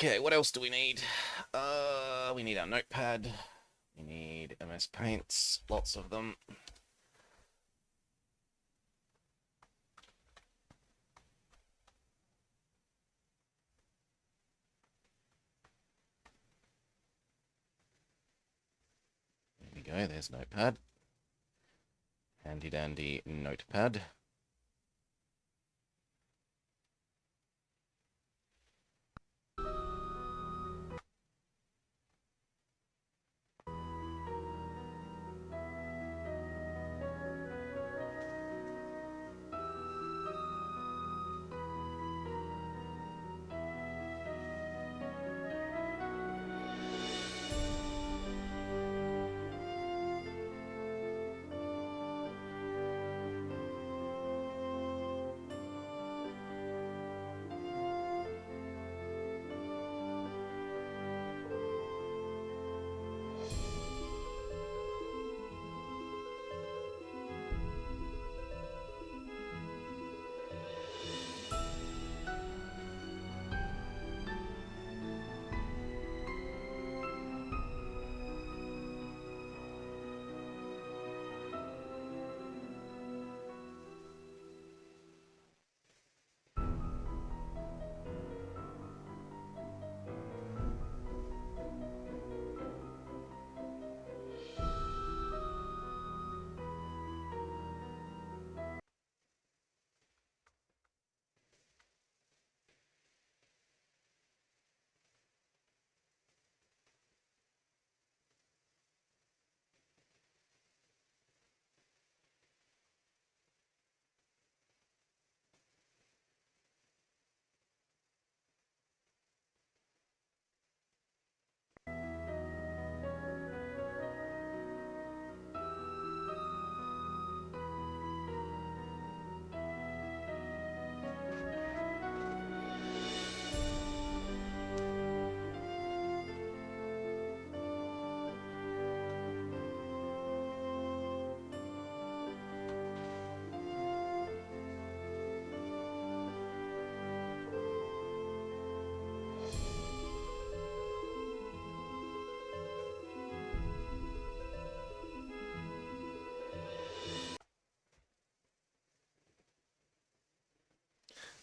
Okay, what else do we need? We need our notepad. We need MS Paints, lots of them. There we go, there's notepad. Handy dandy notepad.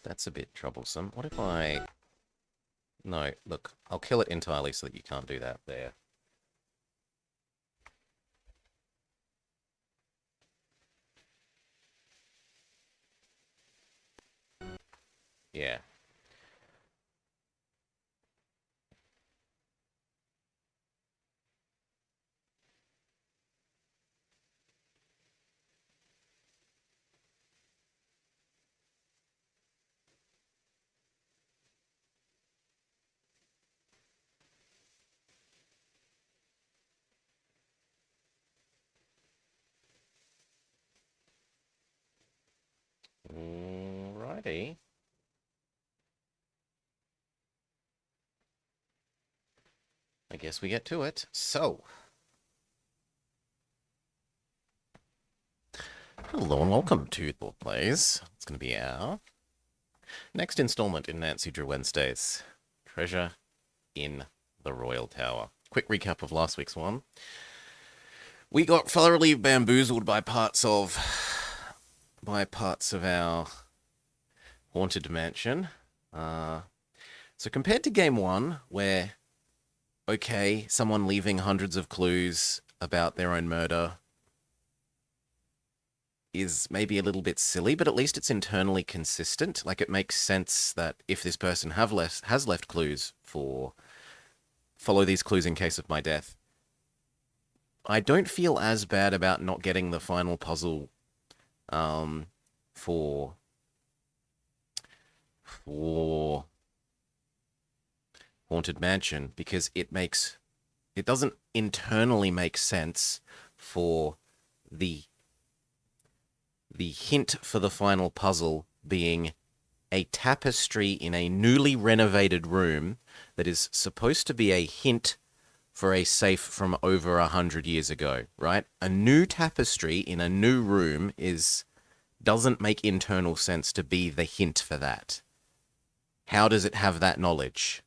That's a bit troublesome. What if I... No, look, I'll kill it entirely so that you can't do that there. Yeah. Alrighty. I guess we get to it. So, hello and welcome to Thought Plays. It's going to be our next installment in Nancy Drew Wednesday's Treasure in the Royal Tower. Quick recap of last week's one. We got thoroughly bamboozled by parts of our haunted mansion. So compared to game one, where okay, someone leaving hundreds of clues about their own murder is maybe a little bit silly, but at least it's internally consistent. Like, it makes sense that if this person has left clues for follow these clues in case of my death. I don't feel as bad about not getting the final puzzle for Haunted Mansion, because it doesn't internally make sense for the hint for the final puzzle being a tapestry in a newly renovated room that is supposed to be a hint for a safe from over 100 years ago, right? A new tapestry in a new room doesn't make internal sense to be the hint for that. How does it have that knowledge?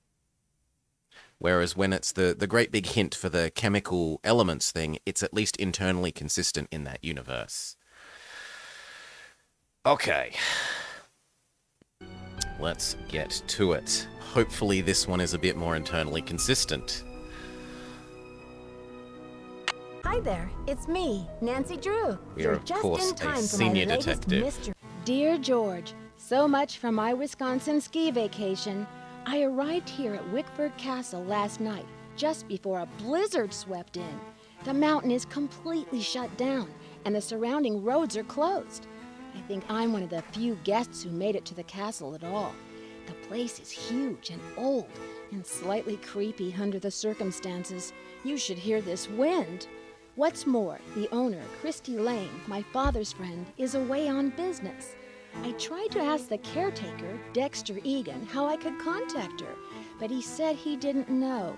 Whereas when it's the great big hint for the chemical elements thing, it's at least internally consistent in that universe. Okay. Let's get to it. Hopefully this one is a bit more internally consistent. Hi there, it's me, Nancy Drew. You're of course a senior detective. Dear George, so much for my Wisconsin ski vacation. I arrived here at Wickford Castle last night, just before a blizzard swept in. The mountain is completely shut down, and the surrounding roads are closed. I think I'm one of the few guests who made it to the castle at all. The place is huge and old, and slightly creepy under the circumstances. You should hear this wind. What's more, the owner, Christy Lane, my father's friend, is away on business. I tried to ask the caretaker, Dexter Egan, how I could contact her, but he said he didn't know.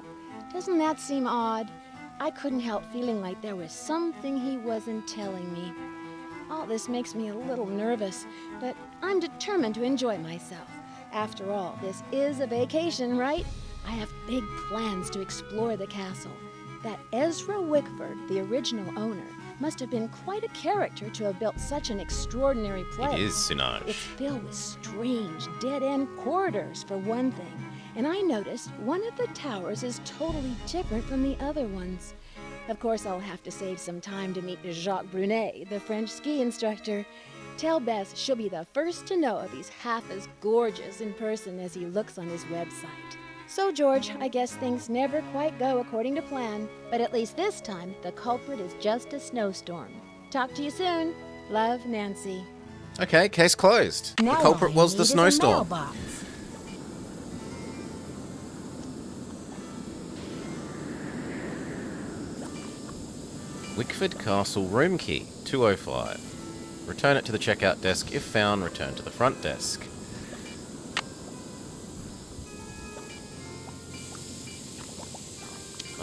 Doesn't that seem odd? I couldn't help feeling like there was something he wasn't telling me. All this makes me a little nervous, but I'm determined to enjoy myself. After all, this is a vacation, right? I have big plans to explore the castle. That Ezra Wickford, the original owner, must have been quite a character to have built such an extraordinary place. It is, Sinaj. It's filled with strange, dead-end corridors, for one thing. And I noticed one of the towers is totally different from the other ones. Of course, I'll have to save some time to meet Jacques Brunet, the French ski instructor. Tell Bess she'll be the first to know if he's half as gorgeous in person as he looks on his website. So, George, I guess things never quite go according to plan, but at least this time, the culprit is just a snowstorm. Talk to you soon. Love, Nancy. Okay, case closed. Now the culprit was the snowstorm. Wickford Castle room key, 205. Return it to the checkout desk. If found, return to the front desk.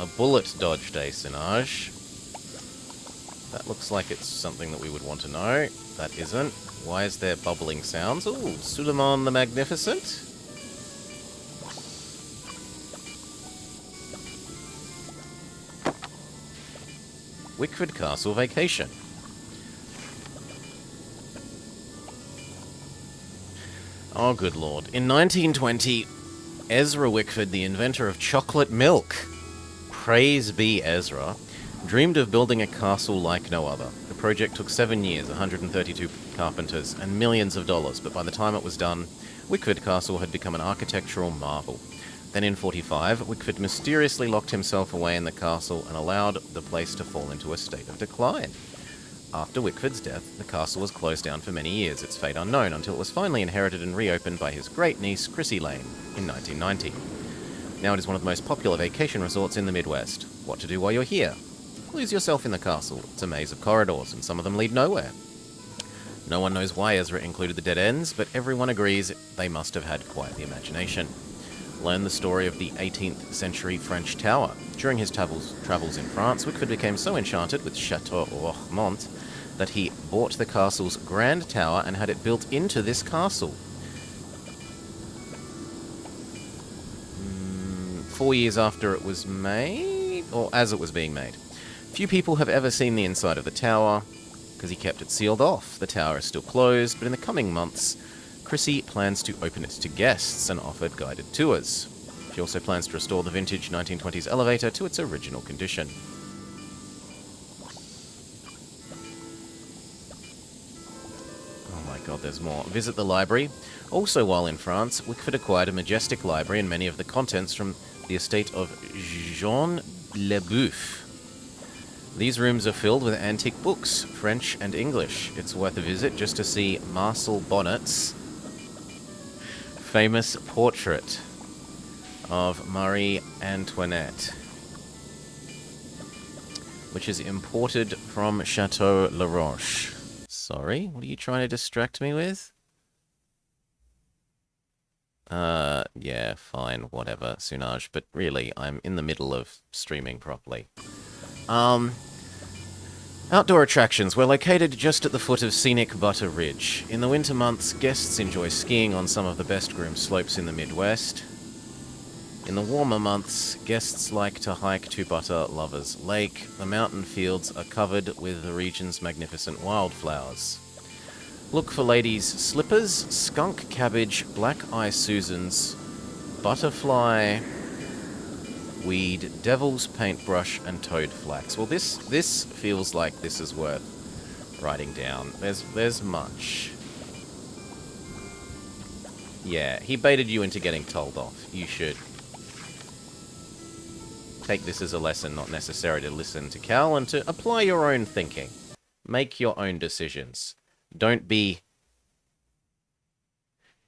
A bullet dodged, Sinaj. That looks like it's something that we would want to know. That isn't. Why is there bubbling sounds? Ooh, Suleiman the Magnificent. Wickford Castle vacation. Oh, good lord. In 1920, Ezra Wickford, the inventor of chocolate milk, praise be Ezra, dreamed of building a castle like no other. The project took 7 years, 132 carpenters, and millions of dollars, but by the time it was done, Wickford Castle had become an architectural marvel. Then in 45, Wickford mysteriously locked himself away in the castle and allowed the place to fall into a state of decline. After Wickford's death, the castle was closed down for many years, its fate unknown, until it was finally inherited and reopened by his great-niece, Chrissy Lane, in 1990. Now it is one of the most popular vacation resorts in the Midwest. What to do while you're here? Lose yourself in the castle. It's a maze of corridors, and some of them lead nowhere. No one knows why Ezra included the dead ends, but everyone agrees they must have had quite the imagination. Learn the story of the 18th century French tower. During his travels in France, Wickford became so enchanted with Chateau Roquemont that he bought the castle's grand tower and had it built into this castle. 4 years after it was made, or as it was being made. Few people have ever seen the inside of the tower, because he kept it sealed off. The tower is still closed, but in the coming months, Chrissy plans to open it to guests and offer guided tours. She also plans to restore the vintage 1920s elevator to its original condition. Oh my god, there's more. Visit the library. Also while in France, Wickford acquired a majestic library and many of the contents from the estate of Jean Leboeuf. These rooms are filled with antique books, French and English. It's worth a visit just to see Marcel Bonnet's famous portrait of Marie Antoinette, which is imported from Chateau La Roche. Sorry, what are you trying to distract me with? Yeah, fine, whatever, Sunaj, but really, I'm in the middle of streaming properly. Outdoor attractions. We're located just at the foot of scenic Butter Ridge. In the winter months, guests enjoy skiing on some of the best groomed slopes in the Midwest. In the warmer months, guests like to hike to Butter Lovers Lake. The mountain fields are covered with the region's magnificent wildflowers. Look for ladies' slippers, skunk cabbage, black eye Susans, butterfly weed, devil's paintbrush, and toad flax. Well, this feels like this is worth writing down. There's much. Yeah, he baited you into getting told off. You should take this as a lesson, not necessarily to listen to Cal, and to apply your own thinking. Make your own decisions. Don't be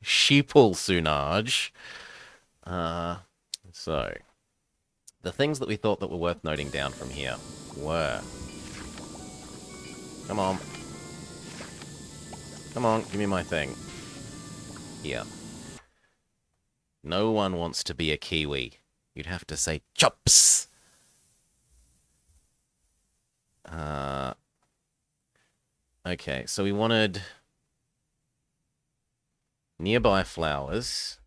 sheeple, Sunaj. So, the things that we thought that were worth noting down from here were... Come on. Come on, give me my thing. Here. No one wants to be a Kiwi. You'd have to say chops. Okay, so we wanted nearby flowers.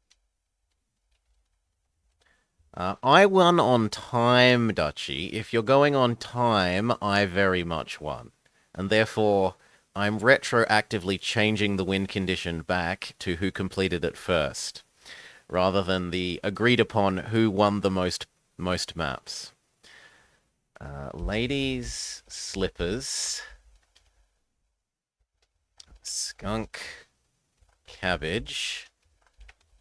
I won on time, Dutchy. If you're going on time, I very much won. And therefore, I'm retroactively changing the win condition back to who completed it first, rather than the agreed upon who won the most maps. Ladies, slippers, skunk, cabbage,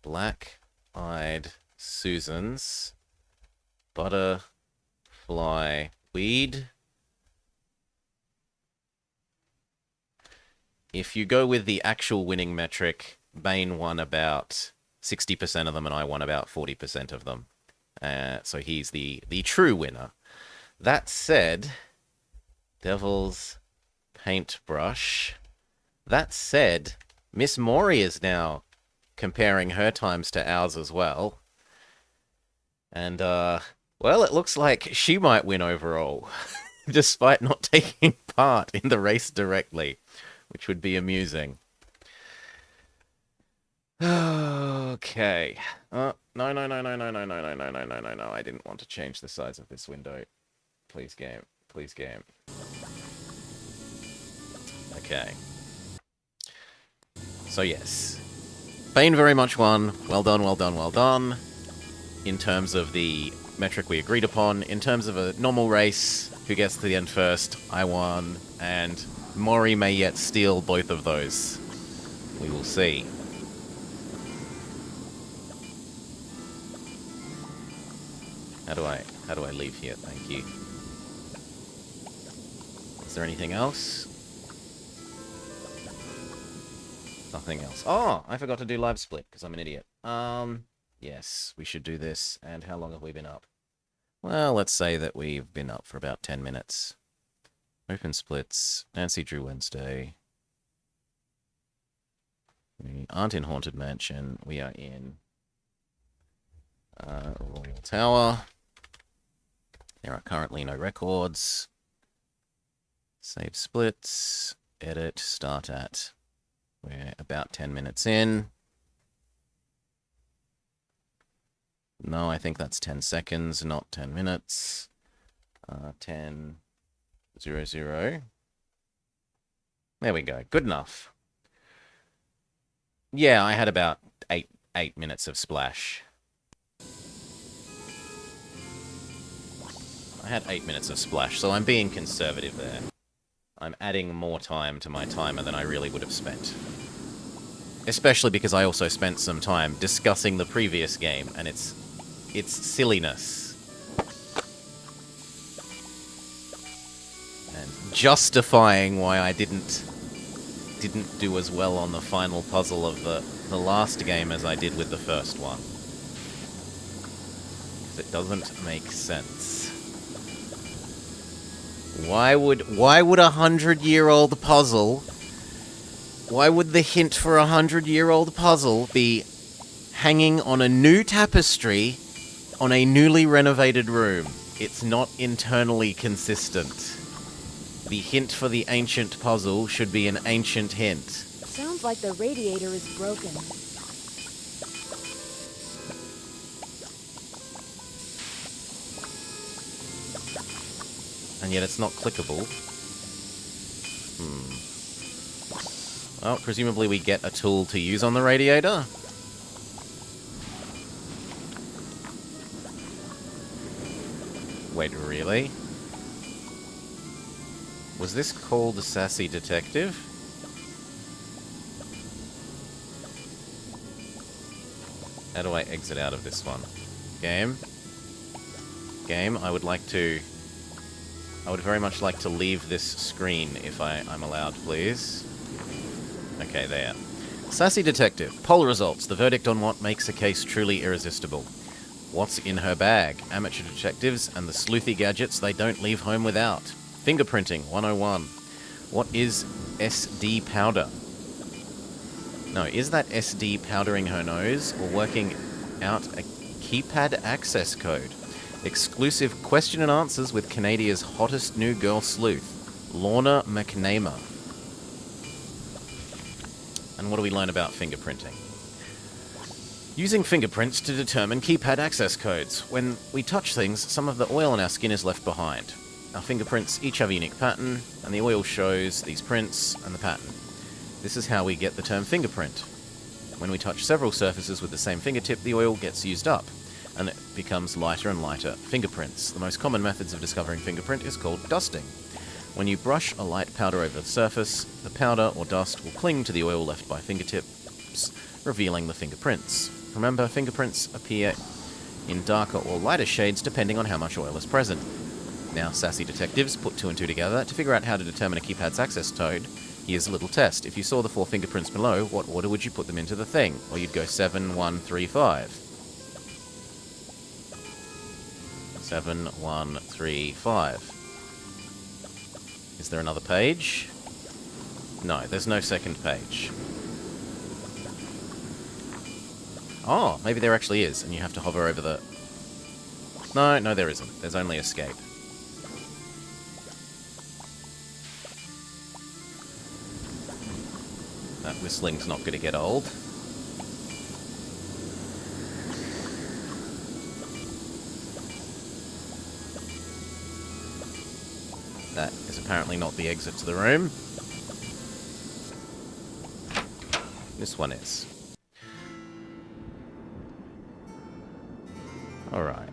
black-eyed Susans, butterfly weed. If you go with the actual winning metric, Bane won about 60% of them and I won about 40% of them. So he's the true winner. That said, Devil's Paintbrush. That said, Miss Maury is now comparing her times to ours as well. And, well, it looks like she might win overall, despite not taking part in the race directly, which would be amusing. Okay. No, I didn't want to change the size of this window. Please, game. Please, game. Okay. So, yes. Bane very much won. Well done, well done, well done. In terms of the metric we agreed upon. In terms of a normal race, who gets to the end first, I won. And Maury may yet steal both of those. We will see. How do I leave here? Thank you. Is there anything else? Nothing else. Oh, I forgot to do live split because I'm an idiot. Yes, we should do this. And how long have we been up? Well, let's say that we've been up for about 10 minutes. Open splits. Nancy Drew Wednesday. We aren't in Haunted Mansion. We are in Royal Tower. There are currently no records. Save splits. Edit. Start at. We're about 10 minutes in. No, I think that's 10 seconds, not 10 minutes. 10, 0, 0. There we go. Good enough. Yeah, I had about 8 minutes of splash. I had 8 minutes of splash, so I'm being conservative there. I'm adding more time to my timer than I really would have spent. Especially because I also spent some time discussing the previous game and its silliness. And justifying why I didn't do as well on the final puzzle of the last game as I did with the first one. Because it doesn't make sense. Why would a 100-year-old puzzle... Why would the hint for a 100-year-old puzzle be hanging on a new tapestry on a newly renovated room? It's not internally consistent. The hint for the ancient puzzle should be an ancient hint. Sounds like the radiator is broken. and yet it's not clickable. Well, presumably we get a tool to use on the radiator. Wait, really? Was this called a Sassy Detective? How do I exit out of this one? Game? Game, I would very much like to leave this screen if I'm allowed, please. Okay, there. Sassy Detective. Poll results. The verdict on what makes a case truly irresistible. What's in her bag? Amateur detectives and the sleuthy gadgets they don't leave home without. Fingerprinting 101. What is SD powder? No, is that SD powdering her nose or working out a keypad access code? Exclusive question and answers with Canada's hottest new girl sleuth, Lorna McNamer. And what do we learn about fingerprinting? Using fingerprints to determine keypad access codes. When we touch things, some of the oil on our skin is left behind. Our fingerprints each have a unique pattern, and the oil shows these prints and the pattern. This is how we get the term fingerprint. When we touch several surfaces with the same fingertip, the oil gets used up, and it becomes lighter and lighter fingerprints. The most common methods of discovering fingerprint is called dusting. When you brush a light powder over the surface, the powder or dust will cling to the oil left by fingertips, revealing the fingerprints. Remember, fingerprints appear in darker or lighter shades depending on how much oil is present. Now, sassy detectives put 2 and 2 together to figure out how to determine a keypad's access code. Here's a little test. If you saw the 4 fingerprints below, what order would you put them into the thing? Or you'd go 7, 1, 3, 5. 7, 1, 3, 5. Is there another page? No, there's no second page. Oh, maybe there actually is, and you have to hover over the... No, there isn't. There's only escape. That whistling's not going to get old. That is apparently not the exit to the room. This one is. Alright.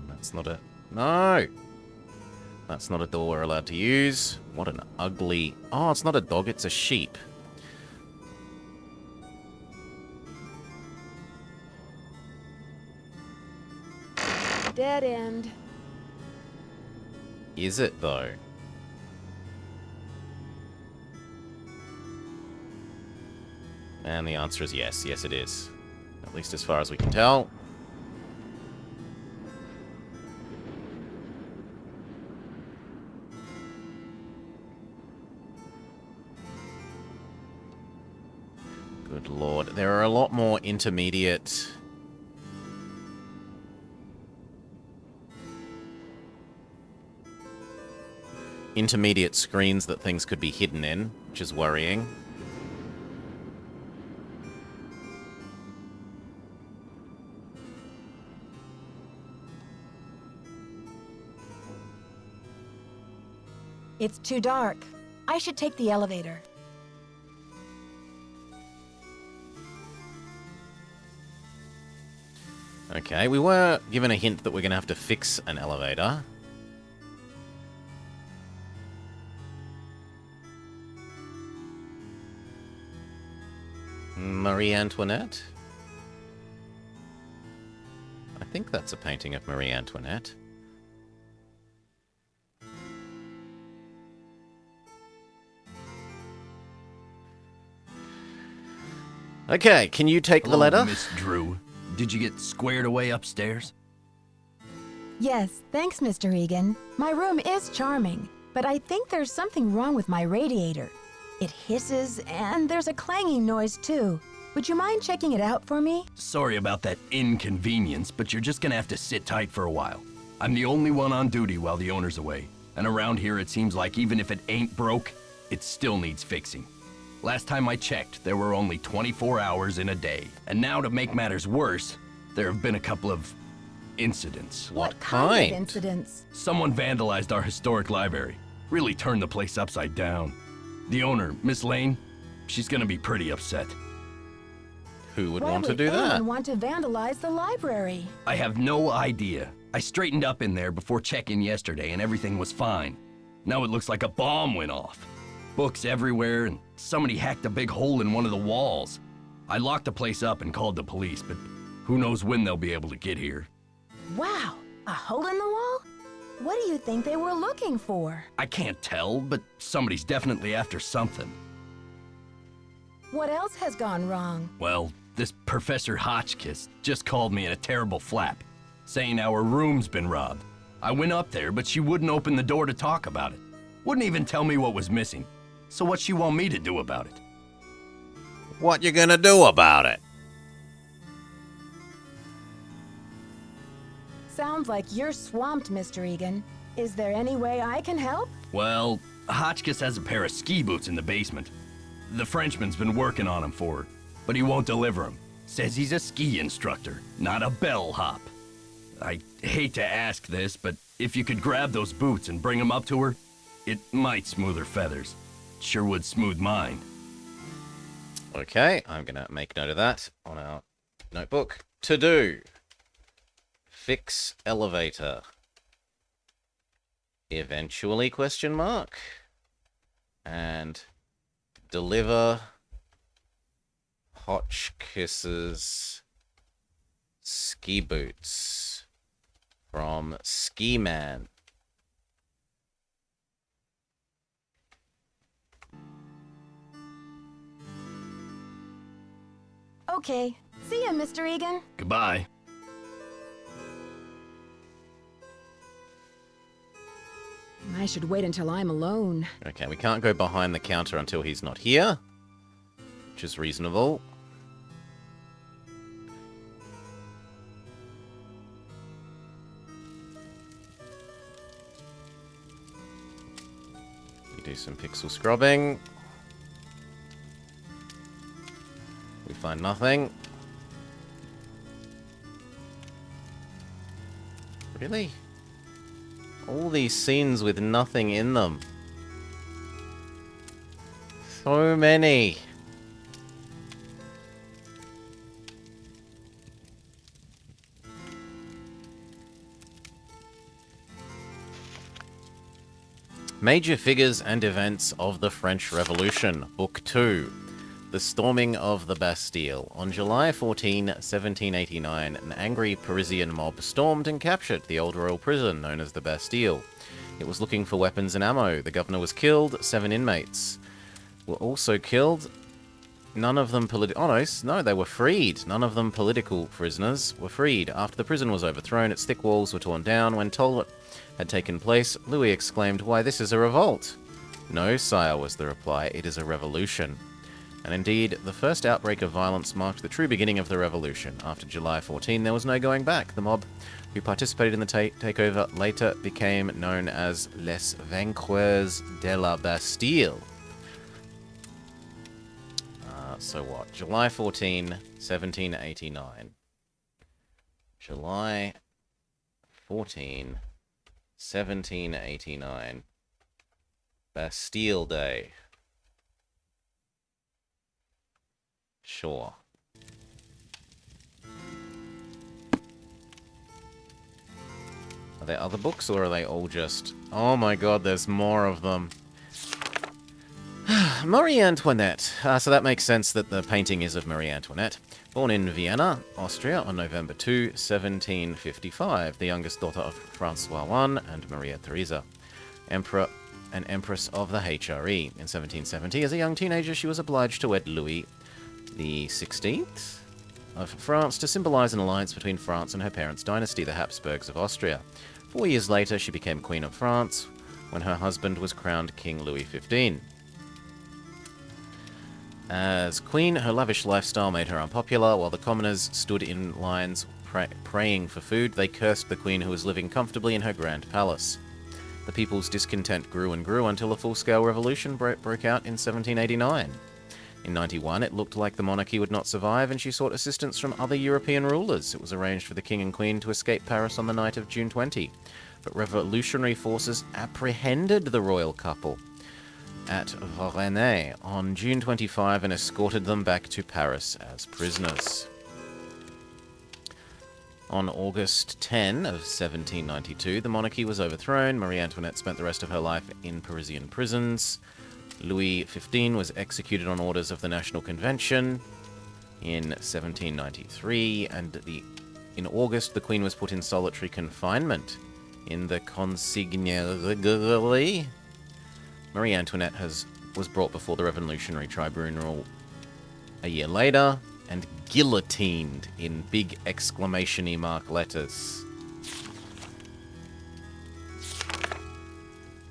That's not a... No! That's not a door we're allowed to use. What an ugly... Oh, it's not a dog, it's a sheep. Dead end. Is it, though? And the answer is yes. Yes, it is. At least as far as we can tell. Good lord. There are a lot more intermediate... screens that things could be hidden in, which is worrying. It's too dark. I should take the elevator. Okay, we were given a hint that we're going to have to fix an elevator. Marie Antoinette? I think that's a painting of Marie Antoinette. Okay, can you take the letter? Miss Drew. Did you get squared away upstairs? Yes, thanks, Mr. Egan. My room is charming, but I think there's something wrong with my radiator. It hisses, and there's a clanging noise, too. Would you mind checking it out for me? Sorry about that inconvenience, but you're just gonna have to sit tight for a while. I'm the only one on duty while the owner's away, and around here it seems like even if it ain't broke, it still needs fixing. Last time I checked, there were only 24 hours in a day. And now to make matters worse, there have been a couple of incidents. What kind kind? of incidents? Someone vandalized our historic library. Really turned the place upside down. The owner, Miss Lane, she's gonna be pretty upset. Who would Why want to would do that? anyone want to vandalize the library? I have no idea. I straightened up in there before check-in yesterday and everything was fine. Now it looks like a bomb went off. Books everywhere and somebody hacked a big hole in one of the walls. I locked the place up and called the police, but who knows when they'll be able to get here. Wow, a hole in the wall? What do you think they were looking for? I can't tell, but somebody's definitely after something. What else has gone wrong? Well, this Professor Hotchkiss just called me in a terrible flap, saying our room's been robbed. I went up there, but she wouldn't open the door to talk about it. Wouldn't even tell me what was missing. So what she want me to do about it? What you gonna do about it? Sounds like you're swamped, Mr. Egan. Is there any way I can help? Well, Hotchkiss has a pair of ski boots in the basement. The Frenchman's been working on them for her, but he won't deliver them. Says he's a ski instructor, not a bellhop. I hate to ask this, but if you could grab those boots and bring them up to her, it might smooth her feathers. Sure would smooth mine. Okay, I'm gonna make note of that on our notebook. To do. Fix elevator. Eventually, question mark. And deliver Hotchkiss's ski boots from Ski Man. Okay. See ya, Mr. Egan. Goodbye. I should wait until I'm alone. Okay, we can't go behind the counter until he's not here, which is reasonable. We do some pixel scrubbing. We find nothing. Really? All these scenes with nothing in them. So many. Major figures and events of the French Revolution, Book 2. The Storming of the Bastille. On July 14, 1789, an angry Parisian mob stormed and captured the old royal prison known as the Bastille. It was looking for weapons and ammo. The governor was killed. 7 inmates were also killed. None of them political... Oh, no, they were freed. None of them political prisoners were freed. After the prison was overthrown, its thick walls were torn down. When told what had taken place, Louis exclaimed, "Why, this is a revolt." "No, sire," was the reply. "It is a revolution." And indeed, the first outbreak of violence marked the true beginning of the revolution. After July 14, there was no going back. The mob who participated in the takeover later became known as Les Vainqueurs de la Bastille. So what? July 14, 1789. July 14, 1789. Bastille Day. Sure. Are there other books, or are they all just... Oh my god, there's more of them. Marie Antoinette. So that makes sense that the painting is of Marie Antoinette. Born in Vienna, Austria, on November 2, 1755. The youngest daughter of Francois I and Maria Theresa. Emperor and Empress of the HRE. In 1770, as a young teenager, she was obliged to wed Louis the 16th of France to symbolize an alliance between France and her parents' dynasty, the Habsburgs of Austria. 4 years later, she became Queen of France when her husband was crowned King Louis XV. As queen, her lavish lifestyle made her unpopular. While the commoners stood in lines praying for food, they cursed the queen who was living comfortably in her grand palace. The people's discontent grew and grew until a full-scale revolution broke out in 1789. In 91, it looked like the monarchy would not survive, and she sought assistance from other European rulers. It was arranged for the king and queen to escape Paris on the night of June 20, but revolutionary forces apprehended the royal couple at Varennes on June 25 and escorted them back to Paris as prisoners. On August 10 of 1792, the monarchy was overthrown. Marie Antoinette spent the rest of her life in Parisian prisons. Louis XV was executed on orders of the National Convention in 1793, and in August, the Queen was put in solitary confinement in the Conciergerie. Marie Antoinette was brought before the Revolutionary Tribunal a year later and guillotined in big exclamation mark letters.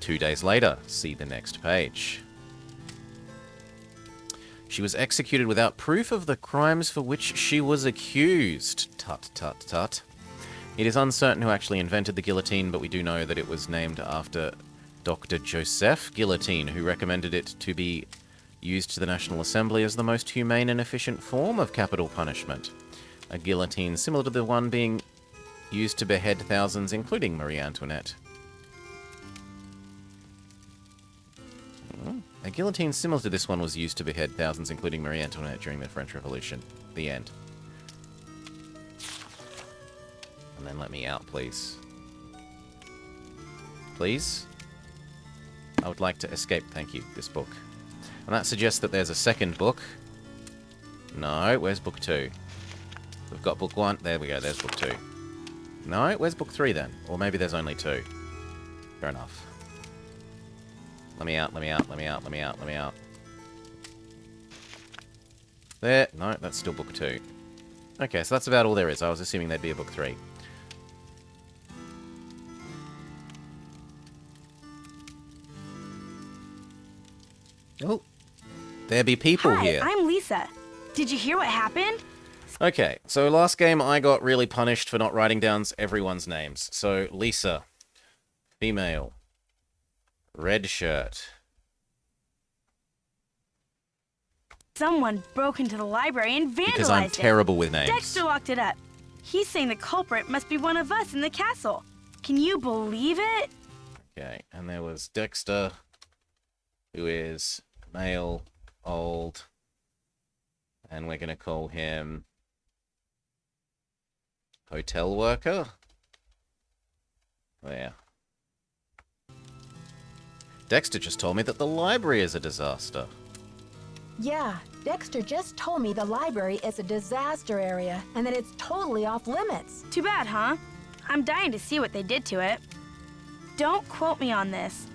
2 days later, see the next page. She was executed without proof of the crimes for which she was accused. Tut, tut, tut. It is uncertain who actually invented the guillotine, but we do know that it was named after Dr. Joseph Guillotine, who recommended it to be used to the National Assembly as the most humane and efficient form of capital punishment. A guillotine similar to the one being used to behead thousands, including Marie Antoinette. A guillotine similar to this one was used to behead thousands, including Marie Antoinette, during the French Revolution. The end. And then let me out, please. Please? I would like to escape, thank you, this book. And that suggests that there's a second book. No, where's book 2? We've got book 1. There we go, there's book 2. No, where's book 3 then? Or maybe there's only 2. Fair enough. Let me out, let me out, let me out, let me out, let me out. There. No, that's still book 2. Okay, so that's about all there is. I was assuming there'd be a book 3. Oh. There be people here. Hi, I'm Lisa. Did you hear what happened? Okay, so last game I got really punished for not writing down everyone's names. So, Lisa. Female. Red shirt. Someone broke into the library and vandalized it. Because I'm terrible with names. Dexter locked it up. He's saying the culprit must be one of us in the castle. Can you believe it? Okay, and there was Dexter, who is male, old, and we're going to call him hotel worker. There. Dexter just told me that the library is a disaster. Yeah, Dexter just told me the library is a disaster area and that it's totally off limits. Too bad, huh? I'm dying to see what they did to it. Don't quote me on this,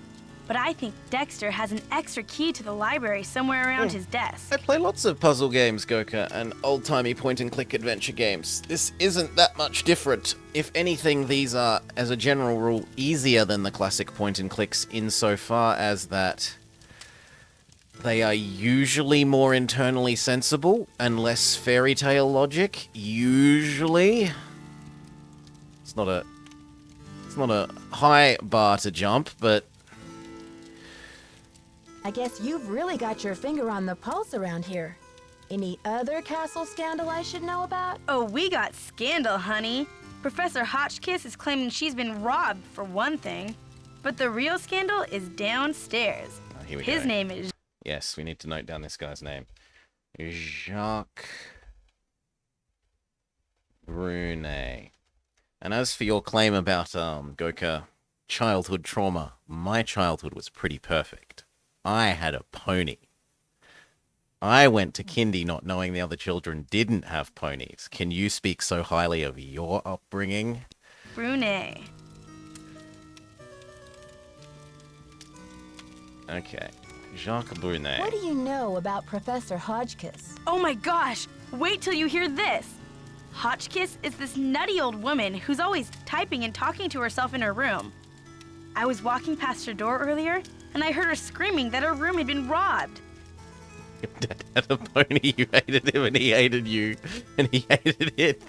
but I think Dexter has an extra key to the library somewhere around his desk. I play lots of puzzle games, Goka, and old-timey point-and-click adventure games. This isn't that much different. If anything, these are, as a general rule, easier than the classic point-and-clicks insofar as that they are usually more internally sensible and less fairy tale logic. Usually. It's not a high bar to jump, but I guess you've really got your finger on the pulse around here. Any other castle scandal I should know about? Oh, we got scandal, honey. Professor Hotchkiss is claiming she's been robbed, for one thing. But the real scandal is downstairs. Oh, here we His go. name is... Yes, we need to note down this guy's name. Jacques Brunet. And as for your claim about, Goka, childhood trauma, my childhood was pretty perfect. I had a pony. I went to kindy not knowing the other children didn't have ponies. Can you speak so highly of your upbringing? Brunet. Okay. Jacques Brunet. What do you know about Professor Hotchkiss? Oh my gosh! Wait till you hear this! Hotchkiss is this nutty old woman who's always typing and talking to herself in her room. I was walking past her door earlier, and I heard her screaming that her room had been robbed. Your dad had a pony, you hated him, and he hated you, and he hated it.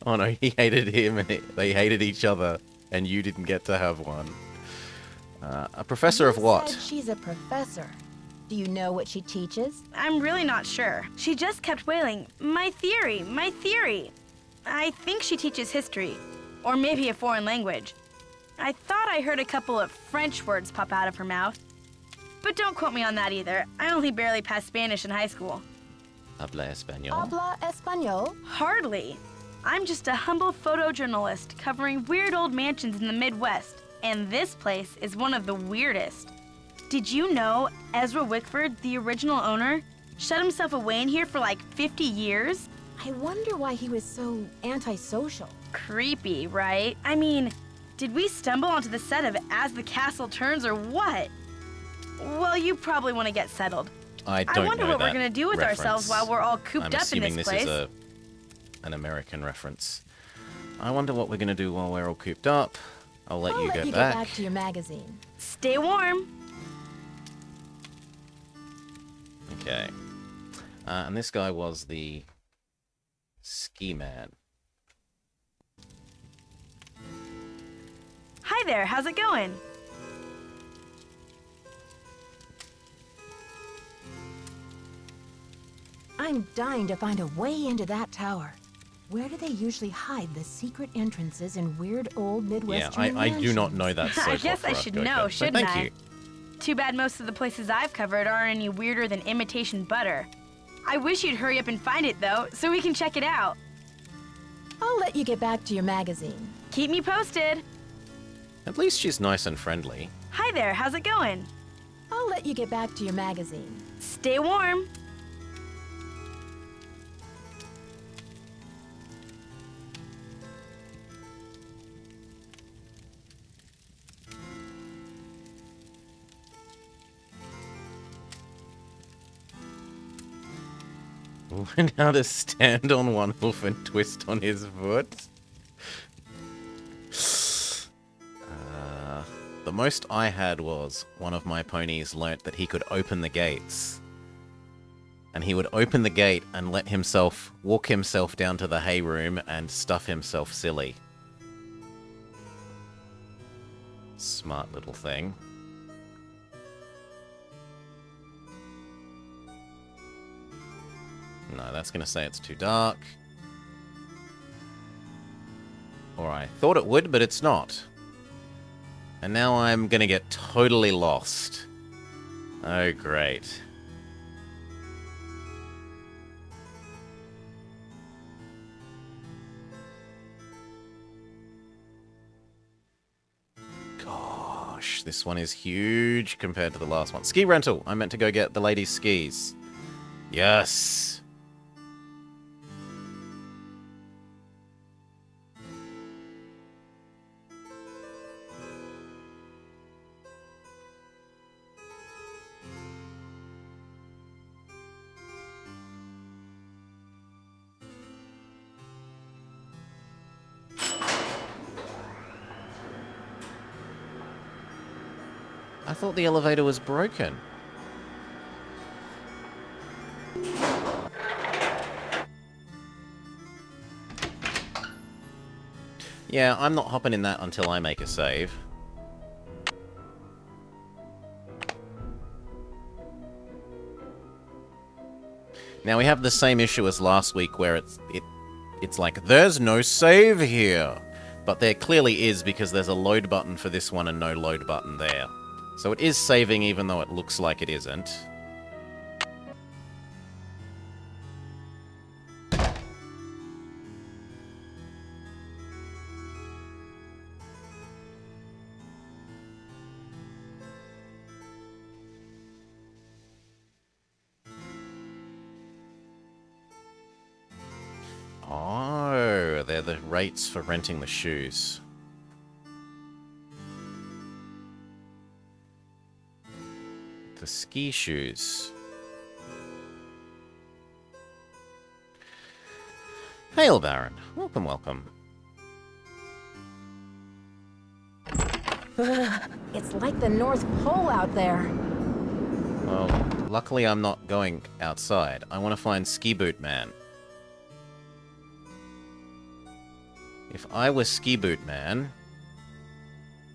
Oh no, he hated him, and they hated each other, and you didn't get to have one. A professor of what? You said she's a professor. Do you know what she teaches? I'm really not sure. She just kept wailing, "My theory, my theory." I think she teaches history, or maybe a foreign language. I thought I heard a couple of French words pop out of her mouth. But don't quote me on that either. I only barely passed Spanish in high school. Habla español. Habla español? Hardly. I'm just a humble photojournalist covering weird old mansions in the Midwest, and this place is one of the weirdest. Did you know Ezra Wickford, the original owner, shut himself away in here for like 50 years? I wonder why he was so antisocial. Creepy, right? I mean, did we stumble onto the set of As the Castle Turns or what? Well, you probably want to get settled. I don't wonder know what we're that going to do with reference. ourselves while we're all cooped I'm up in assuming this this place. is an American reference. I wonder what we're going to do while we're all cooped up. I'll let you get back. Get back to your magazine. Stay warm. Okay. And this guy was the ski man. Hi there, how's it going? I'm dying to find a way into that tower. Where do they usually hide the secret entrances in weird old Yeah, Midwestern I do not mansions? know that so I guess I far, should Goka. know, So shouldn't thank I? you. Too bad most of the places I've covered aren't any weirder than imitation butter. I wish you'd hurry up and find it, though, so we can check it out. I'll let you get back to your magazine. Keep me posted. At least she's nice and friendly. Hi there, how's it going? I'll let you get back to your magazine. Stay warm. Learn how to stand on one hoof and twist on his foot. The most I had was one of my ponies learnt that he could open the gates. And he would open the gate and let himself walk himself down to the hay room and stuff himself silly. Smart little thing. No, that's going to say it's too dark. Or I thought it would, but it's not. And now I'm going to get totally lost. Oh, great. Gosh, this one is huge compared to the last one. Ski rental. I meant to go get the ladies' skis. Yes. I thought the elevator was broken. Yeah, I'm not hopping in that until I make a save. Now we have the same issue as last week where it's like, there's no save here. But there clearly is because there's a load button for this one and no load button there. So it is saving even though it looks like it isn't. Oh, they're the rates for renting the shoes. The ski shoes. Hail, Baron. Welcome, welcome. It's like the North Pole out there. Well, luckily I'm not going outside. I want to find Ski Boot Man. If I were Ski Boot Man...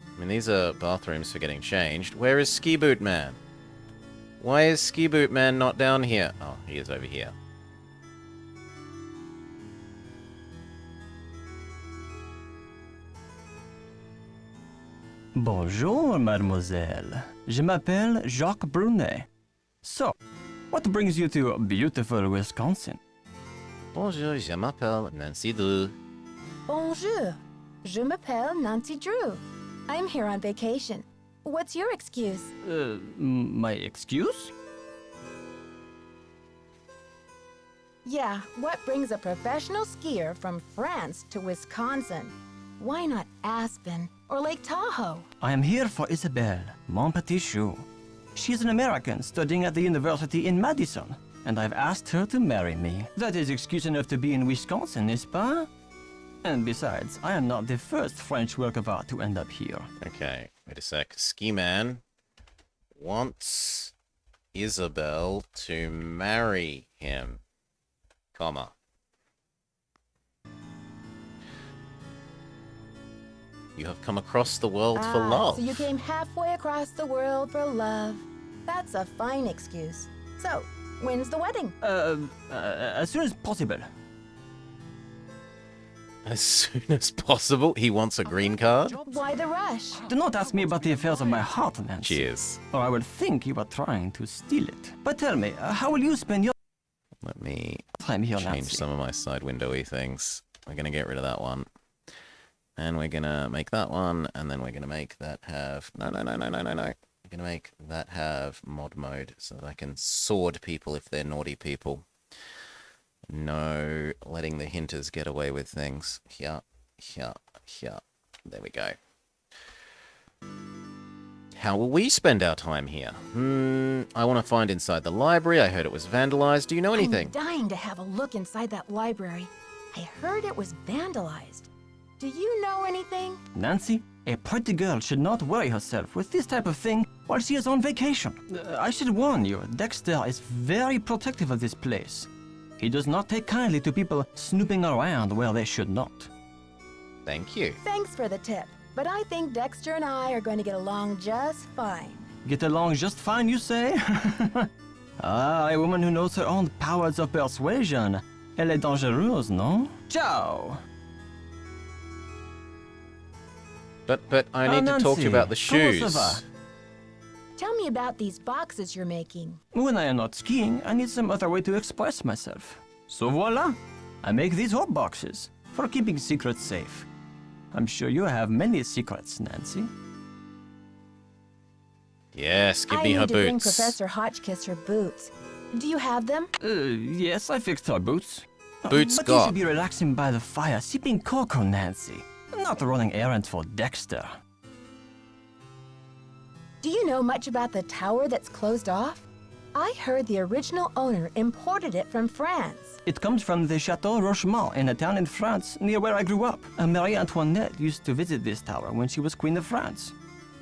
I mean, these are bathrooms for getting changed. Where is Ski Boot Man? Why is Ski Boot Man not down here? Oh, he is over here. Bonjour, mademoiselle. Je m'appelle Jacques Brunet. So, what brings you to beautiful Wisconsin? Bonjour, je m'appelle Nancy Drew. Bonjour. Je m'appelle Nancy Drew. I'm here on vacation. What's your excuse? My excuse? Yeah, what brings a professional skier from France to Wisconsin? Why not Aspen or Lake Tahoe? I am here for Isabelle, mon petit chou. She is an American studying at the university in Madison, and I've asked her to marry me. That is excuse enough to be in Wisconsin, n'est-ce pas? And besides, I am not the first French work of art to end up here. Okay, wait a sec. Ski Man wants Isabel to marry him, comma. You have come across the world for love. So you came halfway across the world for love. That's a fine excuse. So, when's the wedding? As soon as possible. As soon as possible. He wants a green card. Why the rush? Do not ask me about the affairs of my heart, Nancy. Cheers. Or I will think you are trying to steal it. But tell me, how will you spend your Let me time here, change Nancy? some of my side windowy things. We're going to get rid of that one. And we're going to make that one. And then we're going to make that have... No. We're going to make that have mod mode so that I can sword people if they're naughty people. No letting the hinters get away with things. Here. There we go. How will we spend our time here? I want to find inside the library. I heard it was vandalized. Do you know anything? I'm dying to have a look inside that library. I heard it was vandalized. Do you know anything? Nancy, a pretty girl should not worry herself with this type of thing while she is on vacation. I should warn you, Dexter is very protective of this place. He does not take kindly to people snooping around where they should not. Thank you. Thanks for the tip, but I think Dexter and I are going to get along just fine. Get along just fine, you say? A woman who knows her own powers of persuasion. Elle est dangereuse, non? Ciao! But I need to talk to you about the Nancy, comment ça shoes. va? Tell me about these boxes you're making. When I am not skiing, I need some other way to express myself. So voila! I make these hot boxes for keeping secrets safe. I'm sure you have many secrets, Nancy. Yes, give I me need her to bring boots. Professor Hotchkiss her boots. Do you have them? Yes, I fixed her boots. Boots but you gone. should be relaxing by the fire, sipping cocoa, Nancy. Not running errands for Dexter. Do you know much about the tower that's closed off? I heard the original owner imported it from France. It comes from the Chateau Rochemont in a town in France near where I grew up. Marie Antoinette used to visit this tower when she was Queen of France.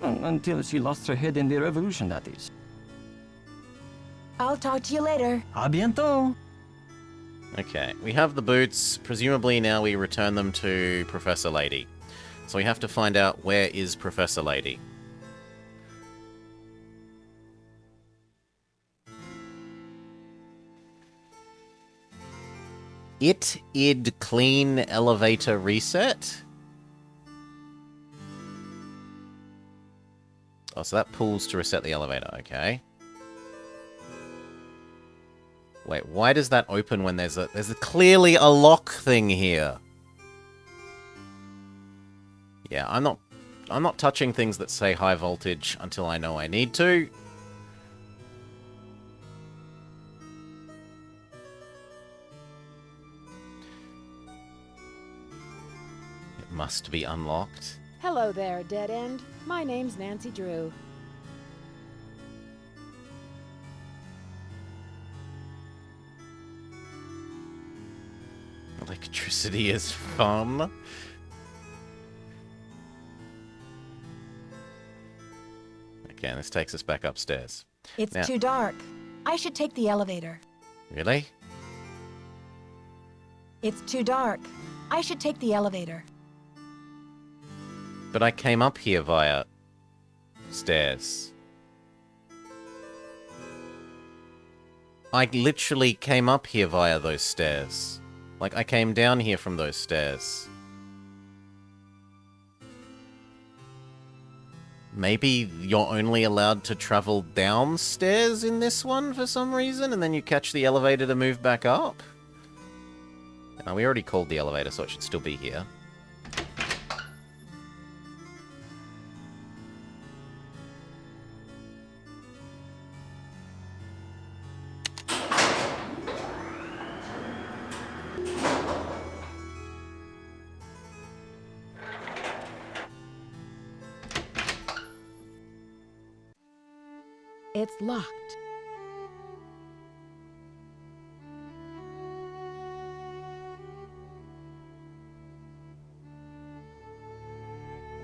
Until she lost her head in the Revolution, that is. I'll talk to you later. A bientôt! Okay, we have the boots. Presumably now we return them to Professor Lady. So we have to find out where is Professor Lady. Id clean elevator reset? Oh, so that pulls to reset the elevator, okay. Wait, why does that open when there's clearly a lock thing here? Yeah, I'm not touching things that say high voltage until I know I need to. It must be unlocked. Hello there, Dead End. My name's Nancy Drew. Electricity is fun. Okay, this takes us back upstairs. It's Now- too dark. I should take the elevator. Really? It's too dark. I should take the elevator. But I came up here via stairs. I literally came up here via those stairs. Like, I came down here from those stairs. Maybe you're only allowed to travel downstairs in this one for some reason, and then you catch the elevator to move back up? Now, we already called the elevator, so it should still be here. It's locked.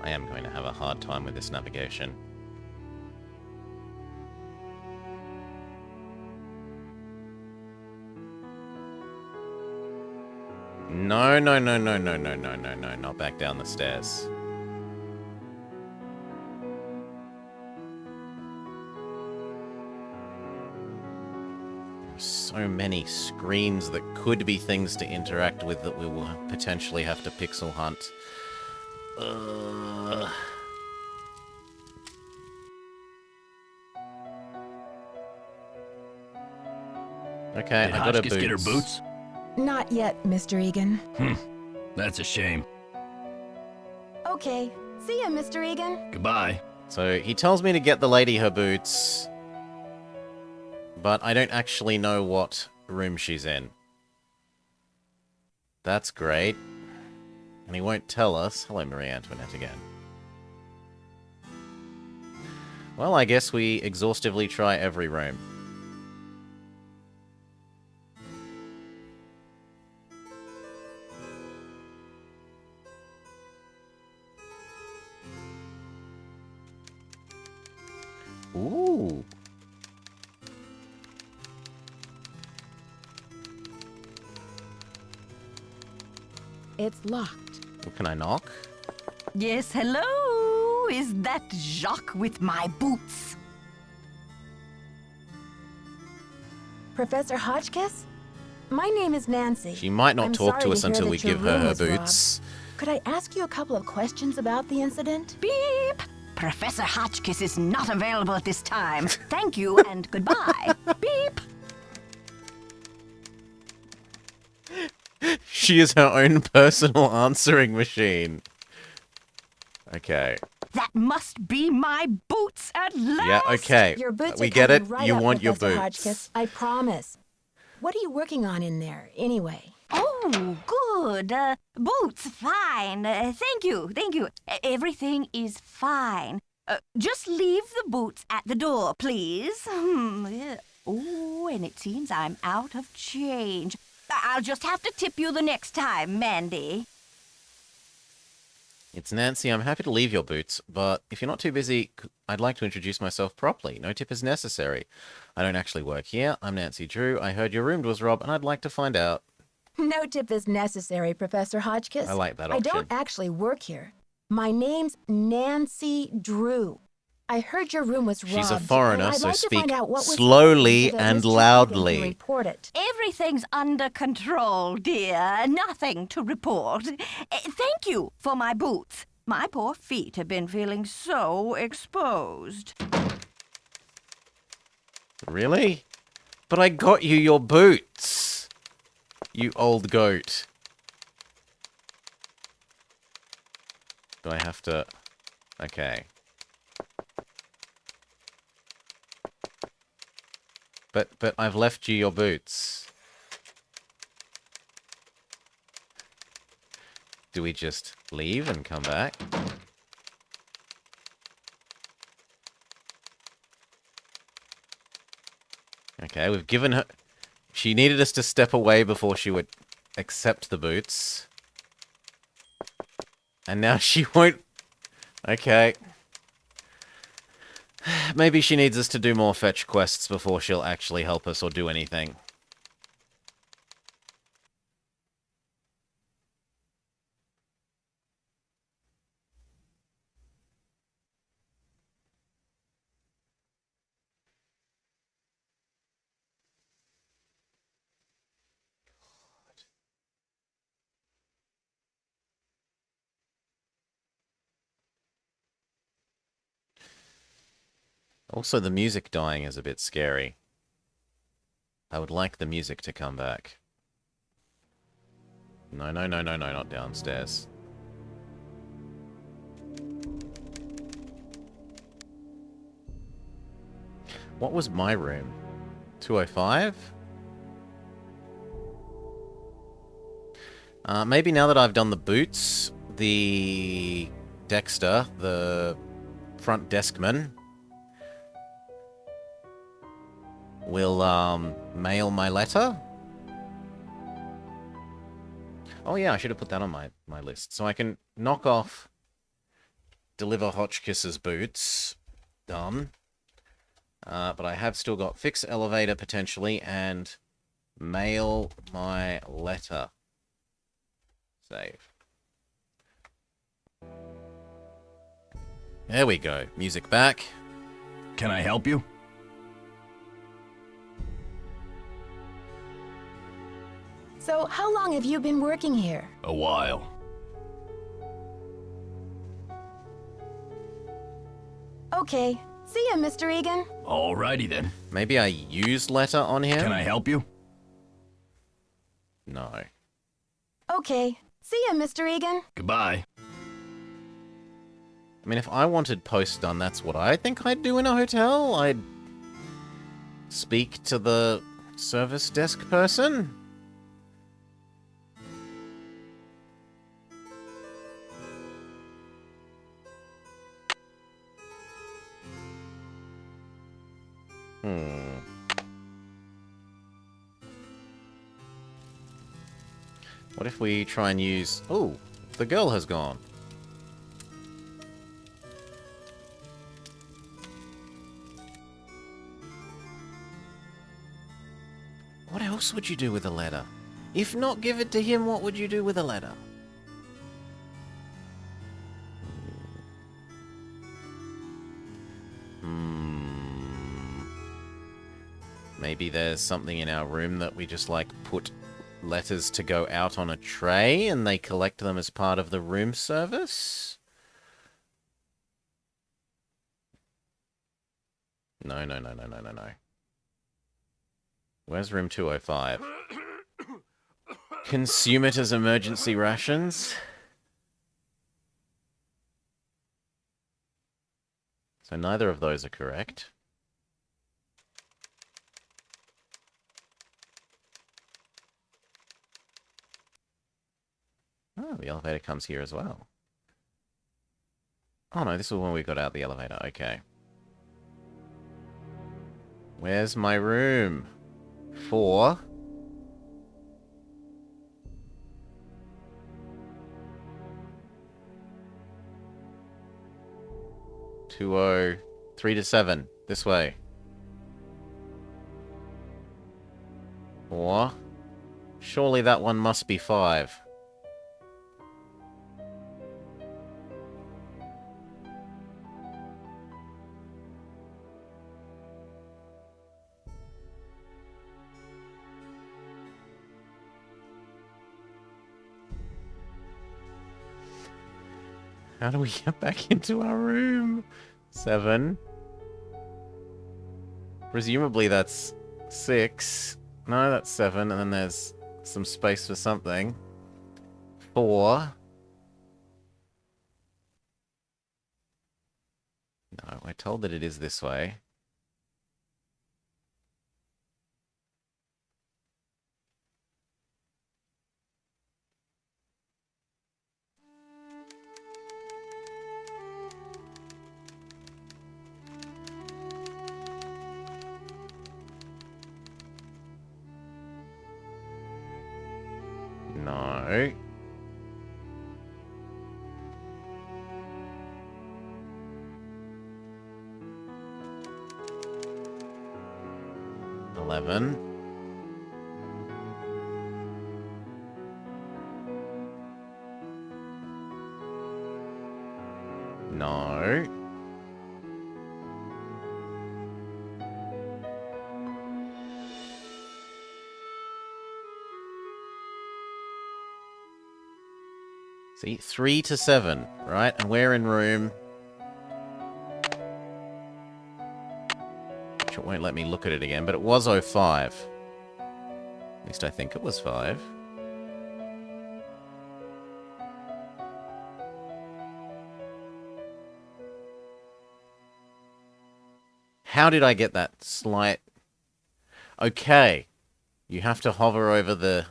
I am going to have a hard time with this navigation. No, no, no, no, no, no, no, no, no, not back down the stairs. So many screens that could be things to interact with that we will potentially have to pixel hunt. Okay, Did I got her Hotchkiss get her boots. boots? Not yet, Mr. Egan. That's a shame. Okay. See ya, Mr. Egan. Goodbye. So he tells me to get the lady her boots, but I don't actually know what room she's in. That's great. And he won't tell us. Hello, Marie Antoinette again. Well, I guess we exhaustively try every room. Ooh. It's locked. Can I knock? Yes, hello? Is that Jacques with my boots? Professor Hotchkiss? My name is Nancy. She might not I'm talk to sorry us hear until that we your give her room her was robbed. boots. Could I ask you a couple of questions about the incident? Beep! Professor Hotchkiss is not available at this time. Thank you and goodbye. Beep! She is her own personal answering machine. Okay. That must be my boots at last! Yeah, okay. Your boots We are get it. coming right You up, want your Professor boots. Hotchkiss. I promise. What are you working on in there, anyway? Oh, good. Boots, fine. Thank you, thank you. Everything is fine. Just leave the boots at the door, please. Yeah. Oh, and it seems I'm out of change. I'll just have to tip you the next time, Mandy. It's Nancy. I'm happy to leave your boots, but if you're not too busy, I'd like to introduce myself properly. No tip is necessary. I don't actually work here. I'm Nancy Drew. I heard your room was robbed, and I'd like to find out. No tip is necessary, Professor Hotchkiss. I like that I option. don't actually work here. My name's Nancy Drew. I heard your room was robbed. She's a foreigner, and I'd so like to speak find out what was slowly happening so that and Mr. Egan loudly. can report it. Everything's under control, dear. Nothing to report. Thank you for my boots. My poor feet have been feeling so exposed. Really? But I got you your boots. You old goat. Do I have to... Okay. But I've left you your boots. Do we just leave and come back? Okay, we've given her... She needed us to step away before she would accept the boots. And now she won't... Okay. maybe she needs us to do more fetch quests before she'll actually help us or do anything. Also, the music dying is a bit scary. I would like the music to come back. No, no, no, no, no, not downstairs. What was my room? 205? Maybe now that I've done the boots, the Dexter, the front deskman, will mail my letter. Oh yeah, I should have put that on my list. So I can knock off deliver Hotchkiss's boots. Done. But I have still got fix elevator potentially and mail my letter. Save. There we go. Music back. Can I help you? So, how long have you been working here? A while. Okay. See ya, Mr. Egan. Alrighty then. Maybe I used letter on him? Can I help you? No. Okay. See ya, Mr. Egan. Goodbye. I mean, if I wanted post done, that's what I think I'd do in a hotel. I'd speak to the service desk person. What if we try and use... Oh, the girl has gone. What else would you do with a letter? If not give it to him, what would you do with a letter? Maybe there's something in our room that we just, like, put letters to go out on a tray and they collect them as part of the room service? No, no, no, no, no, no, no. Where's room 205? Consume it as emergency rations? So neither of those are correct. Oh, the elevator comes here as well. Oh no, this is when we got out the elevator. Okay. Where's my room? 4. Oh, 3 to 7. This way. 4. Surely that one must be 5. How do we get back into our room? 7. Presumably that's 6. No, that's 7, and then there's some space for something. 4. No, we're told that it is this way. No. 11. No. See, 3 to 7, right? And we're in room... Which it won't let me look at it again, but it was 05. At least I think it was 5. How did I get that slight... Okay. You have to hover over the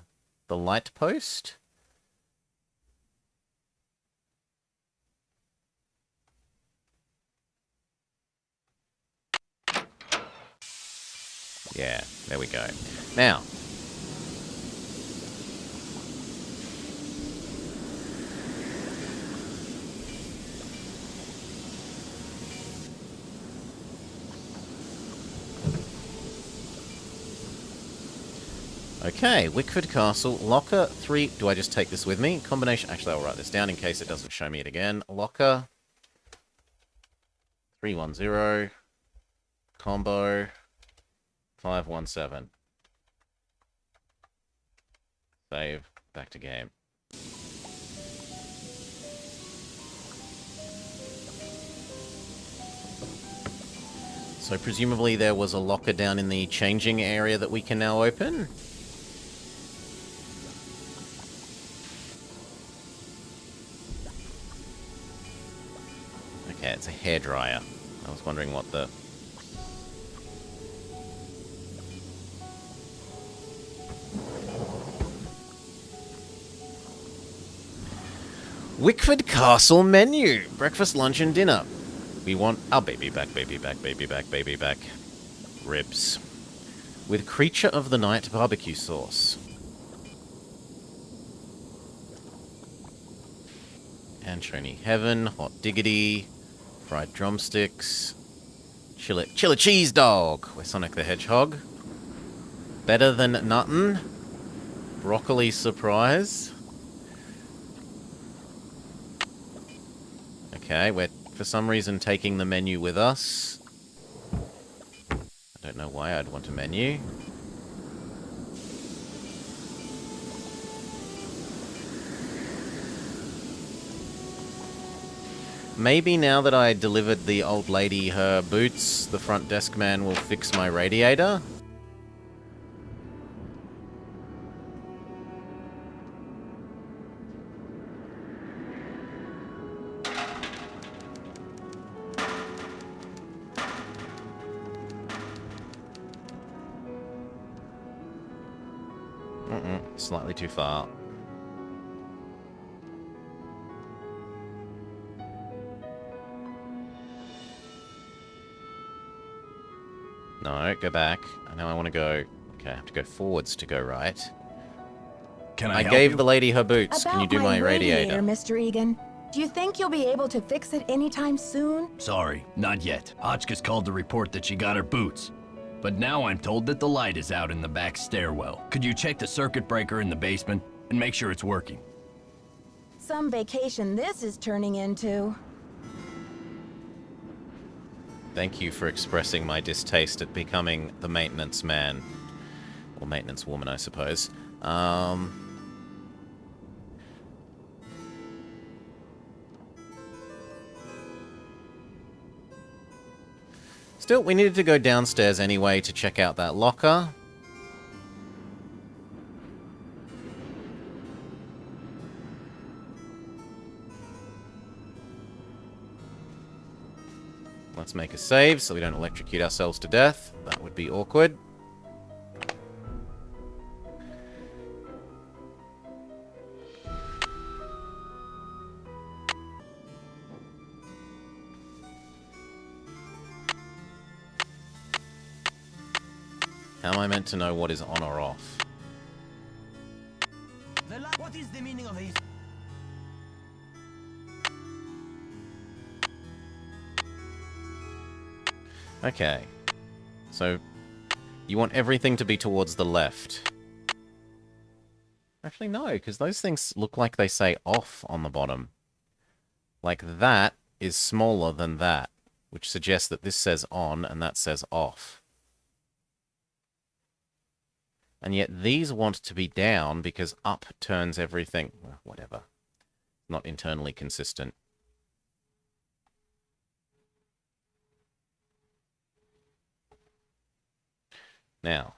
light post. Yeah, there we go. Now. Okay, Wickford Castle, locker 3... Do I just take this with me? Combination... Actually, I'll write this down in case it doesn't show me it again. Locker 310, combo 517. Save, back to game. So presumably there was a locker down in the changing area that we can now open. Okay, it's a hairdryer. I was wondering what the... Wickford Castle menu. Breakfast, lunch, and dinner. We want our baby back, baby back, baby back, baby back. Ribs. With creature of the night barbecue sauce. Anchovy heaven, hot diggity, fried drumsticks, chili cheese dog with Sonic the Hedgehog. Better than nuttin'. Broccoli surprise. Okay, we're for some reason taking the menu with us. I don't know why I'd want a menu. Maybe now that I delivered the old lady her boots, the front desk man will fix my radiator. Slightly too far. No, go back. Now I want to go... Okay, I have to go forwards to go right. Can I help gave you? the lady her boots. Can you do my radiator? Mr. Egan. Do you think you'll be able to fix it anytime soon? Sorry, not yet. Hotchkiss called to report that she got her boots. But now I'm told that the light is out in the back stairwell. Could you check the circuit breaker in the basement and make sure it's working? Some vacation this is turning into. Thank you for expressing my distaste at becoming the maintenance man. Or maintenance woman, I suppose. Still, we needed to go downstairs anyway to check out that locker. Let's make a save so we don't electrocute ourselves to death. That would be awkward. How am I meant to know what is on or off? What is the meaning of this? Okay. So, You want everything to be towards the left. Actually, no, because those things look like they say off on the bottom. Like that is smaller than that, which suggests that this says on and that says off. And yet these want to be down because up turns everything... Whatever. Not internally consistent. Now.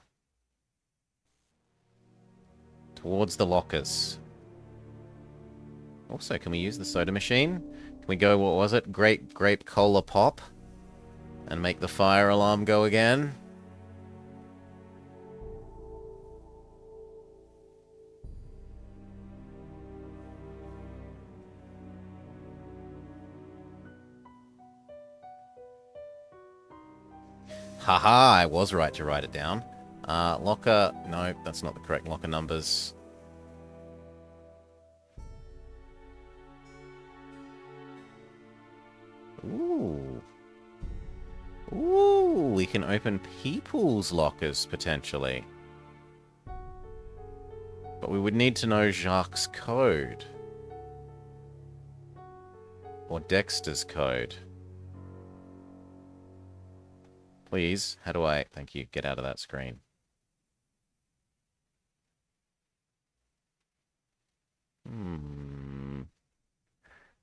Towards the lockers. Also, can we use the soda machine? Can we go, what was it? Grape cola pop? And make the fire alarm go again? Haha, I was right to write it down. Locker... No, that's not the correct locker numbers. Ooh. Ooh, we can open people's lockers, potentially. But we would need to know Jacques' code. Or Dexter's code. Please, how do I... Thank you, get out of that screen.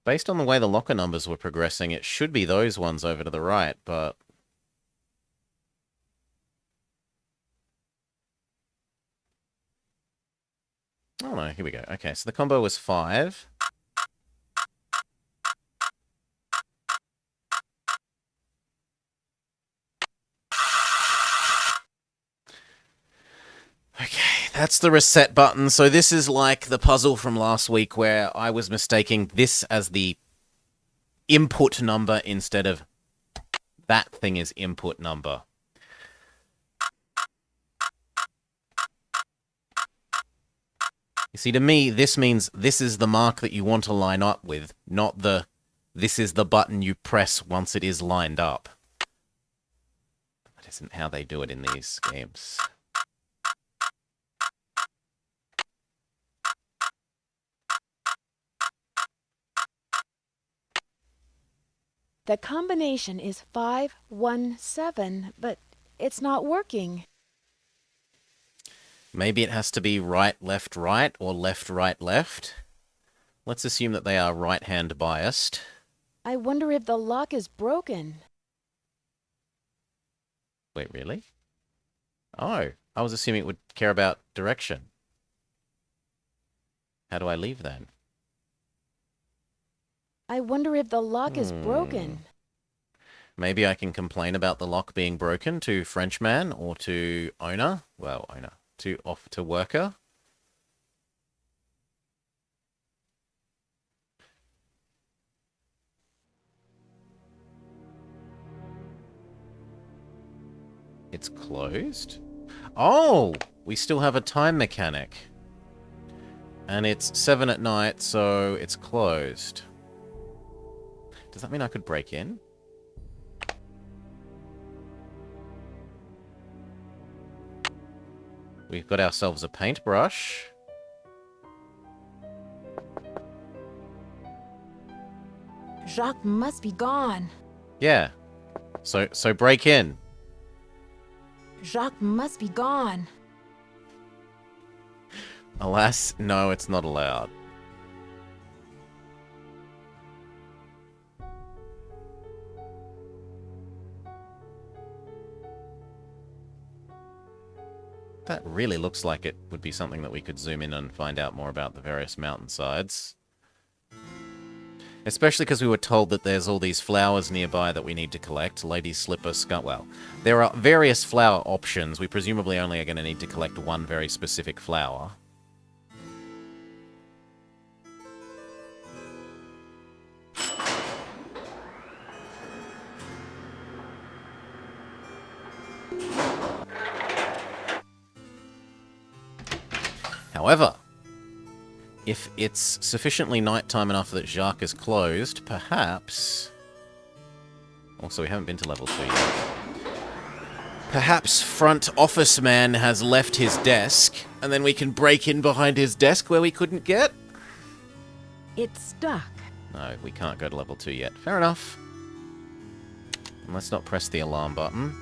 Based on the way the locker numbers were progressing, it should be those ones over to the right, but... Oh no, here we go. Okay, so the combo was 5. Okay, that's the reset button. So this is like the puzzle from last week where I was mistaking this as the input number instead of that thing is input number. You see, to me, this means this is the mark that you want to line up with, not the this is the button you press once it is lined up. That isn't how they do it in these games. The combination is 517, but it's not working. Maybe it has to be right, left, right, or left, right, left. Let's assume that they are right-hand biased. I wonder if the lock is broken. Wait, really? Oh, I was assuming it would care about direction. How do I leave then? I wonder if the lock is broken. Maybe I can complain about the lock being broken to Frenchman or to owner. Well, owner. To worker. It's closed? Oh! We still have a time mechanic. And it's 7 at night, so it's closed. Does that mean I could break in? We've got ourselves a paintbrush. Jacques must be gone. Yeah. So break in. Jacques must be gone. Alas, no, it's not allowed. That really looks like it would be something that we could zoom in and find out more about the various mountainsides. Especially because we were told that there's all these flowers nearby that we need to collect. Lady's slipper, skunk... Well, there are various flower options. We presumably only are going to need to collect one very specific flower. However, if it's sufficiently nighttime enough that Jacques is closed, perhaps... Also, we haven't been to level 2 yet. Perhaps front office man has left his desk, and then we can break in behind his desk where we couldn't get? It's stuck. No, we can't go to level 2 yet. Fair enough. And let's not press the alarm button.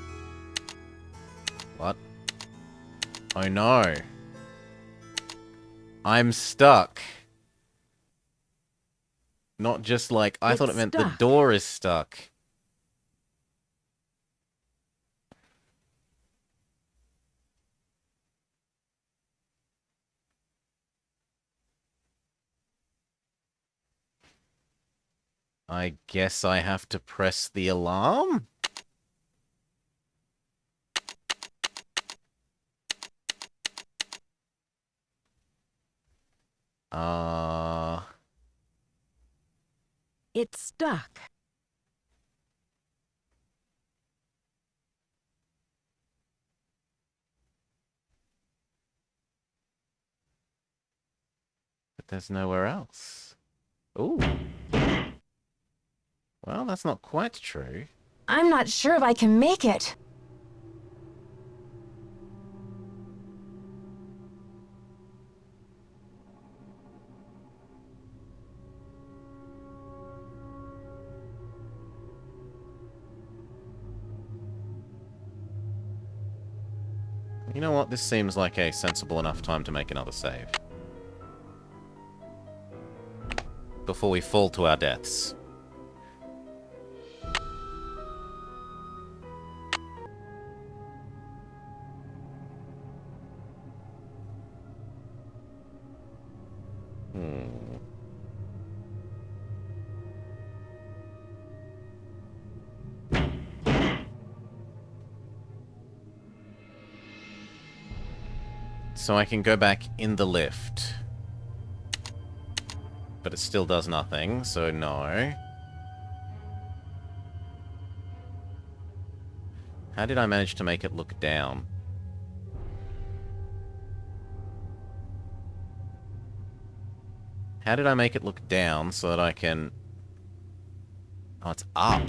What? Oh no. I'm stuck. Not just like, I thought it meant the door is stuck. I guess I have to press the alarm? It's stuck. But there's nowhere else. Ooh. Well, that's not quite true. I'm not sure if I can make it. You know what? This seems like a sensible enough time to make another save. Before we fall to our deaths. So I can go back in the lift. But it still does nothing, so no. How did I manage to make it look down? How did I make it look down so that I can... Oh, it's up.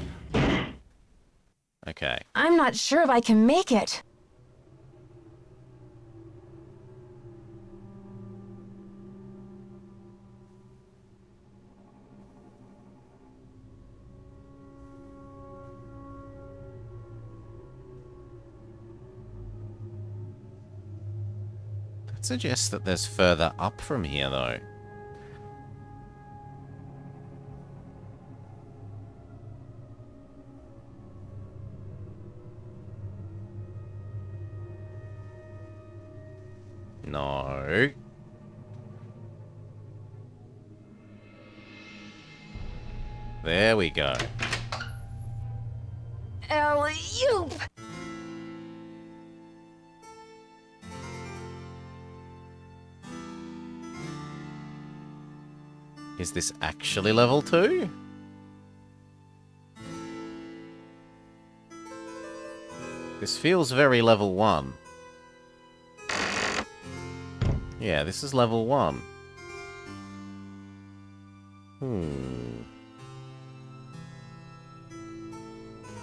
Okay. I'm not sure if I can make it. That suggests that there's further up from here, though. No. There we go. Alley-oop! Is this actually level 2? This feels very level 1. Yeah, this is level 1.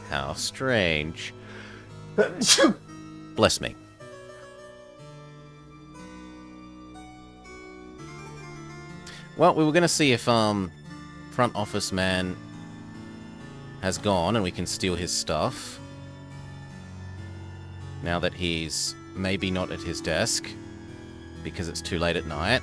How strange. Bless me. Well, we were going to see if front office man has gone and we can steal his stuff. Now that he's maybe not at his desk because it's too late at night.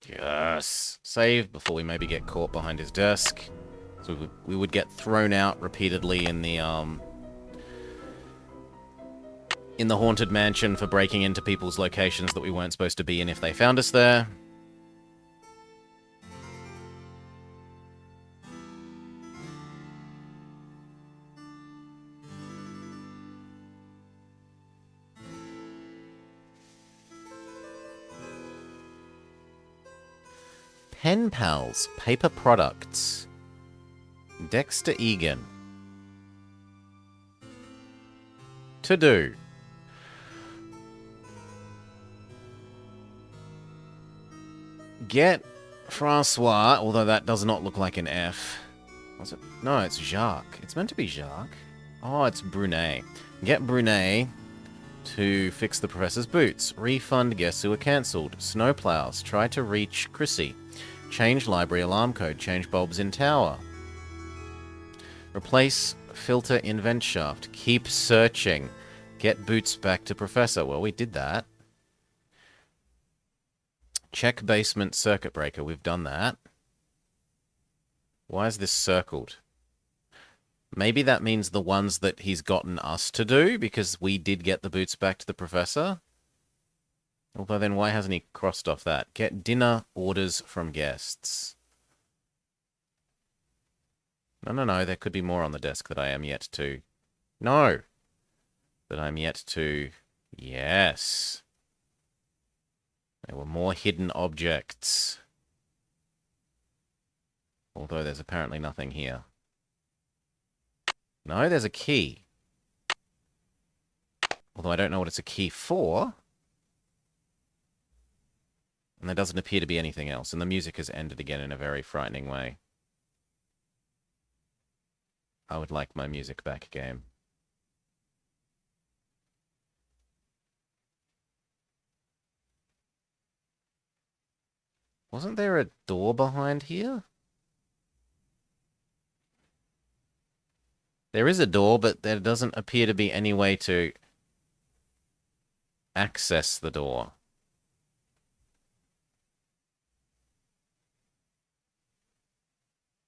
Yes. Save before we maybe get caught behind his desk. So we would get thrown out repeatedly in the haunted mansion for breaking into people's locations that we weren't supposed to be in if they found us there. Pen Pals, paper products. Dexter Egan. To do. Get Francois, although that does not look like an F. Was it? No, it's Jacques. It's meant to be Jacques. Oh, it's Brunet. Get Brunet to fix the professor's boots. Refund guests who are cancelled. Snowplows. Try to reach Chrissy. Change library alarm code. Change bulbs in tower. Replace filter in vent shaft. Keep searching. Get boots back to professor. Well, we did that. Check basement circuit breaker. We've done that. Why is this circled? Maybe that means the ones that he's gotten us to do, because we did get the boots back to the professor. Although then why hasn't he crossed off that? Get dinner orders from guests. No. There could be more on the desk that I am yet to... No! That I'm yet to... Yes! There were more hidden objects. Although there's apparently nothing here. No, there's a key. Although I don't know what it's a key for. And there doesn't appear to be anything else. And the music has ended again in a very frightening way. I would like my music back game. Wasn't there a door behind here? There is a door, but there doesn't appear to be any way to access the door.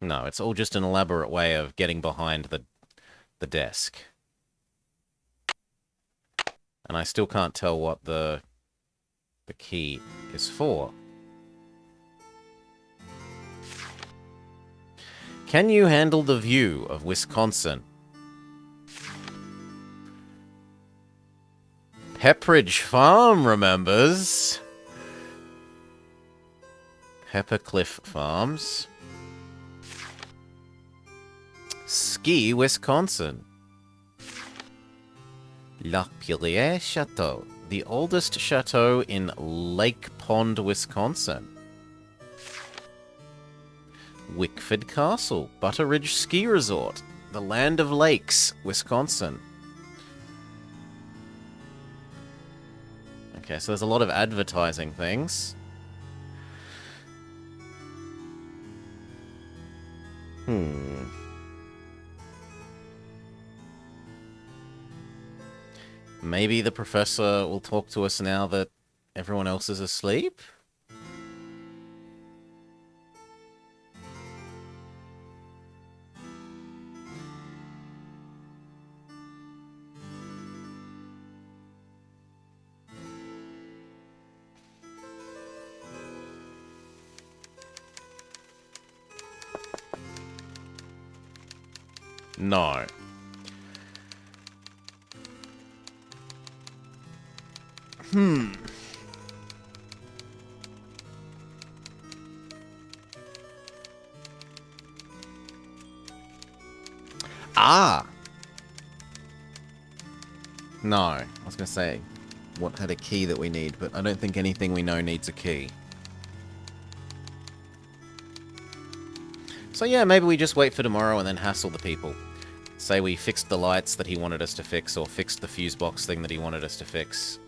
No, it's all just an elaborate way of getting behind the desk. And I still can't tell what the key is for. Can you handle the view of Wisconsin? Pepperidge Farm remembers. Peppercliff Farms. Ski, Wisconsin. Laperouse Chateau, the oldest chateau in Lake Pond, Wisconsin. Wickford Castle, Butteridge Ski Resort, the land of lakes, Wisconsin. Okay, so there's a lot of advertising things. Maybe the professor will talk to us now that everyone else is asleep? No. Ah! No. I was going to say, what had a key that we need, but I don't think anything we know needs a key. So yeah, maybe we just wait for tomorrow and then hassle the people. Say we fixed the lights that he wanted us to fix, or fixed the fuse box thing that he wanted us to fix.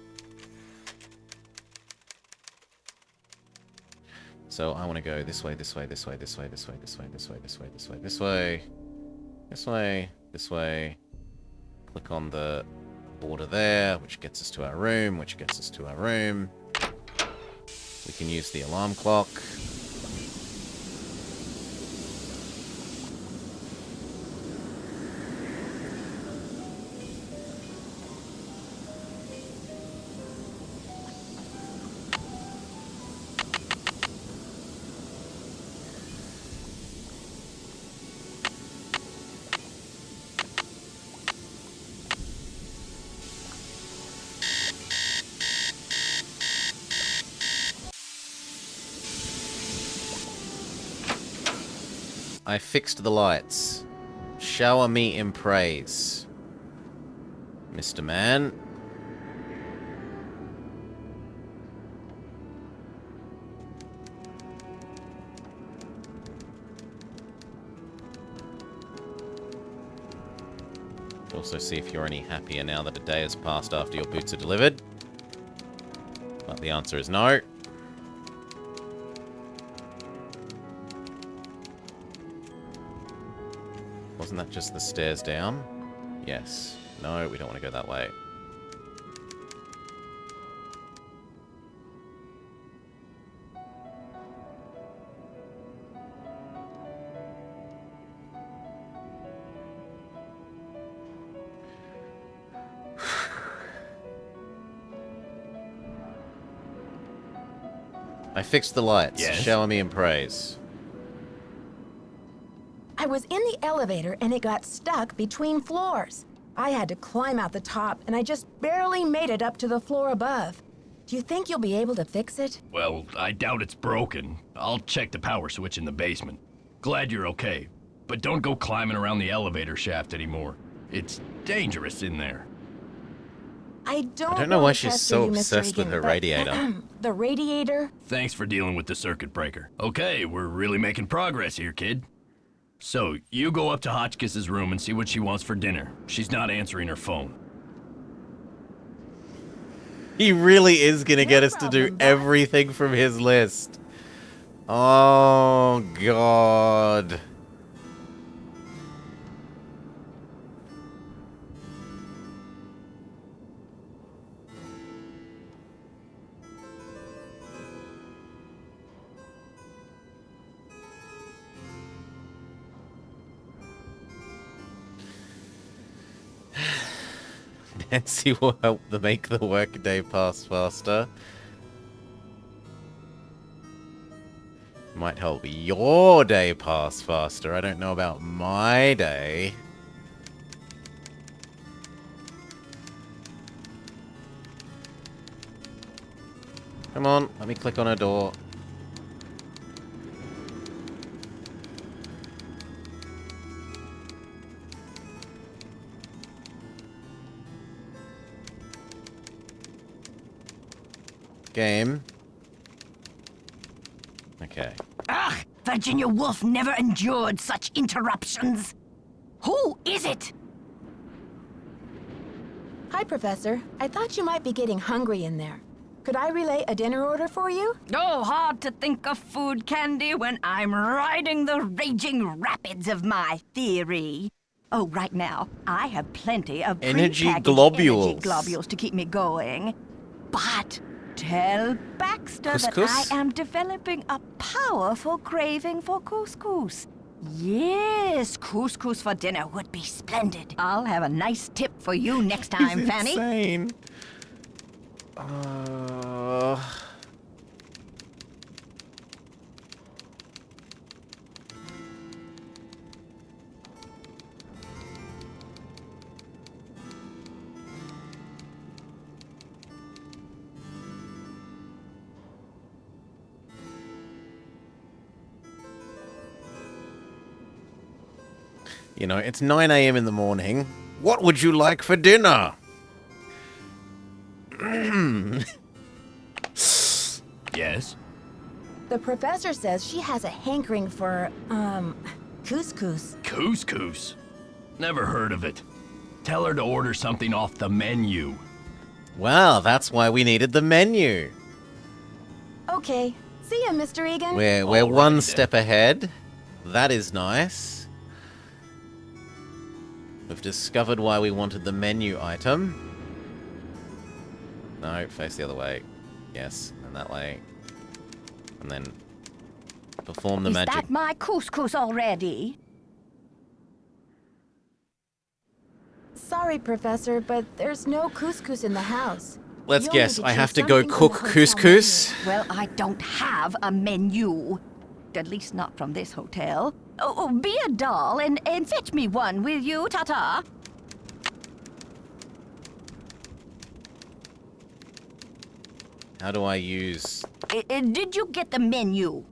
So I want to go this way, this way, this way, this way, this way, this way, this way, this way, this way, this way, this way, this way. Click on the border there, which gets us to our room, which gets us to our room. We can use the alarm clock. I fixed the lights. Shower me in praise, Mr. Man. Also see if you're any happier now that a day has passed after your boots are delivered. But the answer is no. Wasn't that just the stairs down? Yes. No, we don't want to go that way. I fixed the lights. Yes? Shower me in praise. I was in the elevator and it got stuck between floors. I had to climb out the top and I just barely made it up to the floor above. Do you think you'll be able to fix it? Well, I doubt it's broken. I'll check the power switch in the basement. Glad you're okay. But don't go climbing around the elevator shaft anymore. It's dangerous in there. I don't know why wanna she's pester so you, Mr. obsessed with Egan, her but radiator. The radiator? Thanks for dealing with the circuit breaker. Okay, we're really making progress here, kid. So, you go up to Hotchkiss's room and see what she wants for dinner. She's not answering her phone. He really is going to get us to do problem, Bud. everything from his list. Oh, God. Nancy will help make the workday pass faster. Might help your day pass faster. I don't know about my day. Come on, let me click on her door. Game. Okay. Ugh! Virginia Woolf never endured such interruptions. Who is it? Hi, Professor. I thought you might be getting hungry in there. Could I relay a dinner order for you? Oh, hard to think of food candy when I'm riding the raging rapids of my theory. Oh, right now, I have plenty of Energy prepackaged globules. energy globules to keep me going. But tell Baxter Couscous? that I am developing a powerful craving for couscous. Yes, couscous for dinner would be splendid. I'll have a nice tip for you next time, He's Fanny. insane. You know, it's 9 a.m. in the morning. What would you like for dinner? Yes? The professor says she has a hankering for, couscous. Couscous? Never heard of it. Tell her to order something off the menu. Well, that's why we needed the menu. Okay. See ya, Mr. Egan. We're Alrighty one then. step ahead. That is nice. We've discovered why we wanted the menu item. No, face the other way. Yes, and that way. And then perform the Is magic. that my couscous already? Sorry, Professor, but there's no couscous in the house. Let's You'll guess, need to I have choose to go something from cook the hotel couscous? Well, I don't have a menu. At least not from this hotel. Oh, be a doll and fetch me one, will you, Tata? How do I use... Did you get the menu? menu.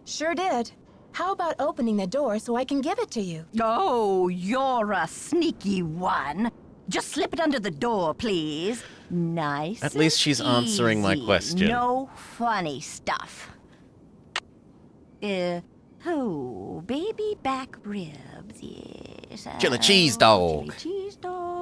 Sure did. How about opening the door so I can give it to you? Oh, you're a sneaky one. Just slip it under the door, please. Nice. At least she's and answering my easy. question. No funny stuff. Baby back ribs, yes. Chili cheese dog. Chili cheese dog.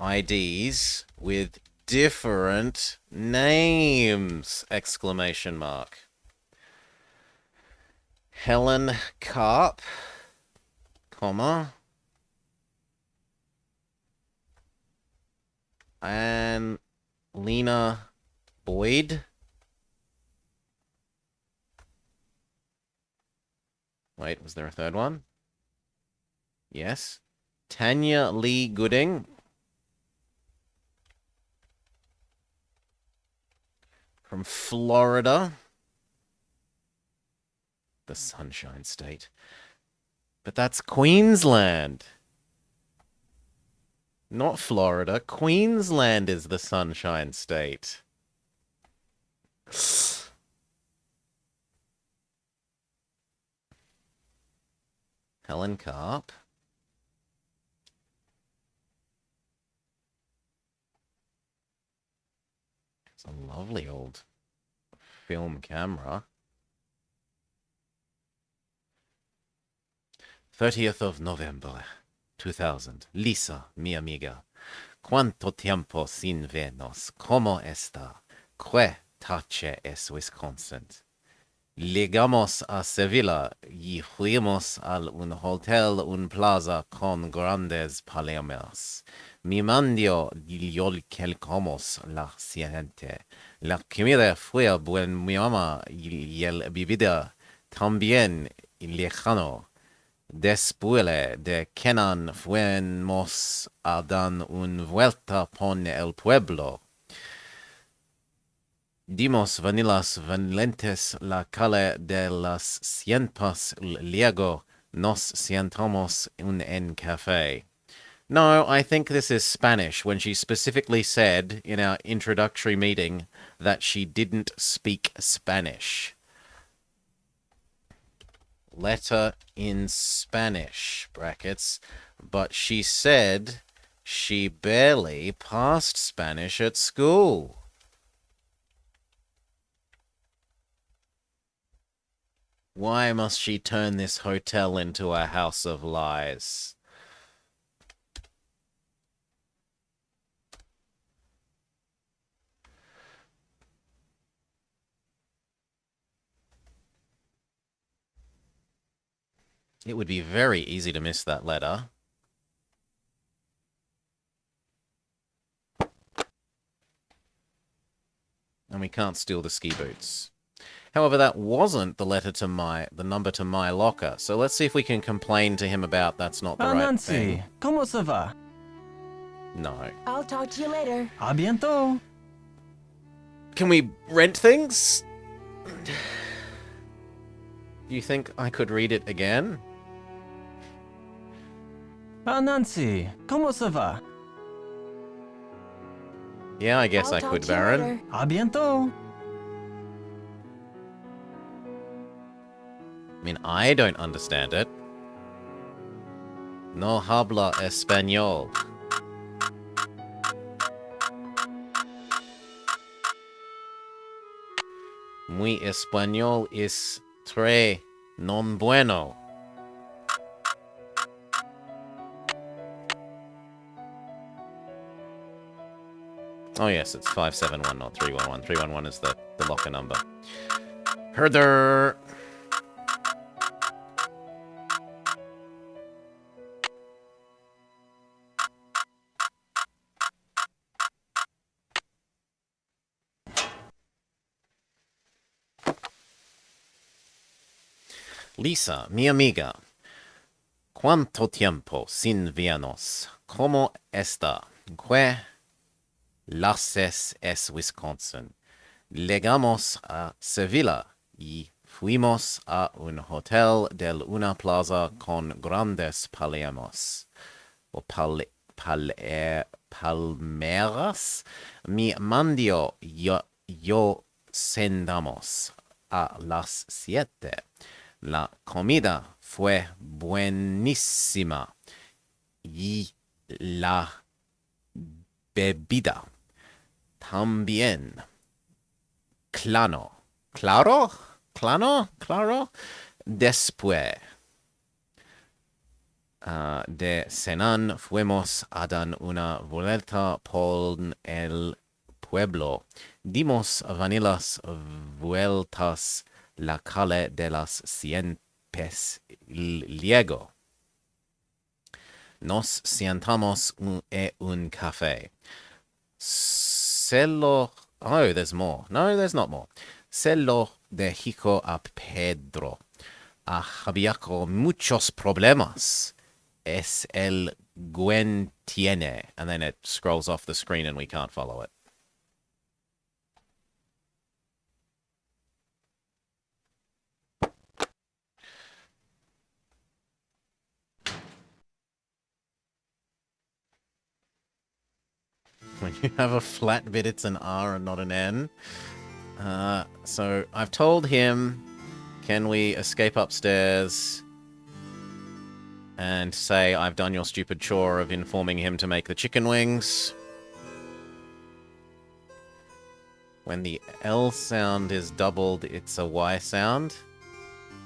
IDs with different names! Exclamation mark. Helen Karp, comma, and Lena Boyd. Wait, was there a third one? Yes. Tanya Lee Gooding. From Florida. The Sunshine State. But that's Queensland. Not Florida. Queensland is the Sunshine State. Helen Karp. It's a lovely old film camera. 30th of November, 2000. Lisa, mi amiga. Cuánto tiempo sin vernos. ¿Cómo está? ¿Qué tache es Wisconsin? Llegamos a Sevilla y fuimos a un hotel, un plaza con grandes palomas. Mi mandio yo quelcomos la siguiente. La comida fue buena y el bebida también lejano. Después de Kenan fuimos a dar una vuelta por el pueblo. Dimos vanillas valentes la calle de las cienpas, luego nos sentamos en café. No, I think this is Spanish when she specifically said in our introductory meeting that she didn't speak Spanish. Letter in Spanish, brackets, but she said she barely passed Spanish at school. Why must she turn this hotel into a house of lies? It would be very easy to miss that letter. And we can't steal the ski boots. However, that wasn't the letter to the number to my locker. So let's see if we can complain to him about that's not the right Nancy, thing. ¿cómo se va? No. I'll talk to you later. A bientôt. Can we rent things? Do you think I could read it again? Nancy, ¿cómo se va? Yeah, I guess I'll I talk could, to you Baron. later. A bientôt. I mean, I don't understand it. No habla español. Mi español es tres non bueno. Oh yes, it's 571, not 311. 311 is the locker number. Herder. Lisa, mi amiga. ¿Cuánto tiempo sin vernos? ¿Cómo está? ¿Qué haces es Wisconsin? Llegamos a Sevilla y fuimos a un hotel de una plaza con grandes palmeras. O palmeras. Mi mandio yo sentamos a las 7. La comida fue buenísima y la bebida también. Claro. Después De Senan fuimos a dar una vuelta por el pueblo. Dimos vanillas vueltas la calle de las Cien Pies Luego. Nos sentamos un café. Oh, there's more. No, there's not more. Se lo dijo a Pedro. Había muchos problemas. Es el Gwen tiene. And then it scrolls off the screen and we can't follow it. When you have a flat bit, it's an R and not an N. So I've told him, can we escape upstairs and say I've done your stupid chore of informing him to make the chicken wings. When the L sound is doubled, it's a Y sound.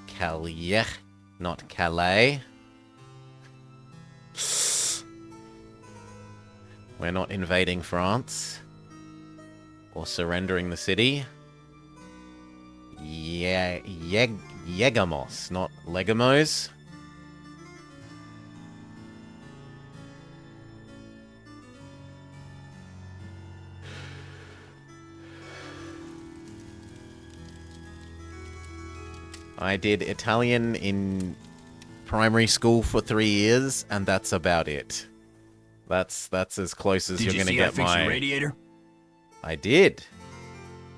Calais, not Calais. We're not invading France or surrendering the city. Llegamos, not Legamos. I did Italian in primary school for 3 years, and that's about it. That's as close as you're going to get Did you see I fixed your radiator? I did.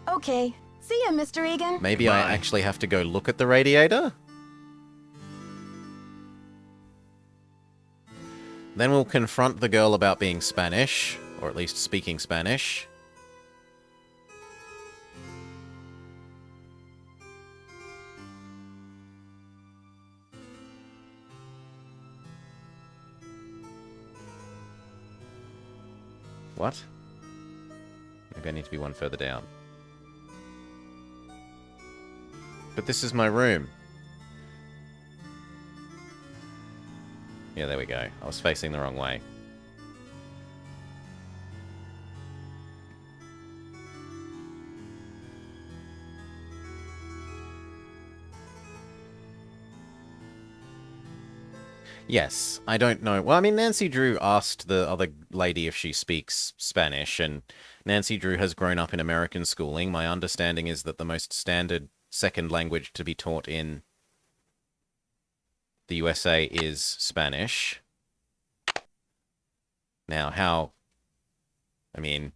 Okay. See ya, Mr. Egan. Maybe Goodbye. I actually have to go look at the radiator? Then we'll confront the girl about being Spanish, or at least speaking Spanish. What? Maybe I need to be one further down. But this is my room. Yeah, there we go. I was facing the wrong way. Yes, I don't know. Well, I mean, Nancy Drew asked the other lady if she speaks Spanish, and Nancy Drew has grown up in American schooling. My understanding is that the most standard second language to be taught in the USA is Spanish. Now, how... I mean,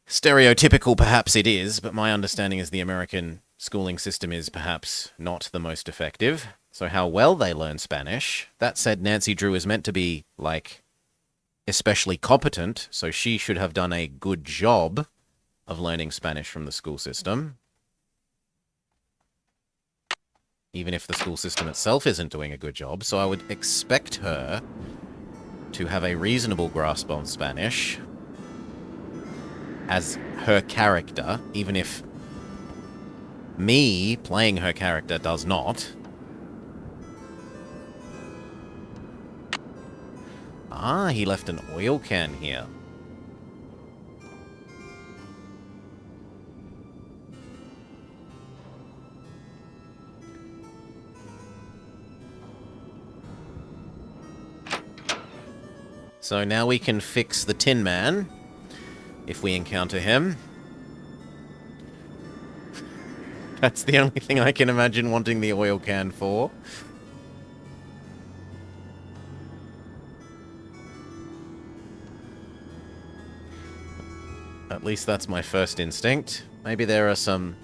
stereotypical perhaps it is, but my understanding is the American schooling system is perhaps not the most effective. So how well they learn Spanish. That said, Nancy Drew is meant to be, like, especially competent, so she should have done a good job of learning Spanish from the school system. Even if the school system itself isn't doing a good job, so I would expect her to have a reasonable grasp on Spanish as her character, even if me playing her character does not. Ah, he left an oil can here. So now we can fix the Tin Man, if we encounter him. That's the only thing I can imagine wanting the oil can for. At least that's my first instinct. Maybe there are some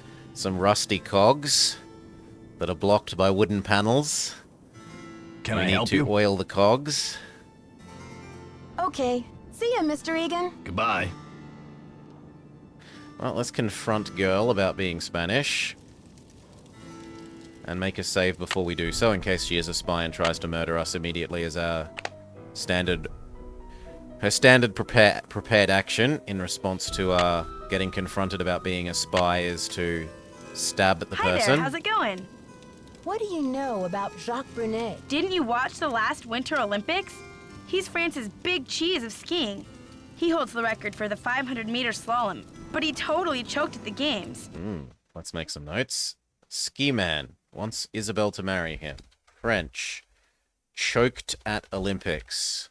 rusty cogs that are blocked by wooden panels. Can we I need help to you? oil the cogs. Okay. See ya, Mr. Egan. Goodbye. Well, let's confront girl about being Spanish. And make a save before we do so, in case she is a spy and tries to murder us immediately as our standard... Her standard prepared action in response to getting confronted about being a spy is to stab at the Hi person. there, how's it going? What do you know about Jacques Brunet? Didn't you watch the last Winter Olympics? He's France's big cheese of skiing. He holds the record for the 500-meter slalom, but he totally choked at the games. Let's make some notes. Ski man wants Isabel to marry him. French. Choked at Olympics.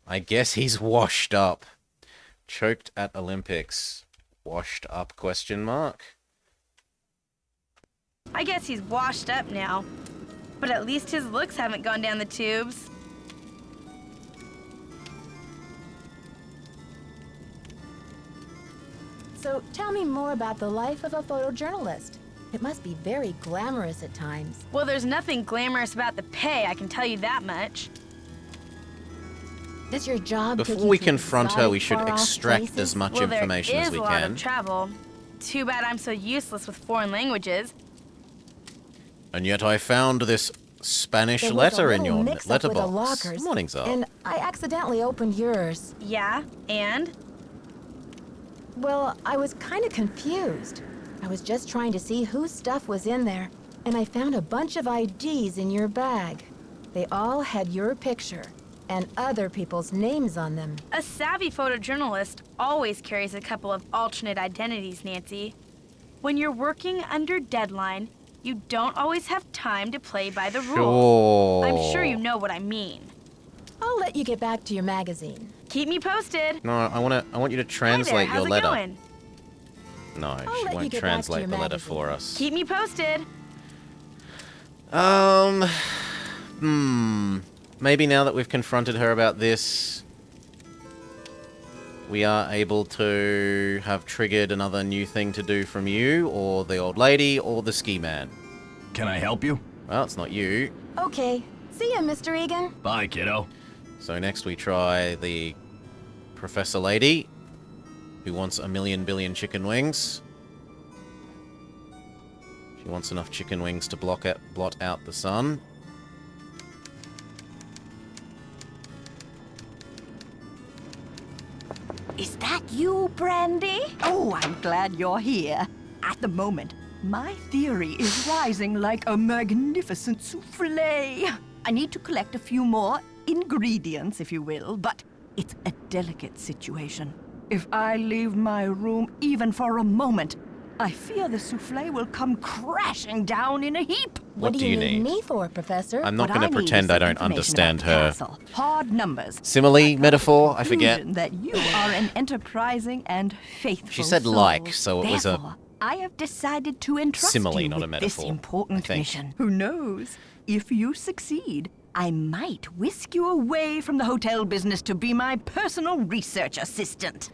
I guess he's washed up. Choked at Olympics. Washed up, question mark? I guess he's washed up now, but at least his looks haven't gone down the tubes. So tell me more about the life of a photojournalist. It must be very glamorous at times. Well, there's nothing glamorous about the pay, I can tell you that much. Does your job take Before you we to confront her, we should exotic, far-off extract places? as much Well, information there as is we a lot can. of travel. Too bad I'm so useless with foreign languages. And yet I found this Spanish There was letter a in little your mix-up with the letterbox. lockers, Good morning, Zara. and I accidentally opened yours. Yeah, and? Well, I was kind of confused. I was just trying to see whose stuff was in there, and I found a bunch of IDs in your bag. They all had your picture and other people's names on them. A savvy photojournalist always carries a couple of alternate identities, Nancy. When you're working under deadline, you don't always have time to play by the rules. I'm sure you know what I mean. I'll let you get back to your magazine. Keep me posted. No, I want you to translate Hi there, your how's letter. it going? No, let she you won't get back to translate your the letter magazine. for us. Keep me posted. Maybe now that we've confronted her about this, we are able to have triggered another new thing to do from you, or the old lady, or the ski man. Can I help you? Well, it's not you. Okay. See ya, Mr. Egan. Bye, kiddo. So next we try the professor lady, who wants 1,000,000 billion chicken wings. She wants enough chicken wings to blot out the sun. Is that you, Brandy? Oh, I'm glad you're here. At the moment, my theory is rising like a magnificent souffle. I need to collect a few more ingredients, if you will, but it's a delicate situation. If I leave my room even for a moment, I fear the souffle will come crashing down in a heap. What do you need? me for, Professor? I'm not What going to I need pretend is I some don't information understand about the her castle. Hard numbers. simile, metaphor, I forget. Conclusion that you are an enterprising and faithful She said soul. like, so it was a Therefore, I have decided to entrust simile, you not a with metaphor, this I important think. mission. Who knows? If you succeed, I might whisk you away from the hotel business to be my personal research assistant.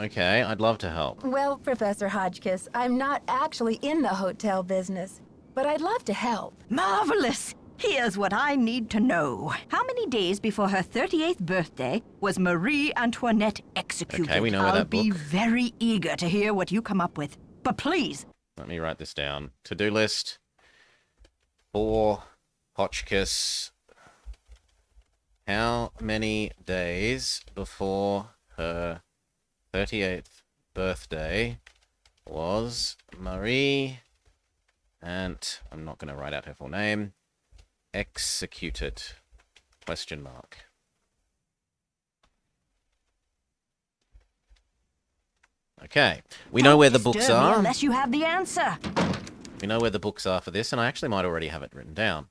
Okay, I'd love to help. Well, Professor Hodgkiss, I'm not actually in the hotel business, but I'd love to help. Marvelous! Here's what I need to know. How many days before her 38th birthday was Marie Antoinette executed? Okay, we know I'll that be book. very eager to hear what you come up with. But please, Let me write this down. To-do list for Hotchkiss. How many days before her 38th birthday was Marie, and I'm not going to write out her full name, executed? Question mark. Okay, we know where the books disturb me are. unless you have the answer. We know where the books are for this, and I actually might already have it written down.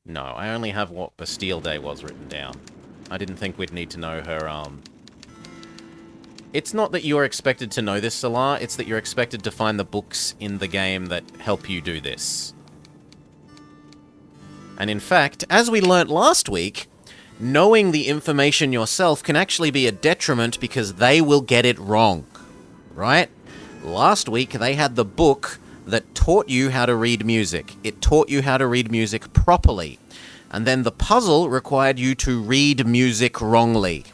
No, I only have what Bastille Day was written down. I didn't think we'd need to know her, It's not that you're expected to know this, Salar, it's that you're expected to find the books in the game that help you do this. And in fact, as we learnt last week, knowing the information yourself can actually be a detriment because they will get it wrong. Right? Last week, they had the book that taught you how to read music. It taught you how to read music properly. And then the puzzle required you to read music wrongly,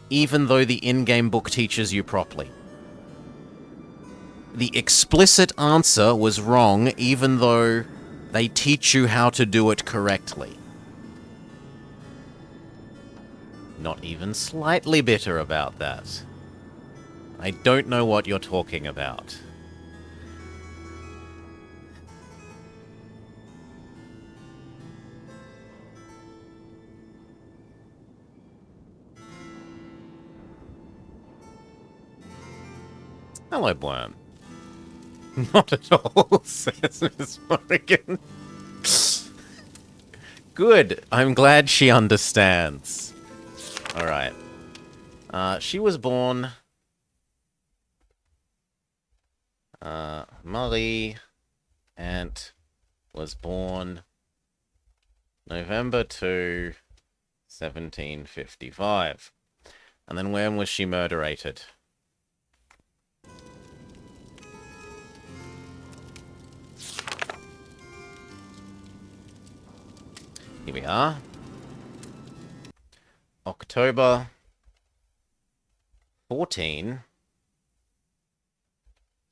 even though the in-game book teaches you properly. The explicit answer was wrong, even though they teach you how to do it correctly. Not even slightly bitter about that. I don't know what you're talking about. Hello, Worm. Not at all, says Miss Morrigan. Good. I'm glad she understands. Alright. She was born... Marie Ant was born November 2, 1755. And then when was she murderated? Here we are. October 14,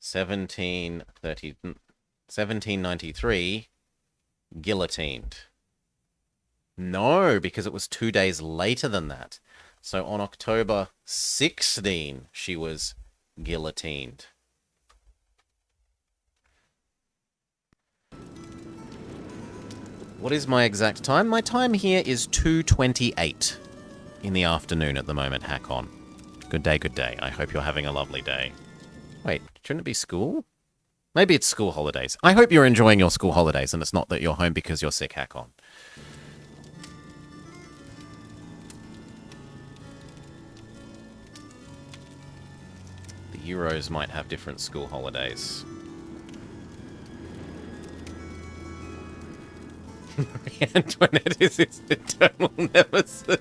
1793, guillotined. No, because it was 2 days later than that. So on October 16, she was guillotined. What is my exact time? My time here is 2:28 in the afternoon at the moment, Hakon. Good day, good day. I hope you're having a lovely day. Wait, shouldn't it be school? Maybe it's school holidays. I hope you're enjoying your school holidays and it's not that you're home because you're sick, Hakon. The Euros might have different school holidays. Marie Antoinette is his eternal nemesis.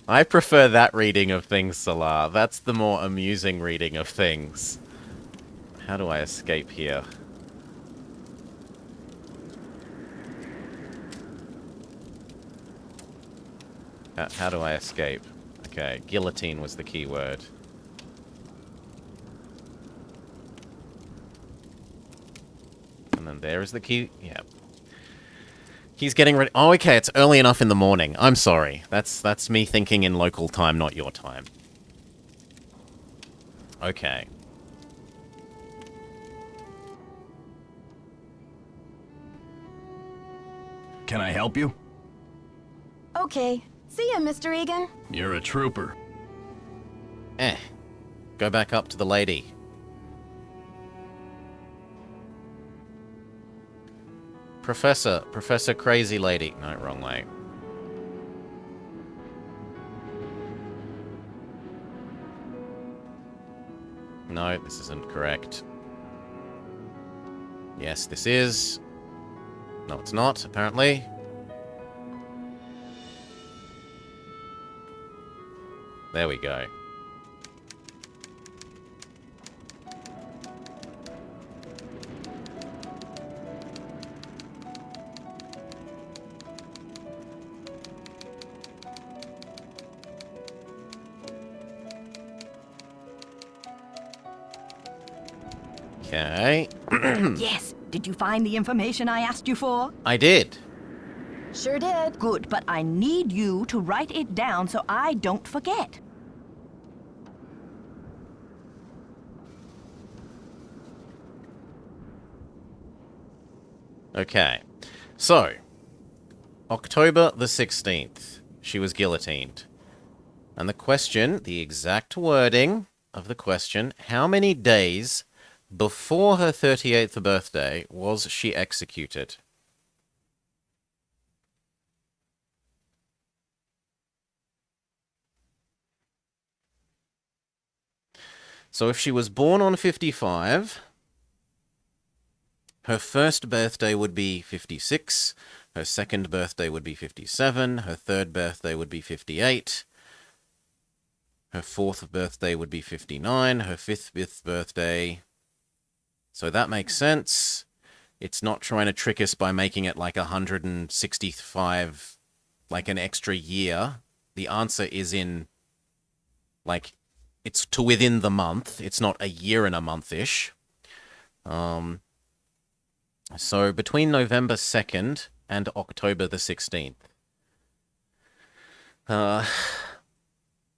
I prefer that reading of things, Salar. That's the more amusing reading of things. How do I escape here? How do I escape? Okay, guillotine was the key word. And then there is the key. Yeah. He's getting ready. Oh, okay, it's early enough in the morning. I'm sorry. That's me thinking in local time, not your time. Okay. Can I help you? Okay. See ya, Mr. Egan. You're a trooper. Go back up to the lady. Professor Crazy Lady. No, wrong way. No, this isn't correct. Yes, this is. No, it's not, apparently. There we go. Okay. Yes. Did you find the information I asked you for? I did. Sure did. Good, but I need you to write it down so I don't forget. Okay. So, October the 16th, she was guillotined. And the question, the exact wording of the question, how many days before her 38th birthday was she executed? So if she was born on 55, her first birthday would be 56, her second birthday would be 57, her third birthday would be 58, her fourth birthday would be 59, her fifth birthday... So that makes sense. It's not trying to trick us by making it like 165, like an extra year. The answer is in, like, it's to within the month. It's not a year and a month-ish. So between November 2nd and October the 16th.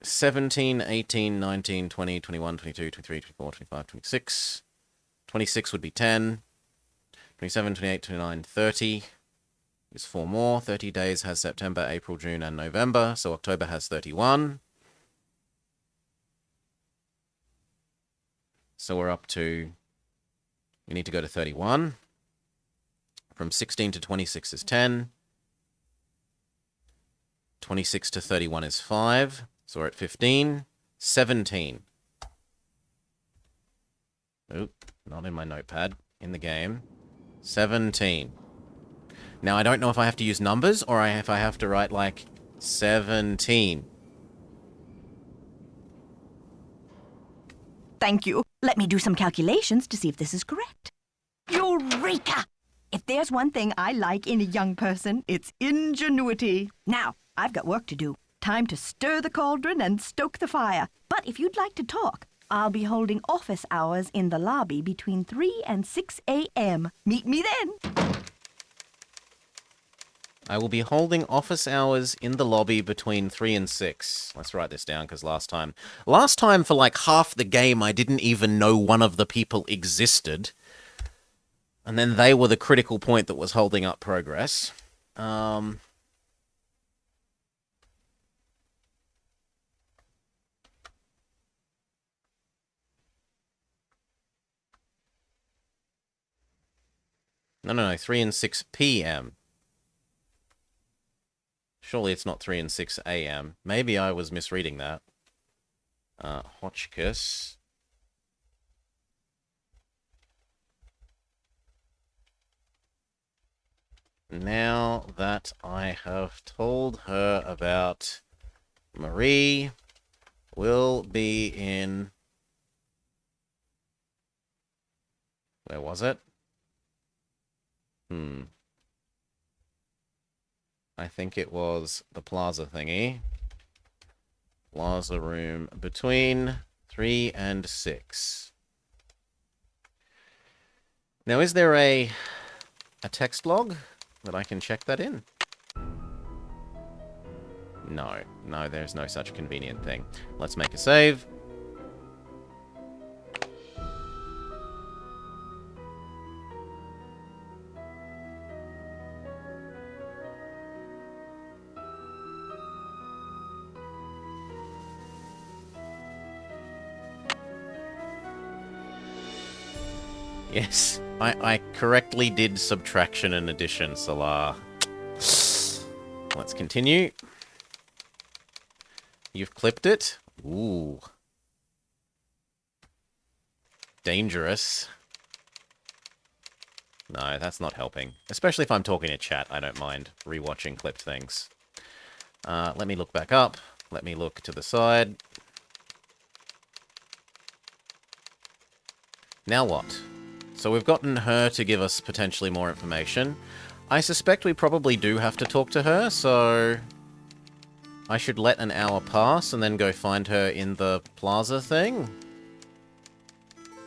17, 18, 19, 20, 21, 22, 23, 24, 25, 26. 26 would be 10. 27, 28, 29, 30 is 4 more. 30 days has September, April, June, and November. So October has 31. So we're up to... We need to go to 31. From 16 to 26 is 10. 26 to 31 is 5. So we're at 15. 17. Oop, not in my notepad. In the game. 17. Now, I don't know if I have to use numbers or if I have to write, like, 17. Thank you. Let me do some calculations to see if this is correct. Eureka! If there's one thing I like in a young person, it's ingenuity. Now, I've got work to do. Time to stir the cauldron and stoke the fire. But if you'd like to talk, I'll be holding office hours in the lobby between 3 and 6 a.m. Meet me then. I will be holding office hours in the lobby between 3 and 6. Let's write this down, because last time for like half the game, I didn't even know one of the people existed. And then they were the critical point that was holding up progress. No, 3 and 6 p.m. Surely it's not 3 and 6 a.m. Maybe I was misreading that. Hotchkiss. Now that I have told her about Marie, will be in... Where was it? I think it was the plaza thingy. Plaza room between 3 and 6. Now, is there a text log that I can check that in? No, there's no such convenient thing. Let's make a save. Yes, I correctly did subtraction and addition, Salah. Let's continue. You've clipped it? Ooh. Dangerous. No, that's not helping. Especially if I'm talking to chat, I don't mind rewatching clipped things. Let me look back up. Let me look to the side. Now what? So we've gotten her to give us potentially more information. I suspect we probably do have to talk to her, so... I should let an hour pass and then go find her in the plaza thing.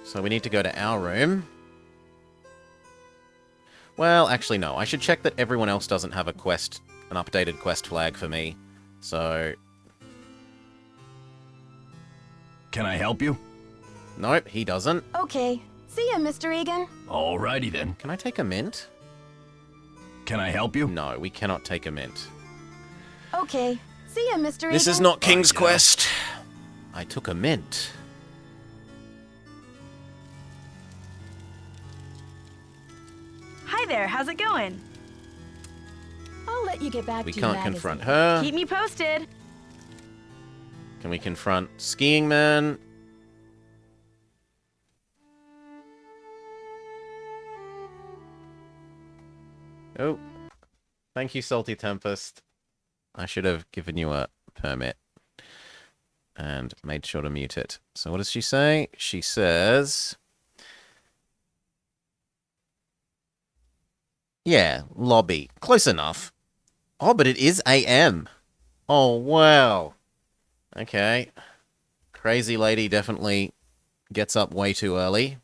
So we need to go to our room. Well, actually no. I should check that everyone else doesn't have a quest, an updated quest flag for me. So... Can I help you? Nope, he doesn't. Okay. See ya, Mr. Egan. Alrighty then. Can I take a mint? Can I help you? No, we cannot take a mint. Okay. See ya, Mr. Egan. This is not King's Quest. I took a mint. Hi there, how's it going? I'll let you get back We to your can't magazine. confront her. Keep me posted. Can we confront Skiing Man? Oh. Thank you, Salty Tempest. I should have given you a permit. And made sure to mute it. So what does she say? She says... Yeah, lobby. Close enough. Oh, but it is AM. Oh, wow. Okay. Crazy lady definitely gets up way too early.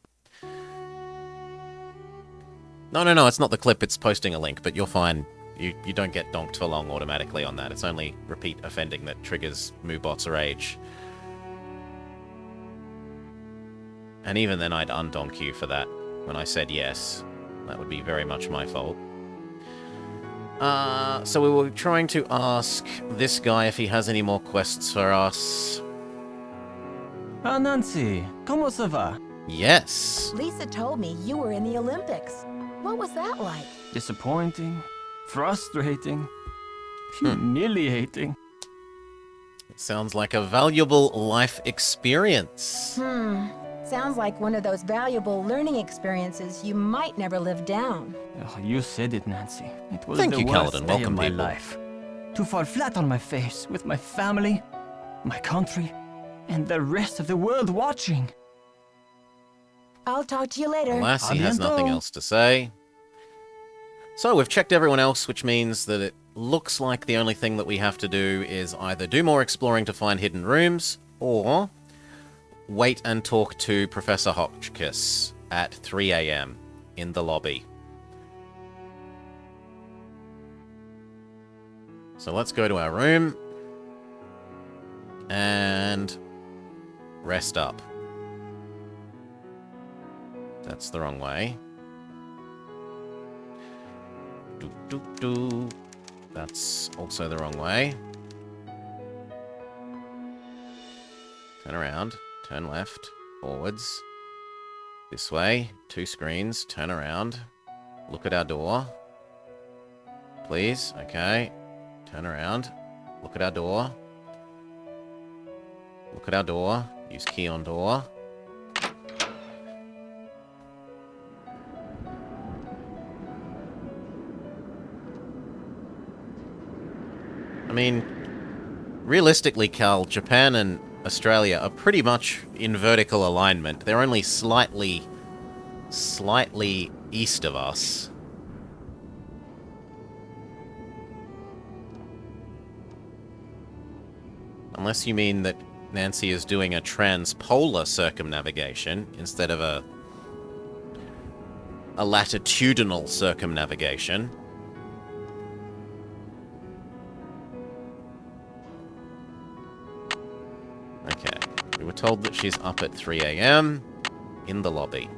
No, it's not the clip, it's posting a link, but you're fine You don't get donked for long automatically on that. It's only repeat offending that triggers Moobot's rage. And even then I'd undonk you for that when I said yes. That would be very much my fault. So we were trying to ask this guy if he has any more quests for us. Ah, Nancy, ¿cómo se va? Yes. Lisa told me you were in the Olympics. What was that like? Disappointing, frustrating, humiliating. It sounds like a valuable life experience. Sounds like one of those valuable learning experiences you might never live down. Oh, you said it, Nancy. It was Thank the you, worst Kaladin. day Welcome, of my people. life. To fall flat on my face with my family, my country, and the rest of the world watching. I'll talk to you later. Lassie has nothing else to say. So we've checked everyone else, which means that it looks like the only thing that we have to do is either do more exploring to find hidden rooms, or wait and talk to Professor Hotchkiss at 3 a.m. in the lobby. So let's go to our room and rest up. That's the wrong way. That's also the wrong way. Turn around. Turn left. Forwards. This way. 2 screens. Turn around. Look at our door. Please. Okay. Turn around. Look at our door. Look at our door. Use key on door. I mean, realistically, Cal, Japan and Australia are pretty much in vertical alignment. They're only slightly east of us. Unless you mean that Nancy is doing a transpolar circumnavigation instead of a latitudinal circumnavigation. Okay, we were told that she's up at 3 a.m. in the lobby.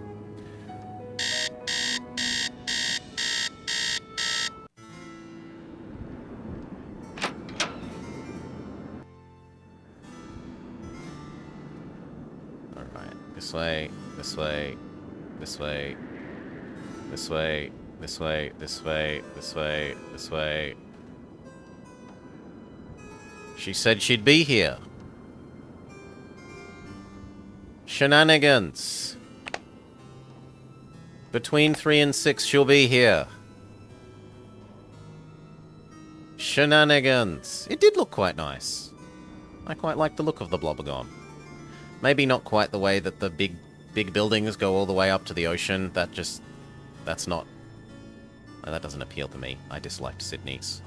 Alright, this way, this way, this way, this way, this way, this way, this way, this way. She said she'd be here. Shenanigans. Between 3 and 6, she'll be here. Shenanigans. It did look quite nice. I quite like the look of the Blobagon. Maybe not quite the way that the big buildings go all the way up to the ocean. That's not... that doesn't appeal to me. I disliked Sydney's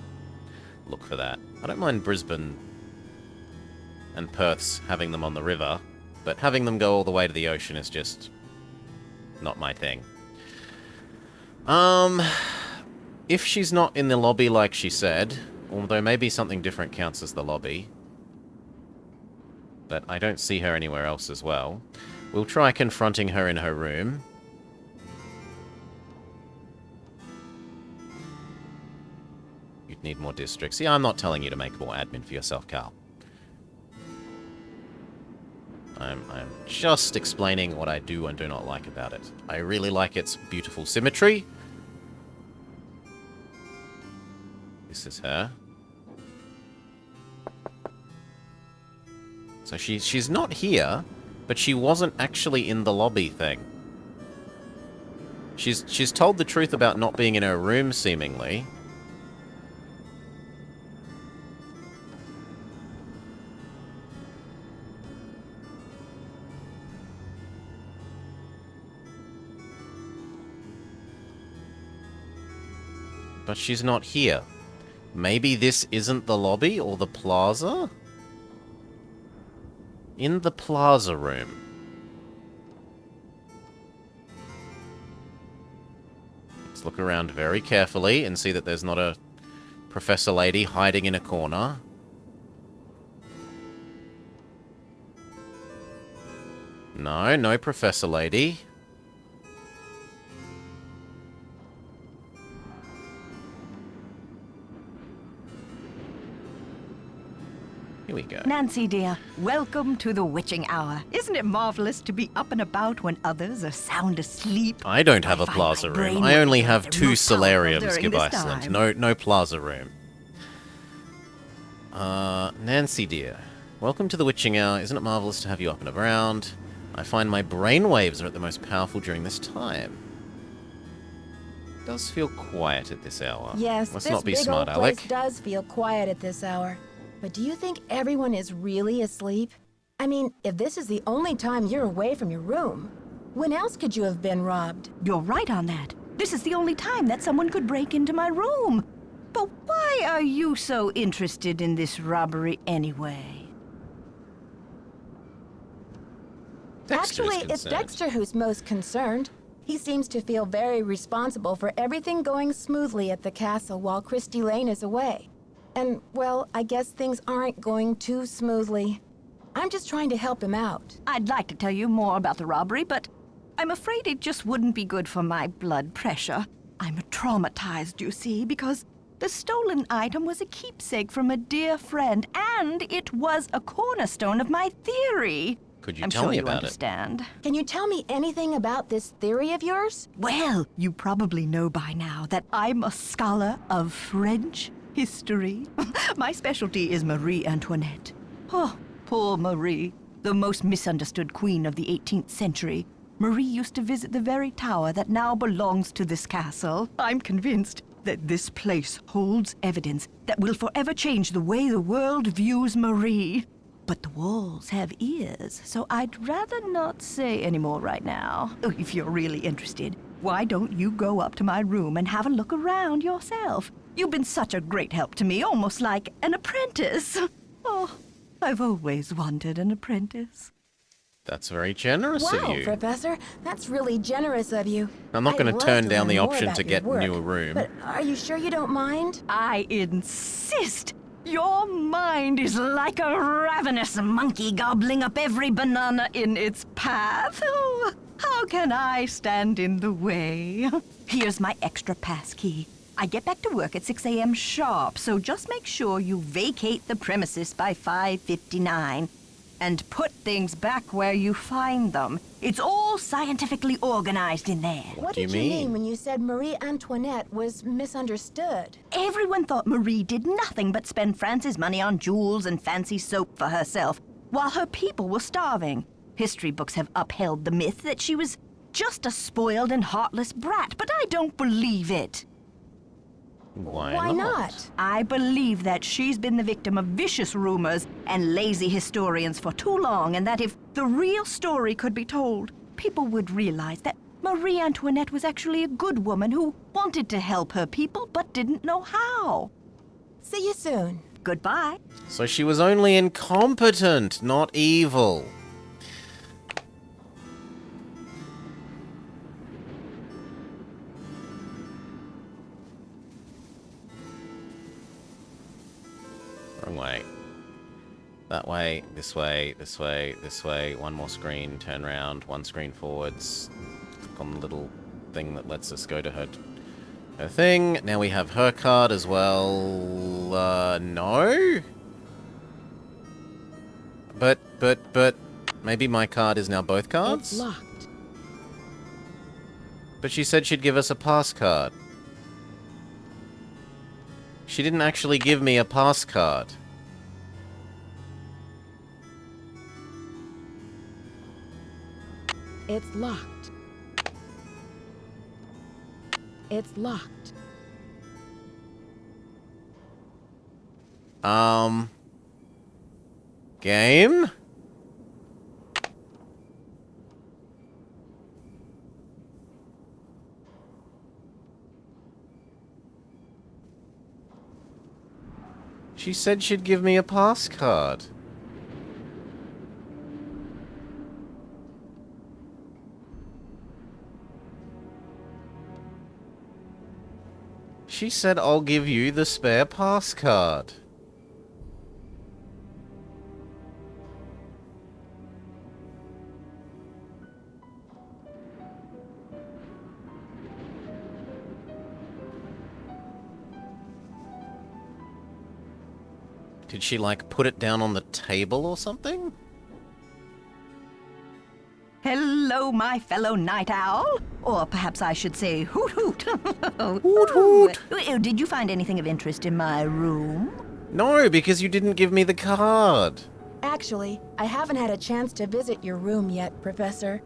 look for that. I don't mind Brisbane and Perth's having them on the river, but having them go all the way to the ocean is just not my thing. If she's not in the lobby like she said, although maybe something different counts as the lobby, but I don't see her anywhere else as well, we'll try confronting her in her room. You'd need more districts. Yeah, I'm not telling you to make more admin for yourself, Carl. I'm just explaining what I do and do not like about it. I really like its beautiful symmetry. This is her. So she's not here, but she wasn't actually in the lobby thing. She's told the truth about not being in her room, seemingly. But she's not here. Maybe this isn't the lobby or the plaza? In the plaza room. Let's look around very carefully and see that there's not a Professor Lady hiding in a corner. No, no Professor Lady. Here we go. Nancy, dear, welcome to the witching hour. Isn't it marvelous to be up and about when others are sound asleep? I don't have a find plaza my room. brain I only working have at 2 their most powerful solariums, during Give this Iceland. time. No plaza room. Nancy dear, welcome to the witching hour. Isn't it marvelous to have you up and around? I find my brainwaves are at the most powerful during this time. It does feel quiet at this hour. Yes, Let's this not be big smart, old place Alec. does feel quiet at this hour. But do you think everyone is really asleep? I mean, if this is the only time you're away from your room, when else could you have been robbed? You're right on that. This is the only time that someone could break into my room. But why are you so interested in this robbery anyway? Dexter is Actually, it's concerned. Dexter who's most concerned. He seems to feel very responsible for everything going smoothly at the castle while Christy Lane is away. And, well, I guess things aren't going too smoothly. I'm just trying to help him out. I'd like to tell you more about the robbery, but I'm afraid it just wouldn't be good for my blood pressure. I'm traumatized, you see, because the stolen item was a keepsake from a dear friend, and it was a cornerstone of my theory. Could you I'm tell sure me you about understand. Can you tell me anything about this theory of yours? Well, you probably know by now that I'm a scholar of French history. My specialty is Marie Antoinette. Oh, poor Marie, the most misunderstood queen of the 18th century. Marie used to visit the very tower that now belongs to this castle. I'm convinced that this place holds evidence that will forever change the way the world views Marie. But the walls have ears, so I'd rather not say any more right now. Oh, if you're really interested, why don't you go up to my room and have a look around yourself? You've been such a great help to me, almost like an apprentice. Oh, I've always wanted an apprentice. That's very generous of Wow, you. Professor, that's really generous of you. I'm not I'd going to love turn down learn the more option about to your get work, you a room. But are you sure you don't mind? I insist. Your mind is like a ravenous monkey gobbling up every banana in its path. Oh, how can I stand in the way? Here's my extra pass key. I get back to work at 6 a.m. sharp, so just make sure you vacate the premises by 5:59. And put things back where you find them. It's all scientifically organized in there. What do you did you mean mean? when you said Marie Antoinette was misunderstood? Everyone thought Marie did nothing but spend France's money on jewels and fancy soap for herself, while her people were starving. History books have upheld the myth that she was just a spoiled and heartless brat, but I don't believe it. Why not? I believe that she's been the victim of vicious rumors and lazy historians for too long, and that if the real story could be told, people would realize that Marie Antoinette was actually a good woman who wanted to help her people but didn't know how. See you soon. Goodbye. So she was only incompetent, not evil. Wrong way. That way, this way, this way, this way. One more screen, turn around, one screen forwards. Click on the little thing that lets us go to her thing. Now we have her card as well. No? But, maybe my card is now both cards? It's locked. But she said she'd give us a pass card. She didn't actually give me a pass card. It's locked. It's locked. Game? She said she'd give me a pass card. She said, I'll give you the spare pass card. Did she, like, put it down on the table or something? Hello, my fellow night owl. Or perhaps I should say hoot hoot. Hoot hoot. Did you find anything of interest in my room? No, because you didn't give me the card. Actually, I haven't had a chance to visit your room yet, Professor.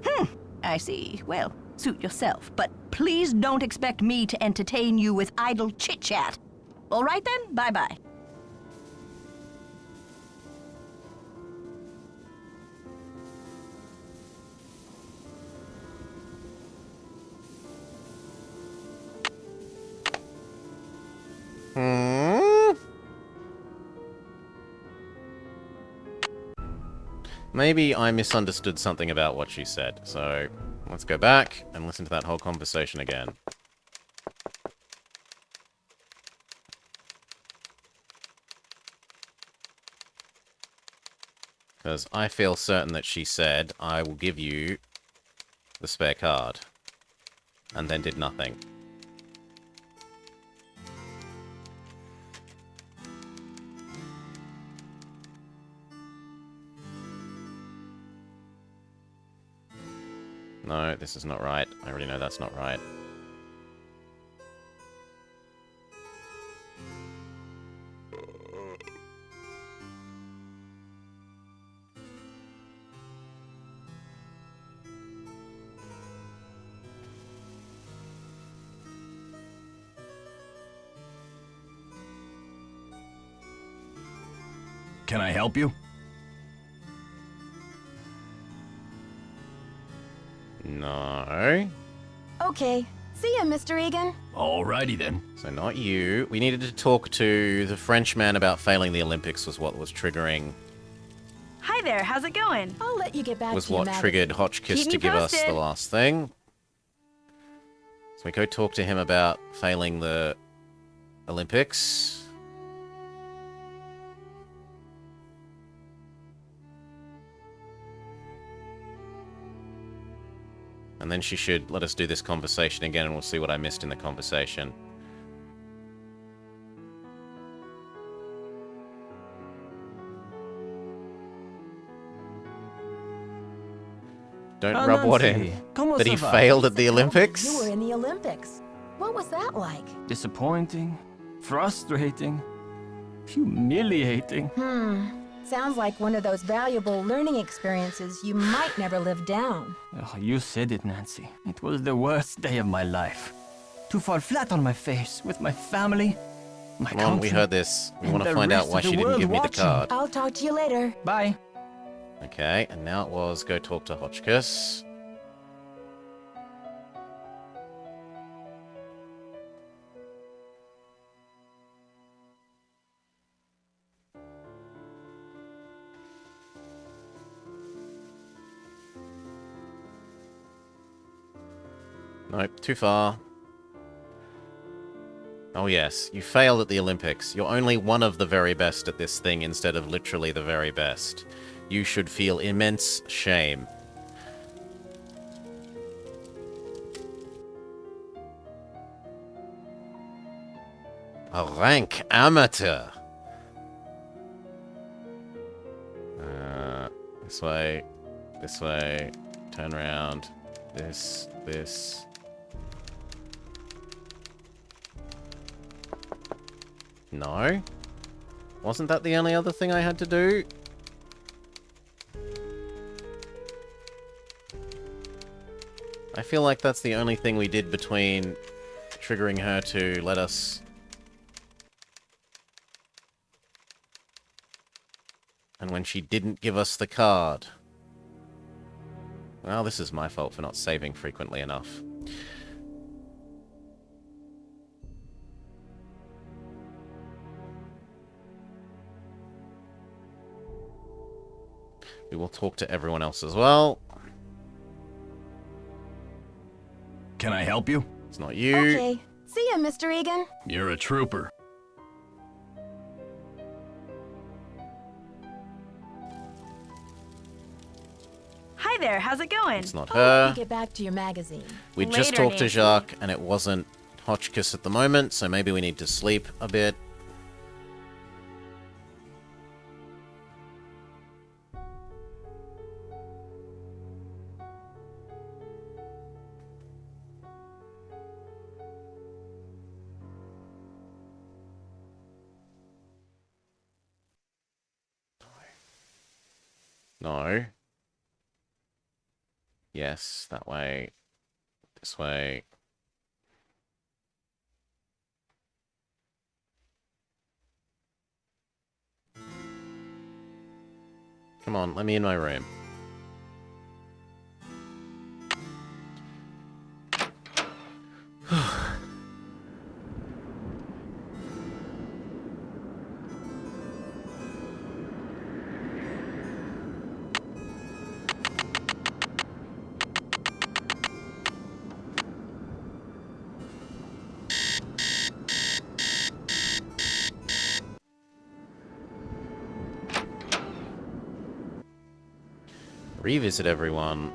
I see. Well, suit yourself. But please don't expect me to entertain you with idle chit-chat. All right then, bye-bye. Maybe I misunderstood something about what she said, so let's go back and listen to that whole conversation again. Because I feel certain that she said, I will give you the spare card, and then did nothing. No, this is not right. I already know that's not right. Can I help you? No. Okay. See ya, Mr. Egan. Alrighty then. So not you. We needed to talk to the Frenchman about failing the Olympics was what was triggering... Hi there, how's it going? I'll let you get back was to your what magazine. triggered Hotchkiss Keep me to give us the posted. last thing. So we go talk to him about failing the Olympics. And then she should let us do this conversation again, and we'll see what I missed in the conversation. Don't rub what in. ¿Cómo That se he va? failed at the Tell me Olympics? You were in the Olympics. What was that like? Disappointing, frustrating, humiliating. Sounds like one of those valuable learning experiences you might never live down. Oh, you said it, Nancy. It was the worst day of my life. To fall flat on my face with my family, my Come on, we country, heard this. We and want to the find out rest why of the she didn't world give me the watching. card. I'll talk to you later. Bye. Okay, and now it was go talk to Hotchkiss. Nope, too far. Oh yes, you failed at the Olympics. You're only one of the very best at this thing instead of literally the very best. You should feel immense shame. A rank amateur. This way, turn around, this. No? Wasn't that the only other thing I had to do? I feel like that's the only thing we did between triggering her to let us... and when she didn't give us the card. Well, this is my fault for not saving frequently enough. We will talk to everyone else as well. Can I help you? It's not you. Okay. See ya, Mr. Egan. You're a trooper. Hi there, how's it going? It's not I'll her. let you get back to your magazine. We just Later, talked to Nancy. Jacques, and it wasn't Hotchkiss at the moment, so maybe we need to sleep a bit. No. Yes, that way. This way. Come on, let me in my room. Revisit everyone.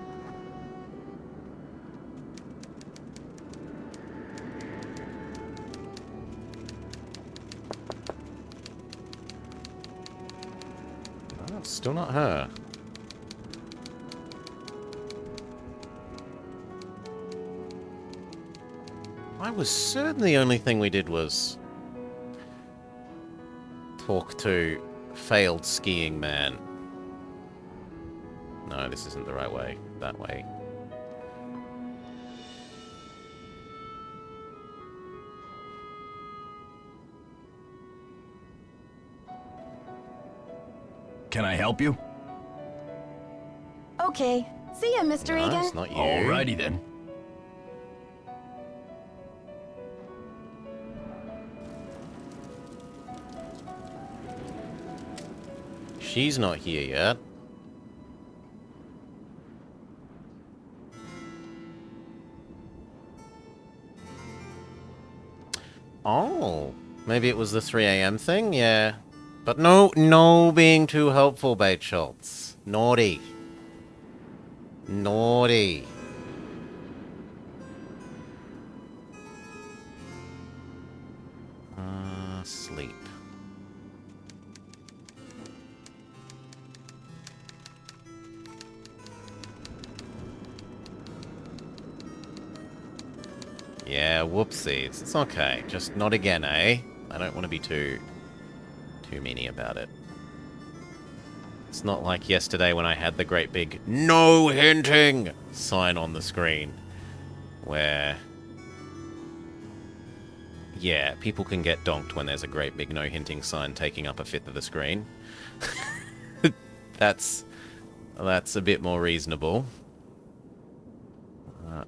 Oh, it's still not her. I was certain the only thing we did was talk to failed skiing man. No, this isn't the right way. That way. Can I help you? Okay. See ya, Mr. No, Egan. it's not you. Alrighty then. She's not here yet. Oh, maybe it was the 3 a.m. thing? Yeah. But no being too helpful, Bait Schultz. Naughty. Naughty. Sleep. Yeah, whoopsies. It's okay. Just not again, eh? I don't want to be too meany about it. It's not like yesterday when I had the great big "No hinting" sign on the screen. Where... yeah, people can get donked when there's a great big "No hinting" sign taking up a fifth of the screen. That's a bit more reasonable.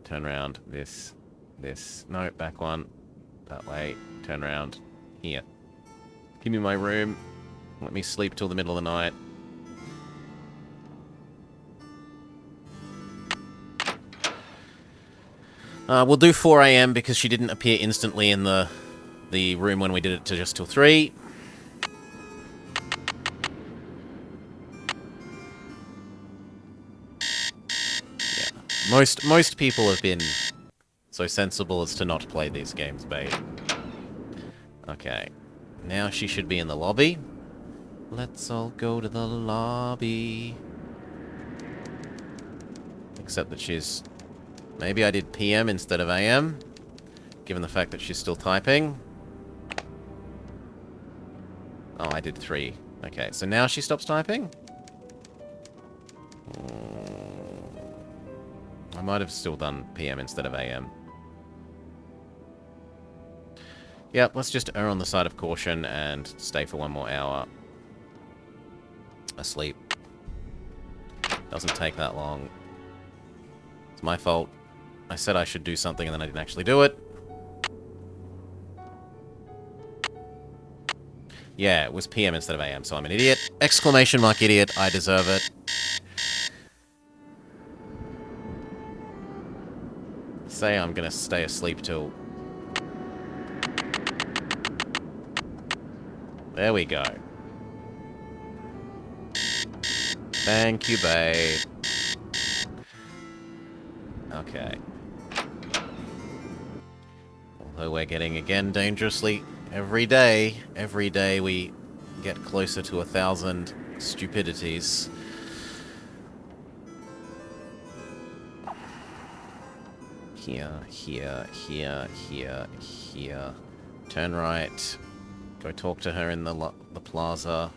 Turn around. This. No, back one. That way. Turn around. Here. Give me my room. Let me sleep till the middle of the night. We'll do 4 a.m. because she didn't appear instantly in the room when we did it to just till 3. Yeah. Most people have been so sensible as to not play these games, babe. Okay. Now she should be in the lobby. Let's all go to the lobby. Except that she's... maybe I did PM instead of AM, given the fact that she's still typing. Oh, I did 3. Okay, so now she stops typing? I might have still done PM instead of AM. Yep, let's just err on the side of caution and stay for 1 more hour. Asleep. Doesn't take that long. It's my fault. I said I should do something and then I didn't actually do it. Yeah, it was PM instead of AM, so I'm an idiot. Exclamation mark idiot, I deserve it. Say I'm gonna stay asleep till There we go. Thank you, babe. Okay. Although we're getting, again, dangerously every day. Every day we get closer to 1,000 stupidities. Here, here, here, here, here. Turn right. Go talk to her in the plaza.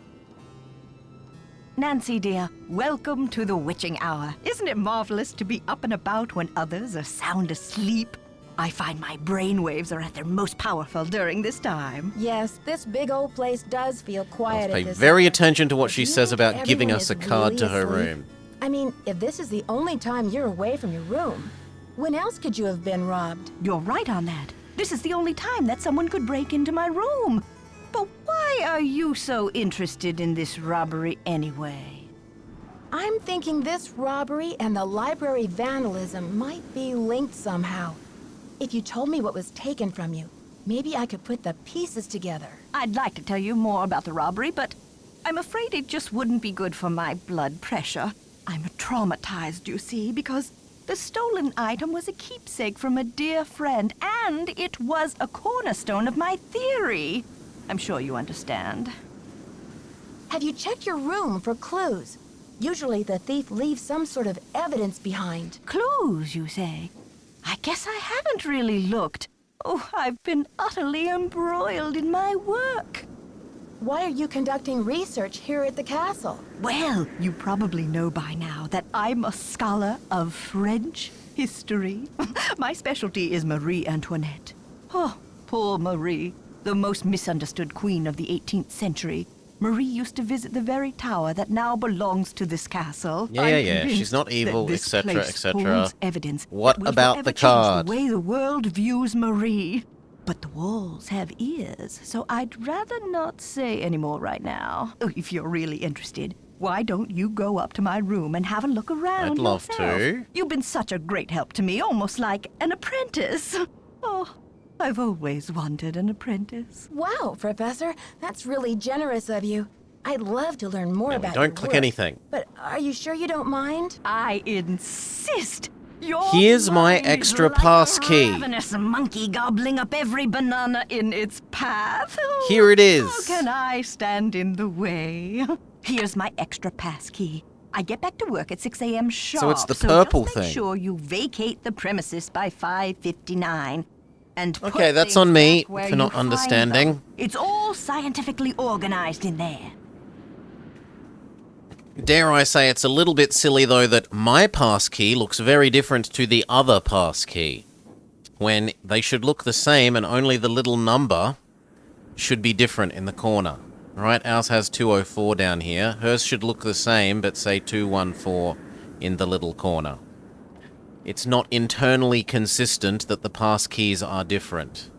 Nancy, dear, welcome to the witching hour. Isn't it marvelous to be up and about when others are sound asleep? I find my brainwaves are at their most powerful during this time. Yes, this big old place does feel quiet Pay at this very hour. attention to what But she do you says think about giving everyone us a is card really to her asleep? room. I mean, if this is the only time you're away from your room, when else could you have been robbed? You're right on that. This is the only time that someone could break into my room. But why are you so interested in this robbery anyway? I'm thinking this robbery and the library vandalism might be linked somehow. If you told me what was taken from you, maybe I could put the pieces together. I'd like to tell you more about the robbery, but I'm afraid it just wouldn't be good for my blood pressure. I'm traumatized, you see, because the stolen item was a keepsake from a dear friend, and it was a cornerstone of my theory. I'm sure you understand. Have you checked your room for clues? Usually the thief leaves some sort of evidence behind. Clues, you say? I guess I haven't really looked. Oh, I've been utterly embroiled in my work. Why are you conducting research here at the castle? Well, you probably know by now that I'm a scholar of French history. My specialty is Marie Antoinette. Oh, poor Marie, the most misunderstood queen of the 18th century. Marie used to visit the very tower that now belongs to this castle. Yeah. She's not evil, etc., etc. Evidence What that will about forever the change card? The way the world views Marie. But the walls have ears, so I'd rather not say any more right now. Oh, if you're really interested, why don't you go up to my room and have a look around I'd love yourself? to. You've been such a great help to me, almost like an apprentice. Oh, I've always wanted an apprentice. Wow, Professor, that's really generous of you. I'd love to learn more No, about don't your click work. anything. But are you sure you don't mind? I insist. You're Here's my mine, extra like pass a key. ravenous monkey gobbling up every banana in its path. Oh, Here it is. How can I stand in the way? Here's my extra pass key. I get back to work at 6 a.m. sharp. So it's the purple just make thing. sure you vacate the premises by 5:59. And put Okay, that's things on me back where for not you find understanding. them. It's all scientifically organized in there. Dare I say it's a little bit silly, though, that my pass key looks very different to the other pass key. When they should look the same and only the little number should be different in the corner. Right? Ours has 204 down here. Hers should look the same, but say 214 in the little corner. It's not internally consistent that the pass keys are different.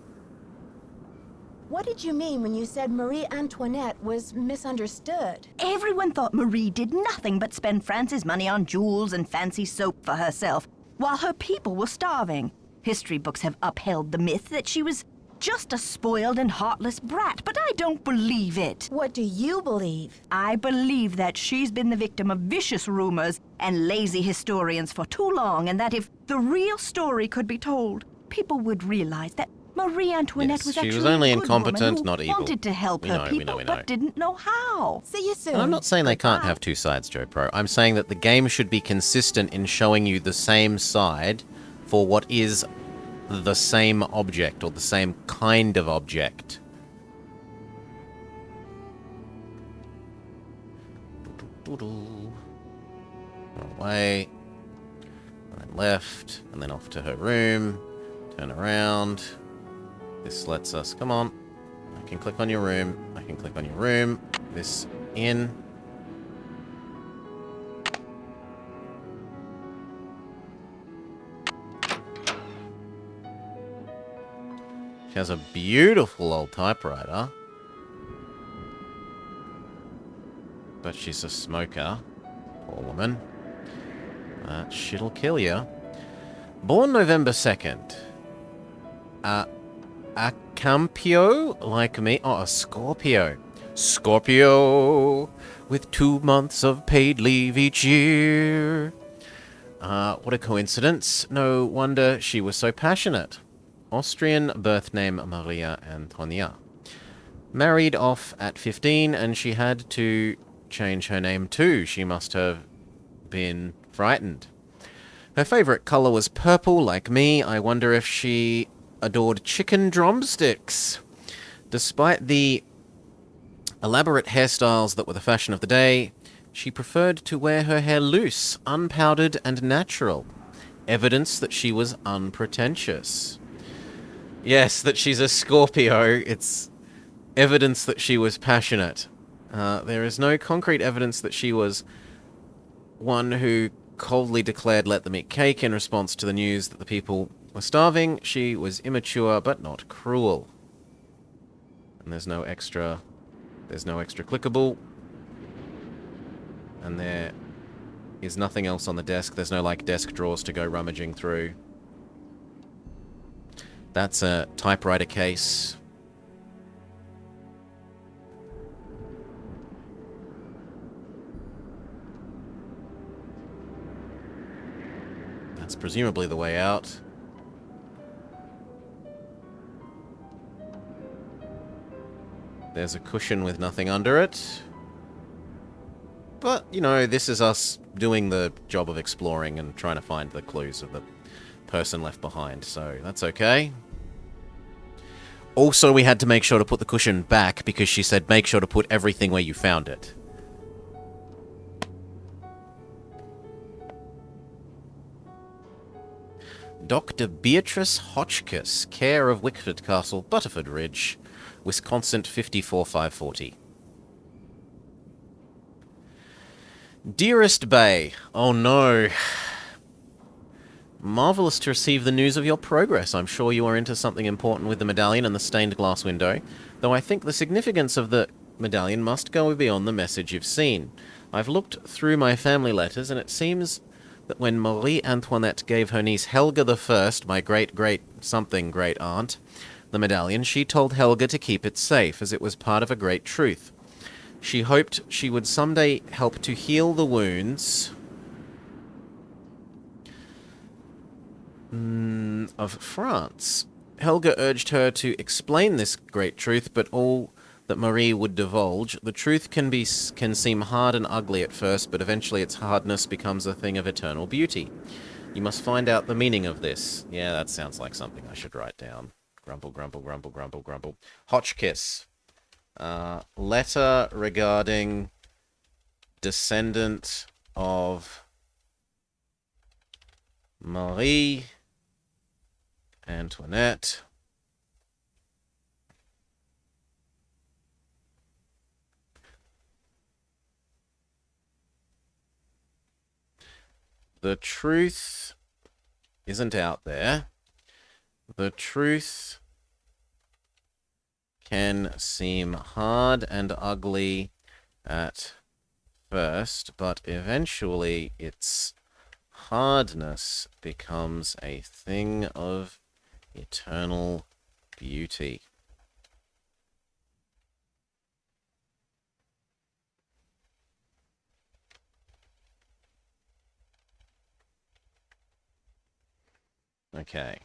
What did you mean when you said Marie Antoinette was misunderstood? Everyone thought Marie did nothing but spend France's money on jewels and fancy soap for herself, while her people were starving. History books have upheld the myth that she was just a spoiled and heartless brat, but I don't believe it. What do you believe? I believe that she's been the victim of vicious rumors and lazy historians for too long, and that if the real story could be told, people would realize that Marie Antoinette Yes, was she actually was only a good incompetent, woman who not evil. wanted to help We her know, we people, know, we know. but didn't know how. See you soon. I'm not saying they can't Goodbye. have two sides, Joe Pro. I'm saying that the game should be consistent in showing you the same side for what is the same object or the same kind of object. Wrong way. And then left, and then off to her room. Turn around. This lets us... Come on. I can click on your room. I can click on your room. This in. She has a beautiful old typewriter. But she's a smoker. Poor woman. That shit'll kill you. Born November 2nd. A Campio, like me. Oh, a Scorpio. Scorpio, with 2 months of paid leave each year. What a coincidence. No wonder she was so passionate. Austrian birth name Maria Antonia. Married off at 15, and she had to change her name too. She must have been frightened. Her favorite color was purple, like me. I wonder if she adored chicken drumsticks. Despite the elaborate hairstyles that were the fashion of the day, she preferred to wear her hair loose, unpowdered, and natural. Evidence that she was unpretentious. Yes, that she's a Scorpio. It's evidence that she was passionate. There is no concrete evidence that she was one who coldly declared let them eat cake in response to the news that the people were starving. She was immature but not cruel. And there's no extra clickable. And there is nothing else on the desk. There's no, like, desk drawers to go rummaging through. That's a typewriter case. That's presumably the way out. There's a cushion with nothing under it. But, you know, this is us doing the job of exploring and trying to find the clues of the person left behind, so that's okay. Also, we had to make sure to put the cushion back because she said make sure to put everything where you found it. Dr. Beatrice Hotchkiss, care of Wickford Castle, Butterford Ridge, Wisconsin 54540. Dearest Bay, oh no. Marvelous to receive the news of your progress. I'm sure you are into something important with the medallion and the stained glass window, though I think the significance of the medallion must go beyond the message you've seen. I've looked through my family letters, and it seems that when Marie Antoinette gave her niece Helga I, my great-great-something-great aunt, the medallion, she told Helga to keep it safe, as it was part of a great truth. She hoped she would someday help to heal the wounds of France. Helga urged her to explain this great truth, but all that Marie would divulge, the truth can seem hard and ugly at first, but eventually its hardness becomes a thing of eternal beauty. You must find out the meaning of this. Yeah, that sounds like something I should write down. Grumble, grumble, grumble, grumble, grumble. Hotchkiss. Letter regarding descendant of Marie Antoinette. The truth isn't out there. The truth can seem hard and ugly at first, but eventually its hardness becomes a thing of eternal beauty. Okay.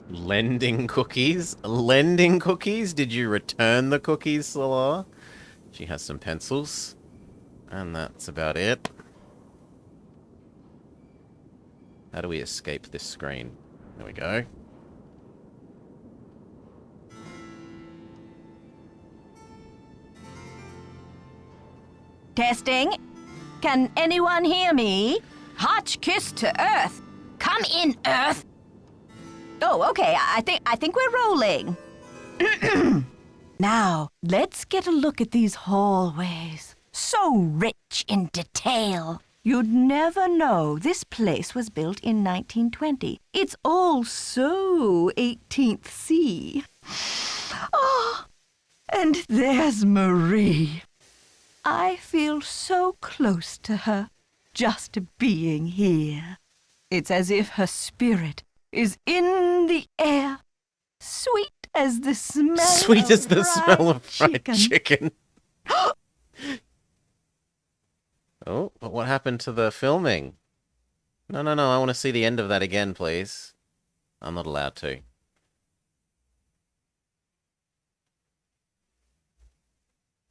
Lending cookies? Lending cookies? Did you return the cookies, Salah? She has some pencils. And that's about it. How do we escape this screen? There we go. Testing. Can anyone hear me? Hotchkiss to Earth. Come in, Earth. Oh, okay. I think we're rolling. Now, let's get a look at these hallways. So rich in detail. You'd never know this place was built in 1920. It's all so 18th C. Oh, and there's Marie. I feel so close to her, just being here. It's as if her spirit is in the air, sweet as the smell Sweet of as the fried smell of fried chicken. chicken. Oh, but what happened to the filming? No, I want to see the end of that again, please. I'm not allowed to.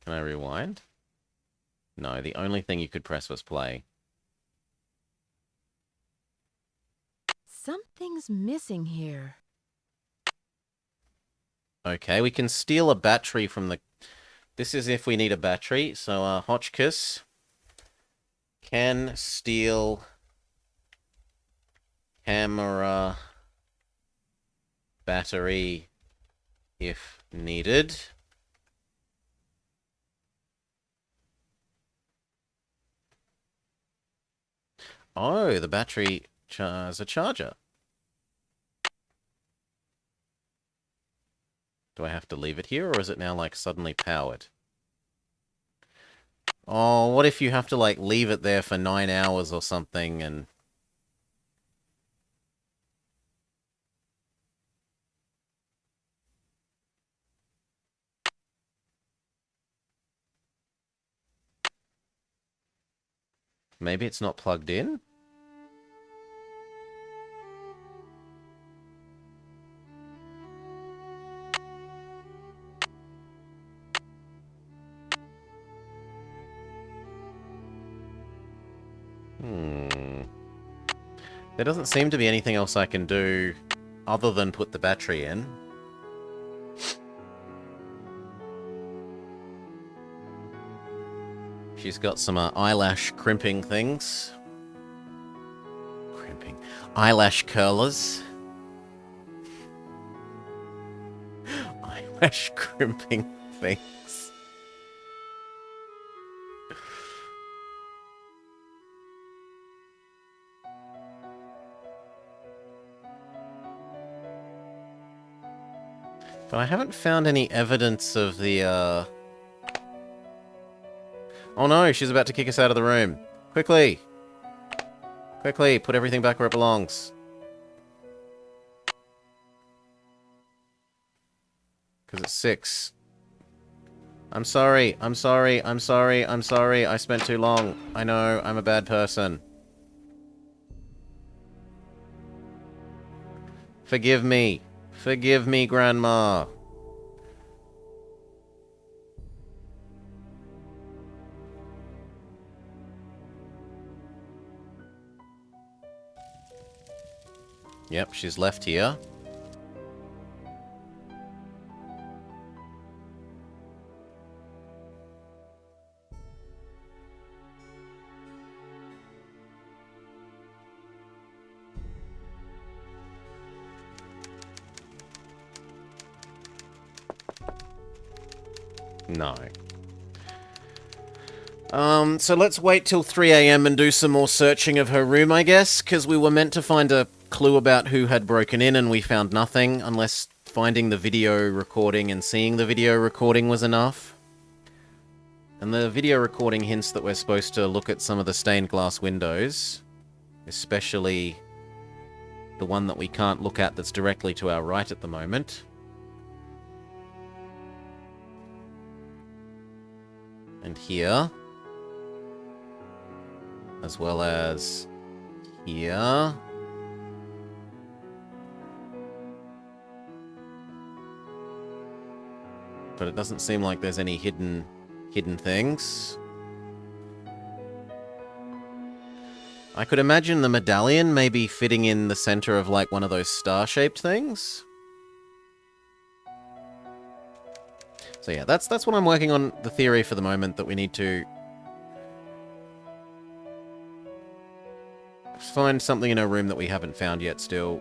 Can I rewind? No, the only thing you could press was play. Something's missing here. Okay, we can steal a battery from the... This is if we need a battery. So, Hotchkiss can steal camera battery if needed. Oh, the battery has a charger. Do I have to leave it here, or is it now, like, suddenly powered? Oh, what if you have to, like, leave it there for 9 hours or something, and... Maybe it's not plugged in? There doesn't seem to be anything else I can do other than put the battery in. She's got some eyelash crimping things. Crimping. Eyelash curlers. Eyelash crimping things. But I haven't found any evidence of the, Oh no, she's about to kick us out of the room. Quickly! Quickly, put everything back where it belongs. Because it's 6. I'm sorry, I'm sorry, I'm sorry, I'm sorry. I spent too long. I know, I'm a bad person. Forgive me. Forgive me, Grandma. Yep, she's left here. No. So let's wait till 3 AM and do some more searching of her room, I guess, because we were meant to find a clue about who had broken in and we found nothing, unless finding the video recording and seeing the video recording was enough. And the video recording hints that we're supposed to look at some of the stained glass windows, especially the one that we can't look at that's directly to our right at the moment. And here. As well as here. But it doesn't seem like there's any hidden things. I could imagine the medallion maybe fitting in the center of like one of those star-shaped things. So yeah, that's what I'm working on, the theory for the moment, that we need to find something in her room that we haven't found yet still.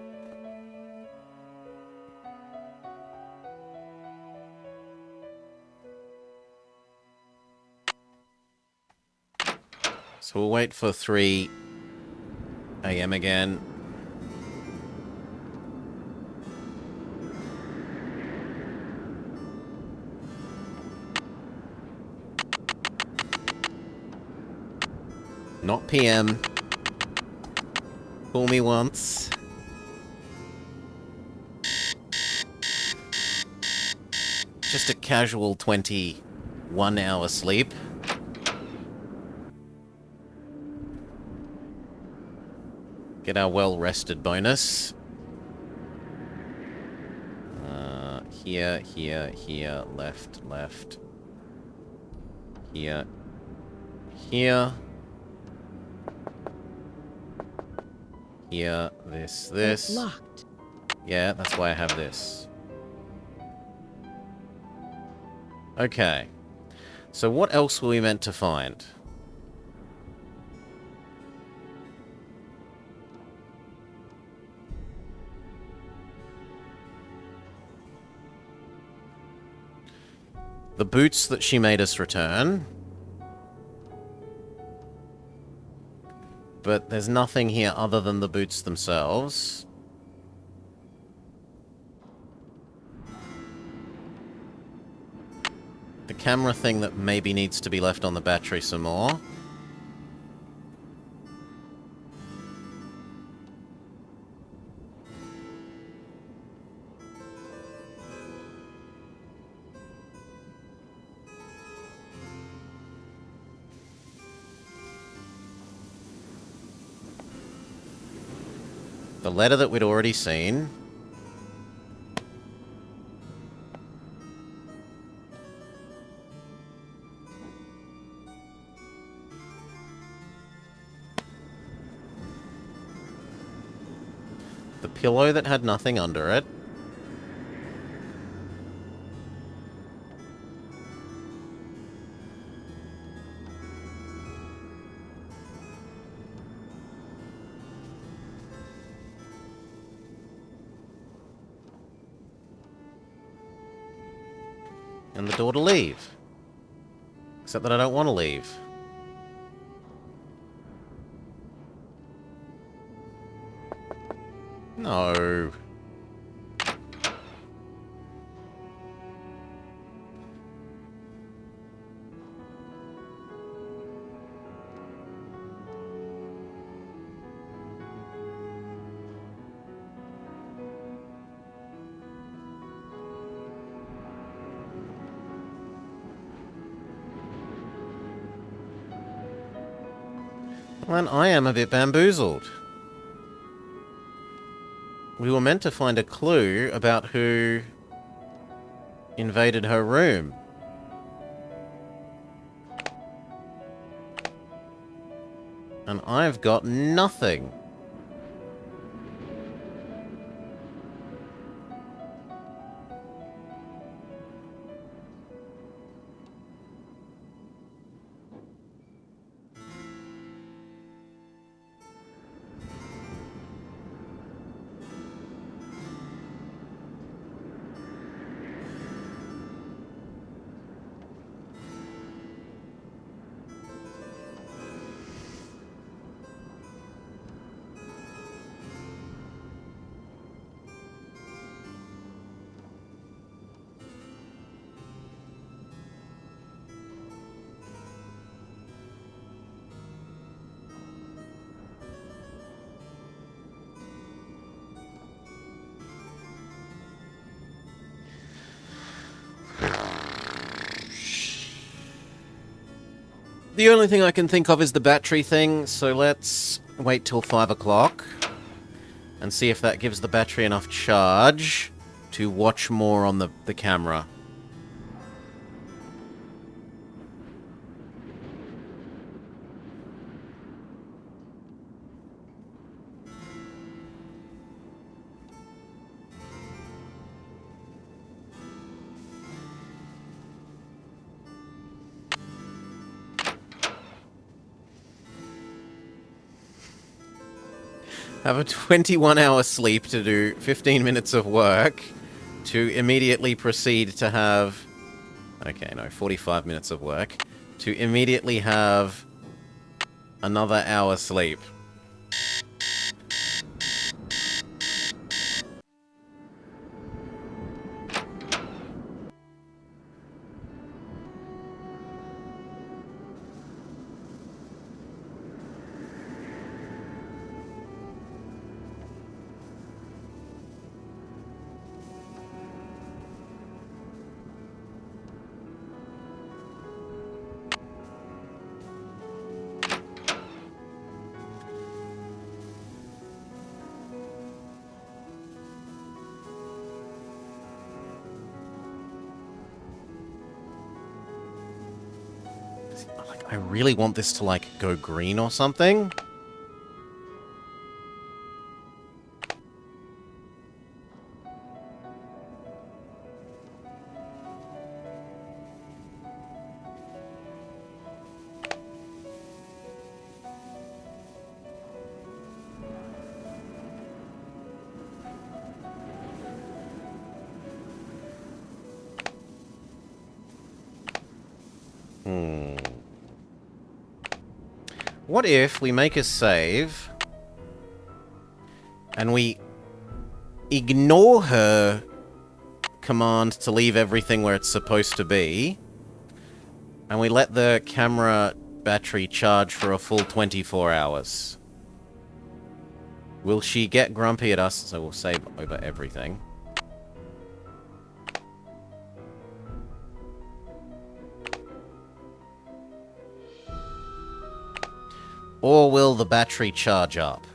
So we'll wait for 3 AM again. Not PM. Fool me once. Just a casual 21-hour sleep. Get our well-rested bonus. Here, here, here, left, left. Here. Here. Here, this. It's locked. Yeah, that's why I have this. Okay. So what else were we meant to find? The boots that she made us return. But there's nothing here other than the boots themselves. The camera thing that maybe needs to be left on the battery some more. The letter that we'd already seen. The pillow that had nothing under it. And the door to leave. Except that I don't want to leave. No. Well, I am a bit bamboozled. We were meant to find a clue about who invaded her room. And I've got nothing. The only thing I can think of is the battery thing, so let's wait till 5 o'clock and see if that gives the battery enough charge to watch more on the camera. Have a 21-hour sleep to do 15 minutes of work, to immediately proceed to have... Okay, no, 45 minutes of work. To immediately have another hour sleep. I really want this to, like, go green or something. What if we make a save and we ignore her command to leave everything where it's supposed to be, and we let the camera battery charge for a full 24 hours? Will she get grumpy at us? So we'll save over everything. Or will the battery charge up?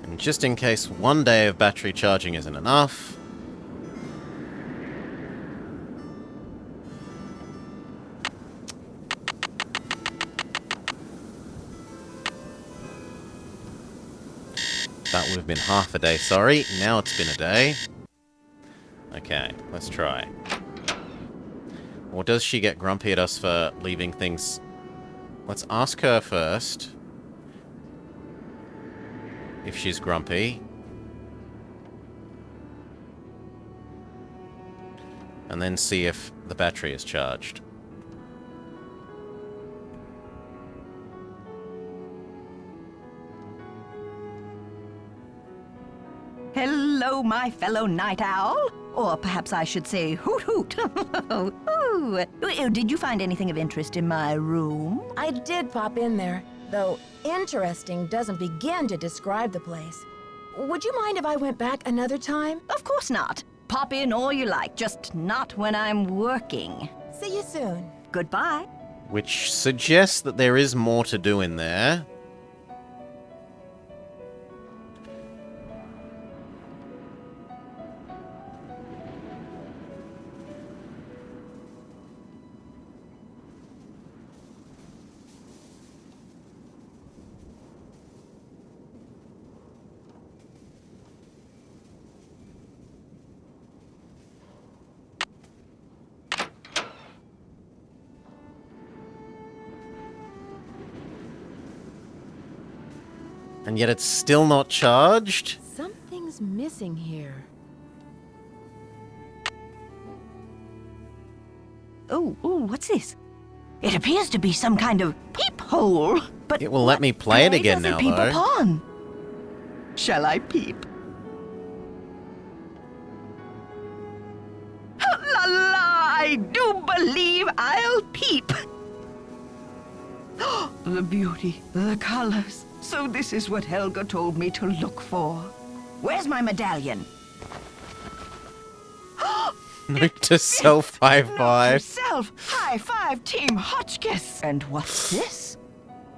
And just in case one day of battery charging isn't enough, that would have been half a day, sorry. Now it's been a day. Okay, let's try. Or does she get grumpy at us for leaving things? Let's ask her first if she's grumpy. And then see if the battery is charged. Hello, my fellow night owl. Or perhaps I should say hoot hoot. Ooh. Did you find anything of interest in my room? I did pop in there, though interesting doesn't begin to describe the place. Would you mind if I went back another time? Of course not. Pop in all you like, just not when I'm working. See you soon. Goodbye. Which suggests that there is more to do in there. And yet it's still not charged? Something's missing here. Oh, what's this? It appears to be some kind of peephole, but It will let me play it why again does now, it peep though. upon? Shall I peep? La la! I do believe I'll peep. The beauty, the colors. So this is what Helga told me to look for. Where's my medallion? Note to self high Note to five. self, high five, Team Hotchkiss. And what's this?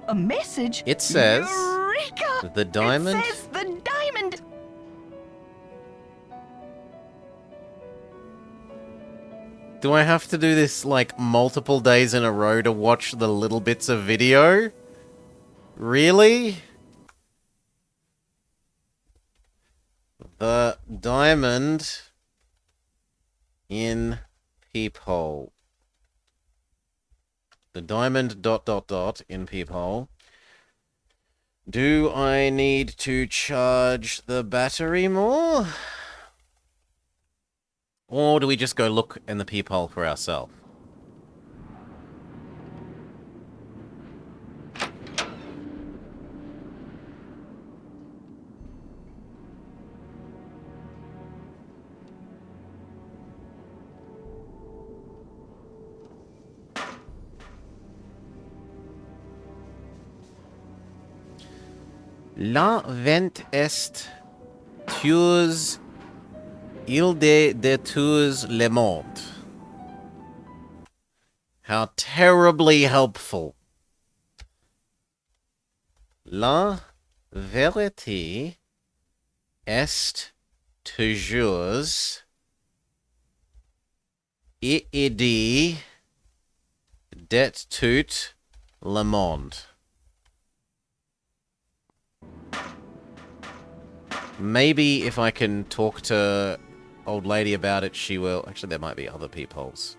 A message? It says Eureka! the diamond. It says the diamond. Do I have to do this like multiple days in a row to watch the little bits of video? Really? The diamond in peephole. The diamond ... in peephole. Do I need to charge the battery more? Or do we just go look in the peephole for ourselves? La vent est tues il de tues le monde. How terribly helpful. La vérité est toujours iidi det tout le monde. Maybe if I can talk to old lady about it, she will. Actually, there might be other peepholes.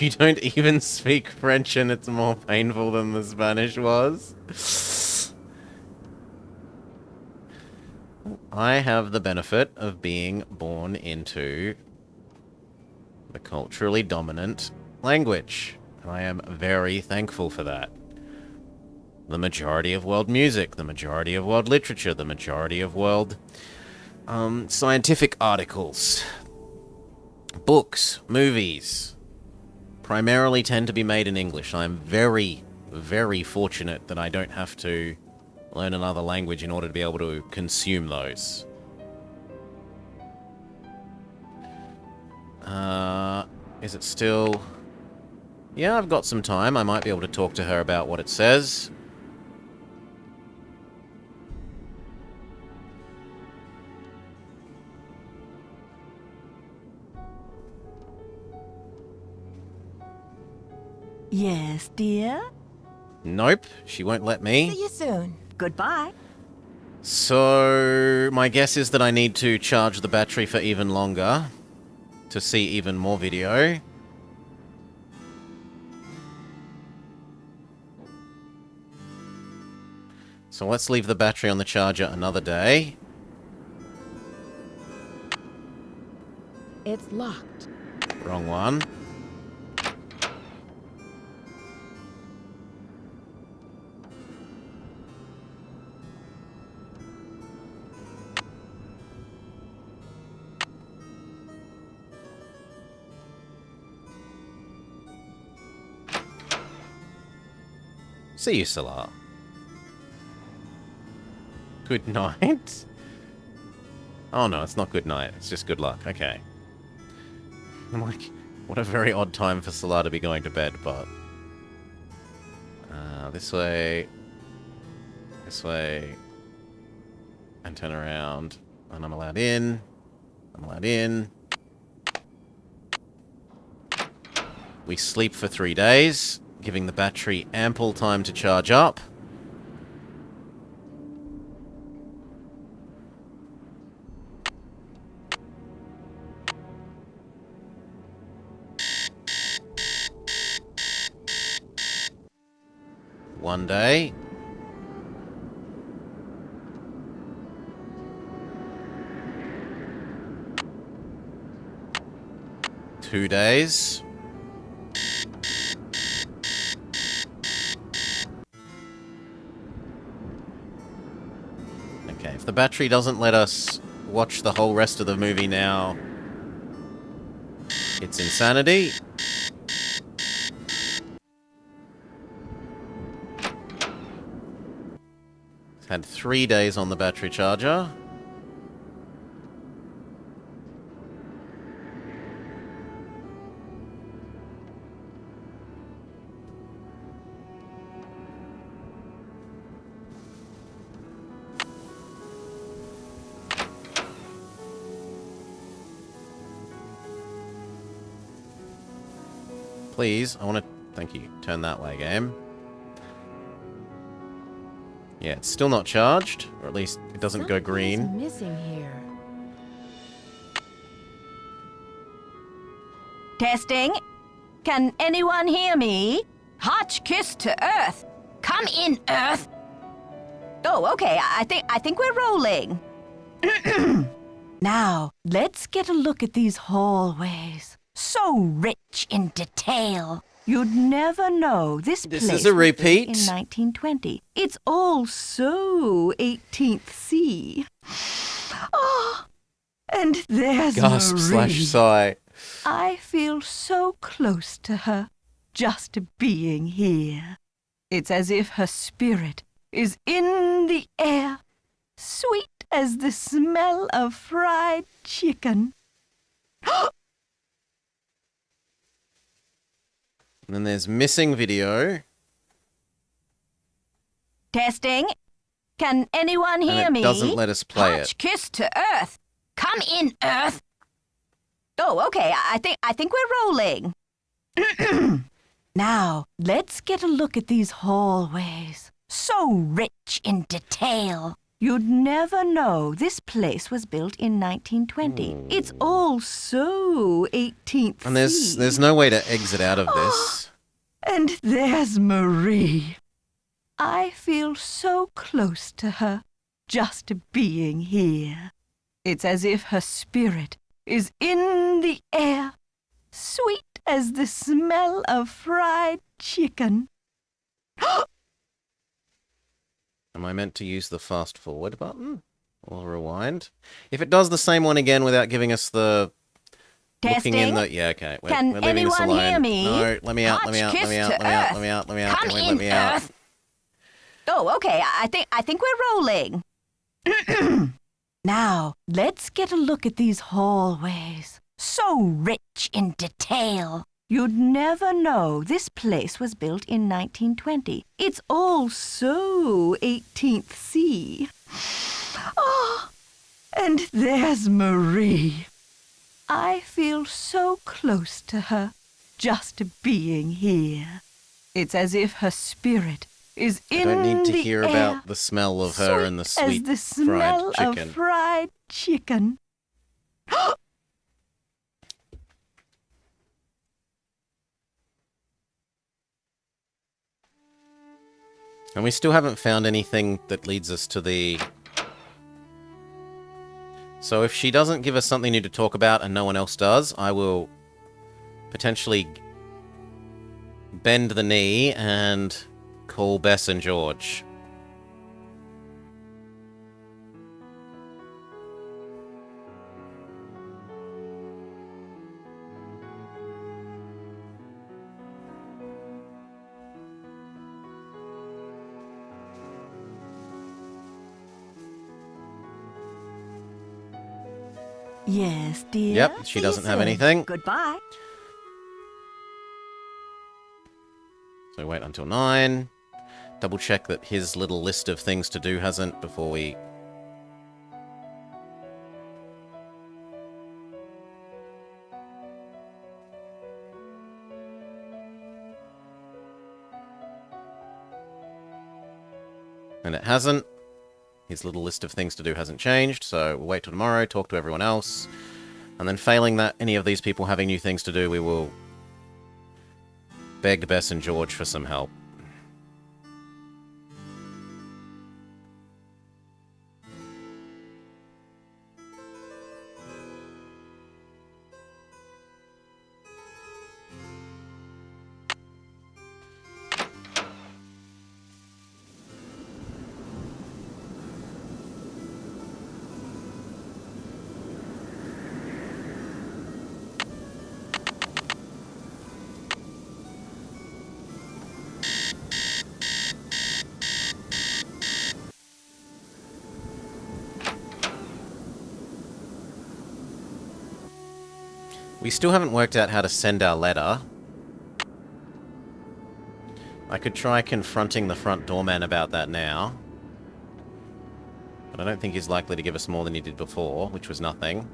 You don't even speak French and it's more painful than the Spanish was. I have the benefit of being born into the culturally dominant language. And I am very thankful for that. The majority of world music, the majority of world literature, the majority of world scientific articles, books, movies, primarily tend to be made in English. I'm very, very fortunate that I don't have to learn another language in order to be able to consume those. Is it still... Yeah, I've got some time. I might be able to talk to her about what it says. Yes, dear? Nope, she won't let me. See you soon. Goodbye. So, my guess is that I need to charge the battery for even longer to see even more video. So let's leave the battery on the charger another day. It's locked. Wrong one. See you, Salah. Good night? Oh no, it's not good night. It's just good luck. Okay. I'm like, what a very odd time for Salah to be going to bed, but... this way... This way... And turn around. And I'm allowed in. I'm allowed in. We sleep for 3 days, giving the battery ample time to charge up. One day. Two days. Okay, if the battery doesn't let us watch the whole rest of the movie now, it's insanity. Had 3 days on the battery charger. Please, I want to... Thank you. Turn that way, game. Yeah, it's still not charged, or at least it doesn't go green. Something's missing here. Testing. Can anyone hear me? Hotch kiss to Earth. Come in, Earth. Oh, okay. I think we're rolling. Now, let's get a look at these hallways. So rich in detail. You'd never know this place is a repeat. was built in 1920. It's all so 18th C. Oh, and there's Gasp Marie. / sigh. I feel so close to her, just being here. It's as if her spirit is in the air, sweet as the smell of fried chicken. And then there's missing video. Testing. Can anyone hear And me? it doesn't let us play Touch it. kiss to Earth. Come in, Earth. Oh, okay. I think we're rolling. Now, let's get a look at these hallways. So rich in detail. You'd never know this place was built in 1920. It's all so 18th And there's no way to exit out of this. And there's Marie. I feel so close to her, just being here. It's as if her spirit is in the air, sweet as the smell of fried chicken. Am I meant to use the fast forward button? Or rewind? If it does the same one again without giving us the... Testing. Looking in the... Yeah, okay. Can we're leaving this anyone alone. hear me? No, let me out, let me out, let me out, Touch let me out, kiss let me out, let me out, Come let in, me out. Earth. Oh, okay. I think we're rolling. Now, let's get a look at these hallways. So rich in detail. You'd never know this place was built in 1920. It's all so 18th C. Oh, and there's Marie. I feel so close to her, just being here. It's as if her spirit is in the I don't need to hear air, about the smell of her and the sweet as the smell fried chicken. of fried chicken. And we still haven't found anything that leads us to the... So if she doesn't give us something new to talk about and no one else does, I will potentially bend the knee and call Bess and George. Yes, dear. Yep, she See you doesn't have soon. anything. Goodbye. So wait until 9. Double check that his little list of things to do hasn't before we... And it hasn't. His little list of things to do hasn't changed, so we'll wait till tomorrow, talk to everyone else. And then failing that, any of these people having new things to do, we will beg Bess and George for some help. We still haven't worked out how to send our letter. I could try confronting the front doorman about that now. But I don't think he's likely to give us more than he did before, which was nothing.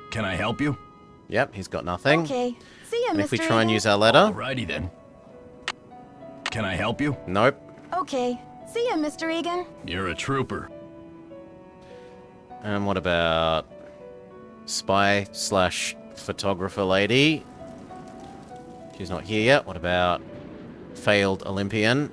Can I help you? Yep, he's got nothing. Okay. See ya, And Mr. if we try and Egan. use our letter... Alrighty then. Can I help you? Nope. Okay. See ya, Mr. Egan. You're a trooper. And what about... spy/photographer lady? She's not here yet. What about... failed Olympian?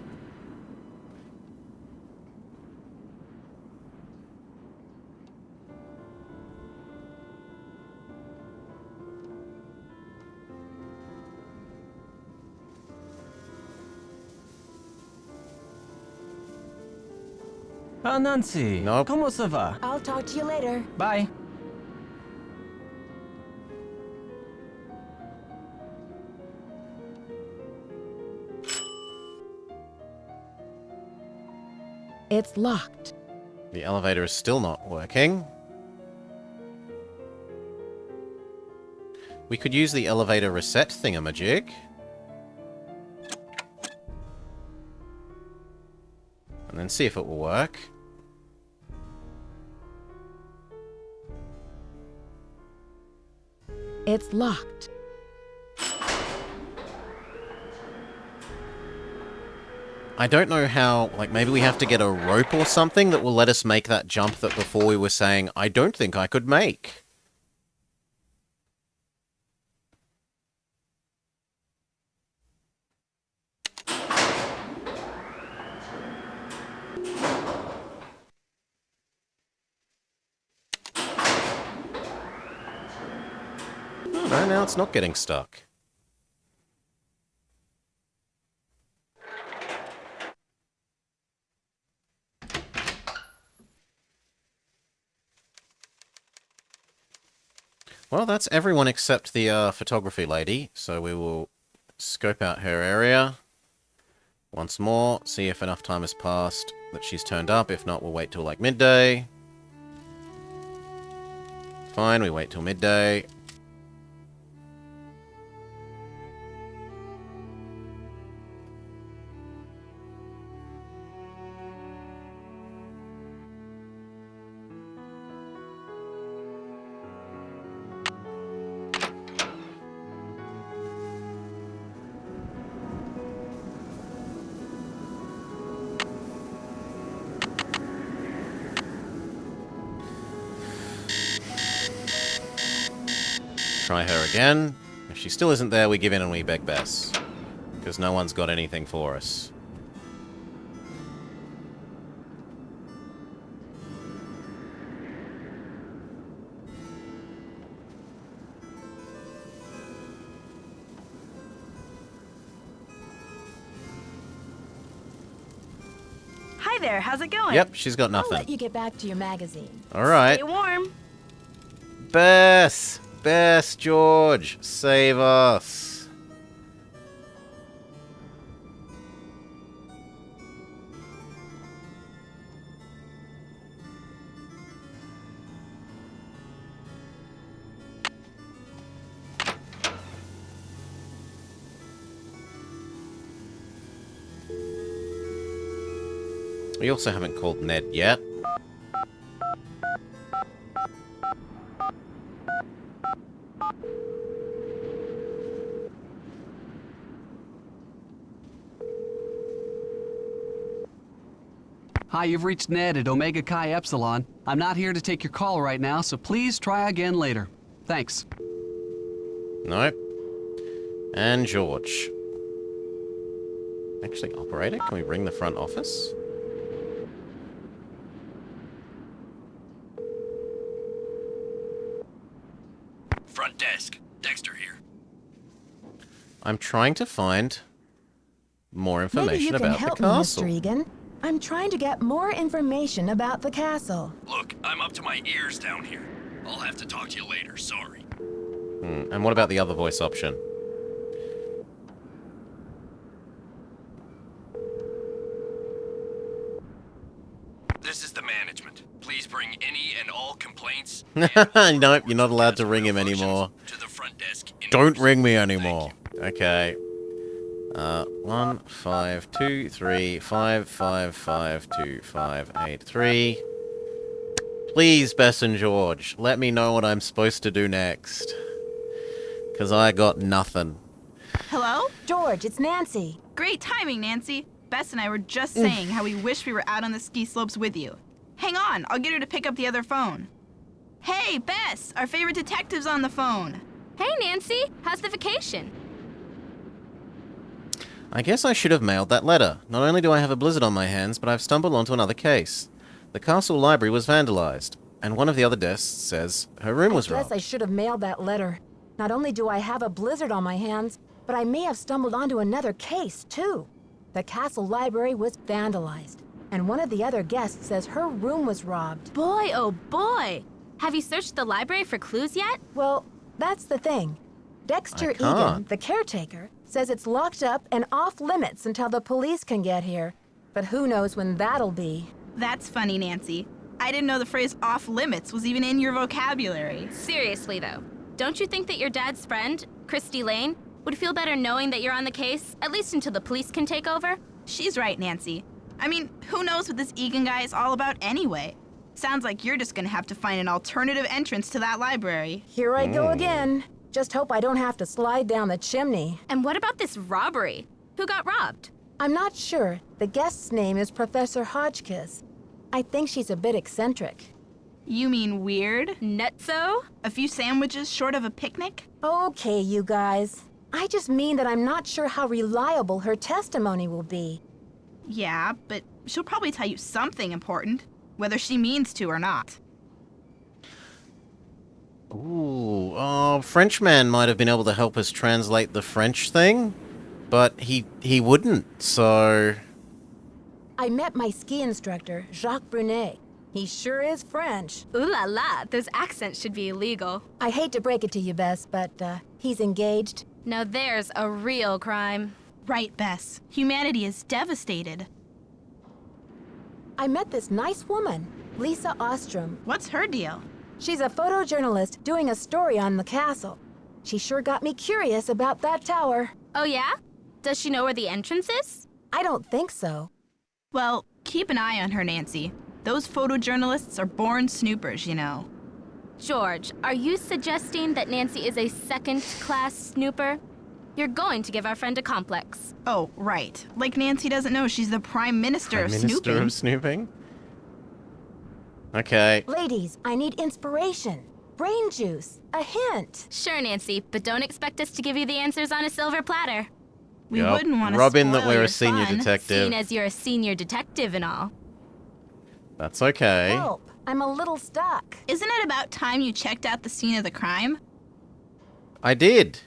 Nancy. Nope. Comment ça va? I'll talk to you later. Bye. It's locked. The elevator is still not working. We could use the elevator reset thingamajig. And then see if it will work. It's locked. I don't know how, like, maybe we have to get a rope or something that will let us make that jump that before we were saying, I don't think I could make. Oh, no, now it's not getting stuck. Well, that's everyone except the photography lady, so we will scope out her area once more, see if enough time has passed that she's turned up. If not, we'll wait till like midday. Fine, we wait till midday. Try her again. If she still isn't there, we give in and we beg Bess. Because no one's got anything for us. Hi there, how's it going? Yep, she's got I'll nothing. let you get back to your magazine. Alright. Stay warm. Bess! Bess, George, save us. We also haven't called Ned yet. Hi, you've reached Ned at Omega Chi Epsilon. I'm not here to take your call right now, so please try again later. Thanks. Nope. And George. Actually, operator, can we ring the front office? Front desk. Dexter here. I'm trying to find more Maybe you information can about help the me, castle. Mr. Egan. I'm trying to get more information about the castle. Look, I'm up to my ears down here. I'll have to talk to you later, sorry. And what about the other voice option? This is the management. Please bring any and all complaints. Nope, you're not allowed to ring him anymore. To the front desk. Don't ring me anymore. Okay. 1 5 2 3 5 5 5 2 5 8 3. Please, Bess and George, let me know what I'm supposed to do next. Cause I got nothing. Hello? George, it's Nancy. Great timing, Nancy. Bess and I were just saying how we wish we were out on the ski slopes with you. Hang on, I'll get her to pick up the other phone. Hey, Bess, our favorite detective's on the phone. Hey, Nancy. How's the vacation? I guess I should have mailed that letter. Not only do I have a blizzard on my hands, but I've stumbled onto another case. The castle library was vandalized, and one of the other desks says her room was Guess robbed. I should have mailed that letter. Not only do I have a blizzard on my hands, but I may have stumbled onto another case, too. The castle library was vandalized. and one of the other guests says her room was robbed. Boy, oh boy! Have you searched the library for clues yet? Well, that's the thing. Dexter I can't. Egan, the caretaker, says it's locked up and off limits until the police can get here. But who knows when that'll be. That's funny, Nancy. I didn't know the phrase off limits was even in your vocabulary. Seriously, though, don't you think that your dad's friend, Christy Lane, would feel better knowing that you're on the case, at least until the police can take over? She's right, Nancy. I mean, who knows what this Egan guy is all about anyway? Sounds like you're just gonna have to find an alternative entrance to that library. Here I go again. Just hope I don't have to slide down the chimney. And what about this robbery? Who got robbed? I'm not sure. The guest's name is Professor Hodgkiss. I think she's a bit eccentric. You mean weird? Nutso? A few sandwiches short of a picnic? Okay, you guys. I just mean that I'm not sure how reliable her testimony will be. Yeah, but she'll probably tell you something important, whether she means to or not. Ooh, Frenchman might have been able to help us translate the French thing, but he wouldn't, so... I met my ski instructor, Jacques Brunet. He sure is French. Ooh la la, those accents should be illegal. I hate to break it to you, Bess, but he's engaged. Now there's a real crime. Right, Bess. Humanity is devastated. I met this nice woman, Lisa Ostrom. What's her deal? She's a photojournalist doing a story on the castle. She sure got me curious about that tower. Oh yeah? Does she know where the entrance is? I don't think so. Well, keep an eye on her, Nancy. Those photojournalists are born snoopers, you know. George, are you suggesting that Nancy is a second-class snooper? You're going to give our friend a complex. Oh, right. Like Nancy doesn't know she's the Prime Minister of Minister Snooping. of Snooping? Okay. Ladies, I need inspiration. Brain juice. A hint. Sure, Nancy, but don't expect us to give you the answers on a silver platter. We Yep. wouldn't want to Rub in spoil that we're your a senior fun. detective. Seeing as you're a senior detective and all. That's okay. Help. I'm a little stuck. Isn't it about time you checked out the scene of the crime? I did.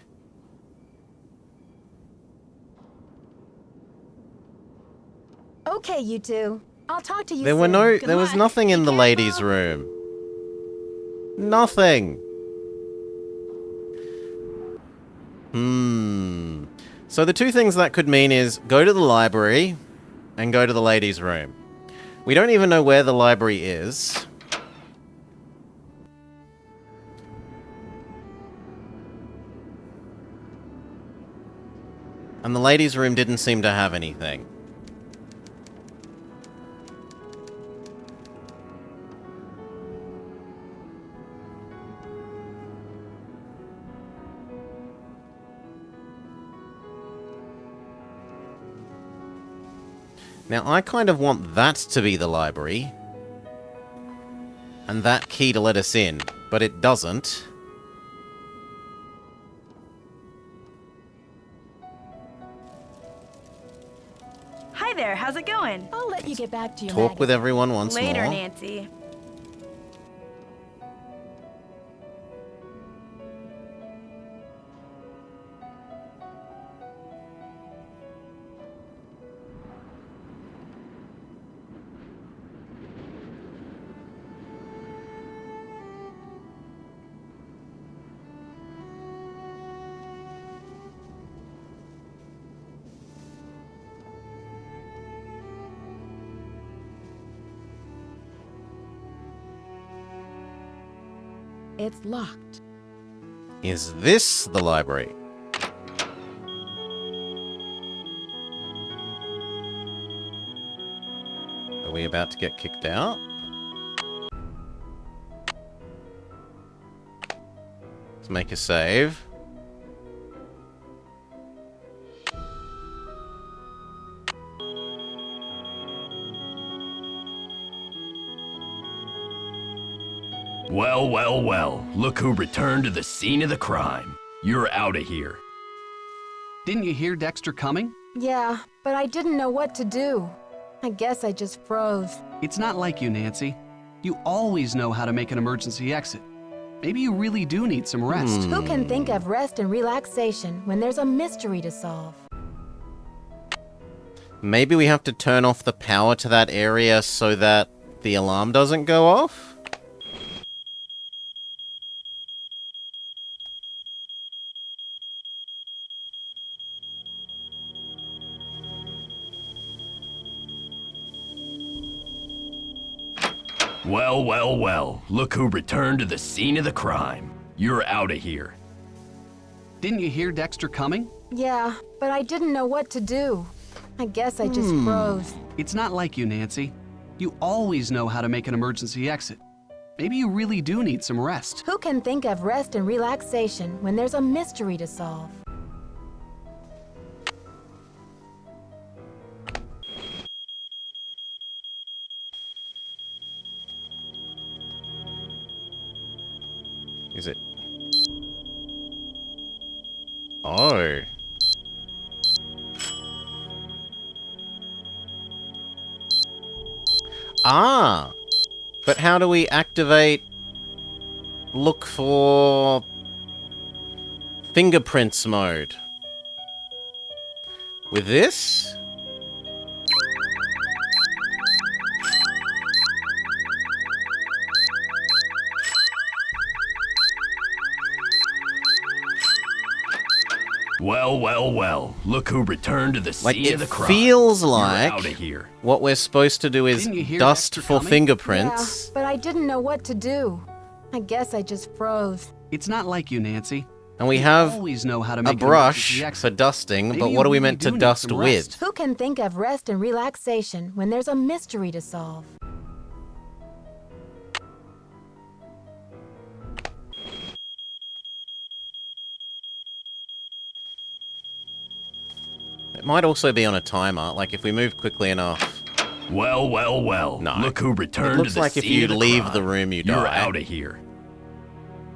Okay, you two. I'll talk to you There soon. were no. Good There was luck. nothing in Be the careful. ladies' room. Nothing. So the two things that could mean is go to the library and go to the ladies' room. We don't even know where the library is. And the ladies' room didn't seem to have anything. Now, I kind of want that to be the library. And that key to let us in. But it doesn't. Hi there, how's it going? I'll let you get back to your Talk with magazine. everyone once Later, more. Nancy. It's locked. Is this the library? Are we about to get kicked out? Let's make a save. Well, well, well. Look who returned to the scene of the crime. You're out of here. Didn't you hear Dexter coming? Yeah, but I didn't know what to do. I guess I just froze. It's not like you, Nancy. You always know how to make an emergency exit. Maybe you really do need some rest. Who can think of rest and relaxation when there's a mystery to solve? Maybe we have to turn off the power to that area so that the alarm doesn't go off? Well, well, well. Look who returned to the scene of the crime. You're out of here. Didn't you hear Dexter coming? Yeah, but I didn't know what to do. I guess I just froze. It's not like you, Nancy. You always know how to make an emergency exit. Maybe you really do need some rest. Who can think of rest and relaxation when there's a mystery to solve? Is it? Oh. Ah! But how do we activate... Look for... fingerprints mode? With this? Well, well, well. Look who returned to the scene of the crime. It feels You're like out of here. what we're supposed to do is Didn't you hear dust Dexter for coming? fingerprints. Yeah, but I didn't know what to do. I guess I just froze. It's not like you, Nancy. And we You have always know how to a make an brush emergency for exit. dusting, Maybe but you what are we really meant to do need dust some with? rest. Who can think of rest and relaxation when there's a mystery to solve? It might also be on a timer, like if we move quickly enough. Well, well, well. No. Look who returned It looks to the like scene if you of the leave crime. the room, you You're die. out of here.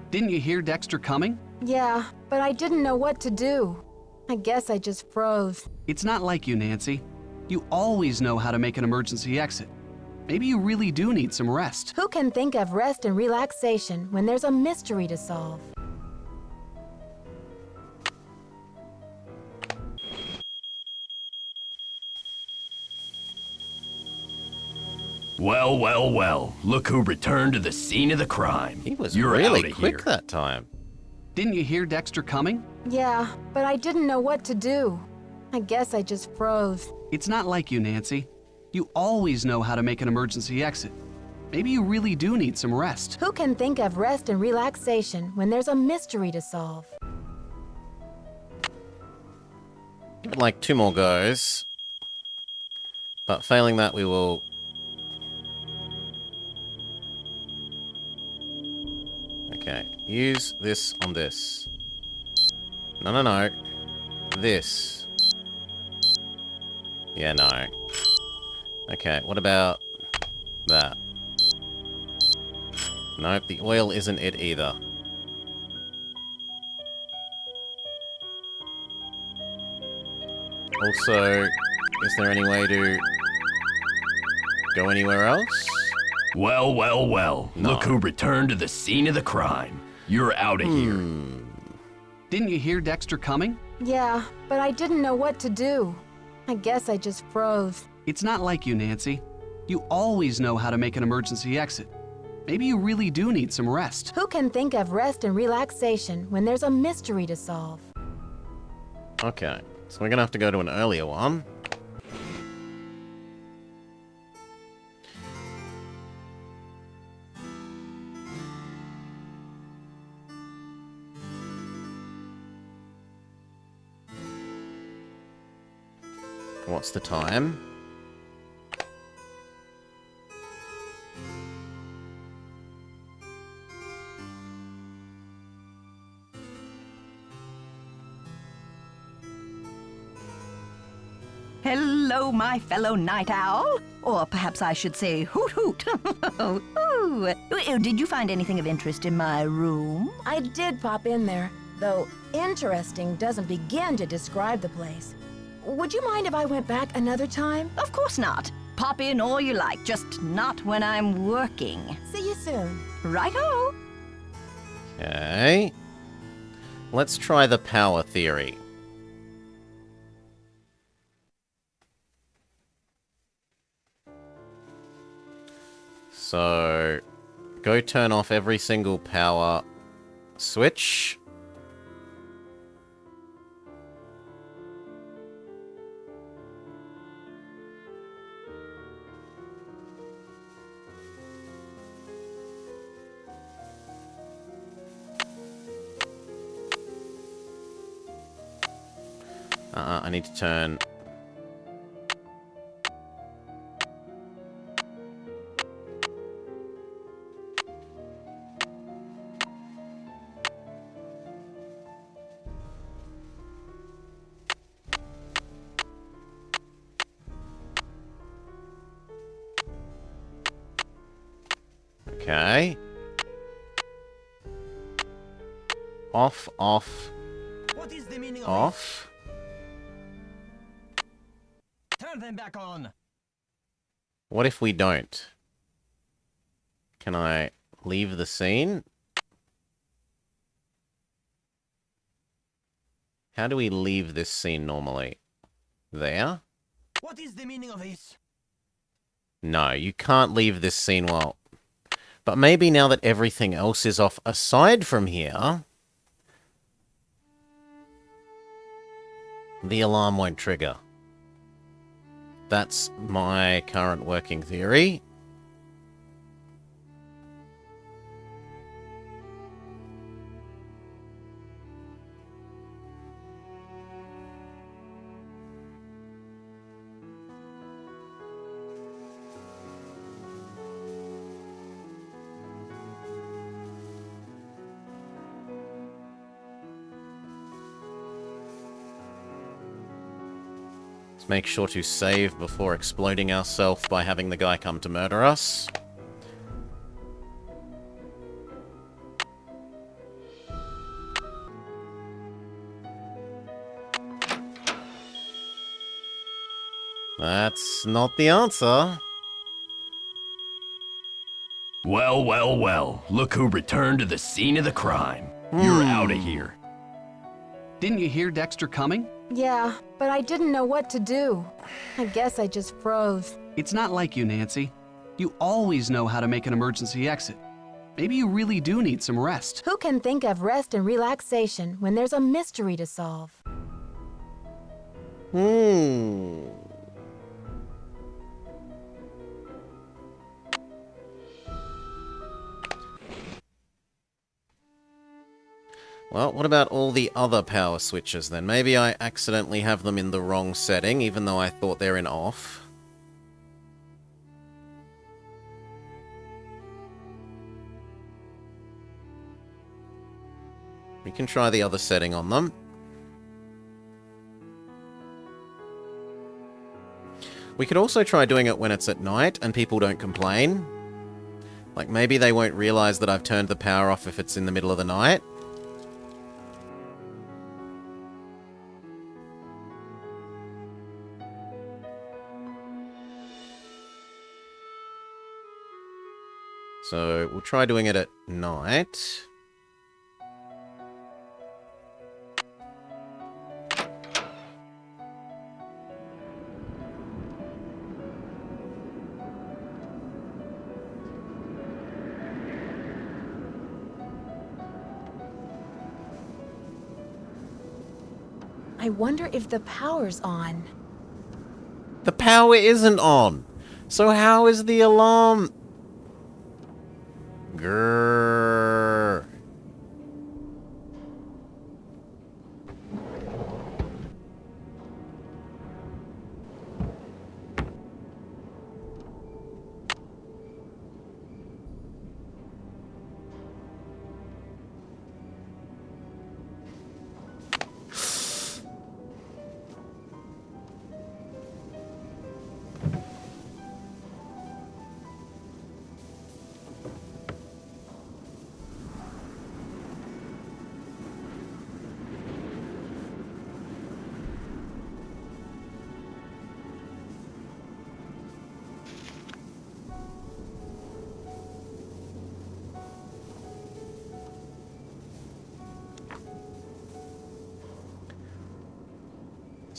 Didn't you hear Dexter coming? Yeah, but I didn't know what to do. I guess I just froze. It's not like you, Nancy. You always know how to make an emergency exit. Maybe you really do need some rest. Who can think of rest and relaxation when there's a mystery to solve? Well, well, well. Look who returned to the scene of the crime. He was You're really out of quick here. that time. Didn't you hear Dexter coming? Yeah, but I didn't know what to do. I guess I just froze. It's not like you, Nancy. You always know how to make an emergency exit. Maybe you really do need some rest. Who can think of rest and relaxation when there's a mystery to solve? Give it like 2 more goes. But failing that, we will... Okay, use this on this. No, no, no. This. Yeah, no. Okay, what about that? Nope, the oil isn't it either. Also, is there any way to go anywhere else? Well, well, well. No. Look who returned to the scene of the crime. You're out of here. Didn't you hear Dexter coming? Yeah, but I didn't know what to do. I guess I just froze. It's not like you, Nancy. You always know how to make an emergency exit. Maybe you really do need some rest. Who can think of rest and relaxation when there's a mystery to solve? Okay, so we're gonna have to go to an earlier one. What's the time? Hello, my fellow night owl. Or perhaps I should say hoot hoot. Ooh. Did you find anything of interest in my room? I did pop in there, though interesting doesn't begin to describe the place. Would you mind if I went back another time? Of course not. Pop in all you like, just not when I'm working. See you soon. Righto. Okay. Let's try the power theory. So, go turn off every single power switch. I need to turn... Okay. Off, off, What is the meaning of off. this? Turn them back on. What if we don't? Can I leave the scene? How do we leave this scene normally? There? What is the meaning of this? No, you can't leave this scene while... But maybe now that everything else is off aside from here, the alarm won't trigger. That's my current working theory. Let's make sure to save before exploding ourselves by having the guy come to murder us. That's not the answer. Well, well, well. Look who returned to the scene of the crime. You're out of here. Didn't you hear Dexter coming? Yeah, but I didn't know what to do. I guess I just froze. It's not like you, Nancy. You always know how to make an emergency exit. Maybe you really do need some rest. Who can think of rest and relaxation when there's a mystery to solve? Well, what about all the other power switches then? Maybe I accidentally have them in the wrong setting, even though I thought they're in off. We can try the other setting on them. We could also try doing it when it's at night and people don't complain. Like, maybe they won't realize that I've turned the power off if it's in the middle of the night. So, we'll try doing it at night. I wonder if the power's on. The power isn't on. So how is the alarm... Grrr.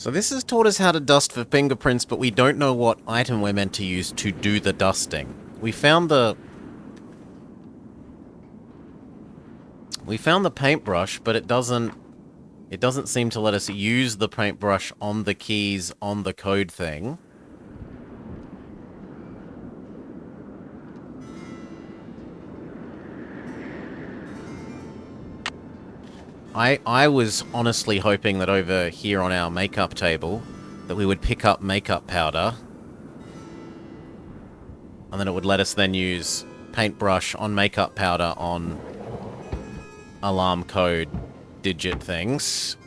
So this has taught us how to dust for fingerprints, but we don't know what item we're meant to use to do the dusting. We found the paintbrush, but it doesn't seem to let us use the paintbrush on the keys on the code thing. I was honestly hoping that over here on our makeup table that we would pick up makeup powder and then it would let us then use paintbrush on makeup powder on alarm code digit things.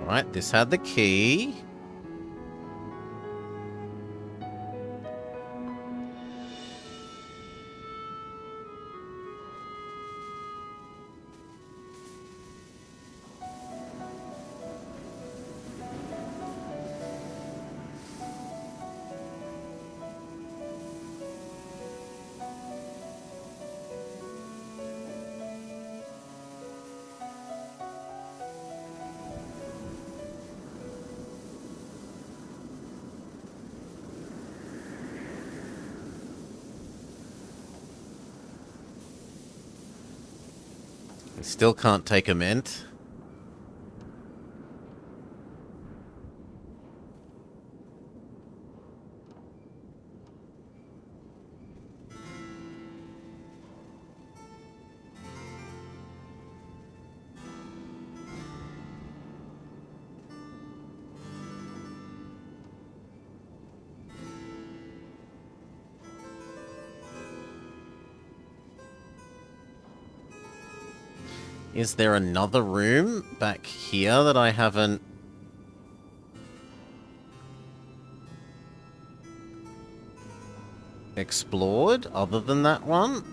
Right, this had the key. Still can't take a mint. Is there another room back here that I haven't explored other than that one?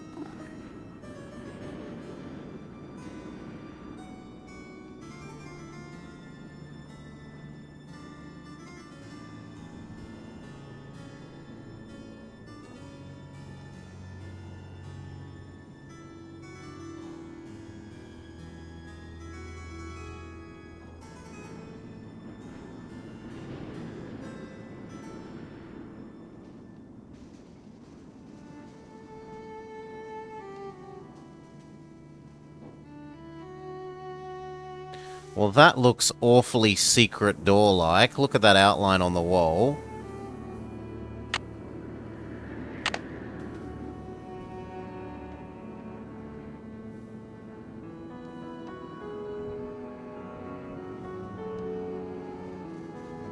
Well, that looks awfully secret door-like. Look at that outline on the wall.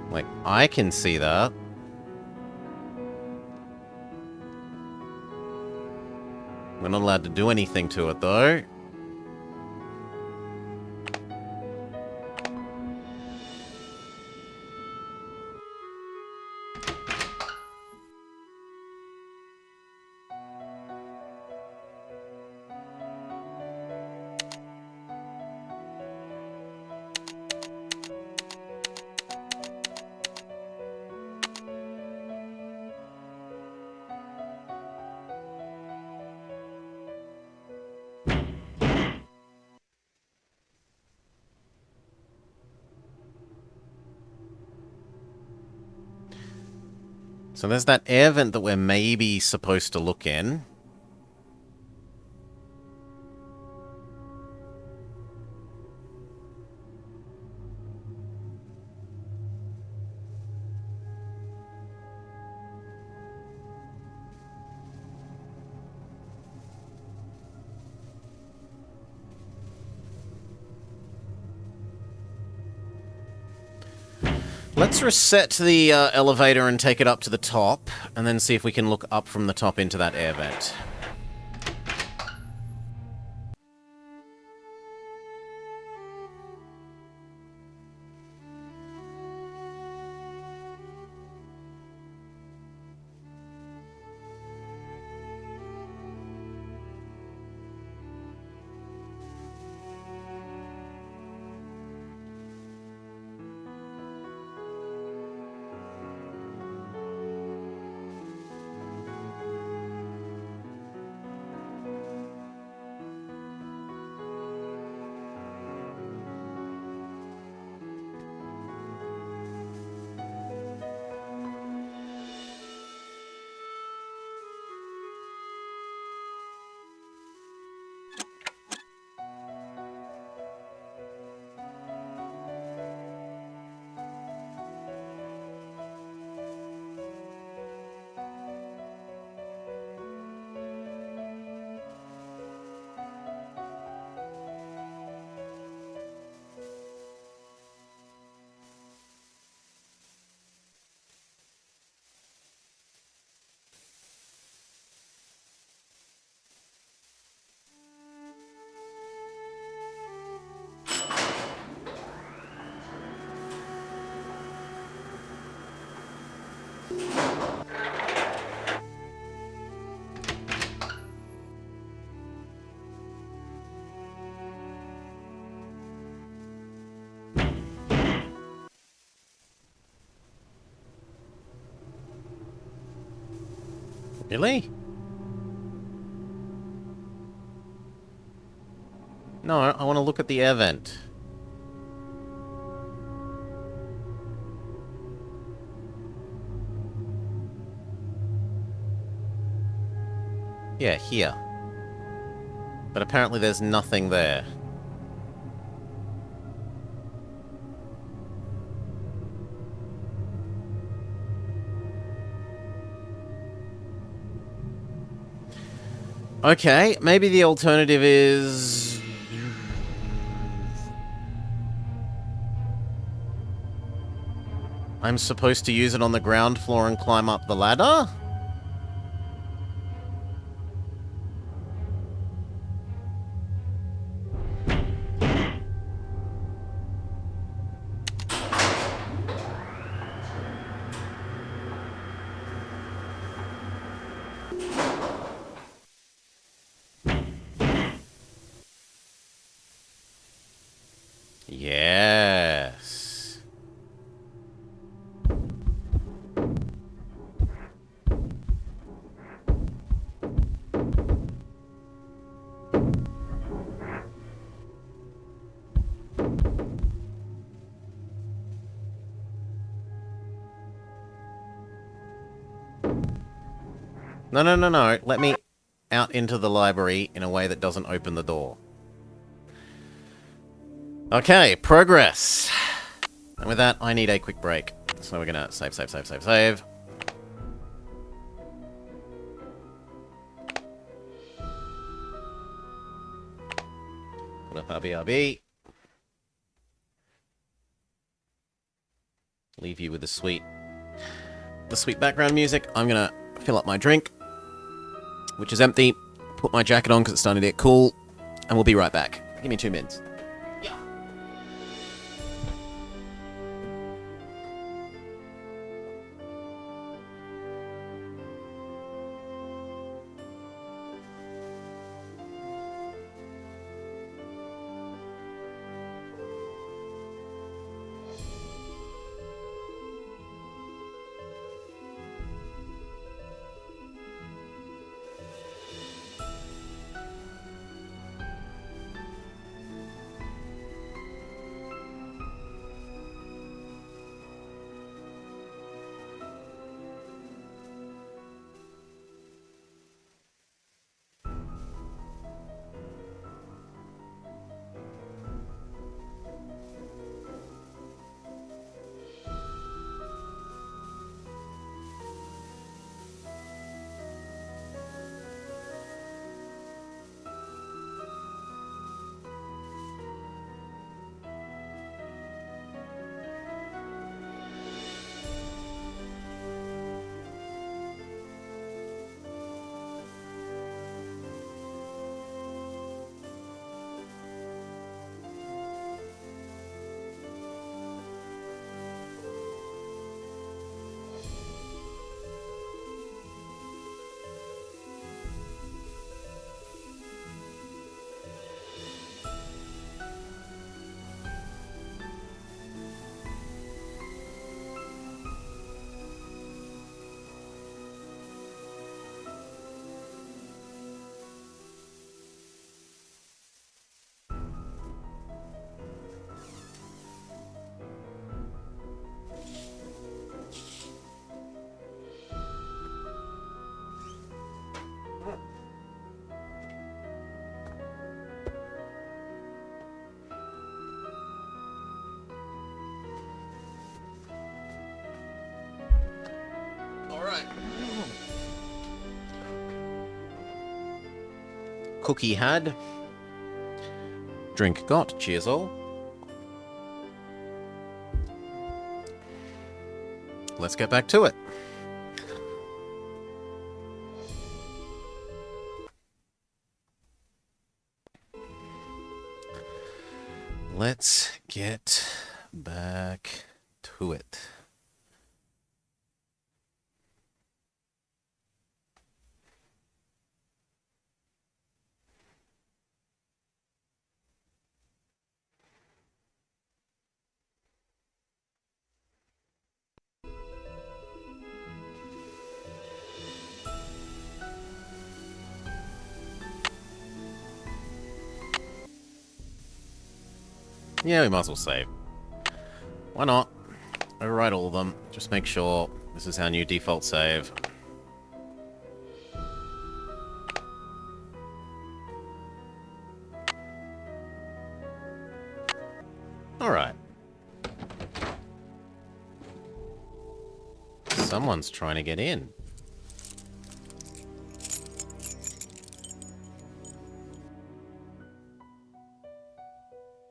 Like, I can see that. We're not allowed to do anything to it, though. So there's that air vent that we're maybe supposed to look in. Let's reset the elevator and take it up to the top, and then see if we can look up from the top into that air vent. Really? No, I want to look at the air vent. Yeah, here. But apparently there's nothing there. Okay, maybe the alternative is... I'm supposed to use it on the ground floor and climb up the ladder? Yes. No, no, no, no. Let me out into the library in a way that doesn't open the door. Okay, progress. And with that, I need a quick break. So we're gonna save, save, save, save, save. Put up RBRB. Leave you with the sweet background music. I'm gonna fill up my drink, which is empty. Put my jacket on because it's starting to get cool. And we'll be right back. Give me 2 minutes. Cookie had. Drink got. Cheers all. Let's get back to it. Let's get back to it. Yeah, we might as well save. Why not? Override all of them. Just make sure this is our new default save. Alright. Someone's trying to get in.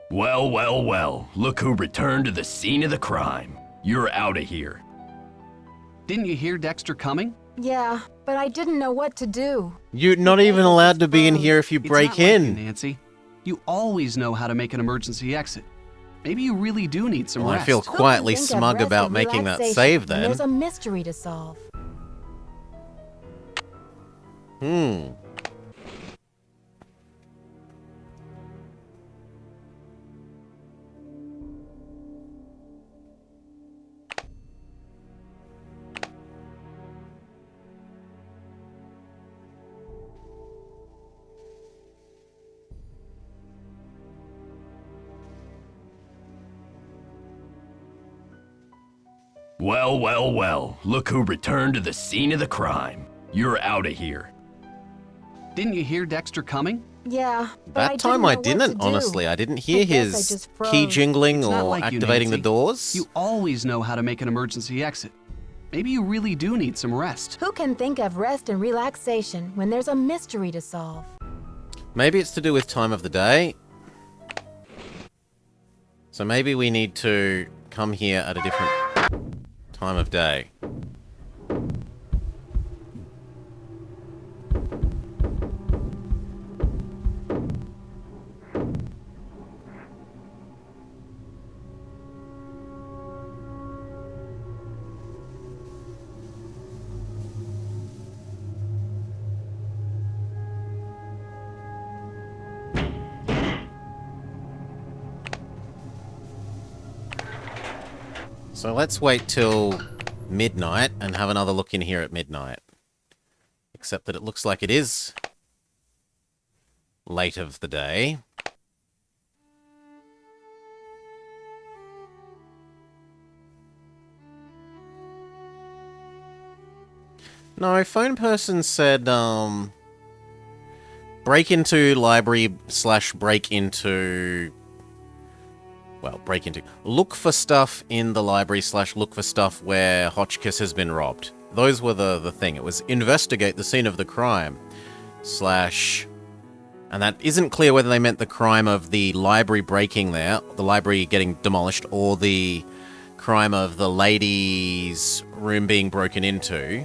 Well, well, well. Look who returned to the scene of the crime. You're out of here. Didn't you hear Dexter coming? Yeah, but I didn't know what to do. You're not even allowed to be in here if you break It's not like in. you, Nancy. You always know how to make an emergency exit. Maybe you really do need some Well, I rest. feel Who can quietly think of smug rest about and making that relaxation save when then. There's a mystery to solve. Well, well, well. Look who returned to the scene of the crime. You're out of here. Didn't you hear Dexter coming? Yeah, but That time I know what to didn't, do. honestly. I didn't hear guess I his just key froze. jingling It's not or like you, activating the Nancy. doors. You always know how to make an emergency exit. Maybe you really do need some rest. Who can think of rest and relaxation when there's a mystery to solve? Maybe it's to do with time of the day. So maybe we need to come here at a different time of day. So let's wait till midnight and have another look in here at midnight. Except that it looks like it is late of the day. No, phone person said, break into library / break into... Well, break into... Look for stuff in the library / look for stuff where Hotchkiss has been robbed. Those were the thing. It was investigate the scene of the crime / And that isn't clear whether they meant the crime of the library breaking there, the library getting demolished, or the crime of the lady's room being broken into.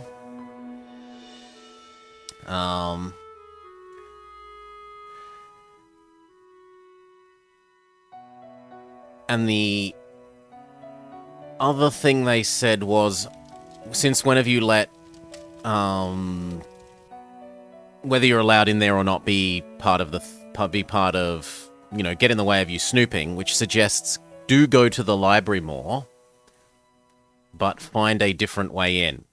And the other thing they said was, since when have you let, whether you're allowed in there or not be part of get in the way of you snooping, which suggests do go to the library more, but find a different way in.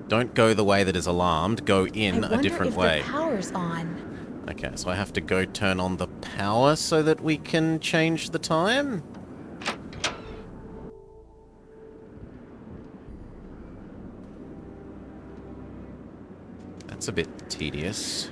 Don't go the way that is alarmed. Go in a different way. The power's on. Okay, so I have to go turn on the power so that we can change the time? That's a bit tedious.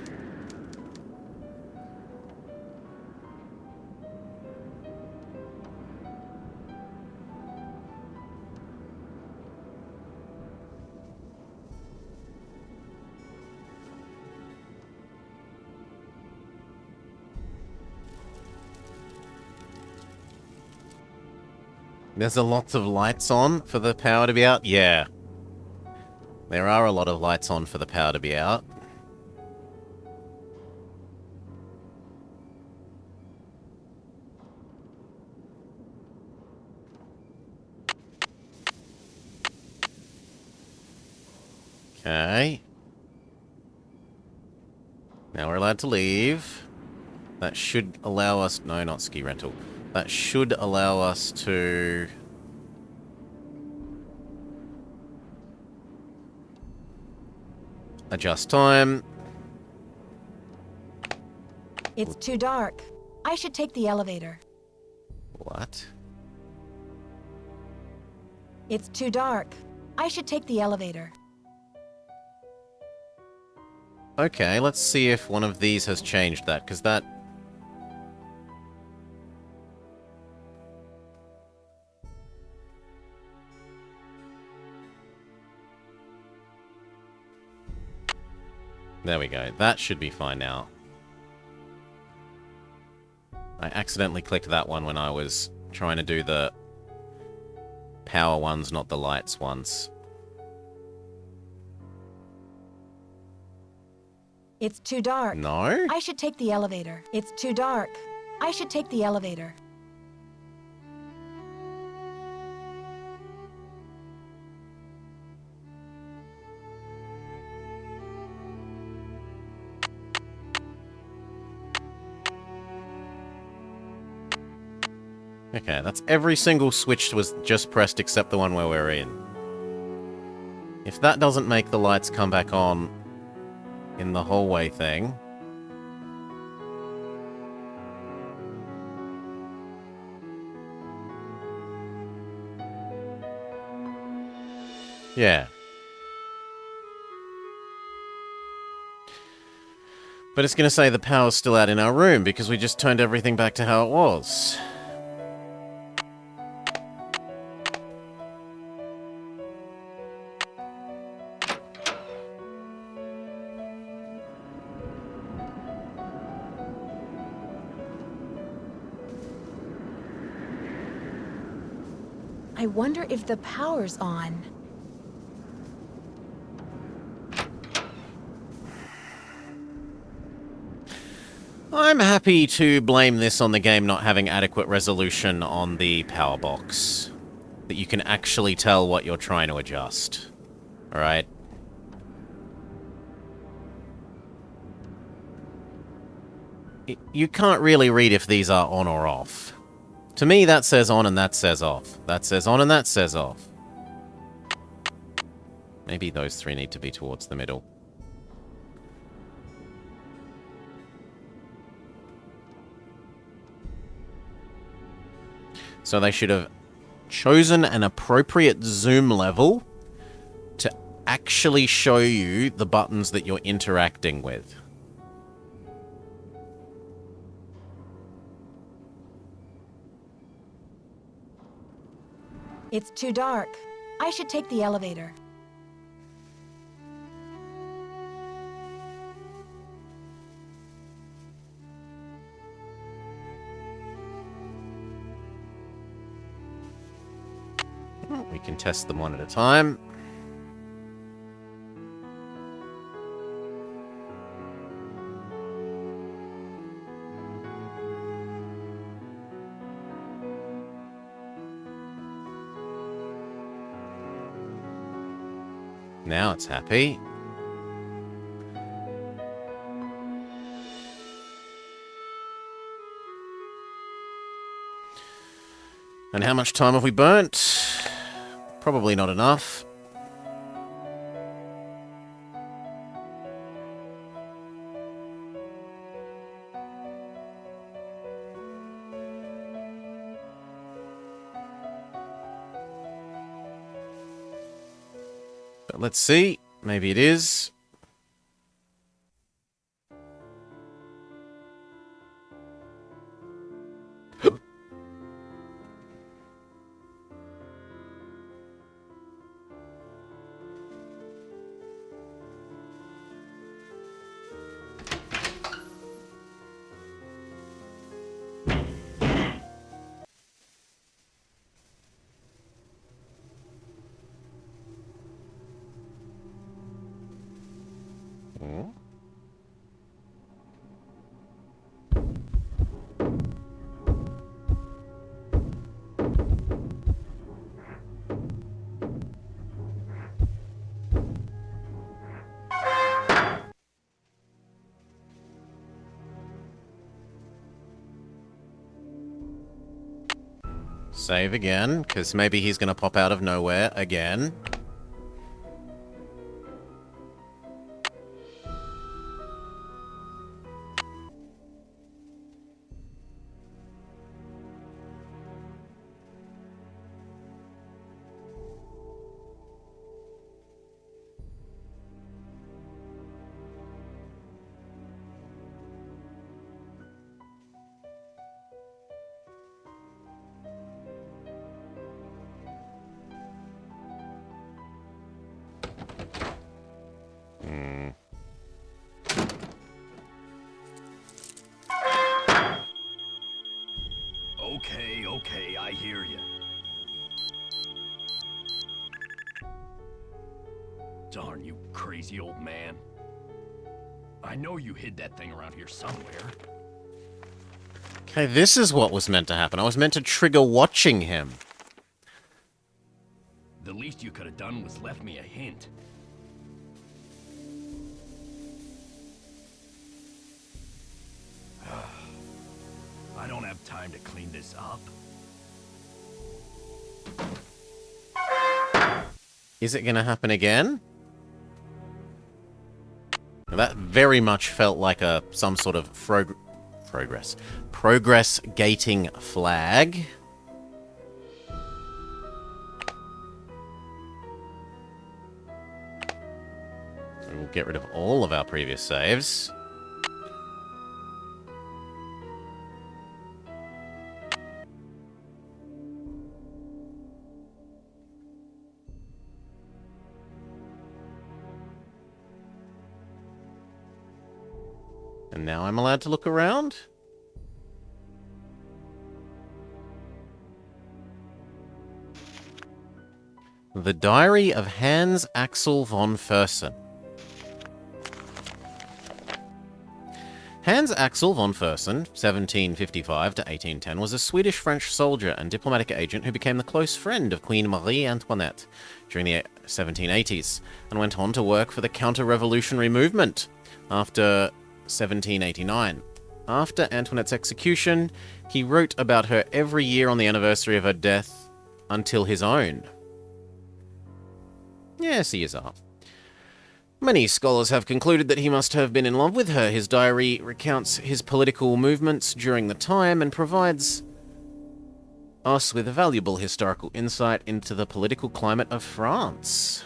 There's a lot of lights on for the power to be out? Yeah. There are a lot of lights on for the power to be out. Okay. Now we're allowed to leave. That should allow us... No, not ski rental. That should allow us to... adjust time. It's too dark. I should take the elevator. What? It's too dark. I should take the elevator. Okay, let's see if one of these has changed that, because that... There we go. That should be fine now. I accidentally clicked that one when I was trying to do the power ones, not the lights ones. It's too dark. No? I should take the elevator. It's too dark. I should take the elevator. Okay, that's every single switch was just pressed except the one where we're in. If that doesn't make the lights come back on in the hallway thing... Yeah. But it's going to say the power's still out in our room because we just turned everything back to how it was. I wonder if the power's on. I'm happy to blame this on the game not having adequate resolution on the power box. That you can actually tell what you're trying to adjust. Alright? You can't really read if these are on or off. To me, that says on and that says off. That says on and that says off. Maybe those three need to be towards the middle. So they should have chosen an appropriate zoom level to actually show you the buttons that you're interacting with. It's too dark. I should take the elevator. We can test them one at a time. Now it's happy. And how much time have we burnt? Probably not enough. But let's see. Maybe it is. Hmm? Save again, because maybe he's going to pop out of nowhere again. Okay, I hear you. Darn you crazy old man. I know you hid that thing around here somewhere. Okay, this is what was meant to happen. I was meant to trigger watching him. The least you could have done was left me a hint. I don't have time to clean this up. Is it going to happen again? That very much felt like some sort of progress gating flag. So we'll get rid of all of our previous saves. And now I'm allowed to look around? The Diary of Hans Axel von Fersen. Hans Axel von Fersen, 1755 to 1810, was a Swedish-French soldier and diplomatic agent who became the close friend of Queen Marie Antoinette during the 1780s, and went on to work for the counter-revolutionary movement after 1789. After Antoinette's execution, he wrote about her every year on the anniversary of her death until his own. Yes, he is up. Many scholars have concluded that he must have been in love with her. His diary recounts his political movements during the time and provides us with a valuable historical insight into the political climate of France.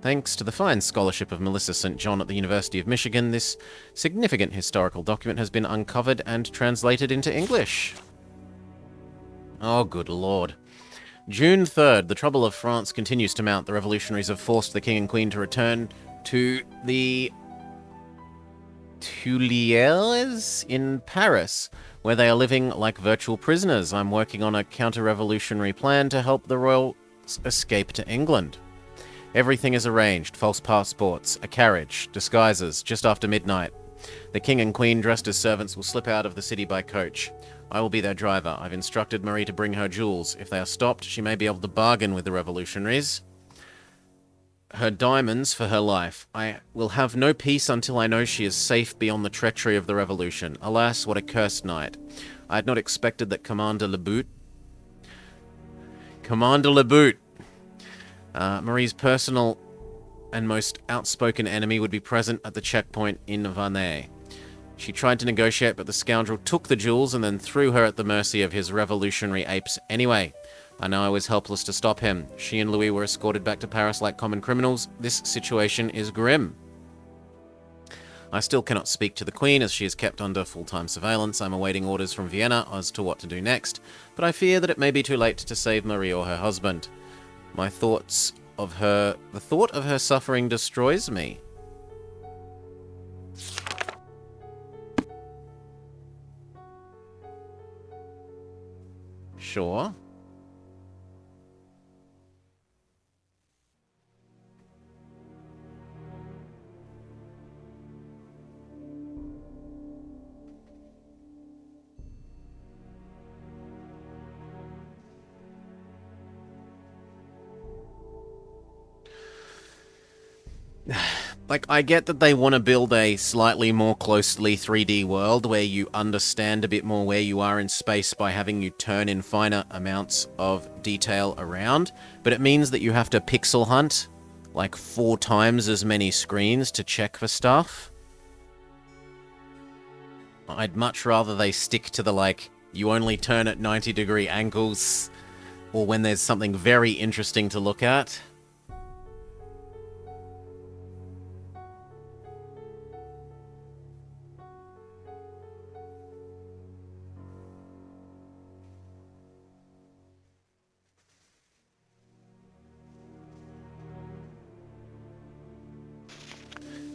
Thanks to the fine scholarship of Melissa St. John at the University of Michigan, this significant historical document has been uncovered and translated into English. Oh, good lord. June 3rd, the trouble of France continues to mount. The revolutionaries have forced the king and queen to return to the Tuileries in Paris, where they are living like virtual prisoners. I'm working on a counter-revolutionary plan to help the royals escape to England. Everything is arranged. False passports, a carriage, disguises, just after midnight. The king and queen, dressed as servants, will slip out of the city by coach. I will be their driver. I've instructed Marie to bring her jewels. If they are stopped, she may be able to bargain with the revolutionaries. Her diamonds for her life. I will have no peace until I know she is safe beyond the treachery of the revolution. Alas, what a cursed night. I had not expected that Commander Lebout, Marie's personal and most outspoken enemy, would be present at the checkpoint in Vannes. She tried to negotiate, but the scoundrel took the jewels and then threw her at the mercy of his revolutionary apes anyway. I know I was helpless to stop him. She and Louis were escorted back to Paris like common criminals. This situation is grim. I still cannot speak to the Queen, as she is kept under full-time surveillance. I'm awaiting orders from Vienna as to what to do next, but I fear that it may be too late to save Marie or her husband. The thought of her suffering destroys me. Sure. Like, I get that they want to build a slightly more closely 3D world where you understand a bit more where you are in space by having you turn in finer amounts of detail around, but it means that you have to pixel hunt like 4 times as many screens to check for stuff. I'd much rather they stick to the, like, you only turn at 90-degree angles, or when there's something very interesting to look at.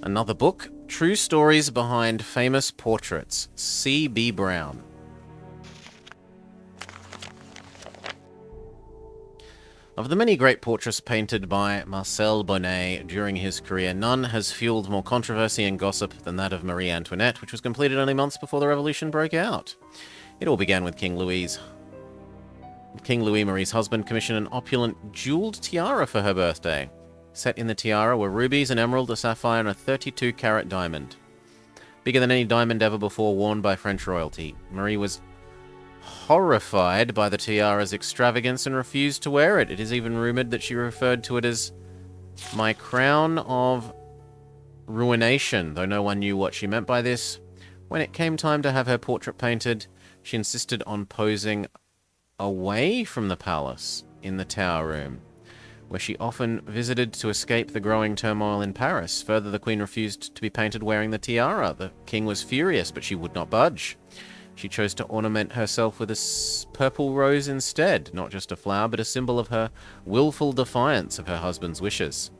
Another book, True Stories Behind Famous Portraits, C.B. Brown. Of the many great portraits painted by Marcel Bonnet during his career, none has fueled more controversy and gossip than that of Marie Antoinette, which was completed only months before the Revolution broke out. It all began with King Louis, Marie's husband, commissioned an opulent jeweled tiara for her birthday. Set in the tiara were rubies, an emerald, a sapphire, and a 32-carat diamond. Bigger than any diamond ever before worn by French royalty. Marie was horrified by the tiara's extravagance and refused to wear it. It is even rumored that she referred to it as my crown of ruination, though no one knew what she meant by this. When it came time to have her portrait painted, she insisted on posing away from the palace in the tower room, where she often visited to escape the growing turmoil in Paris. Further, the queen refused to be painted wearing the tiara. The king was furious, but she would not budge. She chose to ornament herself with a purple rose instead, not just a flower, but a symbol of her willful defiance of her husband's wishes.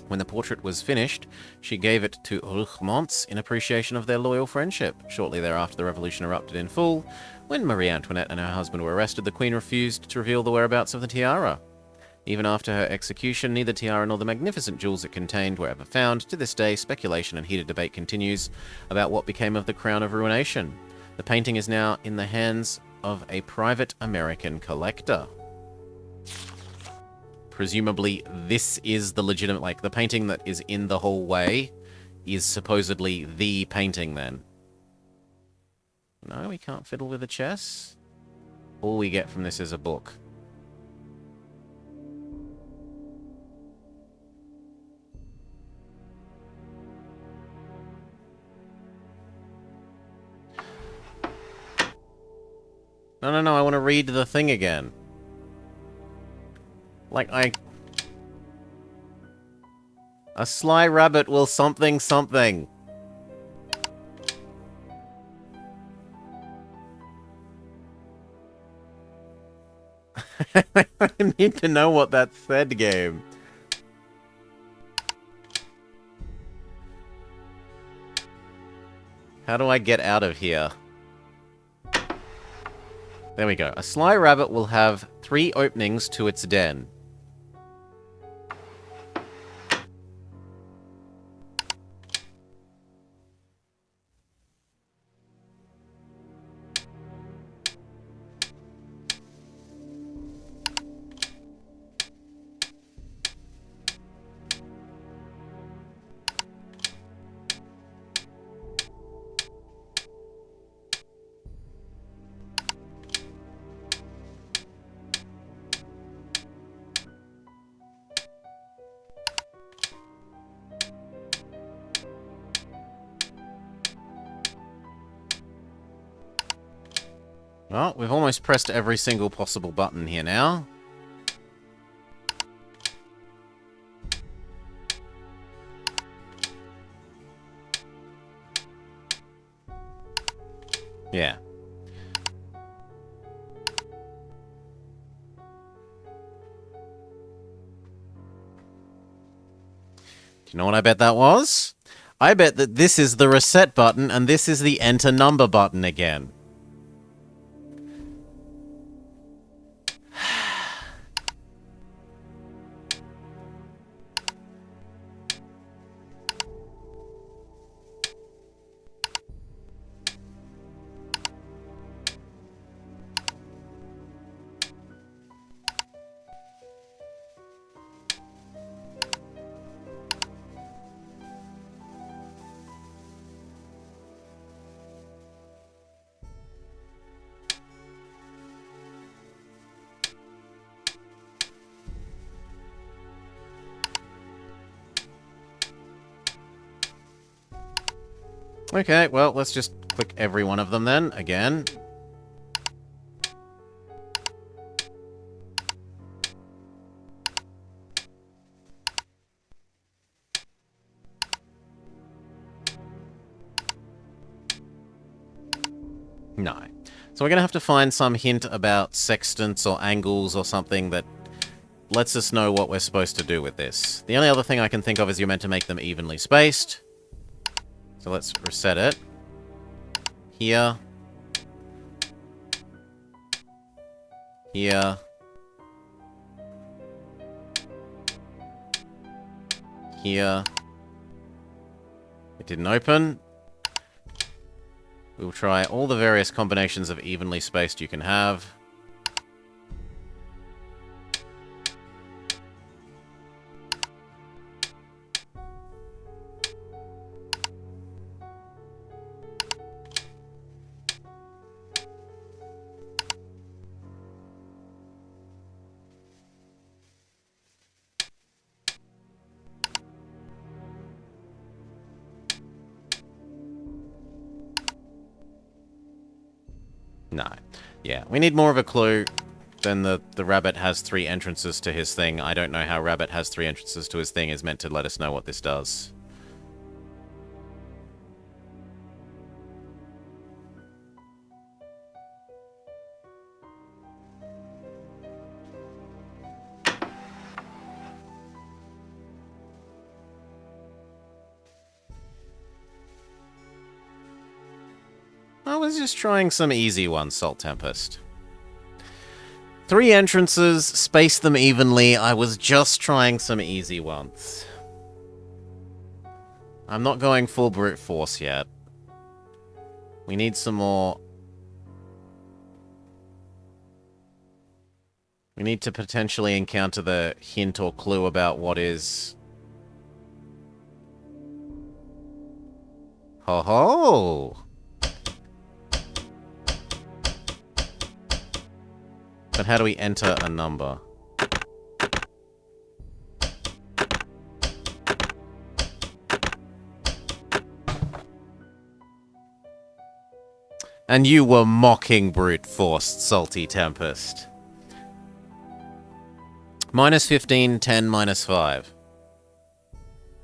When the portrait was finished, she gave it to Rougemont in appreciation of their loyal friendship. Shortly thereafter, the revolution erupted in full. When Marie Antoinette and her husband were arrested, the queen refused to reveal the whereabouts of the tiara. Even after her execution, neither tiara nor the magnificent jewels it contained were ever found. To this day, speculation and heated debate continues about what became of the crown of ruination. The painting is now in the hands of a private American collector. Presumably, this is the legitimate, like, the painting that is in the hallway is supposedly the painting then. No, we can't fiddle with the chess. All we get from this is a book. No, I want to read the thing again. Like, a sly rabbit will something something. I need to know what that said, game. How do I get out of here? There we go. A sly rabbit will have 3 openings to its den. Well, we've almost pressed every single possible button here now. Yeah. Do you know what I bet that was? I bet that this is the reset button and this is the enter number button again. Okay, well, let's just click every one of them then, again. No. So we're going to have to find some hint about sextants or angles or something that lets us know what we're supposed to do with this. The only other thing I can think of is you're meant to make them evenly spaced. So let's reset it. Here. Here. Here. It didn't open. We'll try all the various combinations of evenly spaced you can have. No. Yeah, we need more of a clue than the rabbit has 3 entrances to his thing. I don't know how rabbit has 3 entrances to his thing is meant to let us know what this does. I was just trying some easy ones, Salt Tempest. 3 entrances, space them evenly. I was just trying some easy ones. I'm not going full brute force yet. We need some more. We need to potentially encounter the hint or clue about what is... Ho ho! But how do we enter a number? And you were mocking brute force, Salty Tempest. Minus 15, 10, minus 5.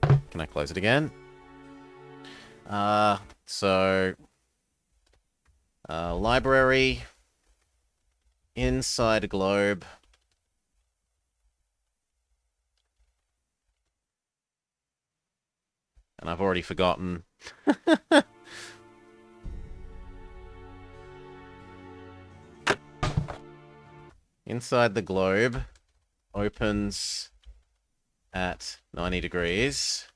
Can I close it again? Library... Inside globe. And I've already forgotten. Inside the globe opens at 90 degrees.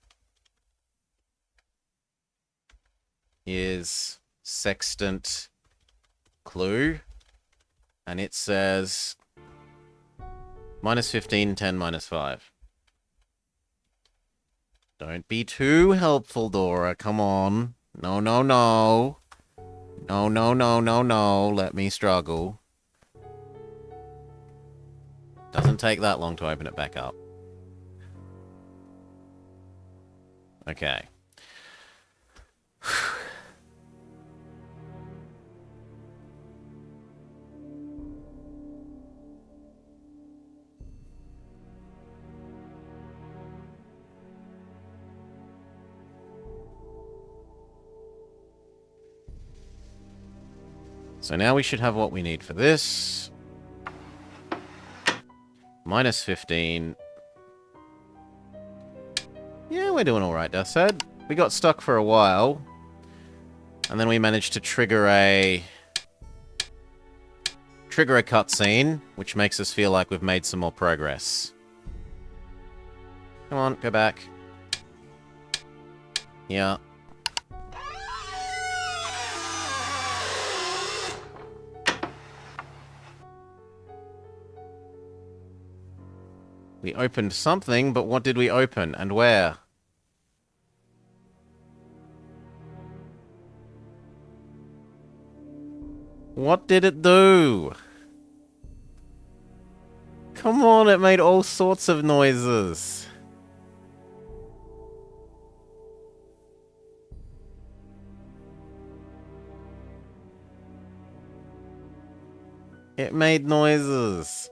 Is sextant clue. And it says minus 15, 10, minus 5. Don't be too helpful, Dora. Come on. No, no, no. No, no, no, no, no. Let me struggle. Doesn't take that long to open it back up. Okay. So now we should have what we need for this. Minus 15. Yeah, we're doing alright, Deathshead. We got stuck for a while. And then we managed to trigger a cutscene, which makes us feel like we've made some more progress. Come on, go back. Yeah. We opened something, but what did we open, and where? What did it do? Come on, it made all sorts of noises. It made noises.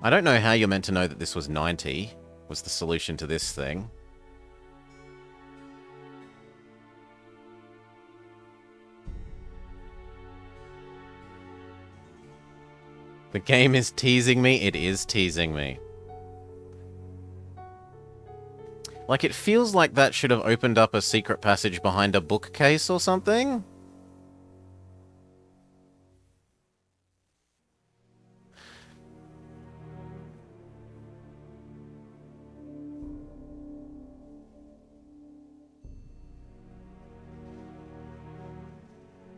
I don't know how you're meant to know that this was 90, was the solution to this thing. The game is teasing me. It is teasing me. Like, it feels like that should have opened up a secret passage behind a bookcase or something.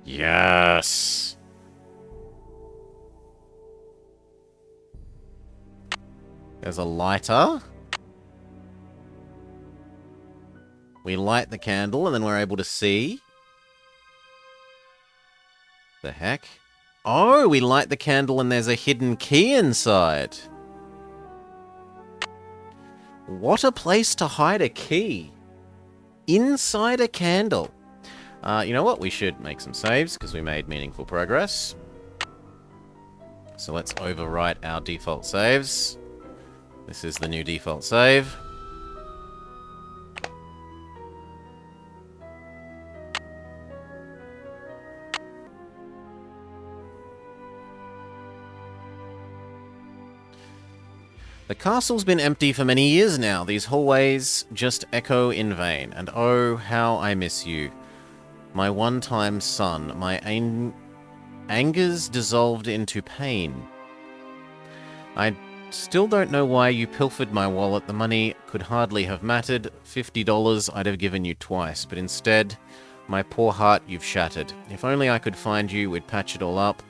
Yes. There's a lighter. We light the candle and then we're able to see. The heck? Oh, we light the candle and there's a hidden key inside. What a place to hide a key. Inside a candle. You know what? We should make some saves because we made meaningful progress. So let's overwrite our default saves. This is the new default save. The castle's been empty for many years now. These hallways just echo in vain. And oh, how I miss you. My one-time son. My anger's dissolved into pain. I still don't know why you pilfered my wallet. The money could hardly have mattered. $50 I'd have given you twice. But instead, my poor heart you've shattered. If only I could find you, we'd patch it all up.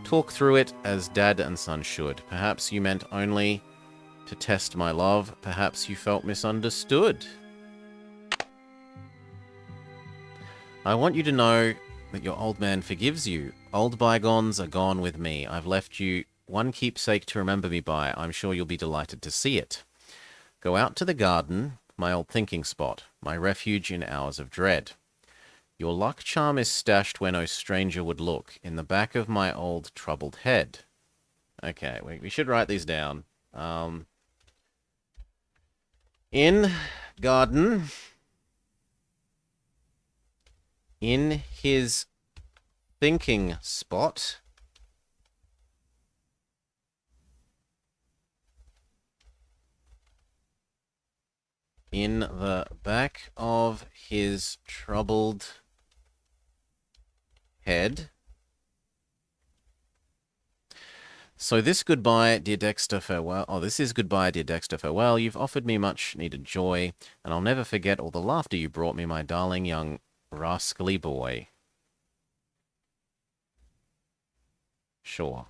Talk through it as dad and son should. Perhaps you meant only to test my love. Perhaps you felt misunderstood. I want you to know that your old man forgives you. Old bygones are gone with me. I've left you one keepsake to remember me by. I'm sure you'll be delighted to see it. Go out to the garden, my old thinking spot, my refuge in hours of dread. Your luck charm is stashed where no stranger would look, in the back of my old troubled head. Okay, we should write these down. In garden, in his thinking spot, in the back of his troubled head. So this goodbye, dear Dexter, farewell. Oh, this is goodbye, dear Dexter, farewell. You've offered me much needed joy, and I'll never forget all the laughter you brought me, my darling young rascally boy. Sure.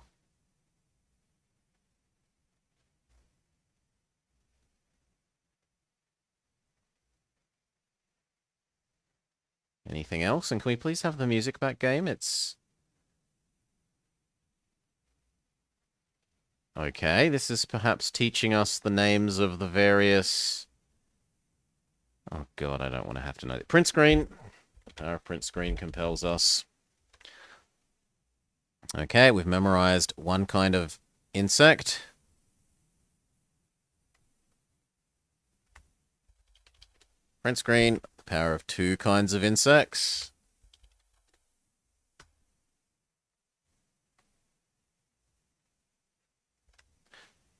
Anything else? And can we please have the music back, game? It's... Okay, this is perhaps teaching us the names of the various... Oh god, I don't want to have to know. Print screen. The power of print screen compels us. Okay, we've memorized one kind of insect. Print screen. The power of two kinds of insects.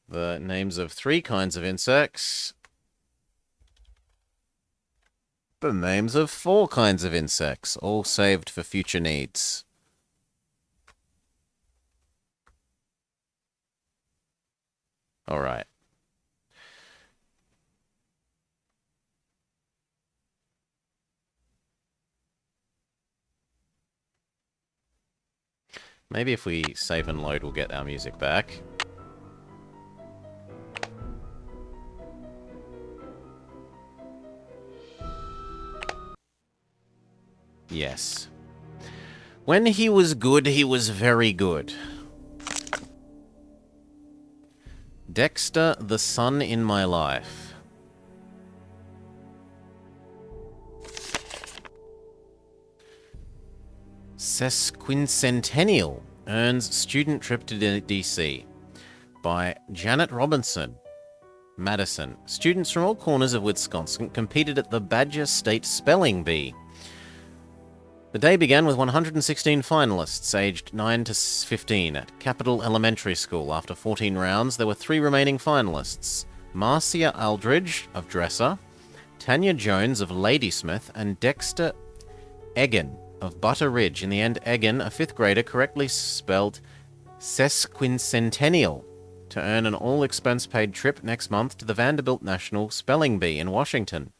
The names of three kinds of insects. The names of four kinds of insects, all saved for future needs. All right. Maybe if we save and load, we'll get our music back. Yes. When he was good, he was very good. Dexter, the son in my life. Sesquicentennial earns student trip to DC by Janet Robinson. Madison. Students from all corners of Wisconsin competed at the Badger State Spelling Bee. The day began with 116 finalists aged 9 to 15 at Capitol Elementary School. After 14 rounds, there were 3 remaining finalists: Marcia Aldridge of Dresser, Tanya Jones of Ladysmith, and Dexter Egan of Butter Ridge. In the end, Egan, a 5th grader, correctly spelled sesquicentennial to earn an all-expense-paid trip next month to the Vanderbilt National Spelling Bee in Washington.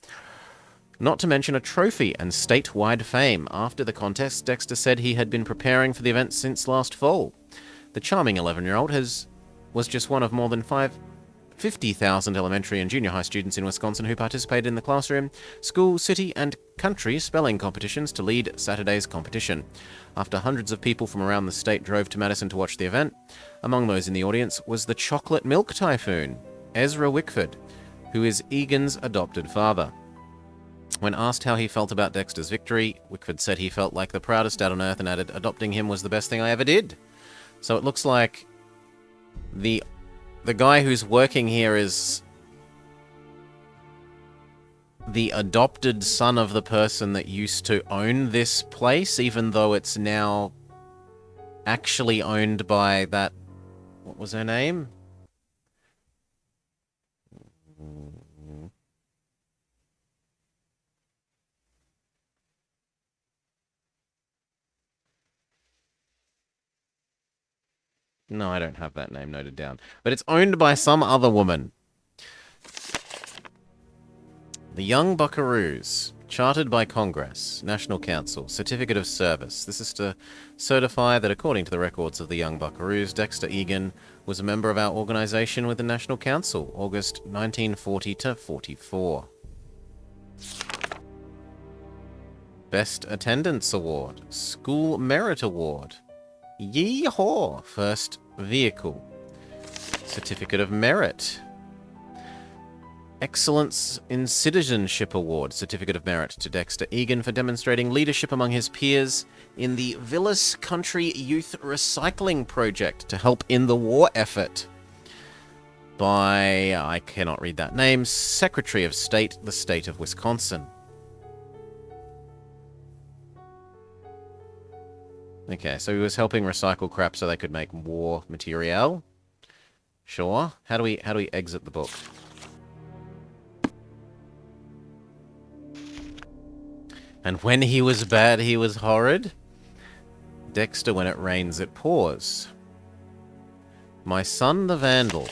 Not to mention a trophy and statewide fame. After the contest, Dexter said he had been preparing for the event since last fall. The charming 11-year-old was just one of more than 50,000 elementary and junior high students in Wisconsin who participated in the classroom, school, city, and country spelling competitions to lead Saturday's competition. After hundreds of people from around the state drove to Madison to watch the event, among those in the audience was the chocolate milk typhoon, Ezra Wickford, who is Egan's adopted father. When asked how he felt about Dexter's victory, Wickford said he felt like the proudest dad on earth and added, "Adopting him was the best thing I ever did." So it looks like the guy who's working here is the adopted son of the person that used to own this place, even though it's now actually owned by that... What was her name? No, I don't have that name noted down. But it's owned by some other woman. The Young Buckaroos, chartered by Congress, National Council, Certificate of Service. This is to certify that according to the records of the Young Buckaroos, Dexter Egan was a member of our organization with the National Council, August 1940 to 44. Best Attendance Award, School Merit Award. Yee-haw! First Vehicle. Certificate of Merit. Excellence in Citizenship Award. Certificate of Merit to Dexter Egan for demonstrating leadership among his peers in the Villas Country Youth Recycling Project to help in the war effort. By, I cannot read that name, Secretary of State, the State of Wisconsin. Okay, so he was helping recycle crap so they could make war material. Sure. How do we exit the book? And when he was bad, he was horrid. Dexter, when it rains, it pours. My son, the Vandal.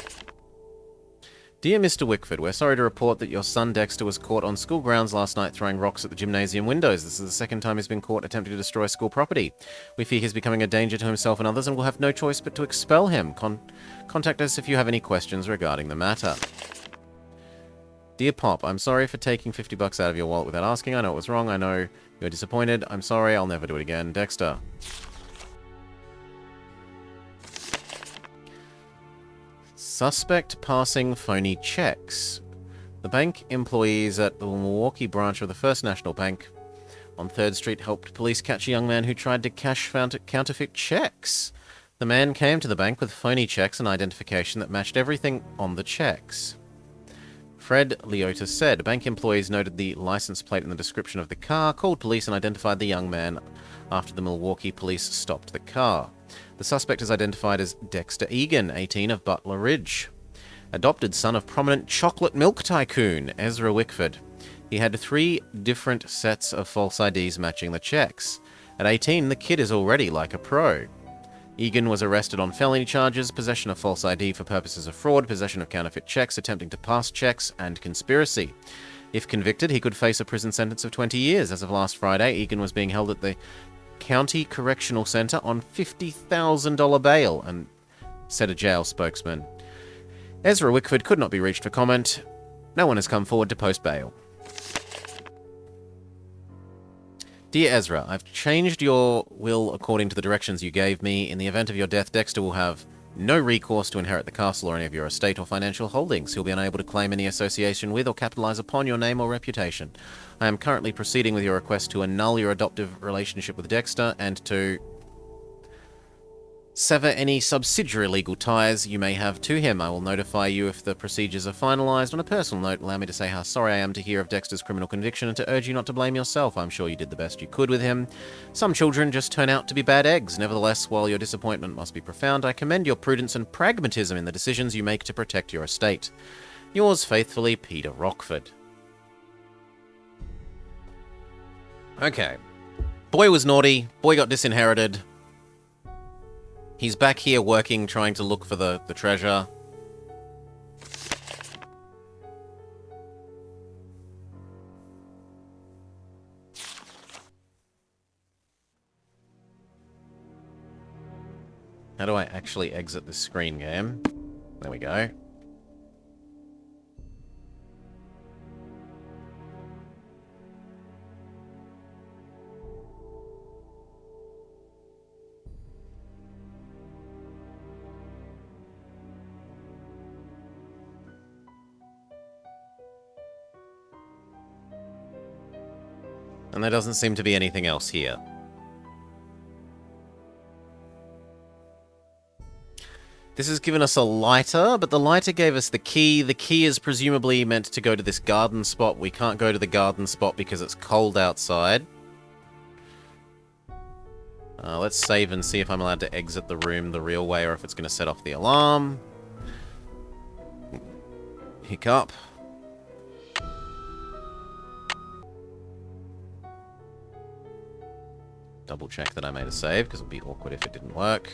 Dear Mr. Wickford, we're sorry to report that your son Dexter was caught on school grounds last night throwing rocks at the gymnasium windows. This is the second time he's been caught attempting to destroy school property. We fear he's becoming a danger to himself and others and will have no choice but to expel him. Contact us if you have any questions regarding the matter. Dear Pop, I'm sorry for taking $50 out of your wallet without asking. I know it was wrong. I know you're disappointed. I'm sorry. I'll never do it again. Dexter. Suspect passing phony checks. The bank employees at the Milwaukee branch of the First National Bank on 3rd Street helped police catch a young man who tried to cash counterfeit checks. The man came to the bank with phony checks and identification that matched everything on the checks. Fred Leota said bank employees noted the license plate and the description of the car, called police and identified the young man after the Milwaukee police stopped the car. The suspect is identified as Dexter Egan, 18, of Butler Ridge. Adopted son of prominent chocolate milk tycoon Ezra Wickford. He had 3 different sets of false IDs matching the checks. At 18, the kid is already like a pro. Egan was arrested on felony charges, possession of false ID for purposes of fraud, possession of counterfeit checks, attempting to pass checks, and conspiracy. If convicted, he could face a prison sentence of 20 years. As of last Friday, Egan was being held at the County Correctional Center on $50,000 bail, and said a jail spokesman. Ezra Wickford could not be reached for comment. No one has come forward to post bail. Dear Ezra, I've changed your will according to the directions you gave me. In the event of your death, Dexter will have no recourse to inherit the castle or any of your estate or financial holdings. He'll be unable to claim any association with or capitalize upon your name or reputation. I am currently proceeding with your request to annul your adoptive relationship with Dexter and to sever any subsidiary legal ties you may have to him. I will notify you if the procedures are finalized. On a personal note, allow me to say how sorry I am to hear of Dexter's criminal conviction and to urge you not to blame yourself. I'm sure you did the best you could with him. Some children just turn out to be bad eggs. Nevertheless, while your disappointment must be profound, I commend your prudence and pragmatism in the decisions you make to protect your estate. Yours faithfully, Peter Rockford. Okay. Boy was naughty. Boy got disinherited. He's back here working, trying to look for the treasure. How do I actually exit this screen game? There we go. And there doesn't seem to be anything else here. This has given us a lighter, but the lighter gave us the key. The key is presumably meant to go to this garden spot. We can't go to the garden spot because it's cold outside. Let's save and see if I'm allowed to exit the room the real way or if it's going to set off the alarm. Hiccup. Double check that I made a save, because it would be awkward if it didn't work.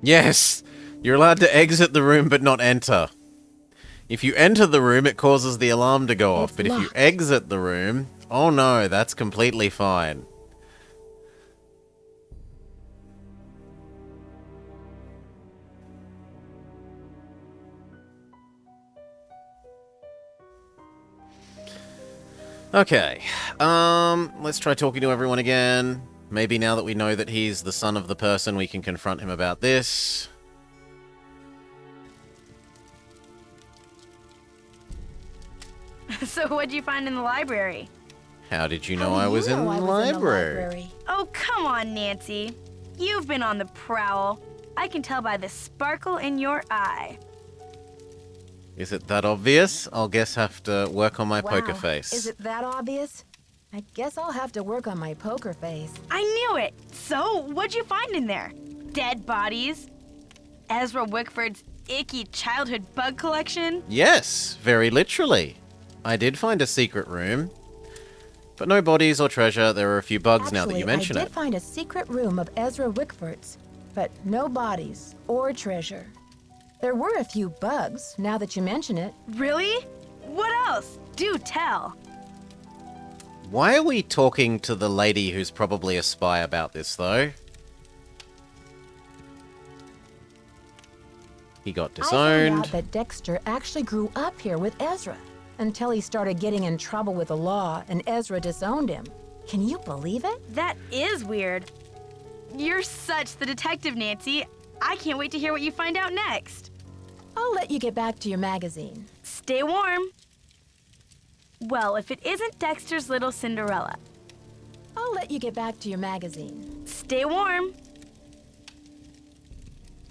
Yes! You're allowed to exit the room but not enter. If you enter the room, it causes the alarm to go off, but if you exit the room... Oh no, that's completely fine. Okay, let's try talking to everyone again. Maybe now that we know that he's the son of the person, we can confront him about this. So what'd you find in the library? How did you know I was in the library? Oh, come on, Nancy. You've been on the prowl. I can tell by the sparkle in your eye. Is it that obvious? I'll guess have to work on my poker face. Is it that obvious? I guess I'll have to work on my poker face. I knew it. So, what'd you find in there? Dead bodies? Ezra Wickford's icky childhood bug collection? Yes, very literally. I did find a secret room. But no bodies or treasure. There are a few bugs now that you mention it. I did find a secret room of Ezra Wickford's, but no bodies or treasure. There were a few bugs, now that you mention it. Really? What else? Do tell. Why are we talking to the lady who's probably a spy about this, though? He got disowned. I found out that Dexter actually grew up here with Ezra until he started getting in trouble with the law and Ezra disowned him. Can you believe it? That is weird. You're such the detective, Nancy. I can't wait to hear what you find out next. I'll let you get back to your magazine. Stay warm. Well, if it isn't Dexter's little Cinderella. I'll let you get back to your magazine. Stay warm.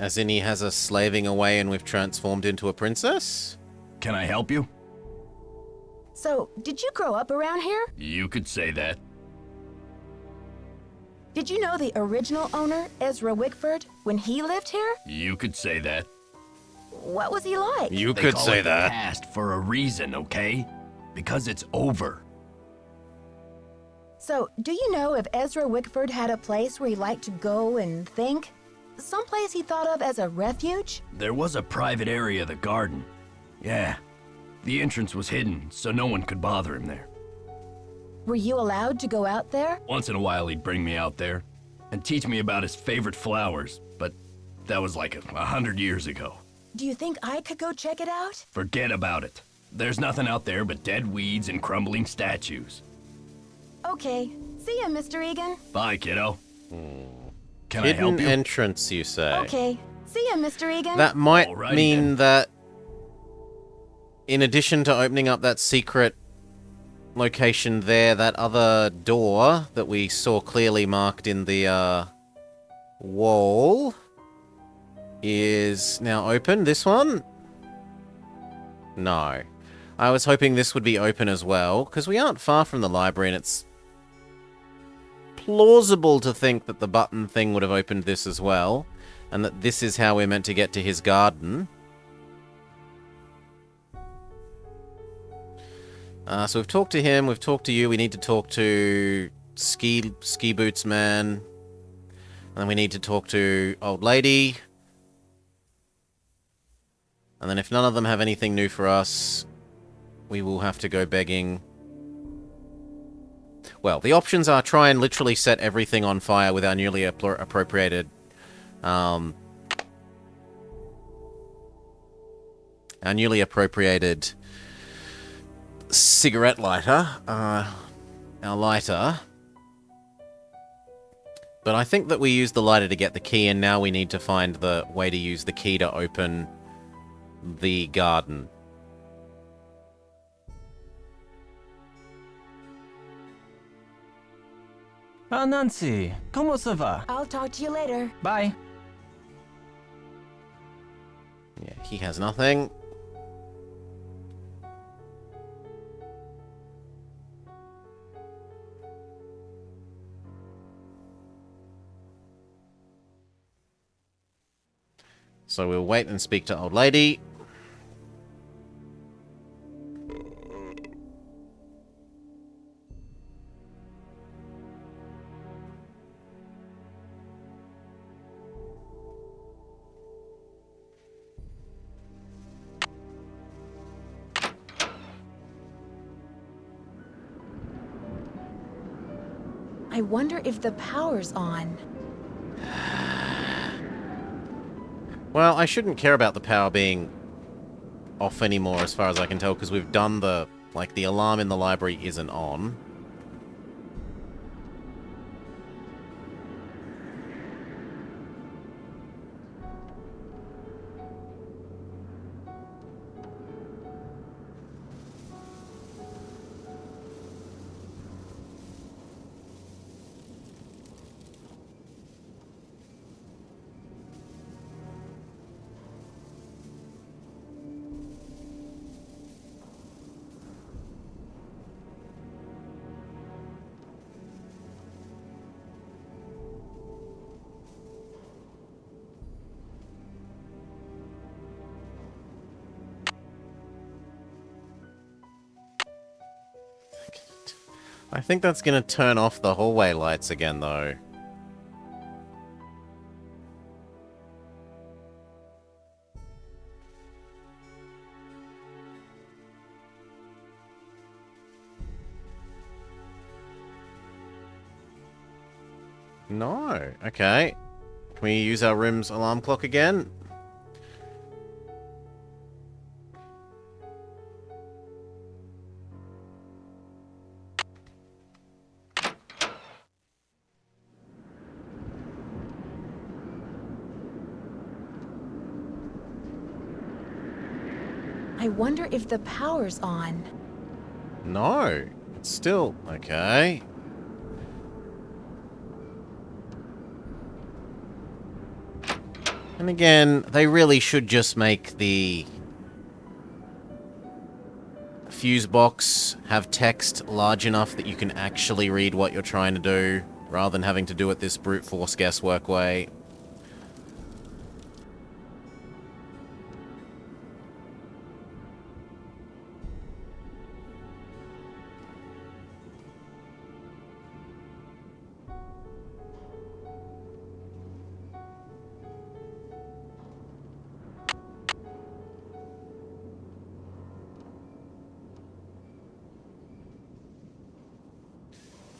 As in he has us slaving away and we've transformed into a princess? Can I help you? So, did you grow up around here? You could say that. Did you know the original owner, Ezra Wickford, when he lived here? You could say that. What was he like? You They could call say it the that. past for a reason, okay? Because it's over. So, do you know if Ezra Wickford had a place where he liked to go and think? Someplace he thought of as a refuge? There was a private area of the garden. Yeah. The entrance was hidden, so no one could bother him there. Were you allowed to go out there? Once in a while he'd bring me out there. and teach me about his favorite flowers, but that was like 100 years ago. Do you think I could go check it out? Forget about it. There's nothing out there but dead weeds and crumbling statues. Okay. See ya, Mr. Egan. Bye, kiddo. Can I help Hidden you? entrance, you say? Okay. See ya, Mr. Egan. That might Alrighty mean then. that in addition to opening up that secret location there, that other door that we saw clearly marked in the wall is now open. This one? No. I was hoping this would be open as well, because we aren't far from the library and it's plausible to think that the button thing would have opened this as well, and that this is how we're meant to get to his garden. So we've talked to him, we've talked to you, we need to talk to Ski Boots Man, and then we need to talk to Old Lady. And then if none of them have anything new for us, we will have to go begging. Well, the options are try and literally set everything on fire with our newly appropriated cigarette lighter, our lighter. But I think that we used the lighter to get the key, and now we need to find the way to use the key to open the garden. Ah, Nancy, comment ça va? I'll talk to you later. Bye. Yeah, he has nothing. So we'll wait and speak to Old Lady. I wonder if the power's on. Well, I shouldn't care about the power being off anymore as far as I can tell, because we've done the, like, the alarm in the library isn't on. I think that's going to turn off the hallway lights again, though. No. Okay. Can we use our room's alarm clock again? I wonder if the power's on. No. It's still... Okay. And again, they really should just make the fuse box have text large enough that you can actually read what you're trying to do, rather than having to do it this brute force guesswork way.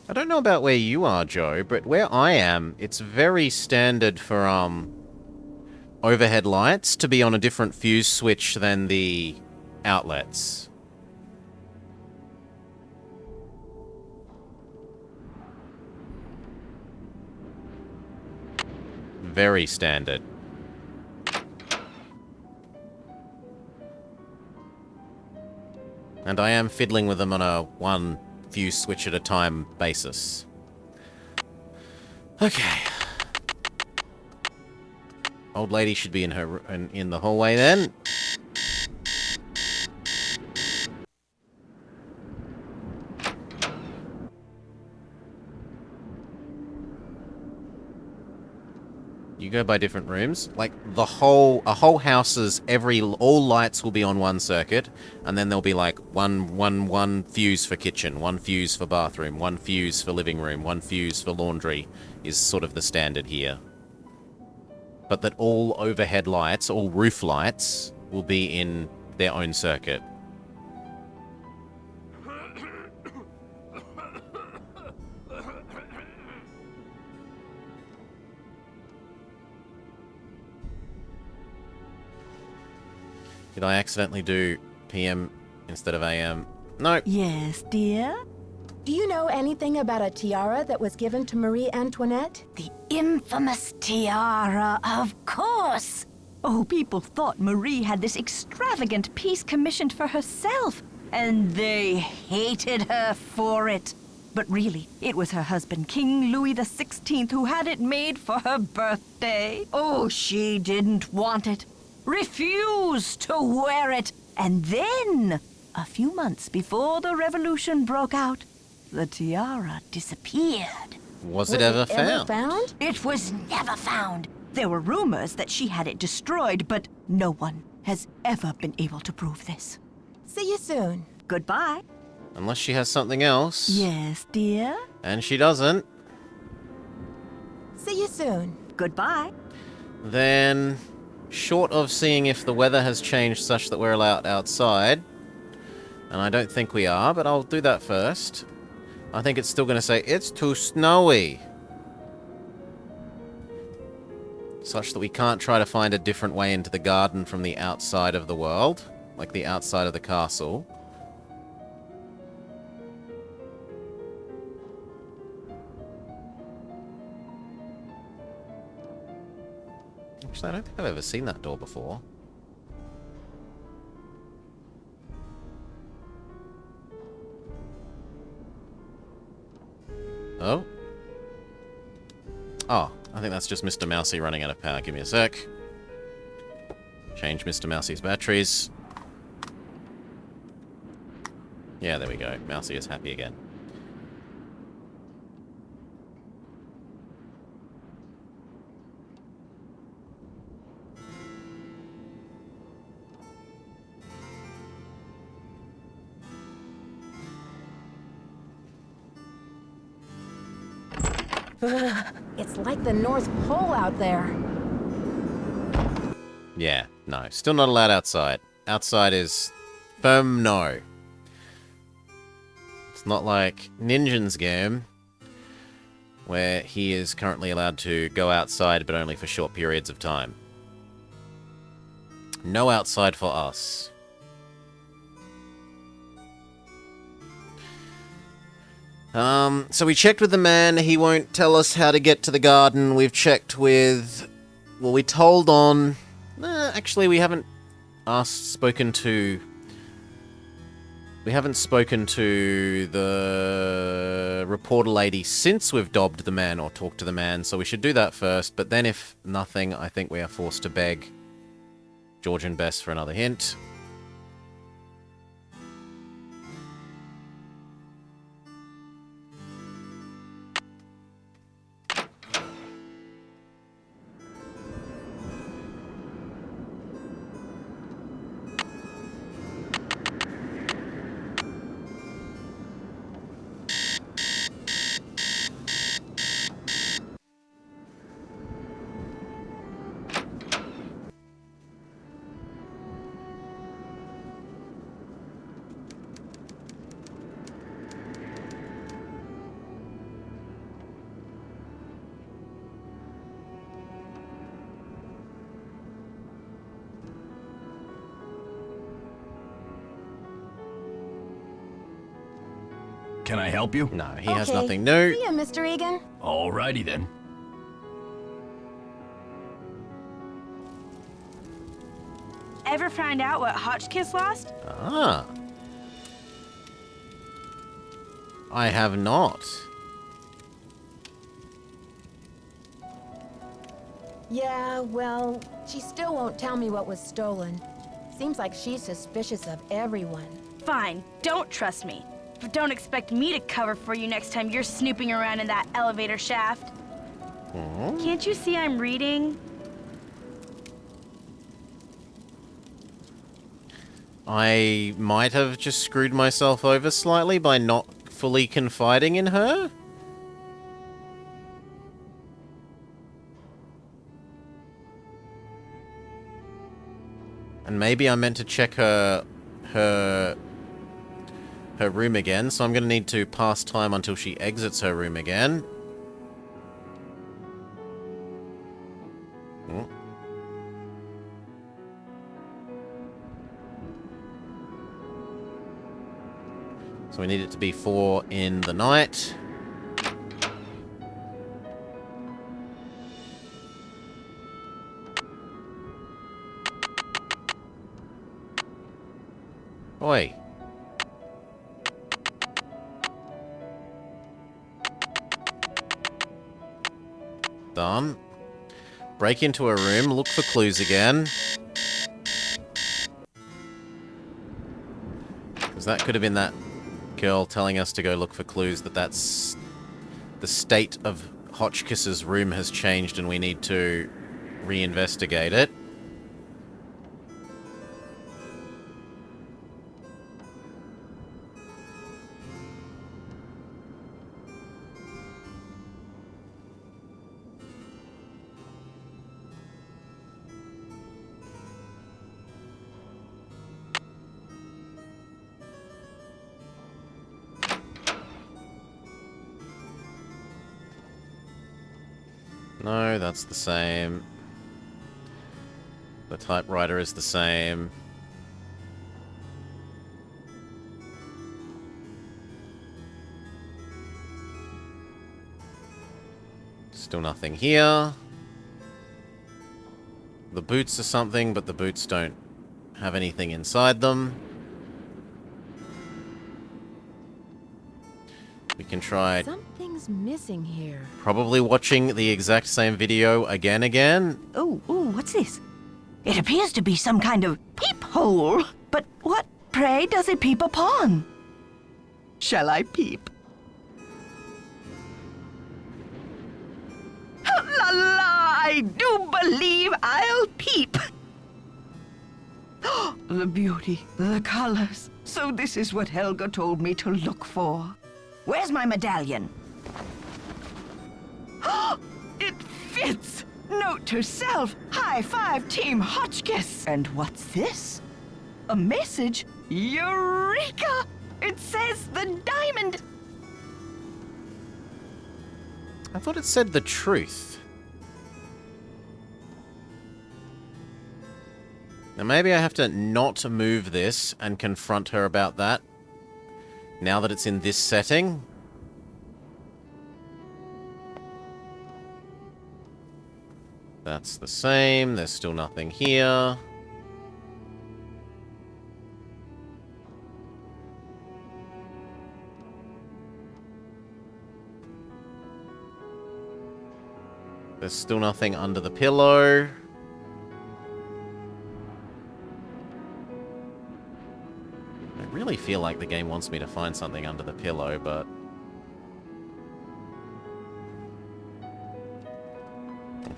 I don't know about where you are, Joe, but where I am, it's very standard for overhead lights to be on a different fuse switch than the outlets. Very standard. And I am fiddling with them on a one fuse switch at a time basis. Okay. Old lady should be in her in the hallway then. You go by different rooms. Like a whole house's all lights will be on one circuit, and then there'll be like one fuse for kitchen, one fuse for bathroom, one fuse for living room, one fuse for laundry is sort of the standard here. But that all overhead lights, all roof lights, will be in their own circuit. Did I accidentally do PM instead of AM? No. Yes, dear? Do you know anything about a tiara that was given to Marie Antoinette? The infamous tiara, of course! Oh, people thought Marie had this extravagant piece commissioned for herself, and they hated her for it. But really, it was her husband, King Louis XVI, who had it made for her birthday. Oh, she didn't want it. Refused to wear it. And then, a few months before the revolution broke out, the tiara disappeared. Was it ever found? It was never found. There were rumors that she had it destroyed, but no one has ever been able to prove this. See you soon. Goodbye. Unless she has something else. Yes, dear? And she doesn't. See you soon. Goodbye. Then, short of seeing if the weather has changed such that we're allowed outside, and I don't think we are, but I'll do that first. I think it's still going to say, it's too snowy. Such that we can't try to find a different way into the garden from the outside of the world, like the outside of the castle. Actually, I don't think I've ever seen that door before. Oh. Oh, I think that's just Mr. Mousy running out of power. Give me a sec. Change Mr. Mousy's batteries. Yeah, there we go. Mousy is happy again. It's like the North Pole out there. Yeah, no. Still not allowed outside. Outside is firm no. It's not like Ninjin's game, where he is currently allowed to go outside, but only for short periods of time. No outside for us. So we checked with the man. He won't tell us how to get to the garden. We've checked with... Well, we told on... actually, we haven't spoken to... We haven't spoken to the reporter lady since we've dobbed the man or talked to the man, so we should do that first. But then if nothing, I think we are forced to beg George and Bess for another hint. Can I help you? No, he has Okay. nothing new. See ya, Mr. Egan. Alrighty then. Ever find out what Hotchkiss lost? Ah. I have not. Yeah, well, she still won't tell me what was stolen. Seems like she's suspicious of everyone. Fine, don't trust me. But don't expect me to cover for you next time you're snooping around in that elevator shaft. Can't you see I'm reading? I might have just screwed myself over slightly by not fully confiding in her. And maybe I meant to check her room again, so I'm going to need to pass time until she exits her room again. So we need it to be 4 in the night. Oi. Done. Break into a room, look for clues again. Because that could have been that girl telling us to go look for clues, that's the state of Hotchkiss's room has changed and we need to reinvestigate it. No, that's the same. The typewriter is the same. Still nothing here. The boots are something, but the boots don't have anything inside them. We can try Something's missing here. probably watching the exact same video again. Oh, what's this? It appears to be some kind of peephole. But what, pray, does it peep upon? Shall I peep? La la, I do believe I'll peep. The beauty, the colors. So this is what Helga told me to look for. Where's my medallion? It fits! Note to self, high five Team Hotchkiss. And what's this? A message? Eureka! It says the diamond. I thought it said the truth. Now maybe I have to not move this and confront her about that. Now that it's in this setting. That's the same. There's still nothing here. There's still nothing under the pillow. I really feel like the game wants me to find something under the pillow, but...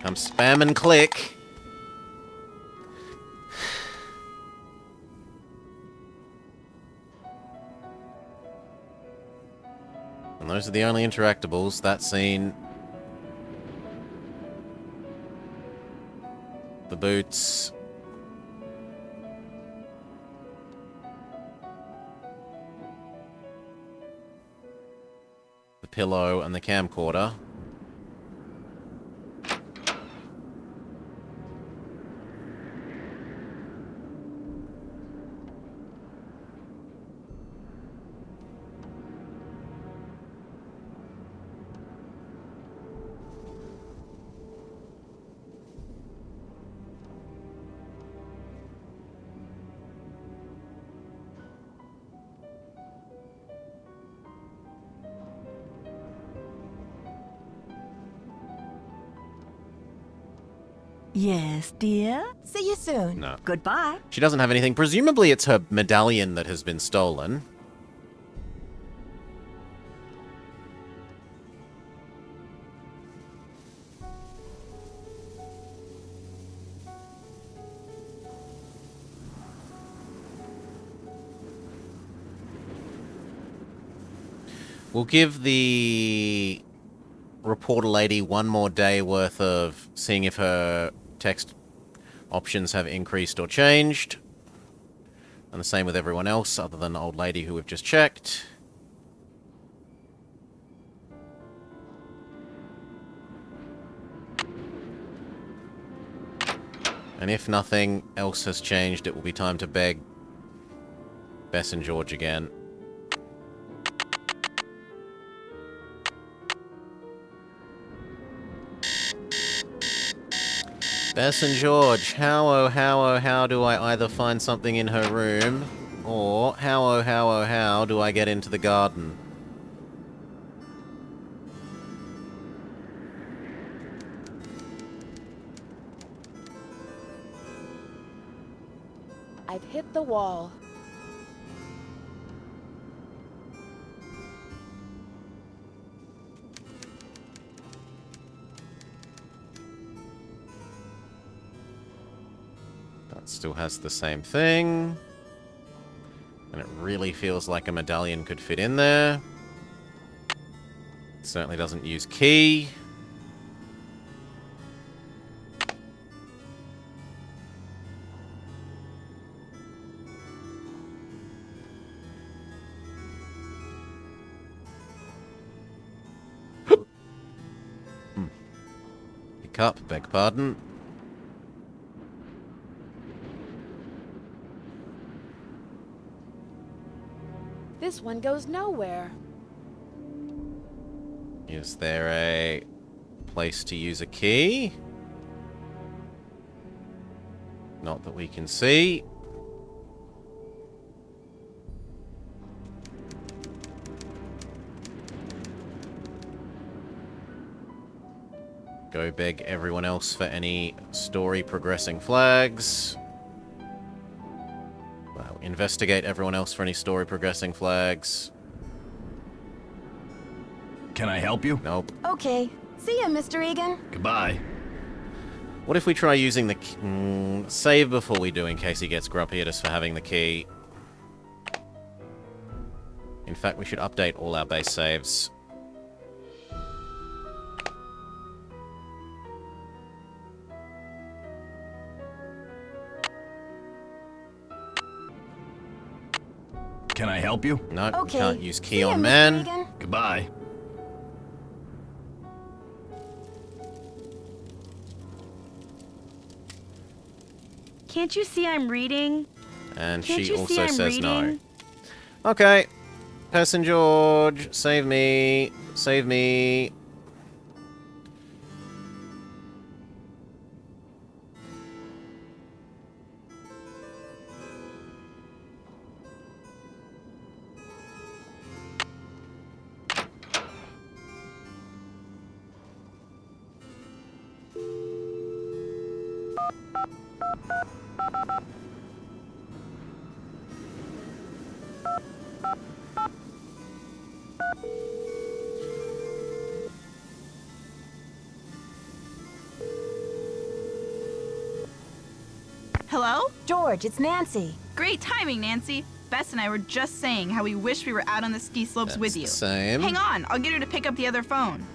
I'm spam and click. And those are the only interactables. That scene. The boots. The pillow and the camcorder. Yes, dear? See you soon. No. Goodbye. She doesn't have anything. Presumably it's her medallion that has been stolen. We'll give the reporter lady one more day worth of seeing if her text options have increased or changed. And the same with everyone else other than the old lady who we've just checked. And if nothing else has changed, it will be time to beg Bess and George again. Bess and George, how do I either find something in her room, or how do I get into the garden? I've hit the wall. That still has the same thing. And it really feels like a medallion could fit in there. It certainly doesn't use key. Pick up, beg pardon. This one goes nowhere. Is there a place to use a key? Not that we can see. Go beg everyone else for any story progressing flags. Well, investigate everyone else for any story progressing flags. Can I help you? Nope. Okay. See ya, Mr. Egan. Goodbye. What if we try using the save before we do in case he gets grumpy at us for having the key? In fact, we should update all our base saves. Can I help you? No, we Okay. can't use key See ya, on Mr. man. Egan. Goodbye. Can't you see I'm reading? And Can't she you see also I'm says no. reading? Okay. Bess and George, save me. Save me. Hello? George, it's Nancy. Great timing, Nancy. Bess and I were just saying how we wish we were out on the ski slopes with you. The same. Hang on, I'll get her to pick up the other phone.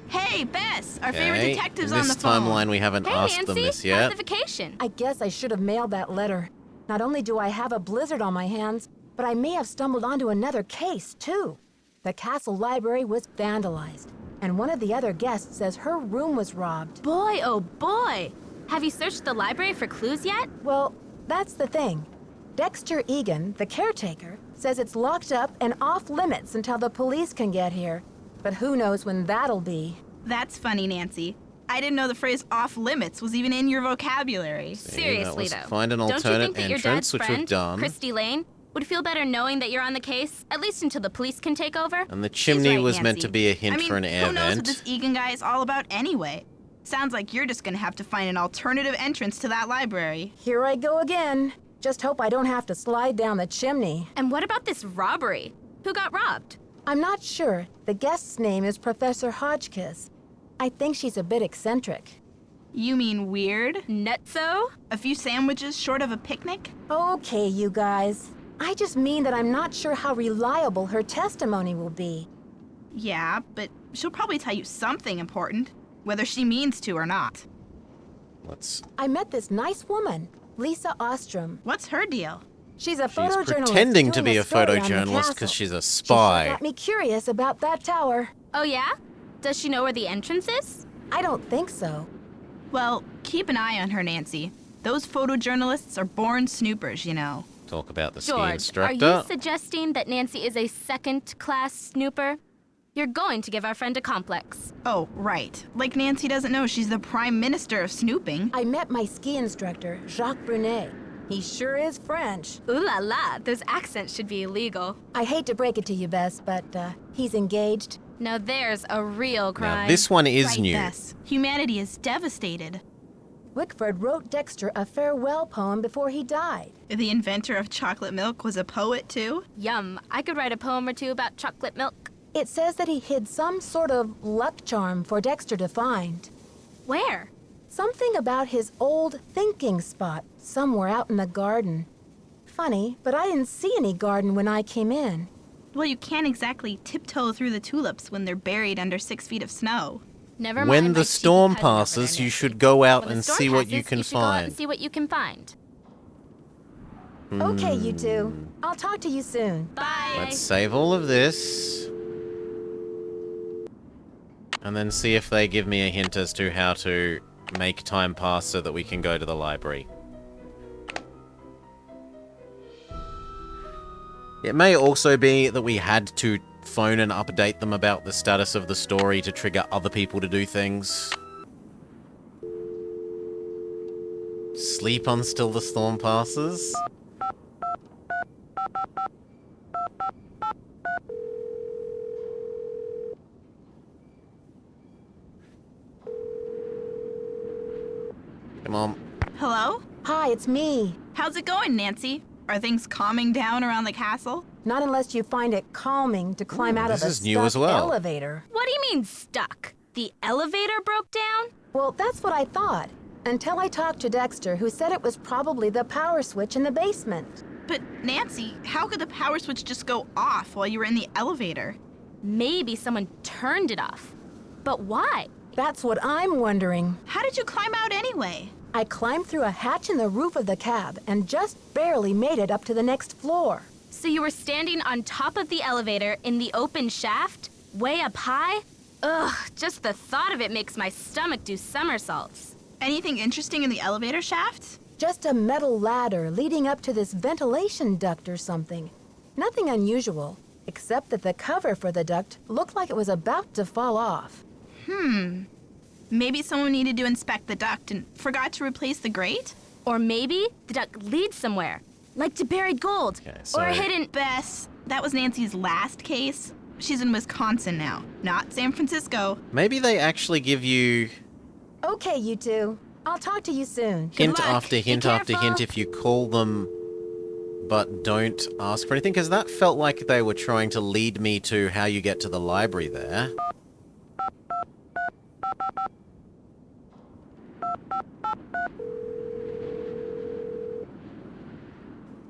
Hey, Bess, our favorite Okay, detective's in on the this phone. timeline, we haven't Hey, asked Nancy, them this how's yet. the vacation? I guess I should have mailed that letter. Not only do I have a blizzard on my hands, but I may have stumbled onto another case, too. The castle library was vandalized, and one of the other guests says her room was robbed. Boy, oh boy! Have you searched the library for clues yet? Well, that's the thing. Dexter Egan, the caretaker, says it's locked up and off limits until the police can get here. But who knows when that'll be. That's funny, Nancy. I didn't know the phrase off limits was even in your vocabulary. Seriously, was though. find an Don't you alternate think that your entrance, dad's which we've friend, done. Christy Lane, would feel better knowing that you're on the case, at least until the police can take over? And the She's chimney right, was meant Nancy. to be a hint I mean, for an air who knows what vent. this Egan guy is all about anyway? Sounds like you're just gonna have to find an alternative entrance to that library. Here I go again. Just hope I don't have to slide down the chimney. And what about this robbery? Who got robbed? I'm not sure. The guest's name is Professor Hotchkiss. I think she's a bit eccentric. You mean weird? Nutso? A few sandwiches short of a picnic? Okay, you guys. I just mean that I'm not sure how reliable her testimony will be. Yeah, but she'll probably tell you something important, whether she means to or not. I met this nice woman, Lisa Ostrom. What's her deal? She's a She's photojournalist pretending to doing be a story on the photojournalist castle. because she's a She spy. got me curious about that tower. Oh, yeah? Does she know where the entrance is? I don't think so. Well, keep an eye on her, Nancy. Those photojournalists are born snoopers, you know. Talk about the ski George, instructor. are you suggesting that Nancy is a second-class snooper? You're going to give our friend a complex. Oh, right. Like Nancy doesn't know she's the prime minister of snooping. I met my ski instructor, Jacques Brunet. He sure is French. Ooh la la, those accents should be illegal. I hate to break it to you, Bess, but he's engaged. Now there's a real crime. Now, this one is Right, new. Bess. Humanity is devastated. Wickford wrote Dexter a farewell poem before he died. The inventor of chocolate milk was a poet, too? Yum, I could write a poem or two about chocolate milk. It says that he hid some sort of luck charm for Dexter to find. Where? Something about his old thinking spot somewhere out in the garden. Funny, but I didn't see any garden when I came in. Well, you can't exactly tiptoe through the tulips when they're buried under 6 feet of snow. Never mind. When my the cheeky storm cousin over passes, there, you Nancy. should go out When the and storm see what you passes, can should go out and find. see what you can find. Okay, you two. I'll talk to you soon. Bye. Let's save all of this. And then see if they give me a hint as to how to make time pass so that we can go to the library. It may also be that we had to phone and update them about the status of the story to trigger other people to do things. Sleep on Still the Storm Passes? Come on. Hello? Hi, it's me. How's it going, Nancy? Are things calming down around the castle? Not unless you find it calming to climb out of this a is new as stuck well. elevator. What do you mean stuck? The elevator broke down? Well, that's what I thought. Until I talked to Dexter, who said it was probably the power switch in the basement. But, Nancy, how could the power switch just go off while you were in the elevator? Maybe someone turned it off. But why? That's what I'm wondering. How did you climb out anyway? I climbed through a hatch in the roof of the cab and just barely made it up to the next floor. So you were standing on top of the elevator in the open shaft? Way up high? Ugh, just the thought of it makes my stomach do somersaults. Anything interesting in the elevator shaft? Just a metal ladder leading up to this ventilation duct or something. Nothing unusual, except that the cover for the duct looked like it was about to fall off. Maybe someone needed to inspect the duct and forgot to replace the grate? Or maybe the duct leads somewhere, like to buried gold, Okay, so- or a hidden... Bess, that was Nancy's last case. She's in Wisconsin now, not San Francisco. Maybe they actually give you Okay, you two. I'll talk to you soon. hint luck. after hint Be after hint careful. if you call them but don't ask for anything, because that felt like they were trying to lead me to how you get to the library there.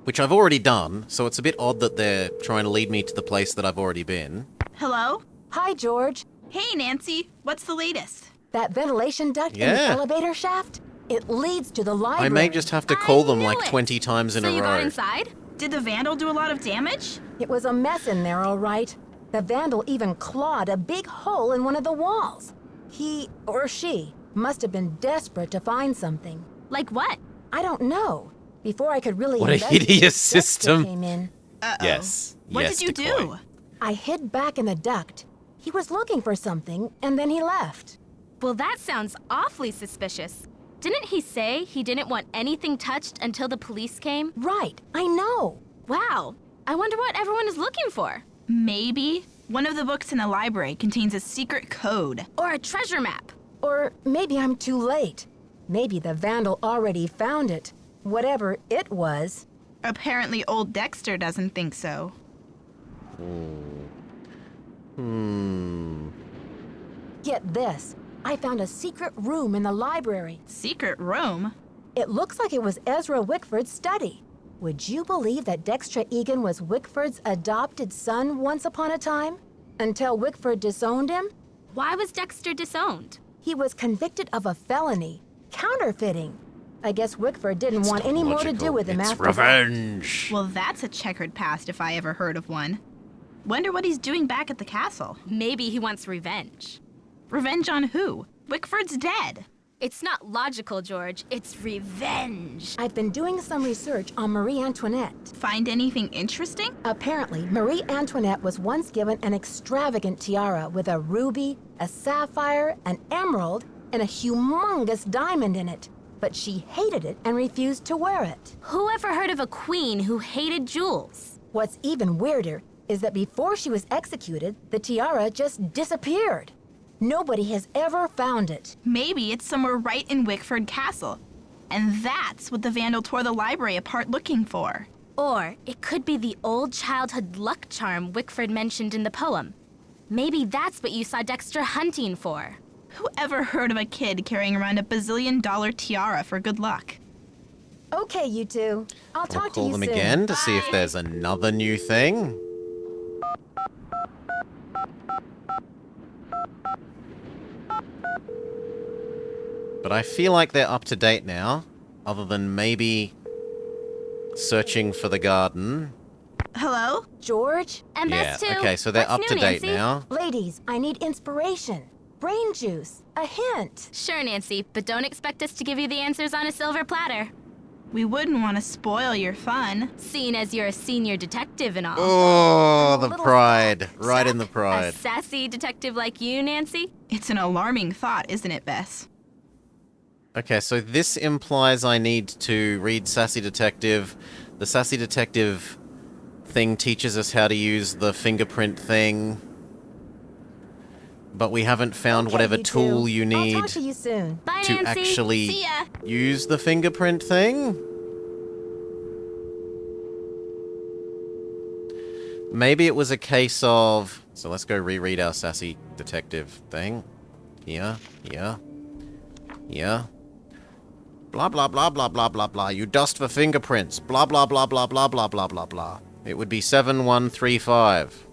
Which I've already done, so it's a bit odd that they're trying to lead me to the place that I've already been. Hello? Hi, George. Hey, Nancy, what's the latest? That ventilation duct in the Yeah. elevator shaft? It leads to the library. I may just have to call them knew like it. 20 times in so a you row. got inside? Did the vandal do a lot of damage? It was a mess in there, all right. The vandal even clawed a big hole in one of the walls. He or she must have been desperate to find something. Like what? I don't know. Before I could really What a investigate, hideous Dexter system. came in. Uh-oh. Yes. What Yes, did you Decoy. do? I hid back in the duct. He was looking for something, and then he left. Well, that sounds awfully suspicious. Didn't he say he didn't want anything touched until the police came? Right, I know. Wow. I wonder what everyone is looking for. Maybe one of the books in the library contains a secret code. Or a treasure map. Or maybe I'm too late. Maybe the vandal already found it. Whatever it was. Apparently old Dexter doesn't think so. Get this. I found a secret room in the library. Secret room? It looks like it was Ezra Wickford's study. Would you believe that Dexter Egan was Wickford's adopted son once upon a time? Until Wickford disowned him? Why was Dexter disowned? He was convicted of a felony, counterfeiting. I guess Wickford didn't want any more to do with him it's after revenge. Well, that's a checkered past if I ever heard of one. Wonder what he's doing back at the castle. Maybe he wants revenge. Revenge on who? Wickford's dead. It's not logical, George. It's revenge. I've been doing some research on Marie Antoinette. Find anything interesting? Apparently, Marie Antoinette was once given an extravagant tiara with a ruby, a sapphire, an emerald, and a humongous diamond in it. But she hated it and refused to wear it. Who ever heard of a queen who hated jewels? What's even weirder is that before she was executed, the tiara just disappeared. Nobody has ever found it. Maybe it's somewhere right in Wickford Castle. And that's what the vandal tore the library apart looking for. Or it could be the old childhood luck charm Wickford mentioned in the poem. Maybe that's what you saw Dexter hunting for. Who ever heard of a kid carrying around a bazillion-dollar tiara for good luck? Okay, you two. I'll We'll talk to call you them soon. again to see if there's another new thing. But I feel like they're up to date now, other than maybe searching for the garden. Hello? George? And Yeah, Bess too. okay, so they're What's up to new, date Nancy? now. Ladies, I need inspiration. Brain juice. A hint. Sure, Nancy, but don't expect us to give you the answers on a silver platter. We wouldn't want to spoil your fun. Seeing as you're a senior detective and all. Oh, the little pride. Right in the A pride. sassy detective like you, Nancy? It's an alarming thought, isn't it, Bess? Okay, so this implies I need to read Sassy Detective. The Sassy Detective thing teaches us how to use the fingerprint thing. But we haven't found Okay, whatever you tool two. you I'll need talk to you soon. Bye, to Nancy. actually See ya. use the fingerprint thing. Maybe it was a case of... So let's go reread our Sassy Detective thing. Yeah. Blah, blah, blah, blah, blah, blah, blah. You dust for fingerprints. Blah, blah, blah, blah, blah, blah, blah, blah, blah. It would be 7135.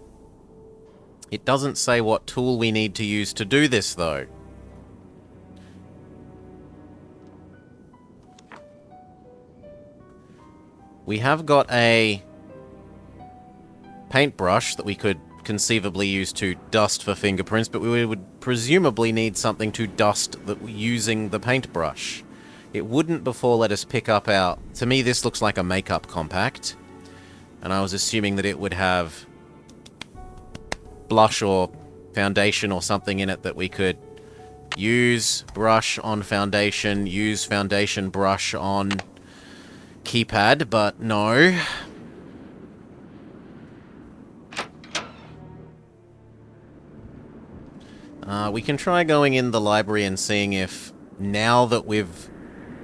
It doesn't say what tool we need to use to do this, though. We have got a paintbrush that we could conceivably use to dust for fingerprints, but we would presumably need something to dust using the paintbrush. It wouldn't before let us pick up our... To me, this looks like a makeup compact. And I was assuming that it would have blush or foundation or something in it that we could use brush on foundation, use foundation brush on keypad, but no. We can try going in the library and seeing if, now that we've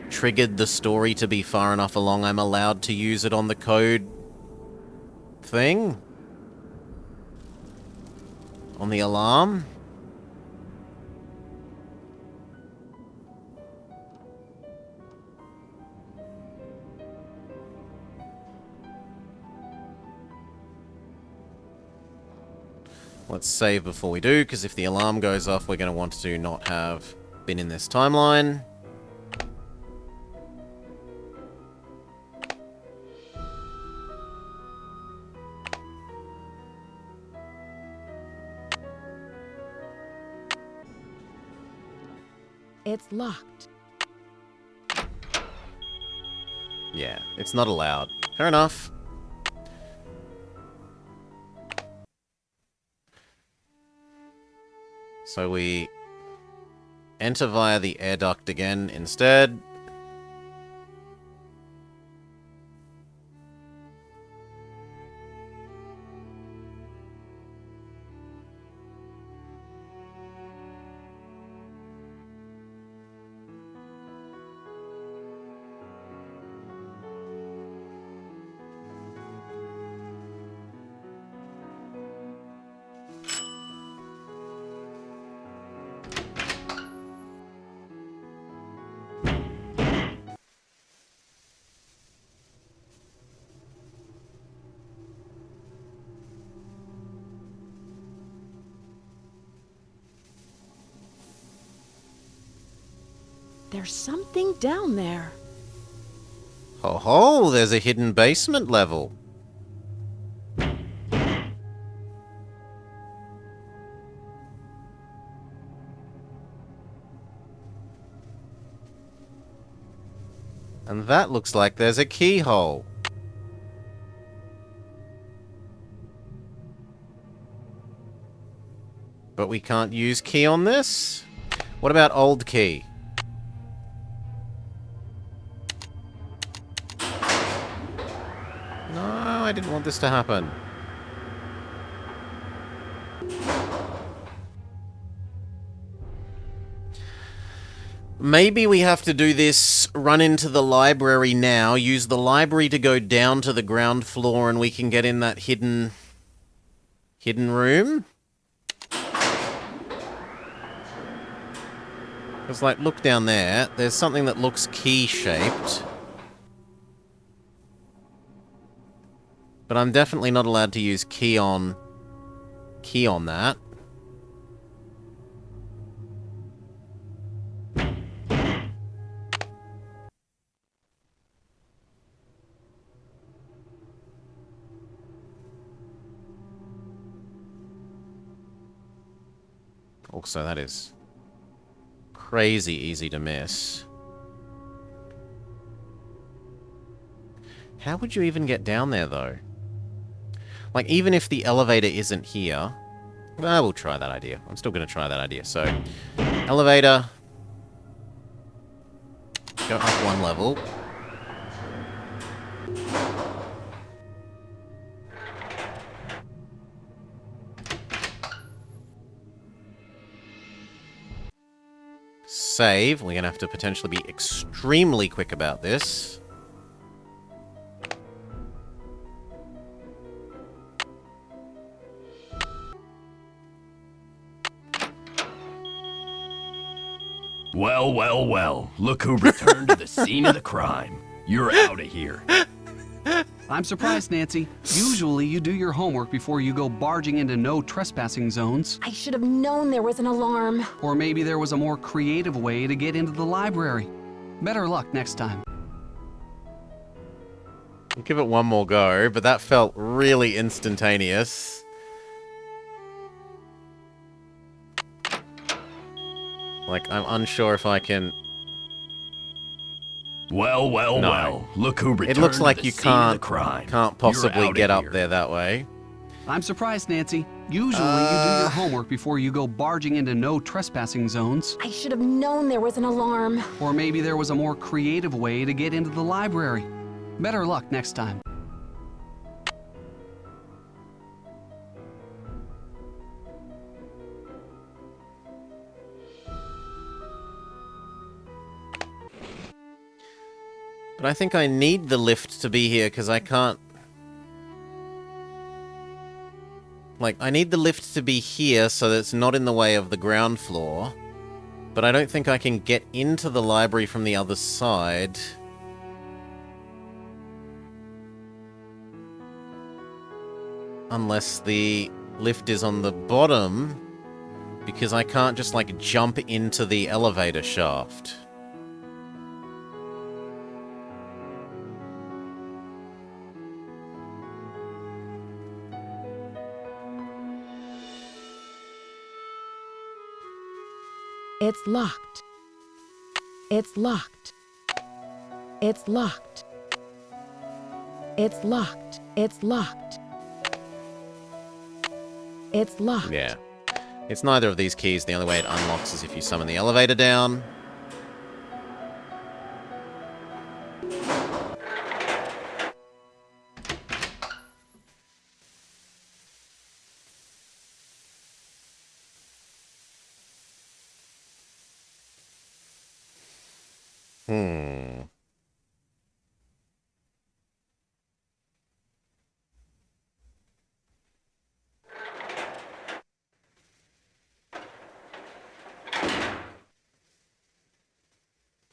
triggered the story to be far enough along, I'm allowed to use it on the code thing? On the alarm? Let's save before we do, because if the alarm goes off, we're going to want to not have been in this timeline. It's locked. Yeah, it's not allowed. Fair enough. So we enter via the air duct again instead. There's something down there. Ho ho, there's a hidden basement level. And that looks like there's a keyhole. But we can't use key on this? What about old key? No, I didn't want this to happen. Maybe we have to do this, run into the library now, use the library to go down to the ground floor, and we can get in that hidden room? Because, like, look down there. There's something that looks key-shaped. But I'm definitely not allowed to use key on that. Also, that is crazy easy to miss. How would you even get down there, though? Like, even if the elevator isn't here... Well, we'll try that idea. I'm still going to try that idea. So, elevator. Go up one level. Save. We're going to have to potentially be extremely quick about this. Well, well, well. Look who returned to the scene of the crime. You're out of here. I'm surprised, Nancy. Usually you do your homework before you go barging into no trespassing zones. I should have known there was an alarm. Or maybe there was a more creative way to get into the library. Better luck next time. We'll give it one more go, but that felt really instantaneous. Like, I'm unsure if I can... Well, well, No. well. Look who returned It looks like to the you scene of the crime. can't possibly You're get outta up here. there that way. I'm surprised, Nancy. Usually you do your homework before you go barging into no trespassing zones. I should have known there was an alarm. Or maybe there was a more creative way to get into the library. Better luck next time. But I think I need the lift to be here because I can't... Like, I need the lift to be here so that it's not in the way of the ground floor. But I don't think I can get into the library from the other side. Unless the lift is on the bottom. Because I can't just, like, jump into the elevator shaft. It's locked. It's locked. It's locked. It's locked. It's locked. It's locked. Yeah. It's neither of these keys. The only way it unlocks is if you summon the elevator down.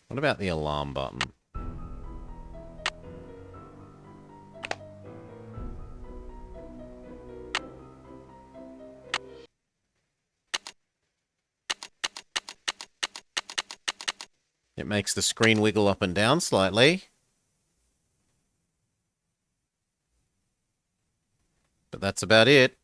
What about the alarm button? It makes the screen wiggle up and down slightly. But that's about it.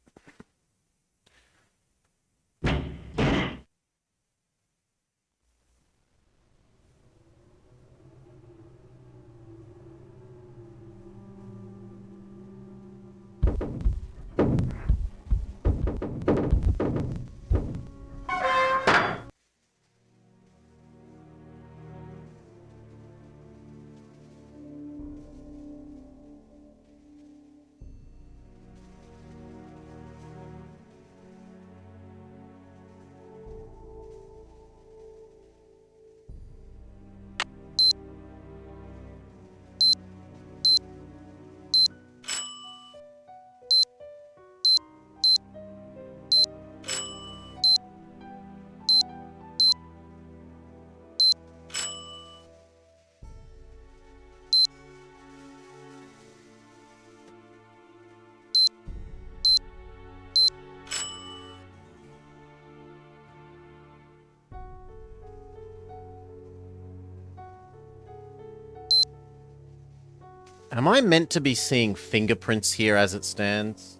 Am I meant to be seeing fingerprints here as it stands?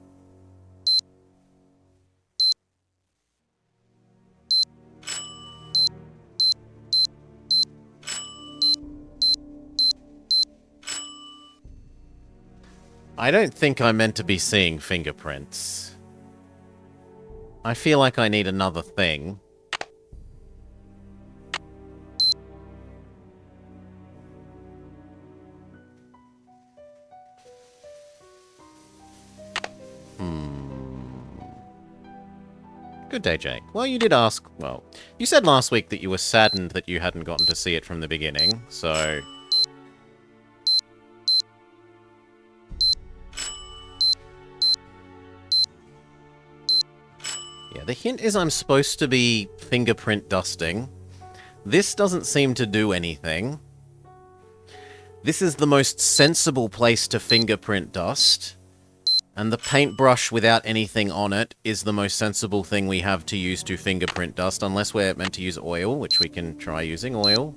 I don't think I'm meant to be seeing fingerprints. I feel like I need another thing. Good day, Jake. Well, you did ask... Well, you said last week that you were saddened that you hadn't gotten to see it from the beginning, so... Yeah, the hint is I'm supposed to be fingerprint dusting. This doesn't seem to do anything. This is the most sensible place to fingerprint dust. And the paintbrush without anything on it is the most sensible thing we have to use to fingerprint dust, unless we're meant to use oil, which we can try using oil.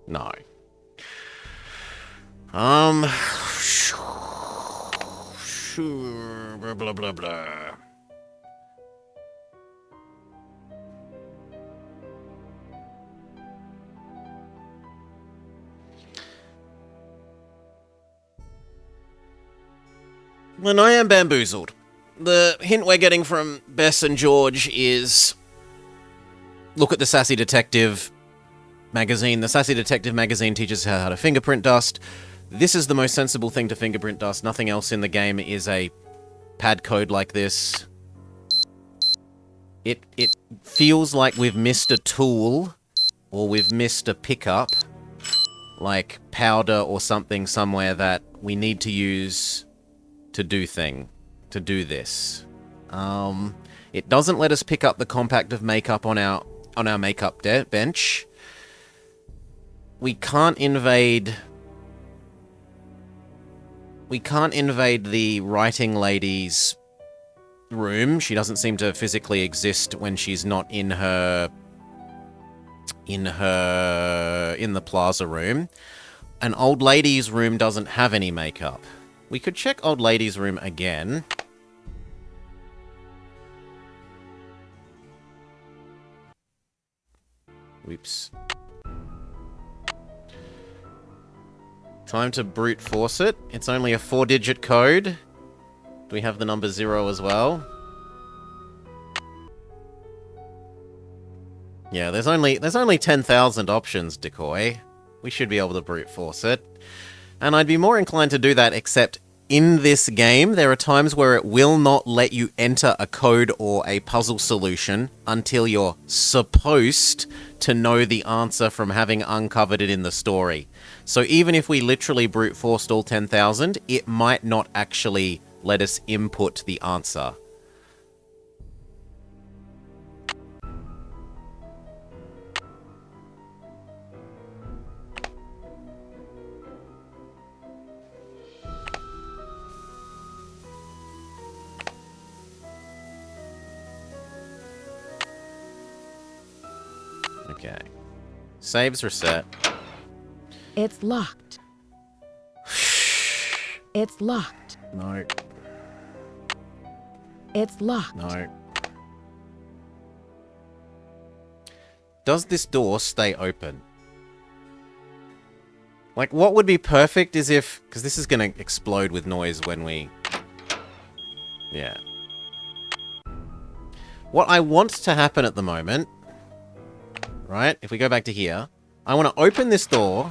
No. Blah, blah, blah, blah. Then I am bamboozled. The hint we're getting from Bess and George is... Look at the Sassy Detective magazine. The Sassy Detective magazine teaches how to fingerprint dust. This is the most sensible thing to fingerprint dust. Nothing else in the game is a pad code like this. It feels like we've missed a tool, or we've missed a pickup, like powder or something somewhere that we need to use to do this. It doesn't let us pick up the compact of makeup on our makeup bench. We can't invade the writing lady's room. She doesn't seem to physically exist when she's not in the plaza room. An old lady's room doesn't have any makeup. We could check old lady's room again. Oops. Time to brute force it. It's only a 4-digit code. Do we have the number 0 as well? Yeah, there's only 10,000 options, Decoy. We should be able to brute force it. And I'd be more inclined to do that, except in this game, there are times where it will not let you enter a code or a puzzle solution until you're supposed to know the answer from having uncovered it in the story. So even if we literally brute forced all 10,000, it might not actually let us input the answer. Okay. Saves reset. It's locked. It's locked. No. It's locked. No. Does this door stay open? Like, what would be perfect is if... Because this is going to explode with noise when we... Yeah. What I want to happen at the moment... Right? If we go back to here... I want to open this door...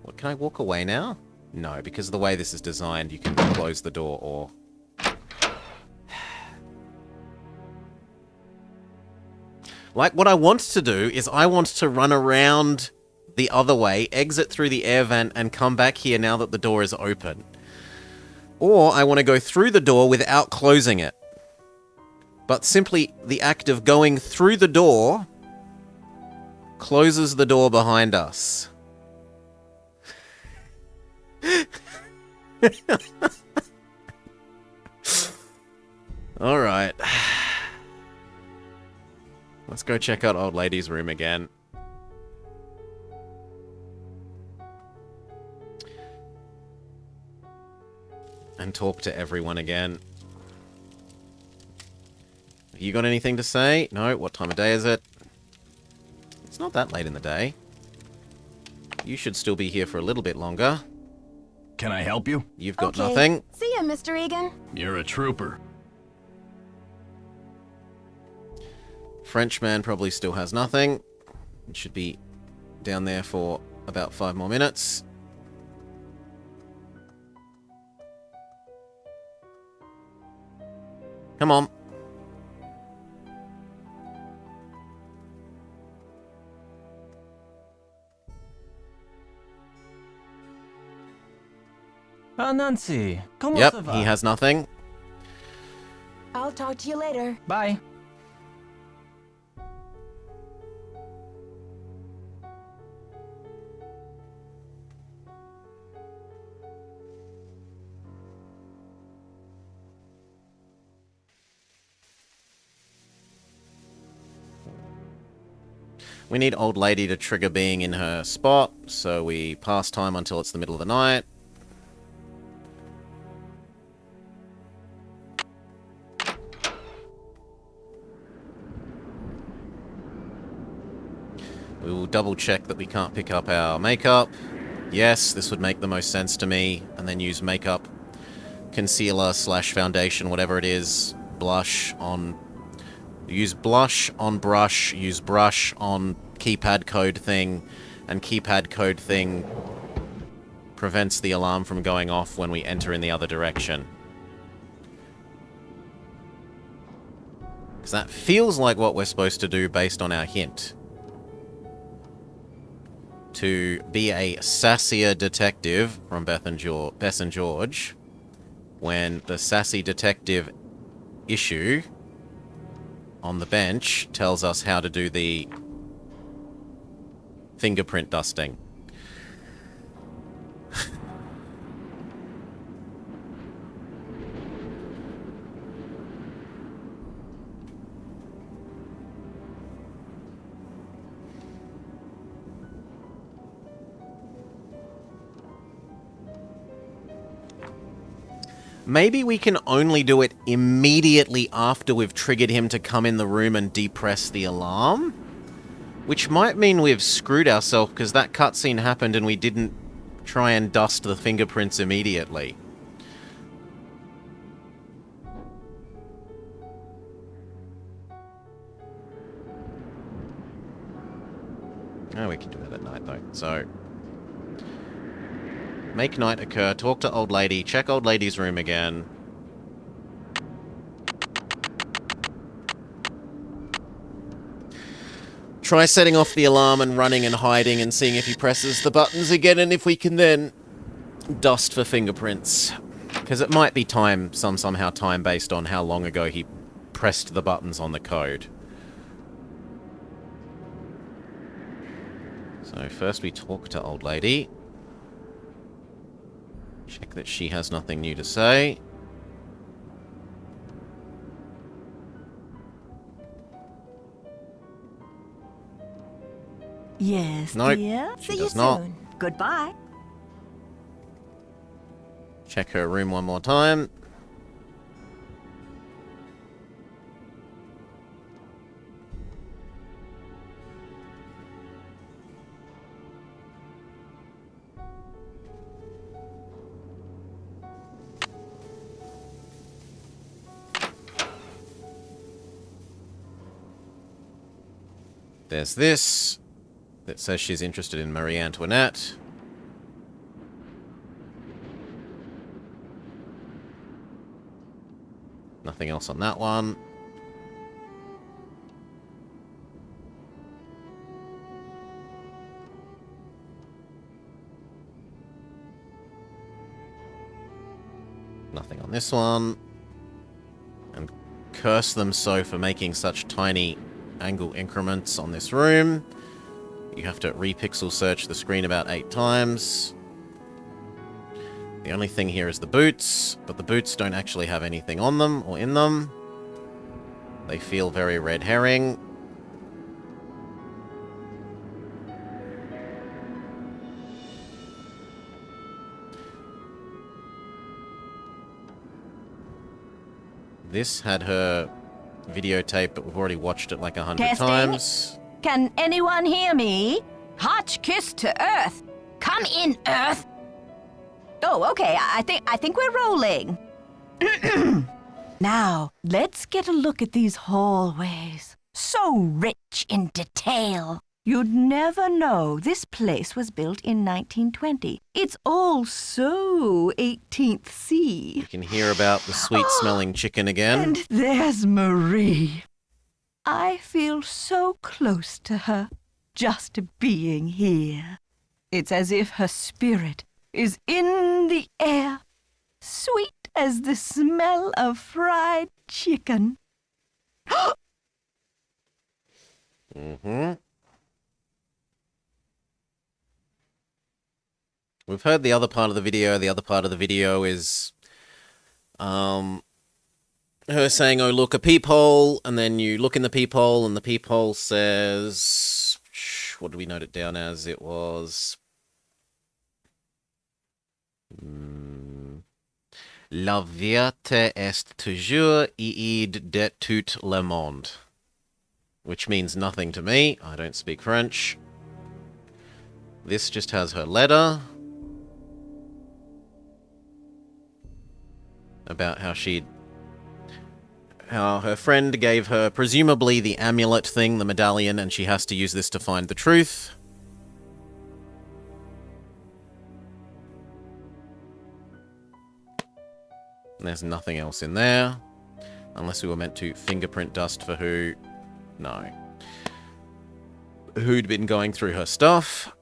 What, can I walk away now? No, because of the way this is designed, you can close the door or... Like, what I want to do is I want to run around the other way, exit through the air vent, and come back here now that the door is open. Or I want to go through the door without closing it. But simply the act of going through the door closes the door behind us. Alright. Let's go check out Old Lady's room again. And talk to everyone again. You got anything to say? No? What time of day is it? It's not that late in the day. You should still be here for a little bit longer. Can I help you? You've got Okay. nothing. See ya, Mr. Egan. You're a trooper. Frenchman probably still has nothing. It should be down there for about 5 more minutes. Come on. Ah, Nancy, comment ça Yep, va? he has nothing. I'll talk to you later. Bye. We need Old Lady to trigger being in her spot, so we pass time until it's the middle of the night. We will double check that we can't pick up our makeup. Yes, this would make the most sense to me. And then use makeup, concealer / foundation, whatever it is. Blush on... Use blush on brush, use brush on keypad code thing, and keypad code thing prevents the alarm from going off when we enter in the other direction. Because that feels like what we're supposed to do based on our hint. To be a sassier detective from Bess and George, when the sassy detective issue on the bench tells us how to do the fingerprint dusting. Maybe we can only do it immediately after we've triggered him to come in the room and depress the alarm? Which might mean we've screwed ourselves because that cutscene happened and we didn't try and dust the fingerprints immediately. Oh, we can do that at night though. So... Make night occur, talk to Old Lady, check Old Lady's room again. Try setting off the alarm and running and hiding and seeing if he presses the buttons again and if we can then dust for fingerprints. Because it might be somehow time based on how long ago he pressed the buttons on the code. So first we talk to Old Lady. Check that she has nothing new to say. Yes, Nope, dear. she See you does not. soon. Goodbye. Check her room one more time. There's this that says she's interested in Marie Antoinette. Nothing else on that one. Nothing on this one. And curse them so for making such tiny angle increments on this room. You have to repixel search the screen about 8 times. The only thing here is the boots, but the boots don't actually have anything on them or in them. They feel very red herring. This had her videotape, but we've already watched it like 100 Testing. times. Can anyone hear me? Hotch kiss to Earth. Come in, Earth. Oh, okay. I think we're rolling. Now, let's get a look at these hallways. So rich in detail. You'd never know this place was built in 1920. It's all so 18th C. You can hear about the sweet-smelling chicken again. And there's Marie. I feel so close to her, just being here. It's as if her spirit is in the air, sweet as the smell of fried chicken. Mm-hmm. We've heard the other part of the video. The other part of the video is her saying, oh, look, a peephole, and then you look in the peephole, and the peephole says, what did we note it down as? It was... La vérité est toujours iide de tout le monde. Which means nothing to me. I don't speak French. This just has her letter about how her friend gave her presumably the amulet thing, the medallion, and she has to use this to find the truth. And there's nothing else in there. Unless we were meant to fingerprint dust for who... No. Who'd been going through her stuff.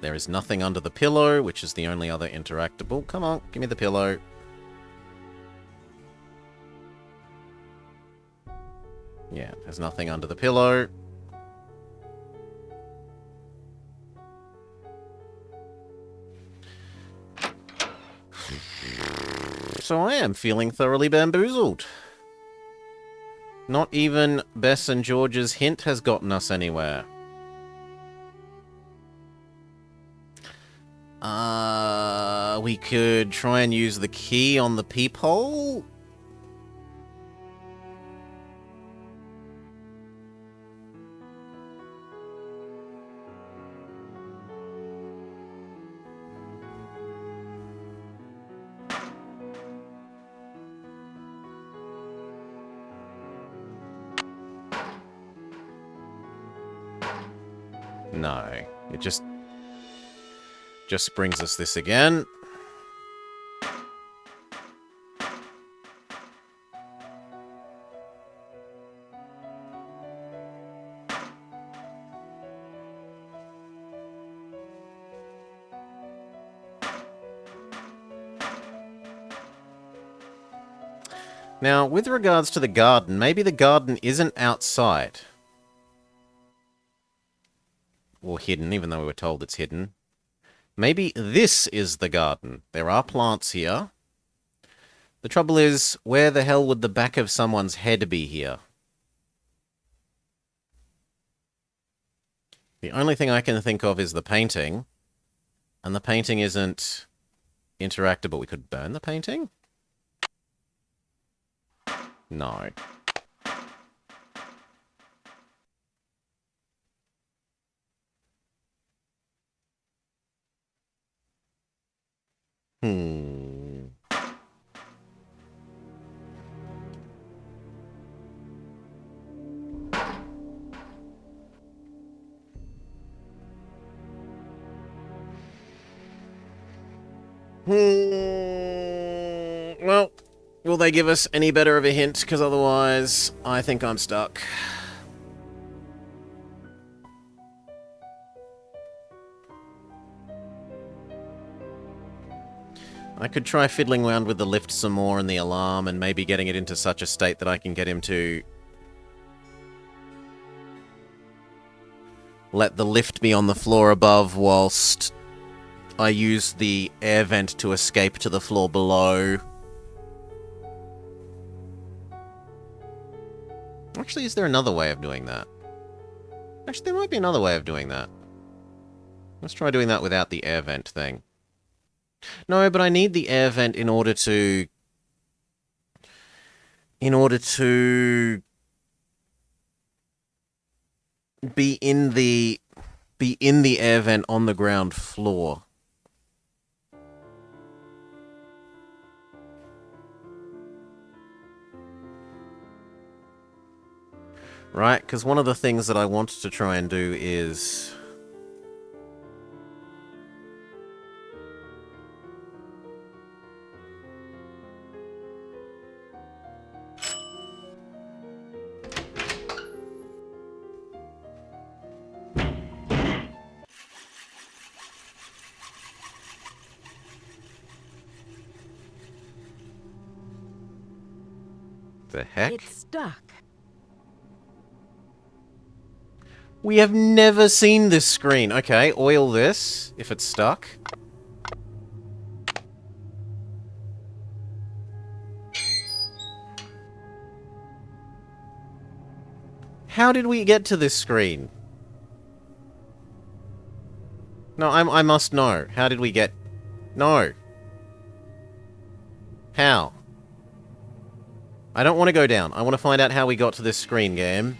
There is nothing under the pillow, which is the only other interactable. Come on, give me the pillow. Yeah, there's nothing under the pillow. So I am feeling thoroughly bamboozled. Not even Bess and George's hint has gotten us anywhere. We could try and use the key on the peephole. No, it just brings us this again. Now, with regards to the garden, maybe the garden isn't outside. Or hidden, even though we were told it's hidden. Maybe this is the garden. There are plants here. The trouble is, where the hell would the back of someone's head be here? The only thing I can think of is the painting. And the painting isn't interactable. We could burn the painting? No. Hmm. Well, will they give us any better of a hint? Because otherwise, I think I'm stuck. I could try fiddling around with the lift some more and the alarm and maybe getting it into such a state that I can get him to let the lift be on the floor above whilst I use the air vent to escape to the floor below. Actually, is there another way of doing that? Actually, there might be another way of doing that. Let's try doing that without the air vent thing. No, but I need the air vent in order to... be in the air vent on the ground floor. Right, because one of the things that I want to try and do is... The heck? It's stuck. We have never seen this screen. Okay, oil this, if it's stuck. How did we get to this screen? No, I must know. How did we get... No. How? I don't want to go down. I want to find out how we got to this screen, game.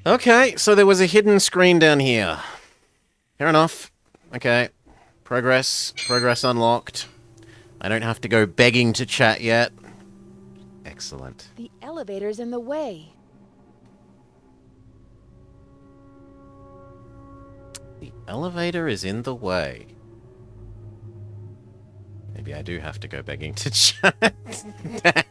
Okay, so there was a hidden screen down here. Fair enough. Okay. Progress unlocked. I don't have to go begging to chat yet. Excellent. The elevator's in the way. The elevator is in the way. Maybe I do have to go begging to chat. Damn.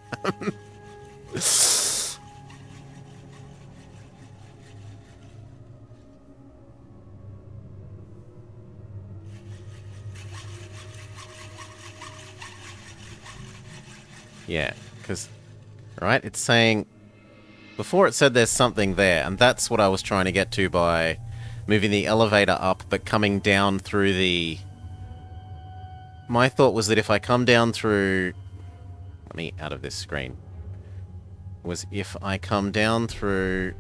Yeah, because, right, it's saying, before it said there's something there, and that's what I was trying to get to by moving the elevator up, but coming down through the... My thought was that if I come down through... Let me out of this screen. Was if I come down through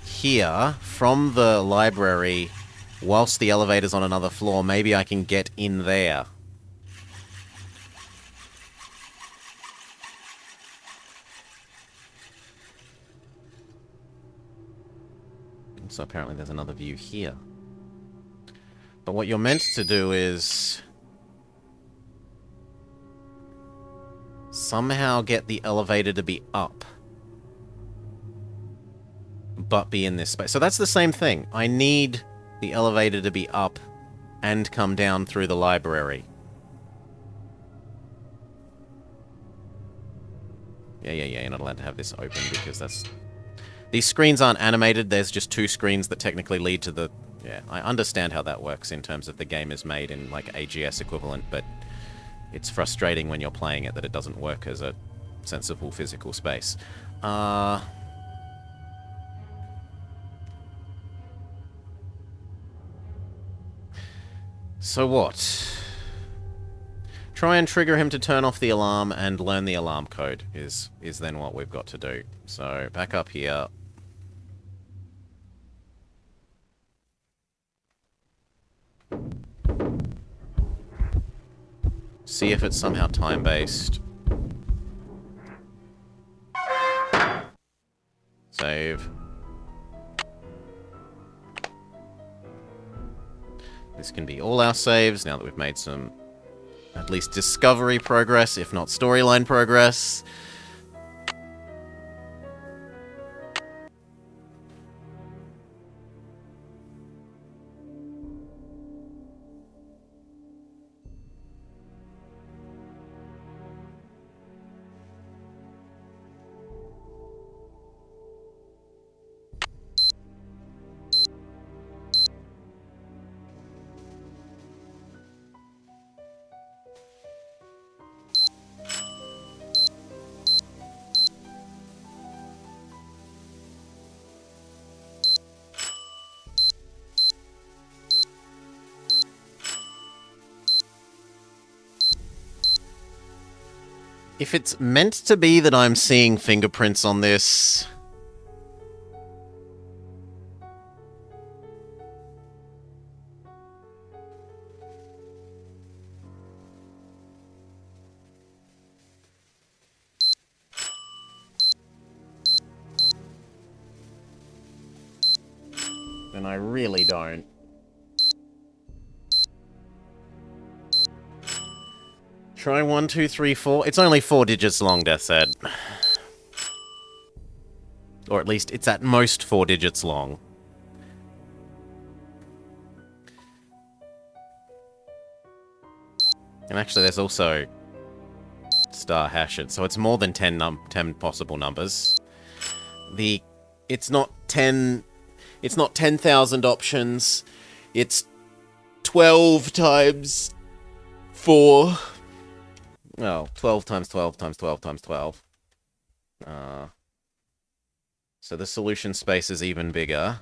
here, from the library, whilst the elevator's on another floor, maybe I can get in there. So apparently there's another view here. But what you're meant to do is somehow get the elevator to be up, but be in this space. So that's the same thing. I need the elevator to be up and come down through the library. Yeah, you're not allowed to have this open because that's... These screens aren't animated, there's just two screens that technically lead to the... Yeah, I understand how that works in terms of the game is made in, like, AGS equivalent, but it's frustrating when you're playing it that it doesn't work as a sensible physical space. So what? Try and trigger him to turn off the alarm and learn the alarm code is then what we've got to do. So back up here. See if it's somehow time-based. Save. This can be all our saves now that we've made some, at least discovery progress, if not storyline progress. If it's meant to be that I'm seeing fingerprints on this... then I really don't. Try 1, 2, 3, 4. It's only 4 digits long, Death said. Or at least it's at most 4 digits long. And actually there's also star hash it, so it's more than 10 possible numbers. It's not 10,000 options. It's 12 times 4. Oh, 12 times 12 times 12 times 12. So the solution space is even bigger.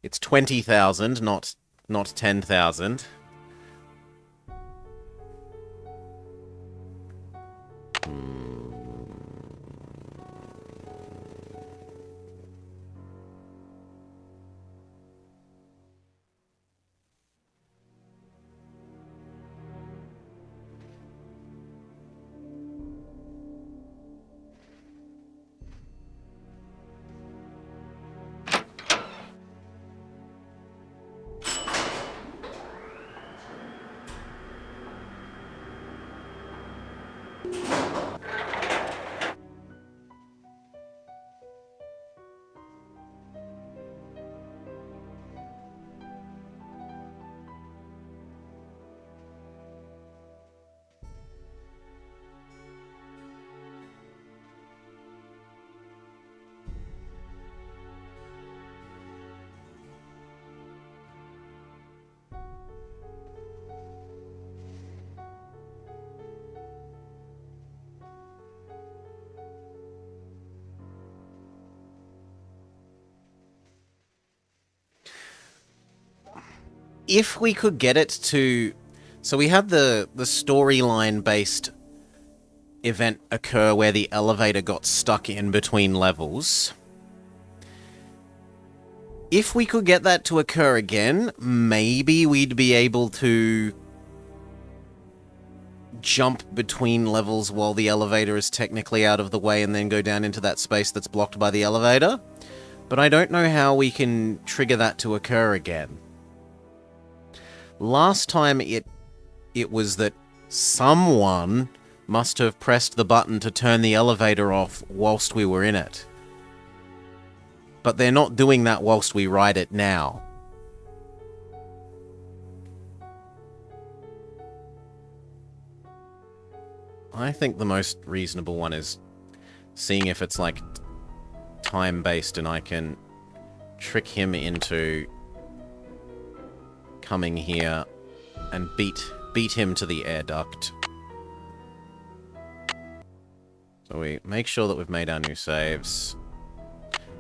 It's 20,000, not 10,000. If we could get it to... So we had the storyline-based event occur where the elevator got stuck in between levels. If we could get that to occur again, maybe we'd be able to jump between levels while the elevator is technically out of the way and then go down into that space that's blocked by the elevator. But I don't know how we can trigger that to occur again. Last time it was that someone must have pressed the button to turn the elevator off whilst we were in it. But they're not doing that whilst we ride it now. I think the most reasonable one is seeing if it's like time-based and I can trick him into coming here and beat him to the air duct. So we make sure that we've made our new saves.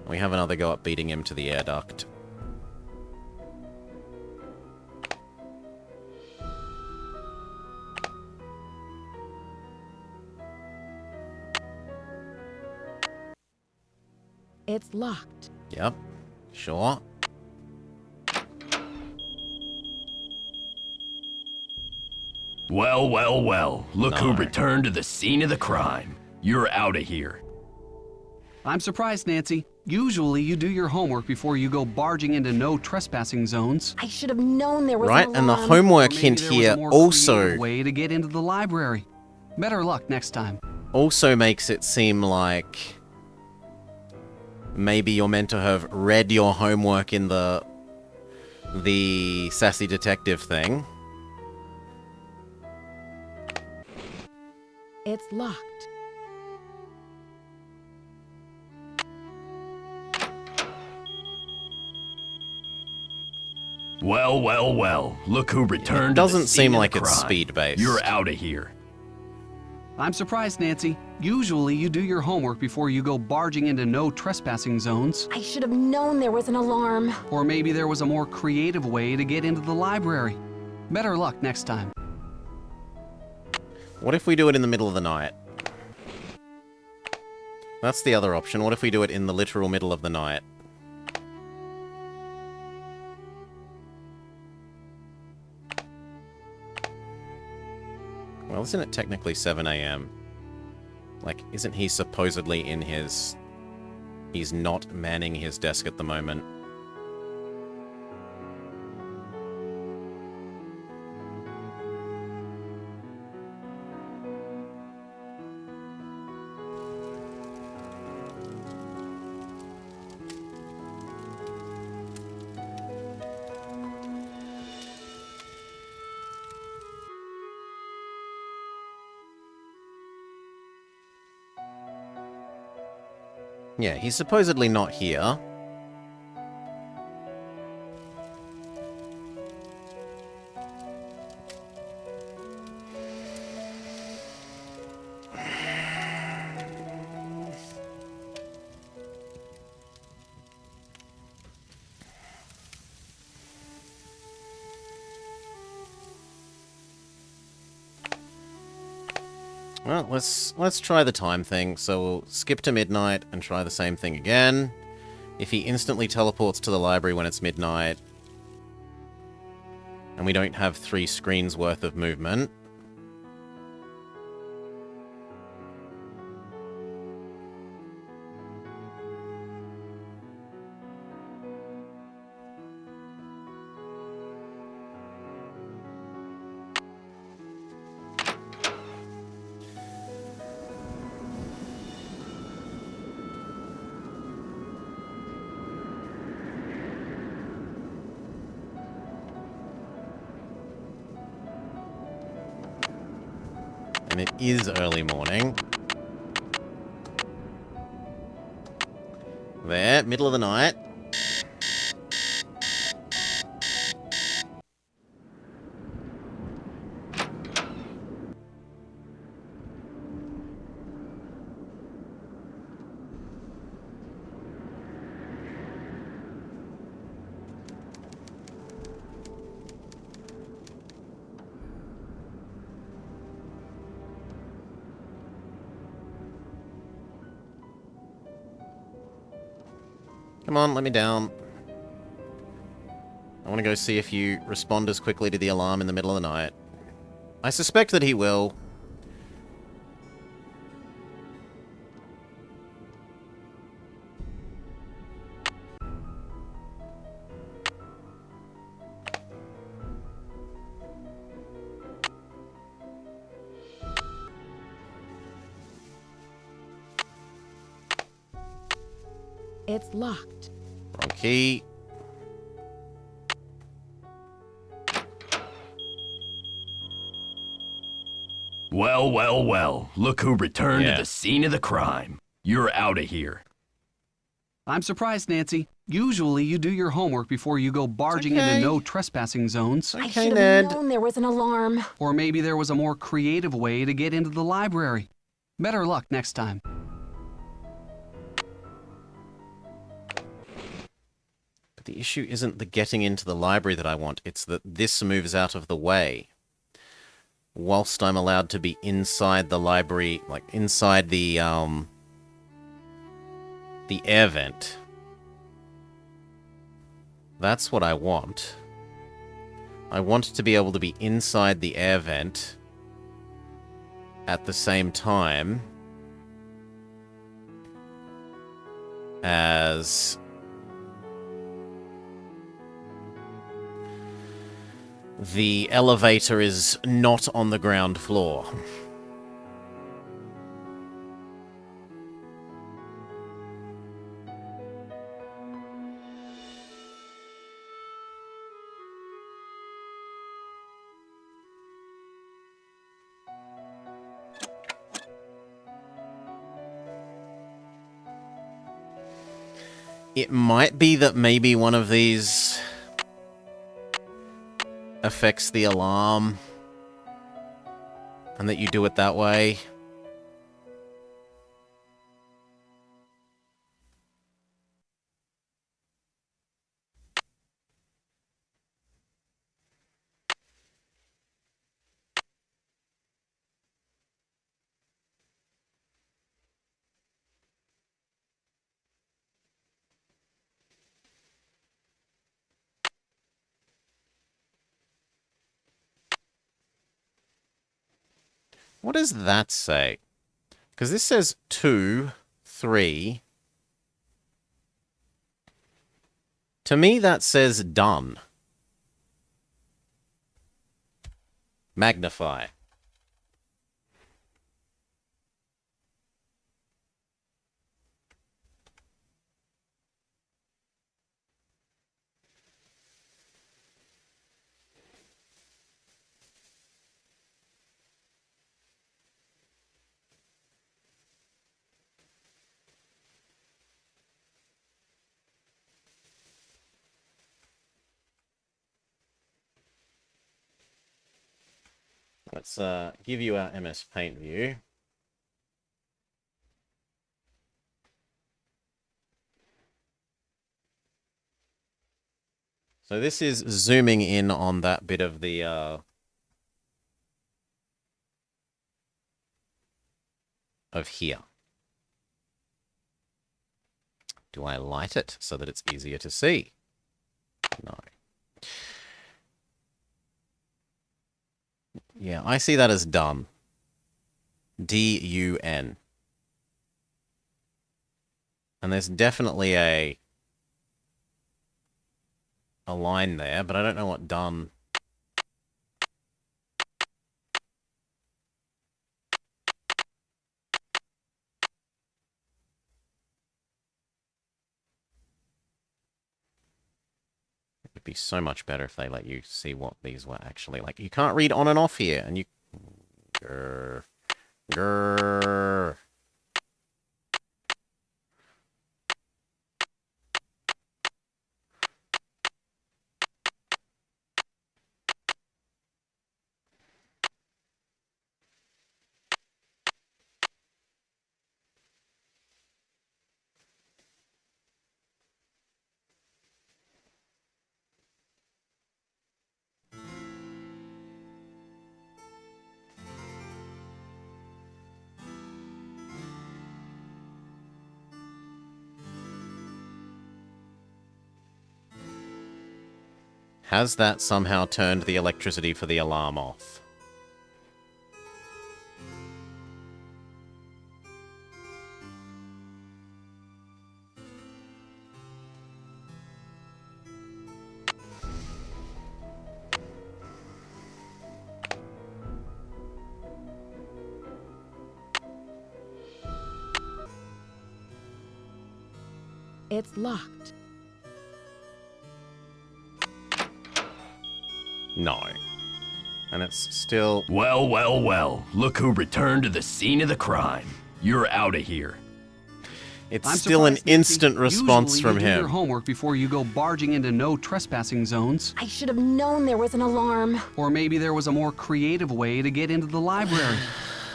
We have another go at beating him to the air duct. It's locked. Yep, sure. Well, well, well. Look who No. returned to the scene of the crime. You're out of here. I'm surprised, Nancy. Usually you do your homework before you go barging into no trespassing zones. I should have known there was Right, an and the alarm. homework Or maybe hint there was a here more also creative way to get into the library. Better luck next time. makes it seem like maybe you're meant to have read your homework in the sassy detective thing. It's locked. Well, well, well. Look who returned It to the doesn't scene seem of like the it's crime. speed-based. You're out of here. I'm surprised, Nancy. Usually you do your homework before you go barging into no trespassing zones. I should have known there was an alarm. Or maybe there was a more creative way to get into the library. Better luck next time. What if we do it in the middle of the night? That's the other option. What if we do it in the literal middle of the night? Well, isn't it technically 7 AM? Like, isn't he supposedly in his... He's not manning his desk at the moment. Yeah, he's supposedly not here. Well, let's try the time thing. So we'll skip to midnight and try the same thing again. If he instantly teleports to the library when it's midnight, and we don't have 3 screens worth of movement, and it is early morning. There, middle of the night. Come on, let me down. I want to go see if you respond as quickly to the alarm in the middle of the night. I suspect that he will. It's locked. Wrong key. Well, well, well. Look who returned Yeah. to the scene of the crime. You're out of here. I'm surprised, Nancy. Usually you do your homework before you go barging okay. into no trespassing zones. I Okay, should Ned. have known there was an alarm. Or maybe there was a more creative way to get into the library. Better luck next time. But the issue isn't the getting into the library that I want, it's that this moves out of the way. Whilst I'm allowed to be inside the library, like inside the air vent. That's what I want. I want to be able to be inside the air vent at the same time as the elevator is not on the ground floor. It might be that maybe one of these affects the alarm, and that you do it that way. What does that say? Because this says 2, 3. To me, that says done. Magnify. Let's give you our MS Paint view. So this is zooming in on that bit of the of here. Do I light it so that it's easier to see? No. Yeah, I see that as done. D-U-N. And there's definitely a line there, but I don't know what done. It would be so much better if they let you see what these were actually like. You can't read on and off here, and you... Grr. Grr. Has that somehow turned the electricity for the alarm off? It's locked. No. And it's still... Well, well, well. Look who returned to the scene of the crime. You're out of here. It's I'm still an surprised, Nancy. instant response Usually from you do your him. homework before you go barging into no trespassing zones. I should have known there was an alarm. Or maybe there was a more creative way to get into the library.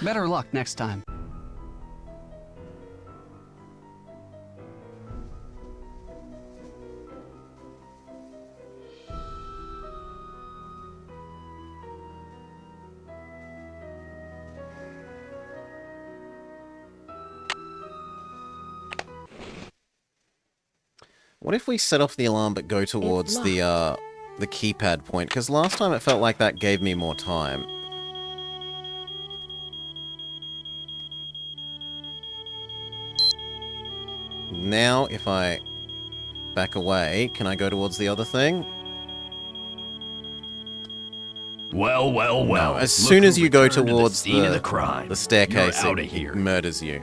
Better luck next time. What if we set off the alarm but go towards the keypad point? Because last time it felt like that gave me more time. Now, if I back away, can I go towards the other thing? Well, well, well. No, as Look soon as who you go returned to towards scene of the crime. the staircase, You're outta it here. murders you.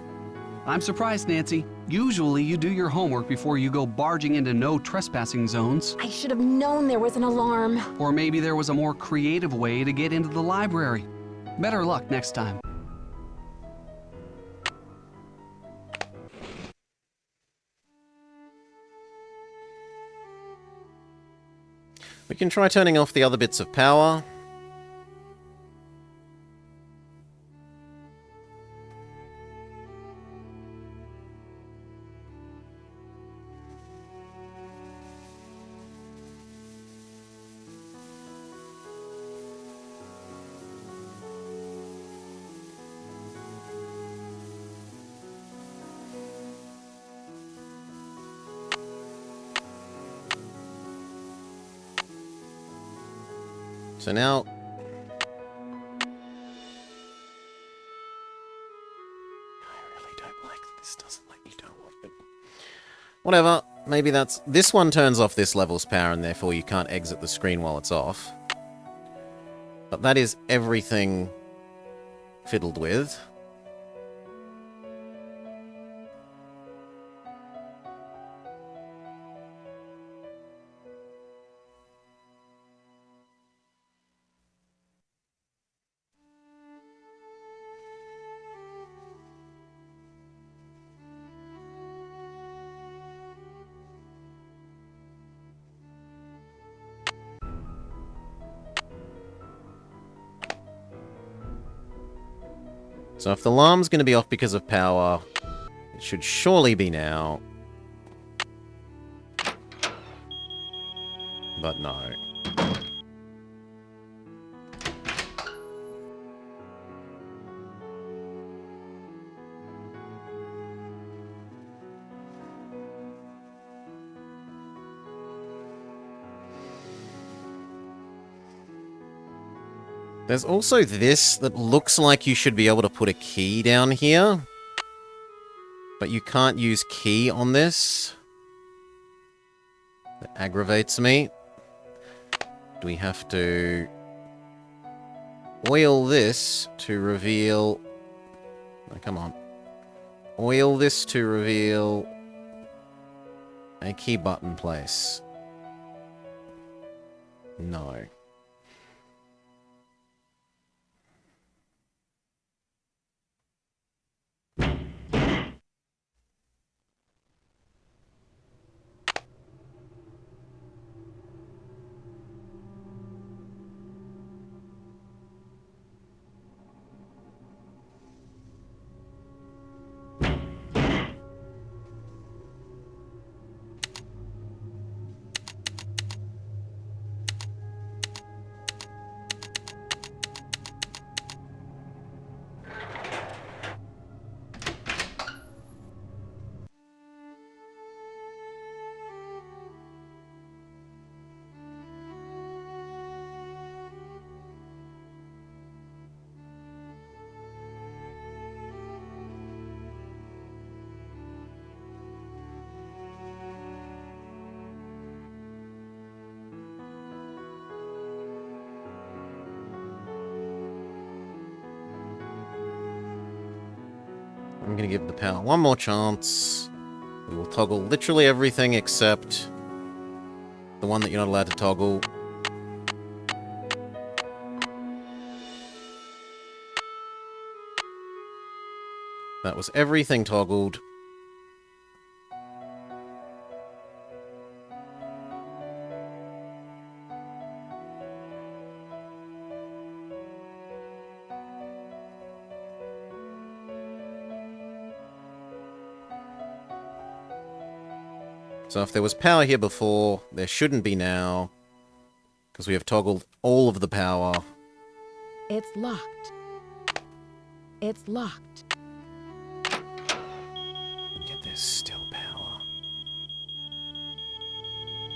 I'm surprised, Nancy. Usually you do your homework before you go barging into no trespassing zones. I should have known there was an alarm. Or maybe there was a more creative way to get into the library. Better luck next time. We can try turning off the other bits of power. So now... I really don't like that this doesn't let you turn off it. Whatever, maybe that's... This one turns off this level's power and therefore you can't exit the screen while it's off. But that is everything fiddled with. So if the alarm's going to be off because of power, it should surely be now. But no. There's also this that looks like you should be able to put a key down here. But you can't use key on this. That aggravates me. Do we have to oil this to reveal... Oh, come on. Oil this to reveal a key button place. No. I'm gonna give the power one more chance. We will toggle literally everything except the one that you're not allowed to toggle. That was everything toggled. So if there was power here before, there shouldn't be now, because we have toggled all of the power. It's locked. It's locked. Yet there's still power.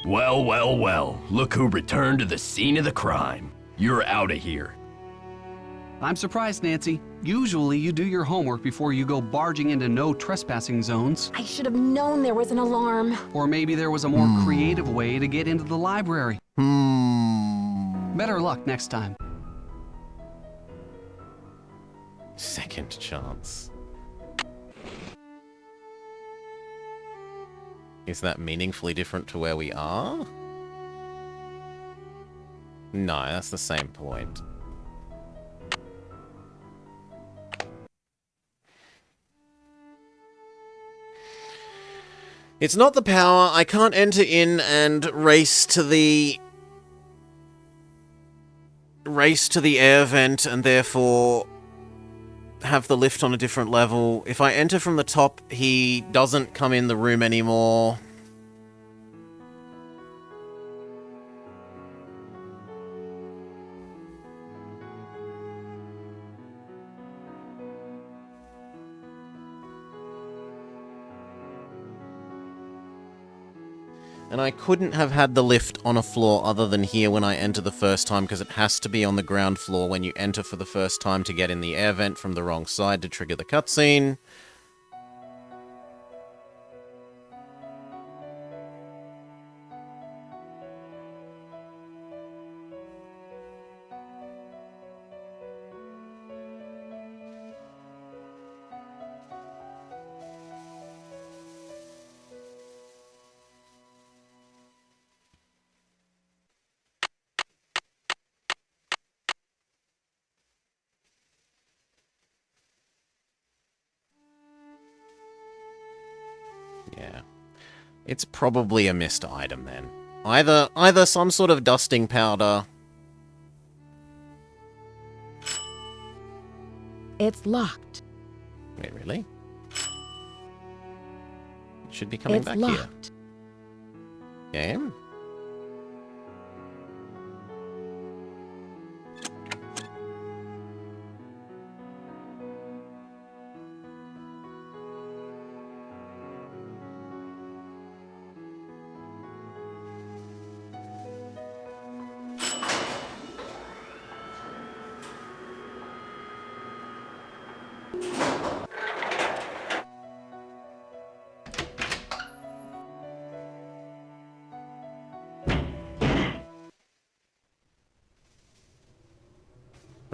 Well, well, well. Look who returned to the scene of the crime. You're out of here. I'm surprised, Nancy. Usually you do your homework before you go barging into no trespassing zones. I should have known there was an alarm. Or maybe there was a more creative way to get into the library. Better luck next time. Second chance. Is that meaningfully different to where we are? No, that's the same point. It's not the power. I can't enter in and race to the air vent and therefore have the lift on a different level. If I enter from the top, he doesn't come in the room anymore. And I couldn't have had the lift on a floor other than here when I enter the first time, because it has to be on the ground floor when you enter for the first time to get in the air vent from the wrong side to trigger the cutscene. Yeah. It's probably a missed item then. Either some sort of dusting powder. It's locked. Wait, really? It should be coming It's back locked. here. Game?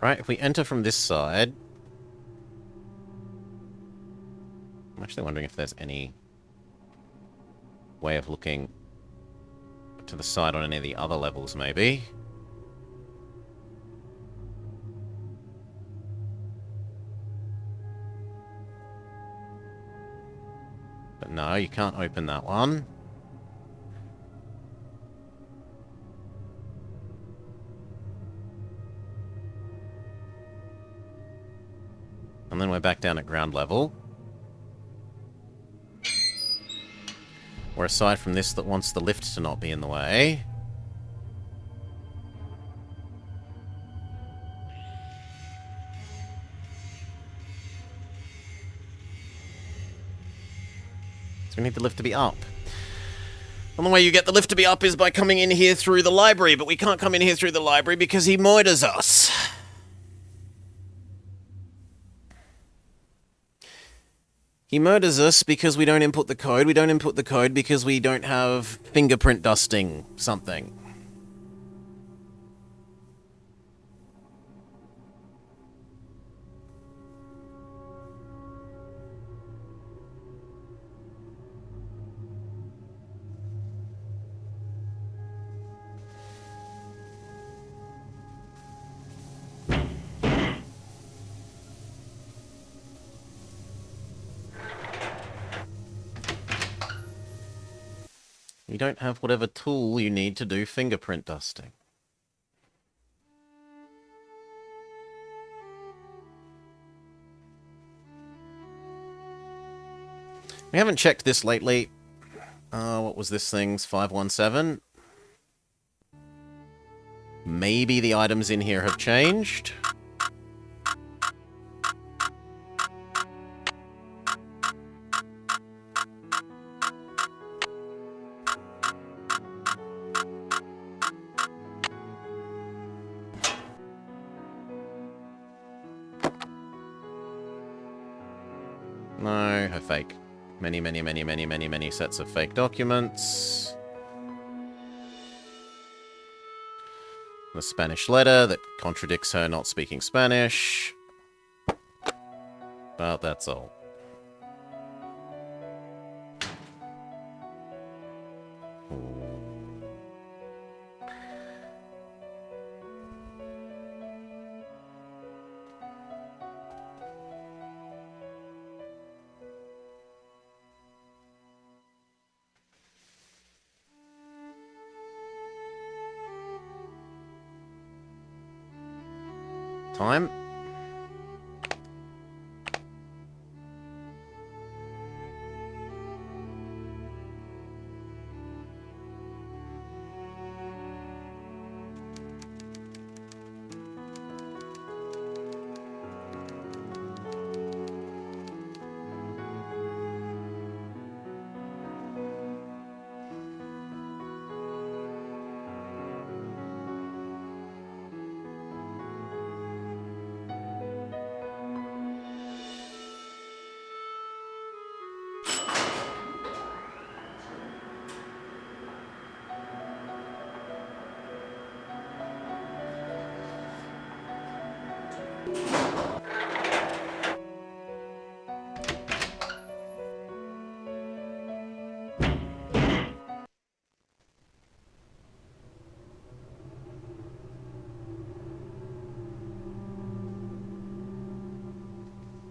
Right, if we enter from this side... I'm actually wondering if there's any way of looking to the side on any of the other levels, maybe. But no, you can't open that one. And then we're back down at ground level. Or aside from this that wants the lift to not be in the way. So we need the lift to be up. And the way you get the lift to be up is by coming in here through the library, but we can't come in here through the library because he murders us. He murders us because we don't input the code. We don't input the code because we don't have fingerprint dusting something. You don't have whatever tool you need to do fingerprint dusting. We haven't checked this lately. What was this thing's 517? Maybe the items in here have changed. No, her fake. Many sets of fake documents. The Spanish letter that contradicts her not speaking Spanish. But that's all. Time.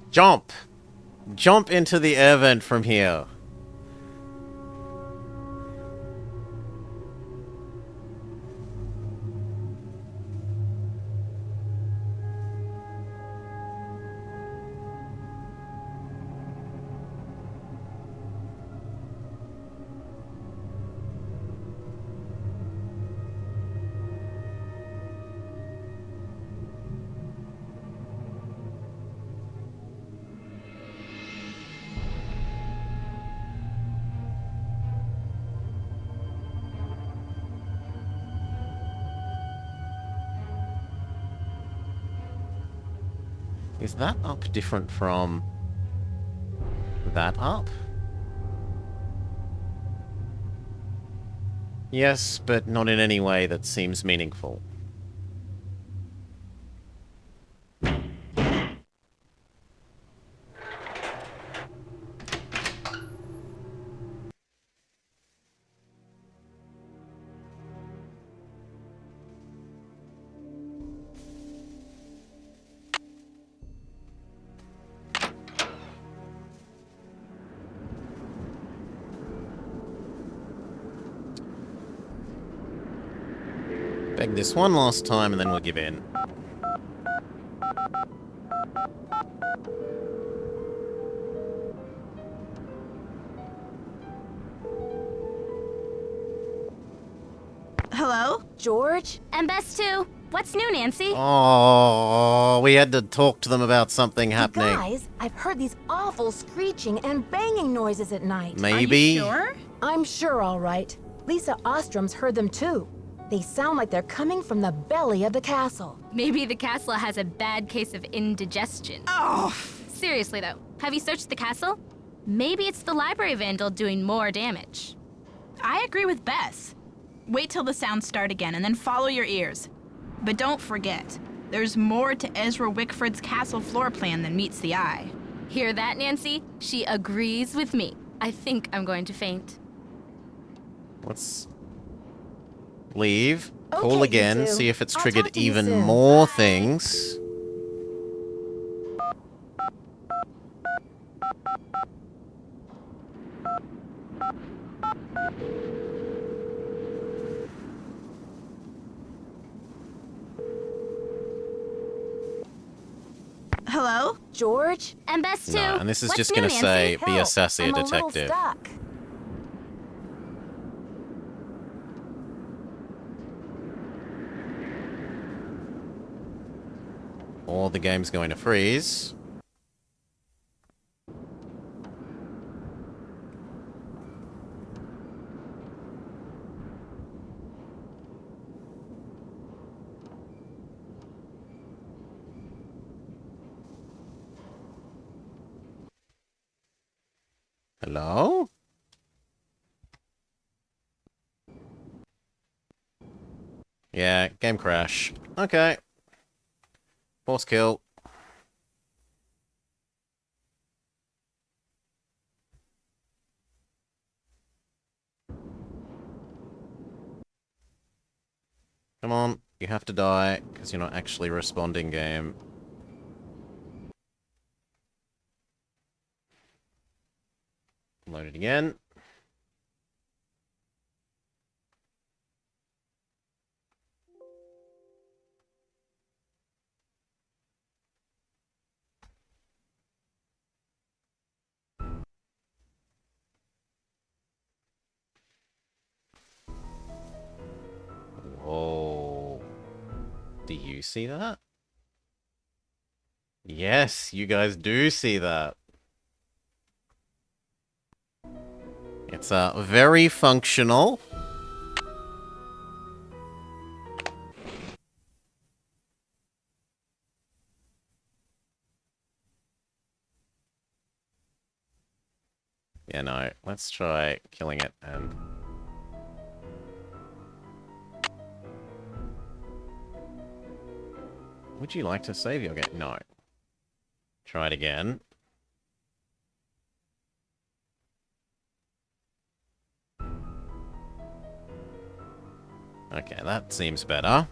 Jump! Jump into the air vent from here. Is that up different from that up? Yes, but not in any way that seems meaningful. Beg this one last time and then we'll give in. Hello? George? And best too. What's new, Nancy? Oh, we had to talk to them about something happening. Guys, I've heard these awful screeching and banging noises at night. Maybe. Are you sure? I'm sure, all right. Lisa Ostrom's heard them too. They sound like they're coming from the belly of the castle. Maybe the castle has a bad case of indigestion. Oh, Seriously though, have you searched the castle? Maybe it's the library vandal doing more damage. I agree with Bess. Wait till the sounds start again and then follow your ears. But don't forget, there's more to Ezra Wickford's castle floor plan than meets the eye. Hear that, Nancy? She agrees with me. I think I'm going to faint. Let's leave. Okay, Call you again. two. See if it's I'll triggered talk to you even soon. more things. Hello? George? And best too. No, and this is What's just new, gonna Nancy? say, be a Help, sassy I'm detective. A little stuck. or the game's going to freeze. Hello? Yeah, game crash. Okay. Force kill. Come on, you have to die, because you're not actually responding, game. Load it again. Whoa. Do you see that? Yes, you guys do see that. It's very functional. Yeah, no, let's try killing it and... Would you like to save your game? No. Try it again. Okay, that seems better.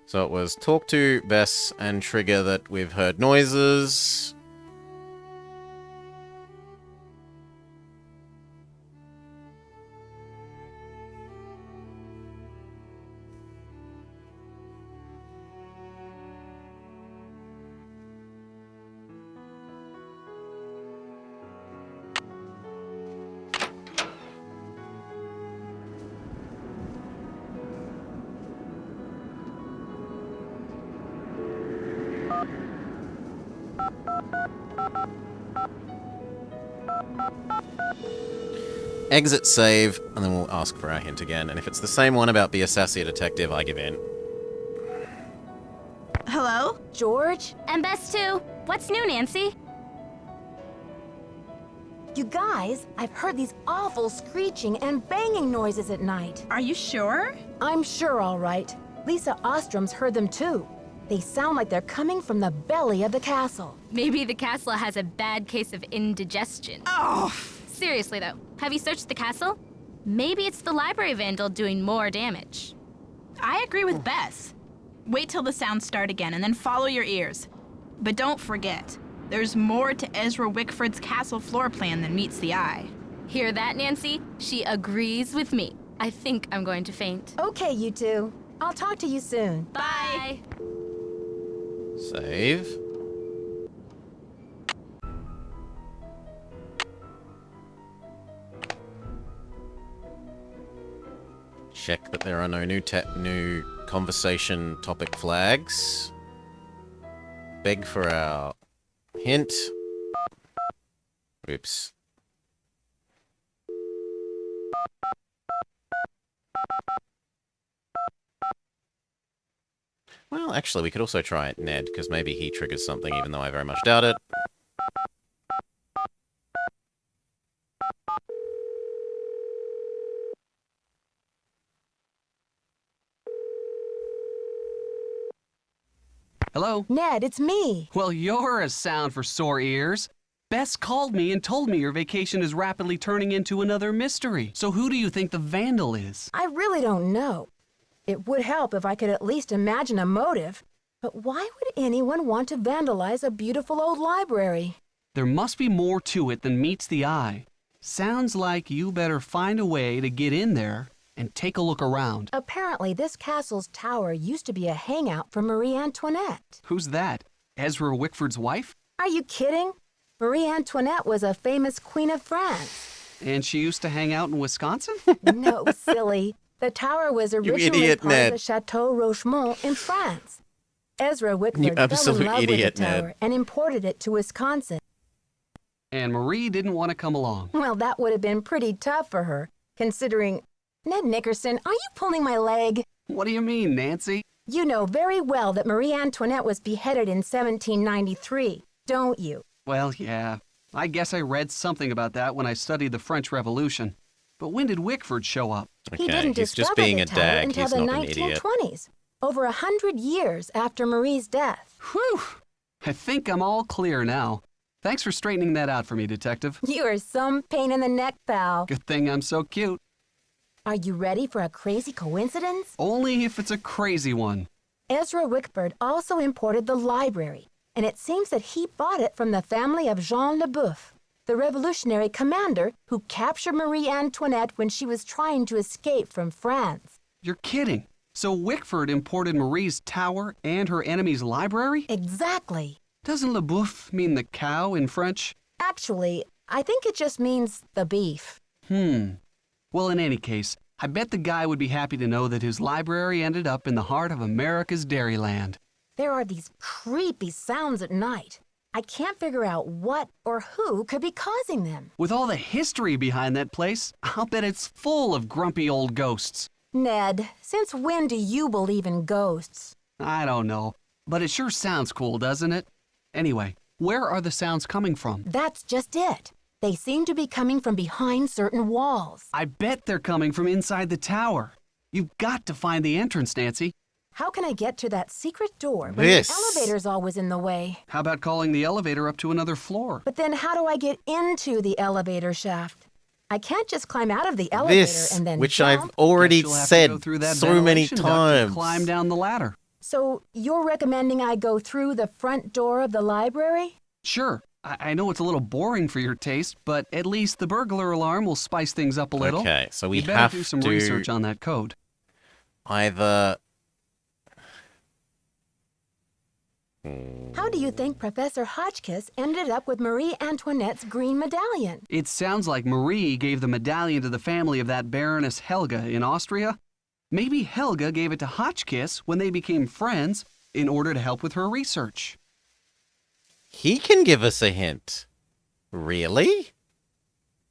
So it was talk to Bess and trigger that we've heard noises. Exit save, and then we'll ask for our hint again. And if it's the same one about be a sassy detective, I give in. Hello? George? And Bess too. What's new, Nancy? You guys, I've heard these awful screeching and banging noises at night. Are you sure? I'm sure, all right. Lisa Ostrom's heard them too. They sound like they're coming from the belly of the castle. Maybe the castle has a bad case of indigestion. Oh! Seriously though, have you searched the castle? Maybe it's the library vandal doing more damage. I agree with Bess. Wait till the sounds start again and then follow your ears. But don't forget, there's more to Ezra Wickford's castle floor plan than meets the eye. Hear that, Nancy? She agrees with me. I think I'm going to faint. Okay, you two. I'll talk to you soon. Bye! Save. Check that there are no new conversation topic flags. Beg for our hint. Oops. Well, actually, we could also try it, Ned, because maybe he triggers something, even though I very much doubt it. Hello? Ned, it's me. Well, you're a sound for sore ears. Bess called me and told me your vacation is rapidly turning into another mystery. So who do you think the vandal is? I really don't know. It would help if I could at least imagine a motive. But why would anyone want to vandalize a beautiful old library? There must be more to it than meets the eye. Sounds like you better find a way to get in there and take a look around. Apparently, this castle's tower used to be a hangout for Marie Antoinette. Who's that? Ezra Wickford's wife? Are you kidding? Marie Antoinette was a famous queen of France. And she used to hang out in Wisconsin? No, silly. The tower was You originally idiot, part of Ned. the Chateau Rochemont in France. Ezra You Wickford fell in absolute love idiot, with the tower Ned. and imported it to Wisconsin. And Marie didn't want to come along. Well, that would have been pretty tough for her, considering... Ned Nickerson, are you pulling my leg? What do you mean, Nancy? You know very well that Marie Antoinette was beheaded in 1793, don't you? Well, yeah. I guess I read something about that when I studied the French Revolution. But when did Wickford show up? He Okay, didn't he's discover just being the a tower dag. until He's the not an idiot. 1920s, over 100 years after Marie's death. Whew! I think I'm all clear now. Thanks for straightening that out for me, Detective. You are some pain in the neck, pal. Good thing I'm so cute. Are you ready for a crazy coincidence? Only if it's a crazy one. Ezra Wickford also imported the library, and it seems that he bought it from the family of Jean Leboeuf, the revolutionary commander who captured Marie Antoinette when she was trying to escape from France. You're kidding. So Wickford imported Marie's tower and her enemy's library? Exactly. Doesn't Le Boeuf mean the cow in French? Actually, I think it just means the beef. Well, in any case, I bet the guy would be happy to know that his library ended up in the heart of America's Dairyland. There are these creepy sounds at night. I can't figure out what or who could be causing them. With all the history behind that place, I'll bet it's full of grumpy old ghosts. Ned, since when do you believe in ghosts? I don't know, but it sure sounds cool, doesn't it? Anyway, where are the sounds coming from? That's just it. They seem to be coming from behind certain walls. I bet they're coming from inside the tower. You've got to find the entrance, Nancy. How can I get to that secret door when This. the elevator's always in the way? How about calling the elevator up to another floor? But then how do I get into the elevator shaft? I can't just climb out of the elevator This, and then which jump. I've already Guess you'll have to said go through that so many ventilation duct and times. climb down the ladder. So you're recommending I go through the front door of the library? Sure, I know it's a little boring for your taste, but at least the burglar alarm will spice things up a little. Okay, so we You better have do some to research on that code. either... How do you think Professor Hotchkiss ended up with Marie Antoinette's green medallion? It sounds like Marie gave the medallion to the family of that Baroness Helga in Austria. Maybe Helga gave it to Hotchkiss when they became friends in order to help with her research. He can give us a hint. Really?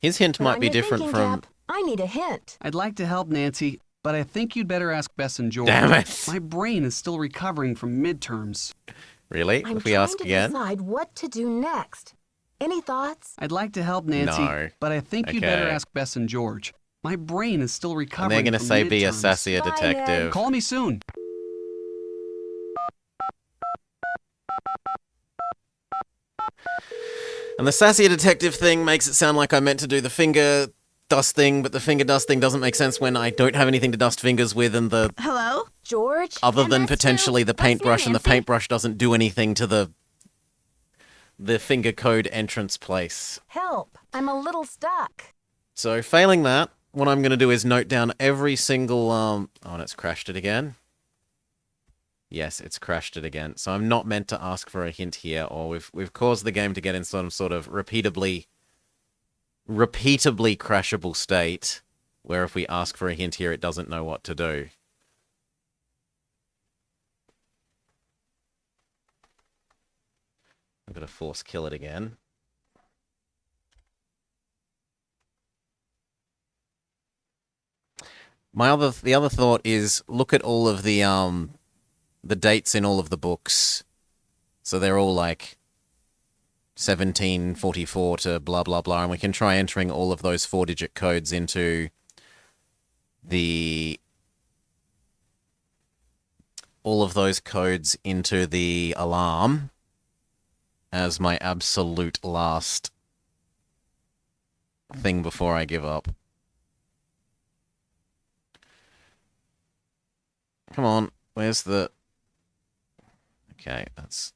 His hint Put might on be your different thinking from... cap. I need a hint. I'd like to help Nancy, but I think you'd better ask Bess and George. Damn it. My brain is still recovering from midterms. Really? I'm If we trying ask to again? decide what to do next. Any thoughts? I'd like to help Nancy, No. but I think you'd better Okay. ask Bess and George. My brain is still And recovering they're going to from say be a midterms. sassier Bye, Ned. detective. Call me soon. And the sassier detective thing makes it sound like I meant to do the finger dust thing, but the finger dust thing doesn't make sense when I don't have anything to dust fingers with, and the Hello? George? other And than that's potentially new. the That's new, paintbrush, and the Nancy. paintbrush doesn't do anything to the finger code entrance place. Help. I'm a little stuck. So failing that, what I'm going to do is note down every single oh, and it's crashed it again. Yes, it's crashed it again. So I'm not meant to ask for a hint here, or we've caused the game to get in some sort of repeatably crashable state, where if we ask for a hint here, it doesn't know what to do. I'm gonna force kill it again. The other thought is look at all of the dates in all of the books. So they're all like 1744 to blah blah blah, and we can try entering all of those 4-digit codes into the alarm as my absolute last thing before I give up. Come on, where's the... Okay, that's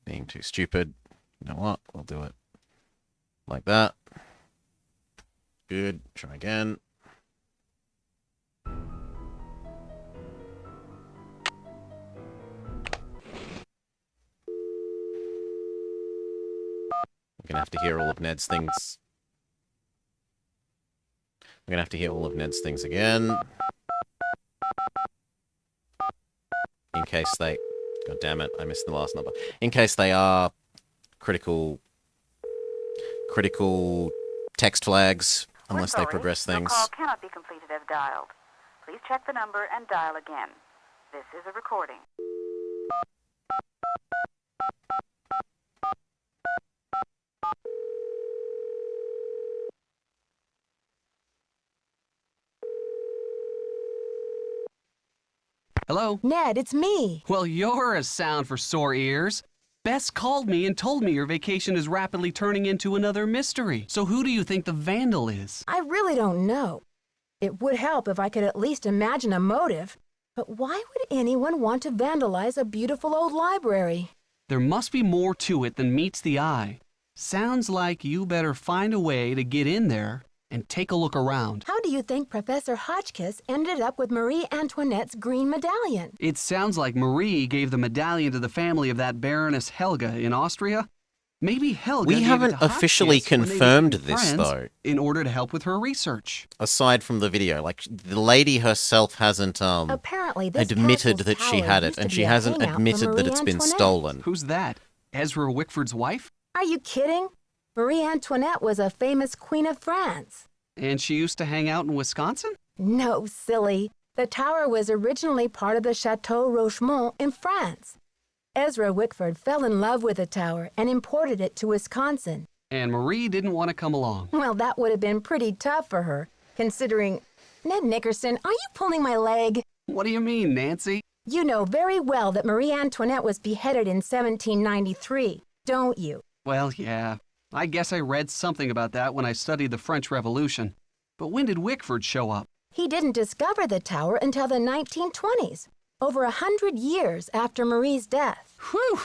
being too stupid. You know what? We'll do it like that. Good. Try again. We're gonna have to hear all of Ned's things. We're gonna have to hear all of Ned's things again. in case they... God damn it, I missed the last number. In case they are critical text flags, unless they progress things. Your call cannot be completed as dialed. Please check the number and dial again. This is a recording. Hello? Ned, it's me. Well, you're a sound for sore ears. Bess called me and told me your vacation is rapidly turning into another mystery. So who do you think the vandal is? I really don't know. It would help if I could at least imagine a motive. But why would anyone want to vandalize a beautiful old library? There must be more to it than meets the eye. Sounds like you better find a way to get in there and take a look around. How do you think Professor Hotchkiss ended up with Marie Antoinette's green medallion? It sounds like Marie gave the medallion to the family of that Baroness Helga in Austria. Maybe Helga We gave haven't it to officially Hotchkiss when they confirmed became this, friends though. in order to help with her research. Aside from the video, like, the lady herself hasn't, Apparently, this admitted castle's that she tower had it, used to and be she a hasn't hangout for admitted that Marie it's been Antoinette. stolen. Who's that? Ezra Wickford's wife? Are you kidding? Marie Antoinette was a famous queen of France. And she used to hang out in Wisconsin? No, silly. The tower was originally part of the Chateau Rochemont in France. Ezra Wickford fell in love with the tower and imported it to Wisconsin. And Marie didn't want to come along. Well, that would have been pretty tough for her, considering... Ned Nickerson, are you pulling my leg? What do you mean, Nancy? You know very well that Marie Antoinette was beheaded in 1793, don't you? Well, yeah. I guess I read something about that when I studied the French Revolution. But when did Wickford show up? He didn't discover the tower until the 1920s, over 100 years after Marie's death. Whew!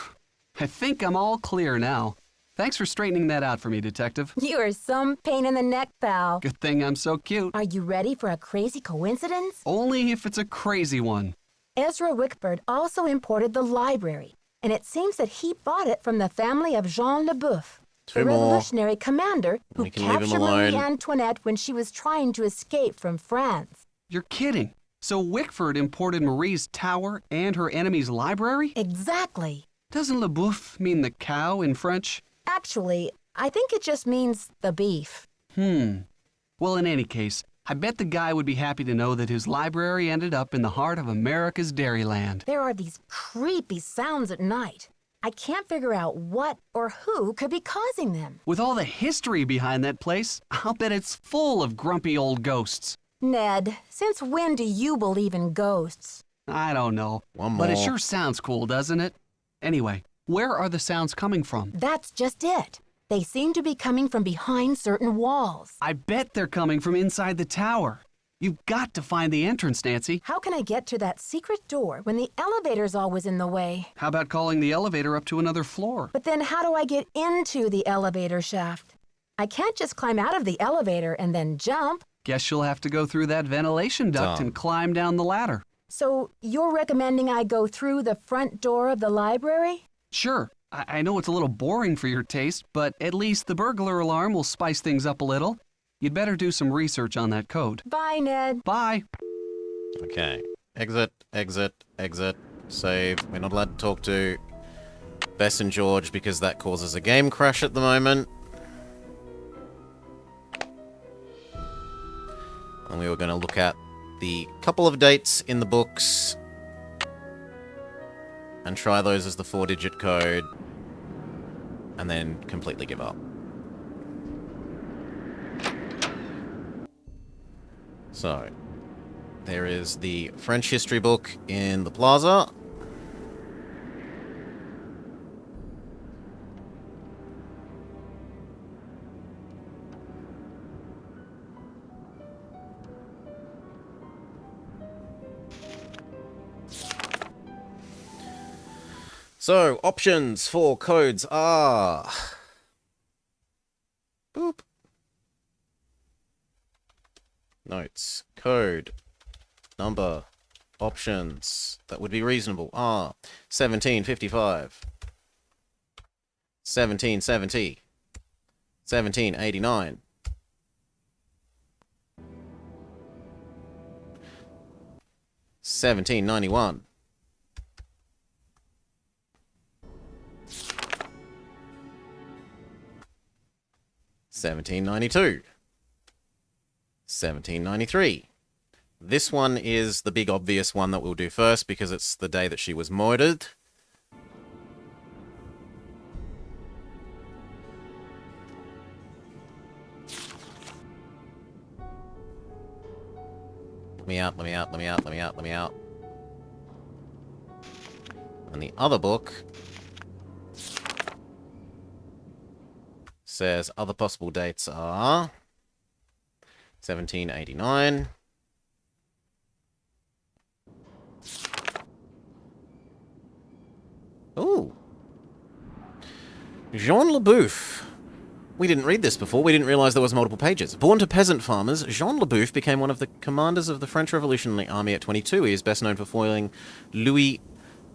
I think I'm all clear now. Thanks for straightening that out for me, Detective. You are some pain in the neck, pal. Good thing I'm so cute. Are you ready for a crazy coincidence? Only if it's a crazy one. Ezra Wickford also imported the library, and it seems that he bought it from the family of Jean Leboeuf, the Two more. revolutionary commander who We can leave him captured Marie alone. Antoinette when she was trying to escape from France. You're kidding. So Wickford imported Marie's tower and her enemy's library? Exactly. Doesn't Leboeuf mean the cow in French? Actually, I think it just means the beef. Well, in any case, I bet the guy would be happy to know that his library ended up in the heart of America's Dairyland. There are these creepy sounds at night. I can't figure out what or who could be causing them. With all the history behind that place, I'll bet it's full of grumpy old ghosts. Ned, since when do you believe in ghosts? I don't know. One But it more. sure sounds cool, doesn't it? Anyway, where are the sounds coming from? That's just it. They seem to be coming from behind certain walls. I bet they're coming from inside the tower. You've got to find the entrance, Nancy. How can I get to that secret door when the elevator's always in the way? How about calling the elevator up to another floor? But then how do I get into the elevator shaft? I can't just climb out of the elevator and then jump. Guess you'll have to go through that ventilation duct Dumb. and climb down the ladder. So you're recommending I go through the front door of the library? Sure, I know it's a little boring for your taste, but at least the burglar alarm will spice things up a little. You'd better do some research on that code. Bye, Ned. Bye. Okay. Exit, exit, exit. Save. We're not allowed to talk to Bess and George because that causes a game crash at the moment. And we were going to look at the couple of dates in the books and try those as the 4-digit code and then completely give up. So, there is the French history book in the plaza. So, options for codes are... Boop. Notes. Code. Number. Options. That would be reasonable. Are 1755. 1770. 1789. 1791. 1792. 1793. This one is the big obvious one that we'll do first because it's the day that she was murdered. Let me out. And the other book says other possible dates are 1789. Ooh. Jean Leboeuf. We didn't read this before. We didn't realize there was multiple pages. Born to peasant farmers, Jean Leboeuf became one of the commanders of the French Revolutionary Army at 22. He is best known for foiling Louis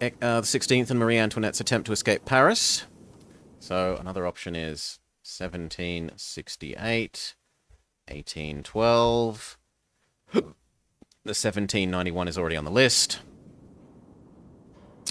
XVI and Marie Antoinette's attempt to escape Paris. So another option is 1768, 1812. The 1791 is already on the list.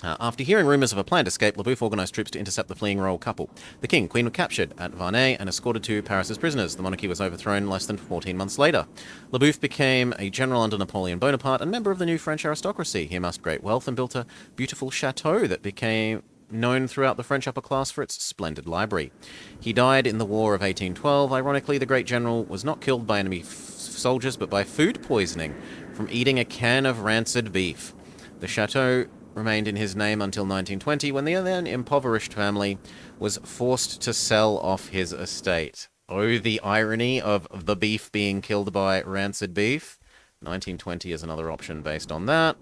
After hearing rumours of a planned escape, Leboeuf organised troops to intercept the fleeing royal couple. The king, queen were captured at Varnay and escorted to Paris as prisoners. The monarchy was overthrown less than 14 months later. Leboeuf became a general under Napoleon Bonaparte and member of the new French aristocracy. He amassed great wealth and built a beautiful chateau that became known throughout the French upper class for its splendid library. He died in the War of 1812. Ironically, the great general was not killed by enemy soldiers, but by food poisoning from eating a can of rancid beef. The chateau remained in his name until 1920, when the then impoverished family was forced to sell off his estate. Oh, the irony of the beef being killed by rancid beef. 1920 is another option based on that.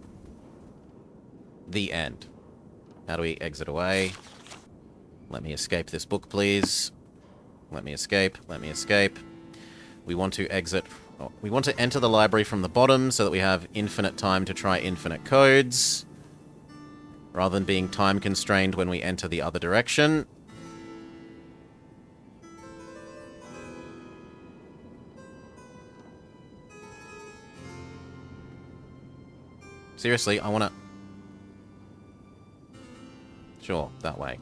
The end. How do we exit away? Let me escape this book, please. Let me escape. We want to exit. We want to enter the library from the bottom so that we have infinite time to try infinite codes, rather than being time constrained when we enter the other direction. Seriously, I want to... Sure, that way.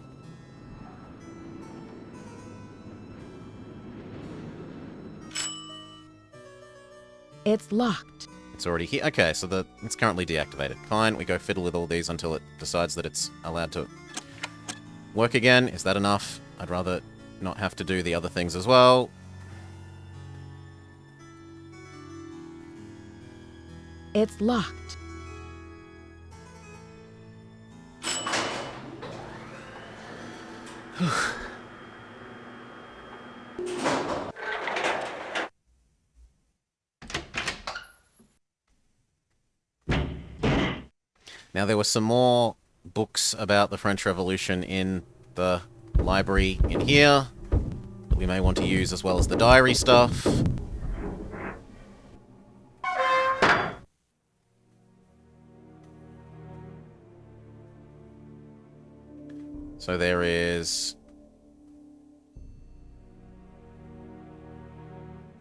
It's locked. It's already here. Okay, so it's currently deactivated. Fine, we go fiddle with all these until it decides that it's allowed to work again. Is that enough? I'd rather not have to do the other things as well. It's locked. Now, there were some more books about the French Revolution in the library in here that we may want to use, as well as the diary stuff. So there is...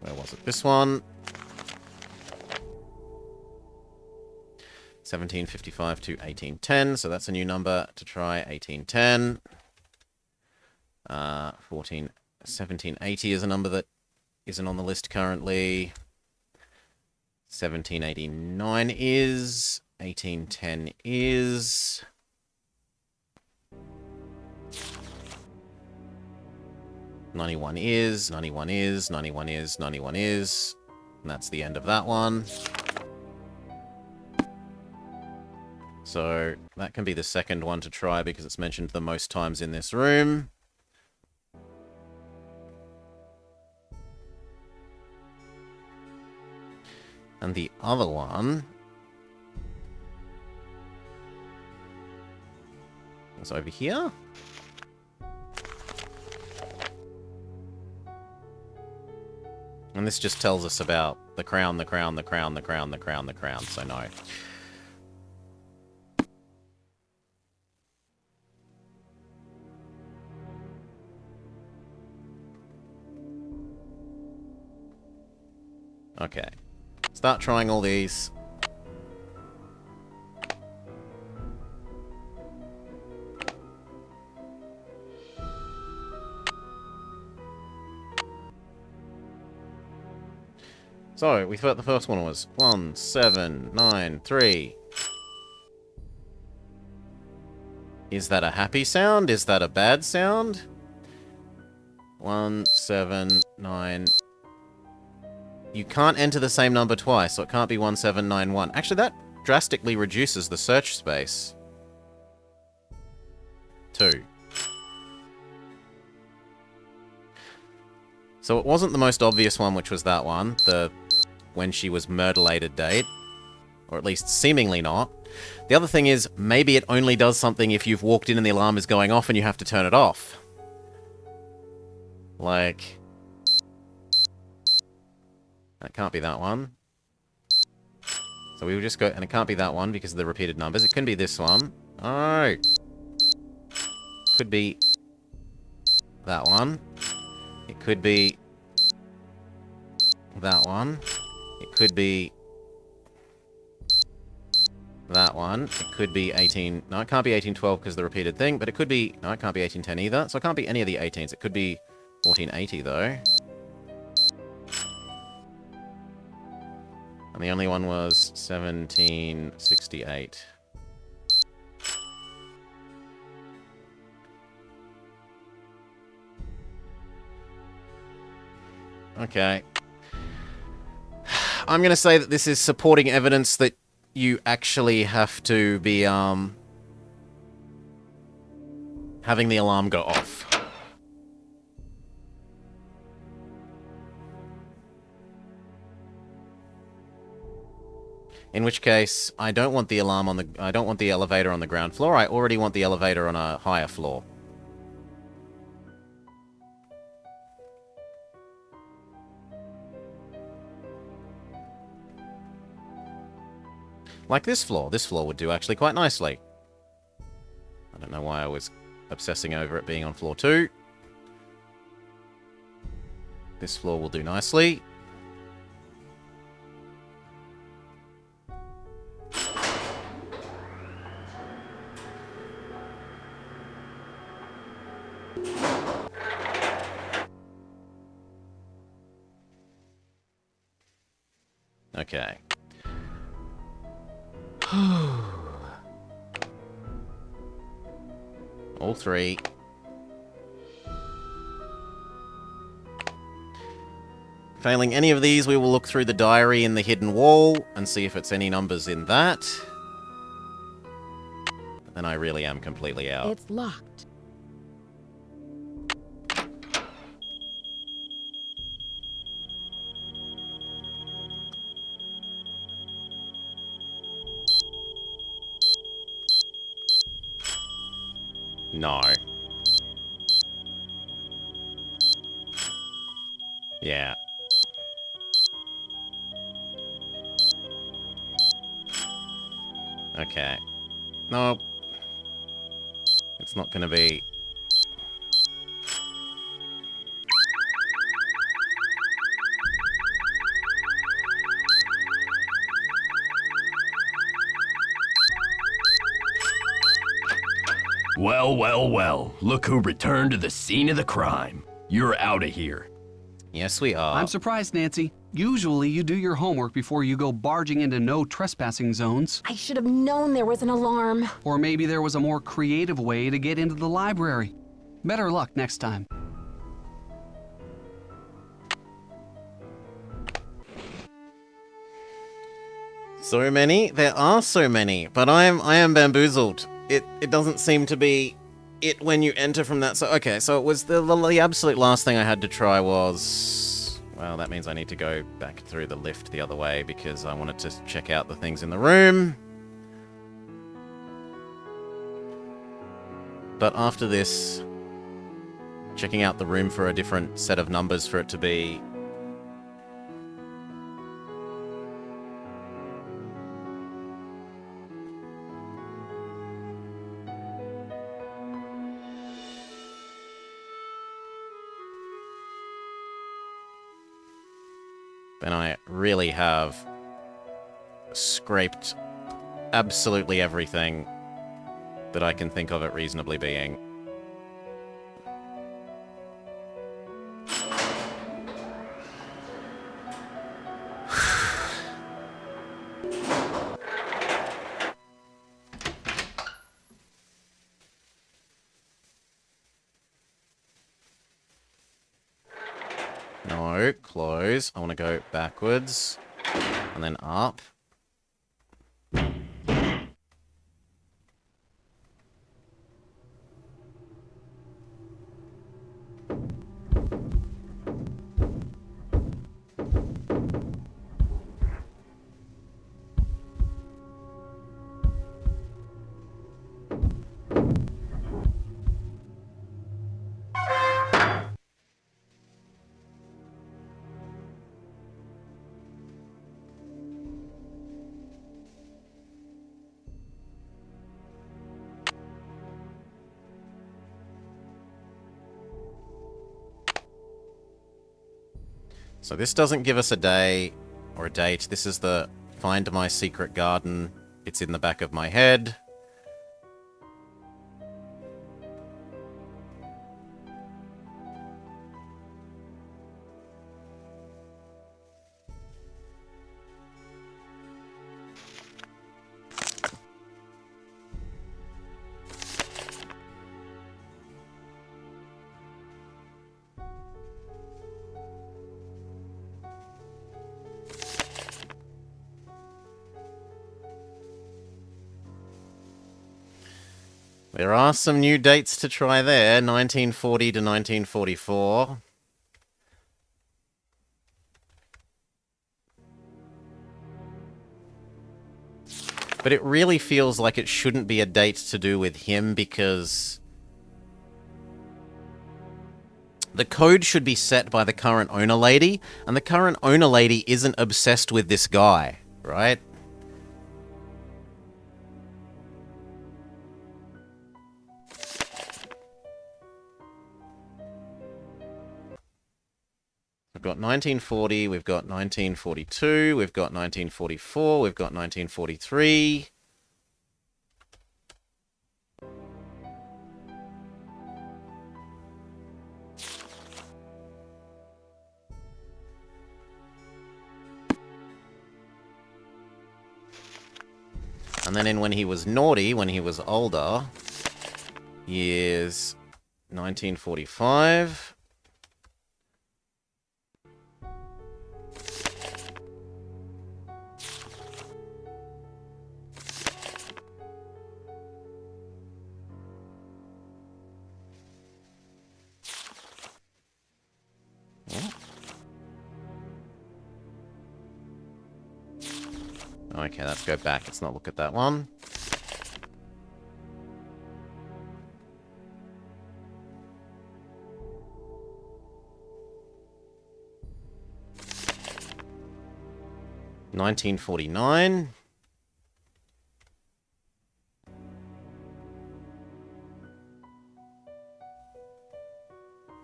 Where was it? This one. 1755 to 1810, so that's a new number to try. 1810. 1780 is a number that isn't on the list currently. 1789 is. 1810 is. '91 is. 91 is. 91 is. 91 is. And that's the end of that one. So that can be the second one to try because it's mentioned the most times in this room. And the other one is over here. And this just tells us about the crown, the crown, the crown, the crown, the crown, the crown, so no. Okay. Start trying all these. So, we thought the first one was 1793. Is that a happy sound? Is that a bad sound? 179. You can't enter the same number twice, so it can't be 1791. Actually, that drastically reduces the search space. 2. So it wasn't the most obvious one, which was that one, the when she was murder-lated date. Or at least seemingly not. The other thing is, maybe it only does something if you've walked in and the alarm is going off and you have to turn it off. Like... That can't be that one. So we will just go... And it can't be that one because of the repeated numbers. It can be this one. Oh! Could be... that one. It could be... that one. It could be... that one. It could be 18... No, it can't be 1812 because of the repeated thing, but it could be... No, it can't be 1810 either. So it can't be any of the 18s. It could be 1480, though. And the only one was 1768. Okay. I'm going to say that this is supporting evidence that you actually have to be, having the alarm go off. In which case, I don't want the alarm on the... I don't want the elevator on the ground floor. I already want the elevator on a higher floor. Like this floor. This floor would do actually quite nicely. I don't know why I was obsessing over it being on floor 2. This floor will do nicely. Okay. All 3. Failing any of these, we will look through the diary in the hidden wall and see if it's any numbers in that. But then I really am completely out. It's locked. No. Yeah. Okay. Nope. It's not gonna be... Well, well, well. Look who returned to the scene of the crime. You're out of here. Yes, we are. I'm surprised, Nancy. Usually you do your homework before you go barging into no trespassing zones. I should have known there was an alarm. Or maybe there was a more creative way to get into the library. Better luck next time. So many? There are so many, but I am bamboozled. It doesn't seem to be it when you enter from that. So okay, so it was the absolute last thing I had to try was... Well, that means I need to go back through the lift the other way because I wanted to check out the things in the room. But after this, checking out the room for a different set of numbers for it to be... And I really have scraped absolutely everything that I can think of it reasonably being. those. I want to go backwards and then up. So this doesn't give us a day or a date. This is the Find My Secret Garden. It's in the back of my head. There are some new dates to try there, 1940 to 1944. But it really feels like it shouldn't be a date to do with him because the code should be set by the current owner lady, and the current owner lady isn't obsessed with this guy, right? We've got 1940, we've got 1942, we've got 1944, we've got 1943. And then in when he was naughty, when he was older, years 1945. Okay, let's go back. Let's not look at that one. $1949.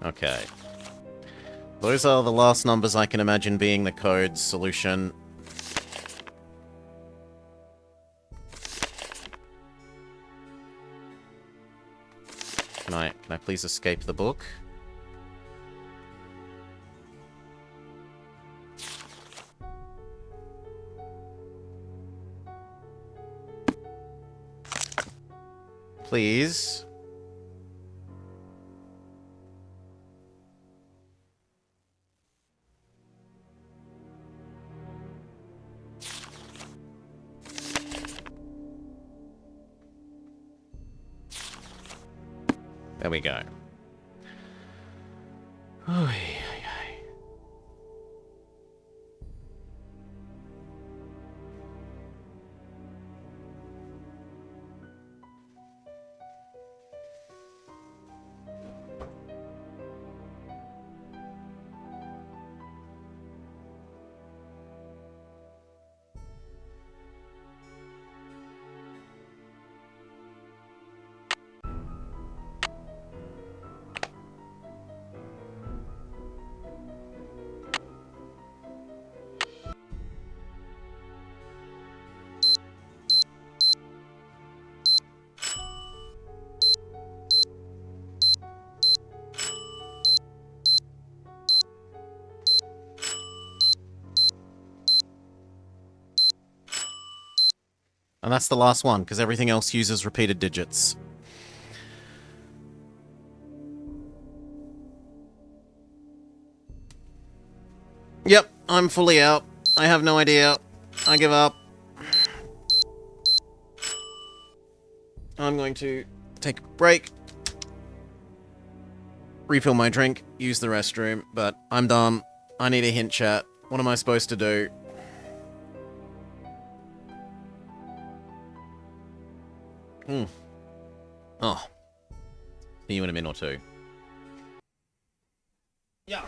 Okay. Those are the last numbers I can imagine being the code solution. Can I please escape the book? Please. There we go. And that's the last one, because everything else uses repeated digits. Yep, I'm fully out. I have no idea. I give up. I'm going to take a break, refill my drink, use the restroom, but I'm done. I need a hint chat. What am I supposed to do? Oh. See you in a minute or two. Yeah.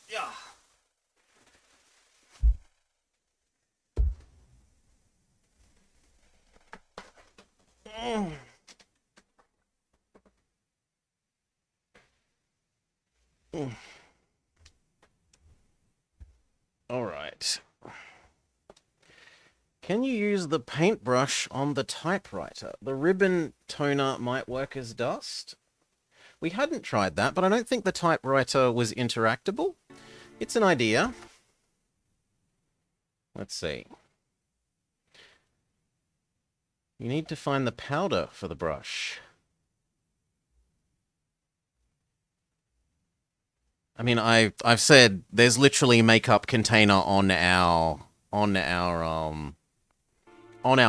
Yeah. All right. Can you use the paintbrush on the typewriter? The ribbon toner might work as dust. We hadn't tried that, but I don't think the typewriter was interactable. It's an idea. Let's see. You need to find the powder for the brush. I mean, I've said there's literally a makeup container on our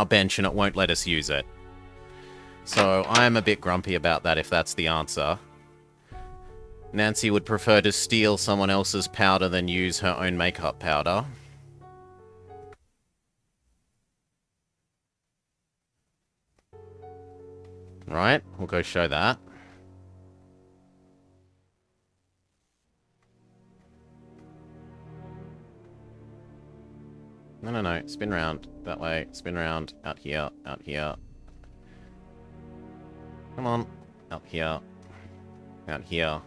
bench and it won't let us use it. So I'm a bit grumpy about that if that's the answer. Nancy would prefer to steal someone else's powder than use her own makeup powder. Right, we'll go show that. No, spin round. That way, spin round. Out here, out here. Come on. Out here. Out here.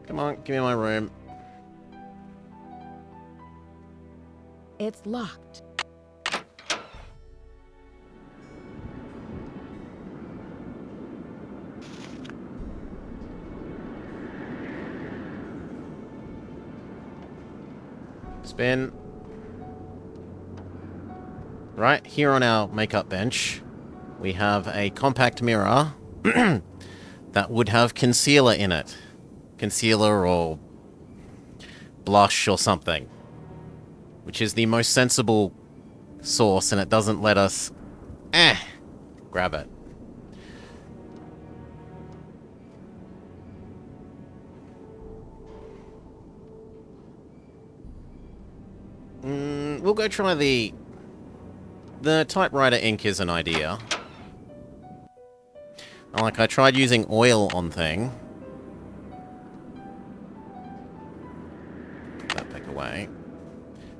Come on, give me my room. It's locked. Spin. Right here on our makeup bench, we have a compact mirror that would have concealer in it. Concealer or blush or something. Which is the most sensible source, and it doesn't let us grab it. We'll go try the typewriter ink is an idea. Like, I tried using oil on thing. Put that back away.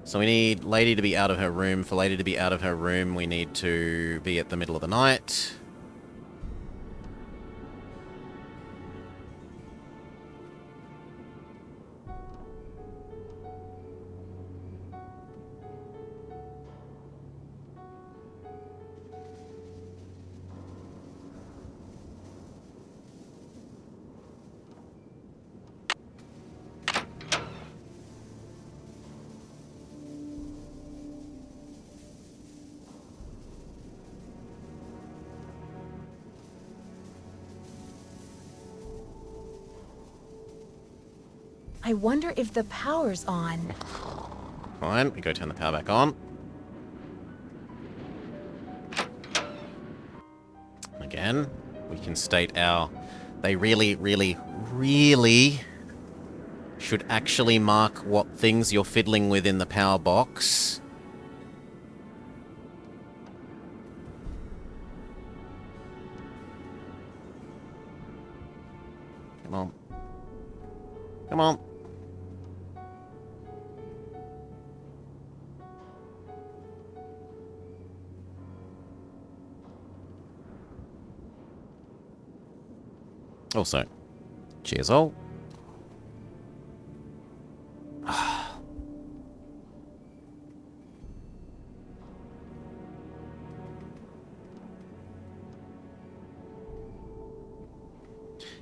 So we need Lady to be out of her room. For Lady to be out of her room, we need to be at the middle of the night. I wonder if the power's on. Fine, we go turn the power back on. Again, we can state our... They really, really, really should actually mark what things you're fiddling with in the power box. Come on. Come on. Also, cheers all.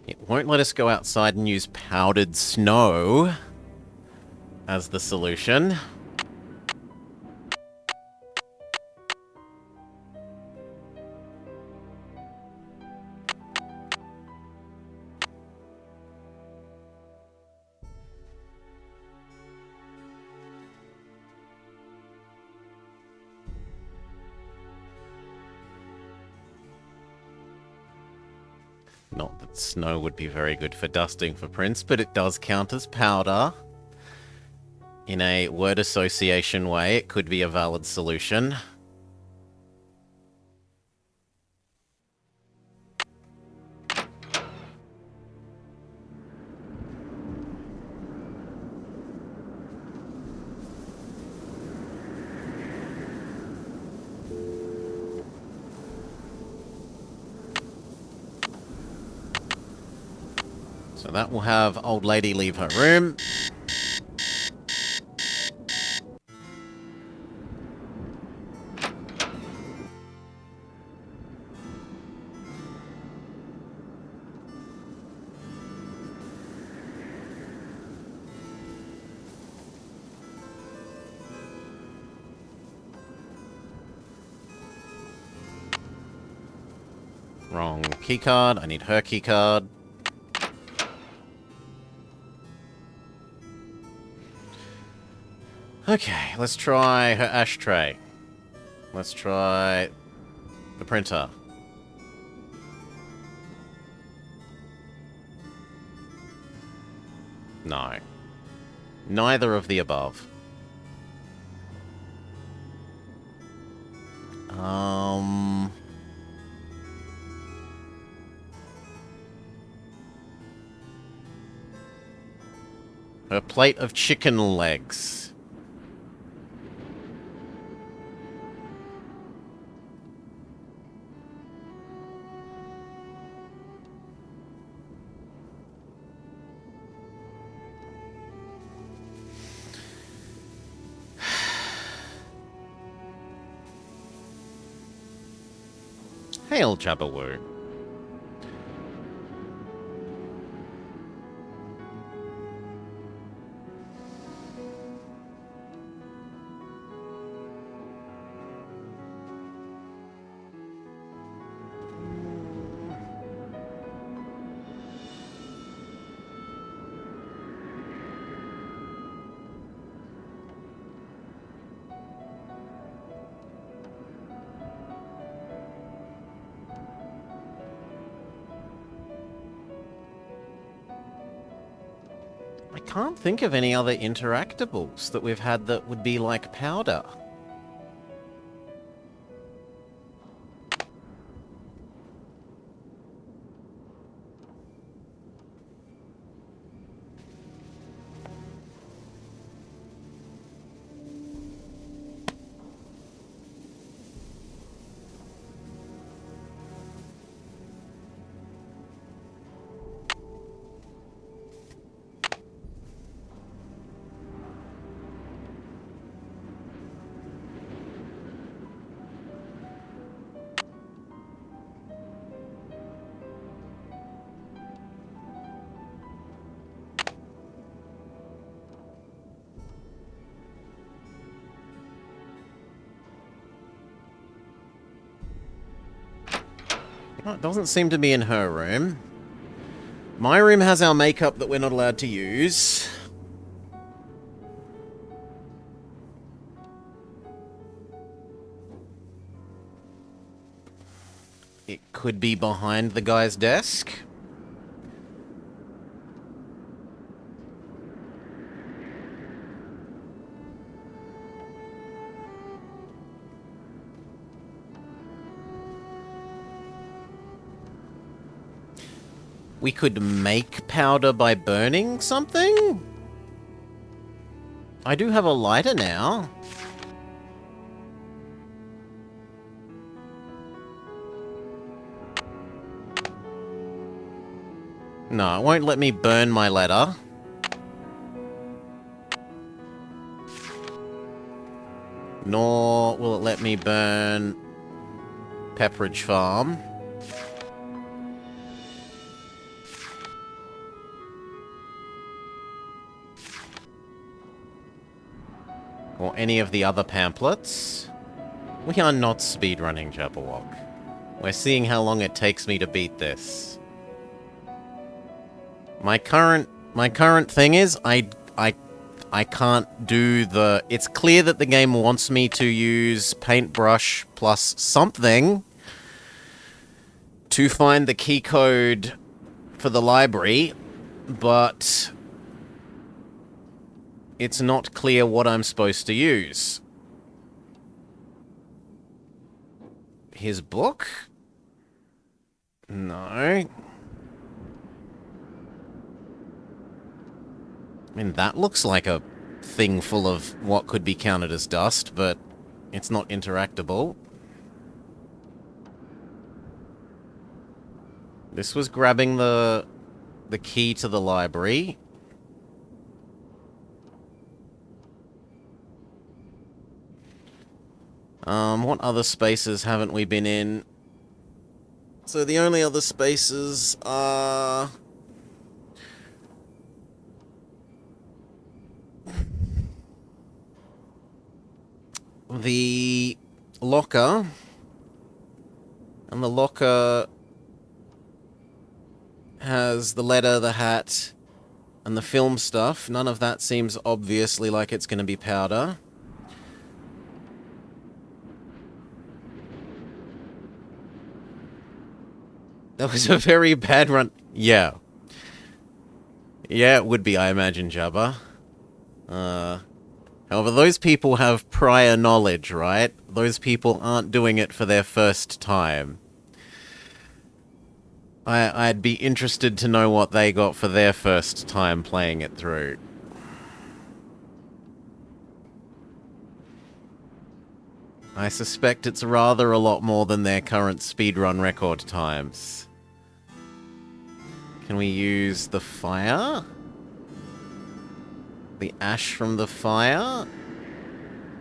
It won't let us go outside and use powdered snow as the solution. Not that snow would be very good for dusting for prints, but it does count as powder. In a word association way, it could be a valid solution. So that will have old lady leave her room. Wrong keycard. I need her keycard. Okay, let's try her ashtray. Let's try the printer. No. Neither of the above. Her plate of chicken legs. Hail, Jabberwoo. can't think of any other interactables that we've had that would be like powder. Well, it doesn't seem to be in her room. My room has our makeup that we're not allowed to use. It could be behind the guy's desk. We could make powder by burning something? I do have a lighter now. No, it won't let me burn my letter. Nor will it let me burn Pepperidge Farm. Or any of the other pamphlets. We are not speedrunning Jabberwock. We're seeing how long it takes me to beat this. My current thing is I can't do the... It's clear that the game wants me to use paintbrush plus something to find the key code for the library, but it's not clear what I'm supposed to use. His book? No. I mean, that looks like a thing full of what could be counted as dust, but it's not interactable. This was grabbing the key to the library. What other spaces haven't we been in? So the only other spaces are... the locker. And the locker has the letter, the hat, and the film stuff. None of that seems obviously like it's going to be powder. That was a very bad run. Yeah. Yeah, it would be, I imagine, Jabba. However, those people have prior knowledge, right? Those people aren't doing it for their first time. I'd be interested to know what they got for their first time playing it through. I suspect it's rather a lot more than their current speedrun record times. Can we use the fire? The ash from the fire?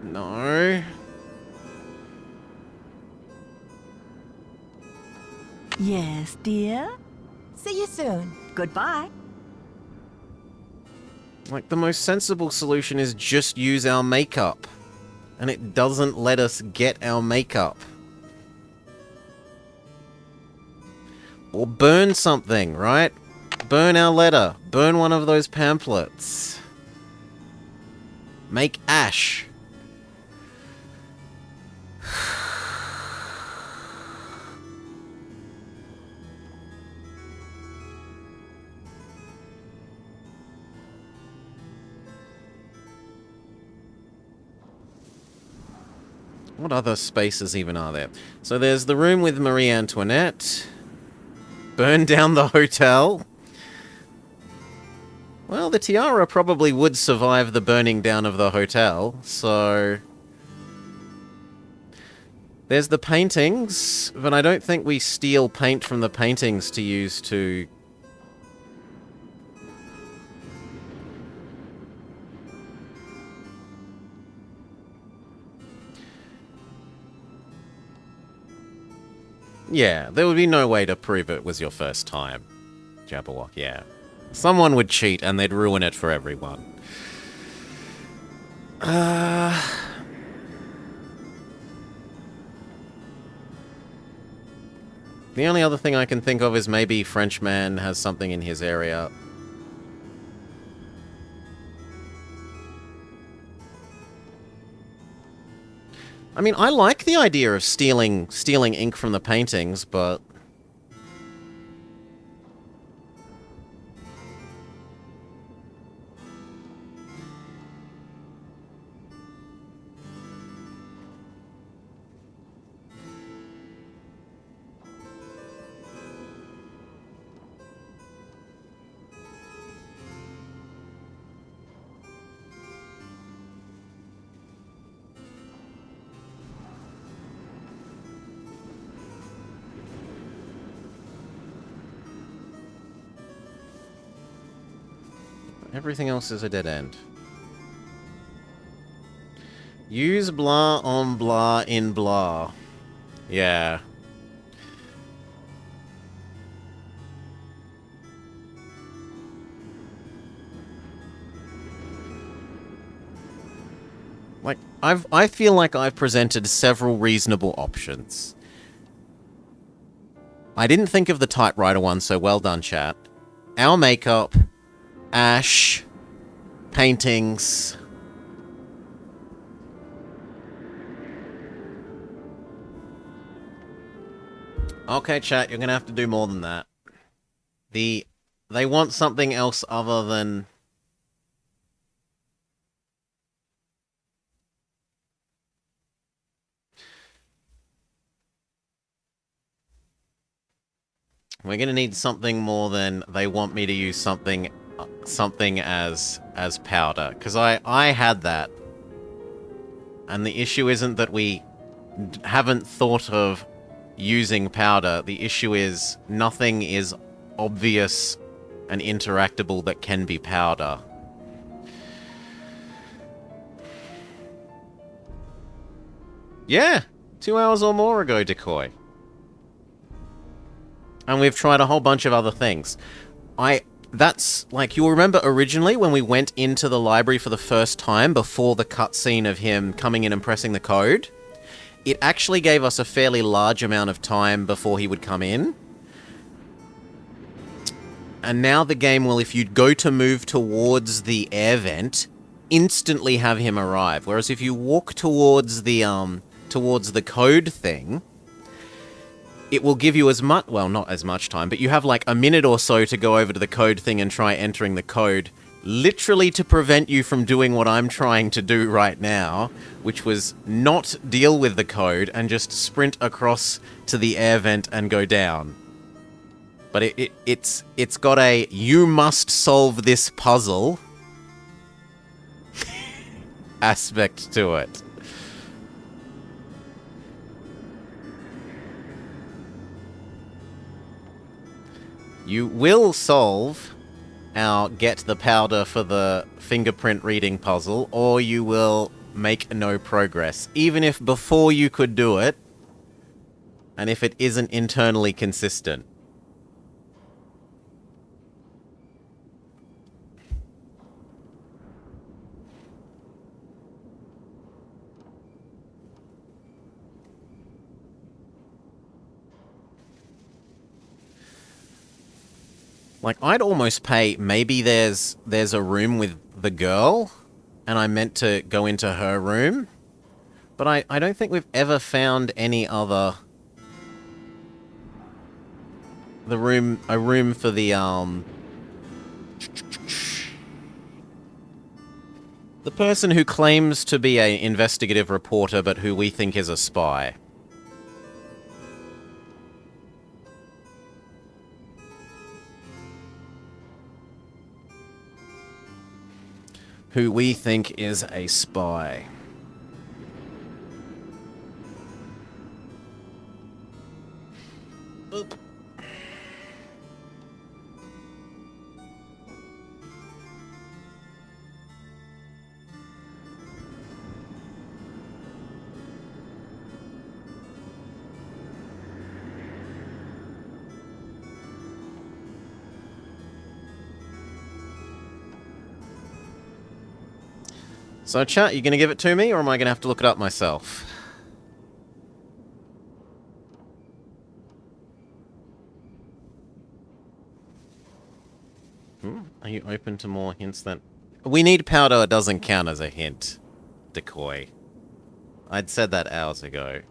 No. Yes, dear? See you soon. Goodbye. Like, the most sensible solution is just use our makeup. And it doesn't let us get our makeup. Or burn something, right? Burn our letter. Burn one of those pamphlets. Make ash. What other spaces even are there? So there's the room with Marie Antoinette. Burn down the hotel. Well, the tiara probably would survive the burning down of the hotel, so... There's the paintings, but I don't think we steal paint from the paintings to use to... Yeah, there would be no way to prove it was your first time. Jabberwock, yeah. Someone would cheat and they'd ruin it for everyone. The only other thing I can think of is maybe Frenchman has something in his area. I mean, I like the idea of stealing ink from the paintings, but... Everything else is a dead end. Use blah on blah in blah. Yeah. Like, I feel like I've presented several reasonable options. I didn't think of the typewriter one, so well done, chat. Our makeup... Ash, paintings. Okay, chat, you're gonna have to do more than that. They want something else other than... We're gonna need something more than they want me to use something as powder, because I had that, and the issue isn't that we haven't thought of using powder. The issue is nothing is obvious and interactable that can be powder. Yeah, 2 hours or more ago, Decoy. And we've tried a whole bunch of other things. That's, like, you'll remember originally when we went into the library for the first time before the cutscene of him coming in and pressing the code? It actually gave us a fairly large amount of time before he would come in. And now the game will, if you go to move towards the air vent, instantly have him arrive. Whereas if you walk towards the code thing... It will give you as much, well, not as much time, but you have like a minute or so to go over to the code thing and try entering the code, literally to prevent you from doing what I'm trying to do right now, which was not deal with the code and just sprint across to the air vent and go down. But it's got a, you must solve this puzzle aspect to it. You will solve our get the powder for the fingerprint reading puzzle, or you will make no progress, even if before you could do it, and if it isn't internally consistent. Like, I'd almost pay, maybe there's a room with the girl, and I meant to go into her room, but I don't think we've ever found any other... a room for the, The person who claims to be an investigative reporter but who we think is a spy. Who we think is a spy. Oop. So, chat, you going to give it to me, or am I going to have to look it up myself? Are you open to more hints than... We need powder, it doesn't count as a hint. Decoy. I'd said that hours ago.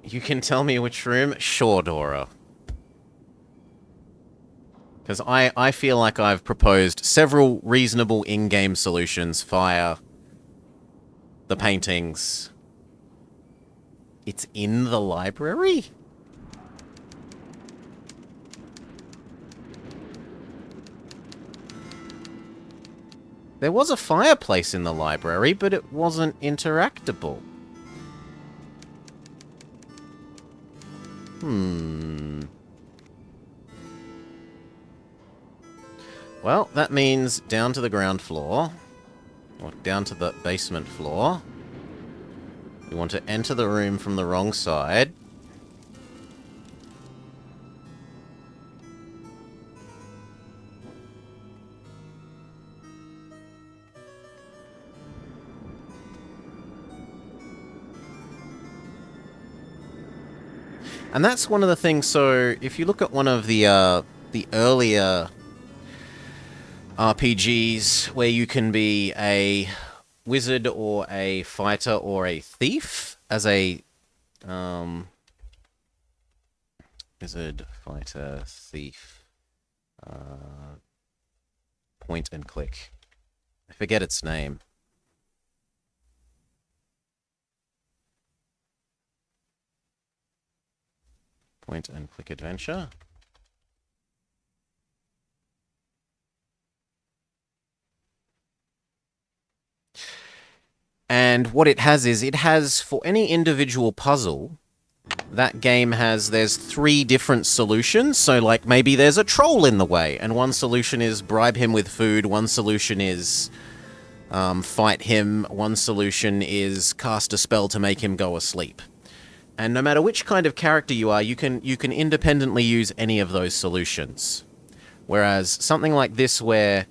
You can tell me which room? Sure, Dora. Because I feel like I've proposed several reasonable in-game solutions. Fire. The paintings. It's in the library? There was a fireplace in the library, but it wasn't interactable. Well, that means down to the ground floor. Or down to the basement floor. We want to enter the room from the wrong side. And that's one of the things, so if you look at one of the earlier RPGs where you can be a wizard or a fighter or a thief as a wizard, fighter, thief, point and click. I forget its name. Point and click adventure. And what it has is, it has, for any individual puzzle, that game has, there's 3 different solutions. So, like, maybe there's a troll in the way, and one solution is bribe him with food, one solution is fight him, one solution is cast a spell to make him go asleep. And no matter which kind of character you are, you can independently use any of those solutions. Whereas something like this, where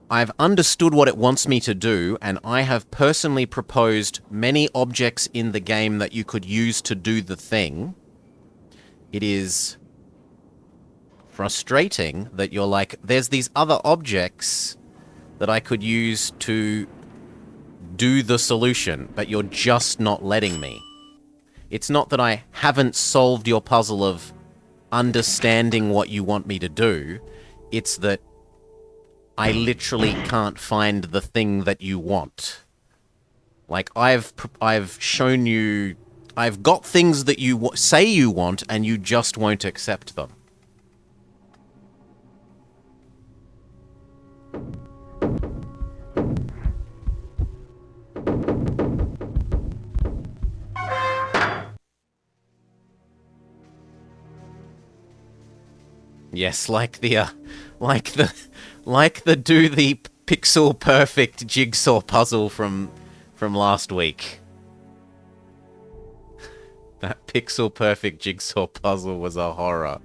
I've understood what it wants me to do, and I have personally proposed many objects in the game that you could use to do the thing, it is frustrating that you're like, there's these other objects that I could use to do the solution, but you're just not letting me. It's not that I haven't solved your puzzle of understanding what you want me to do. It's that I literally can't find the thing that you want. Like, I've shown you... I've got things that you say you want, and you just won't accept them. Yes, like the do the pixel perfect jigsaw puzzle from last week. That pixel perfect jigsaw puzzle was a horror.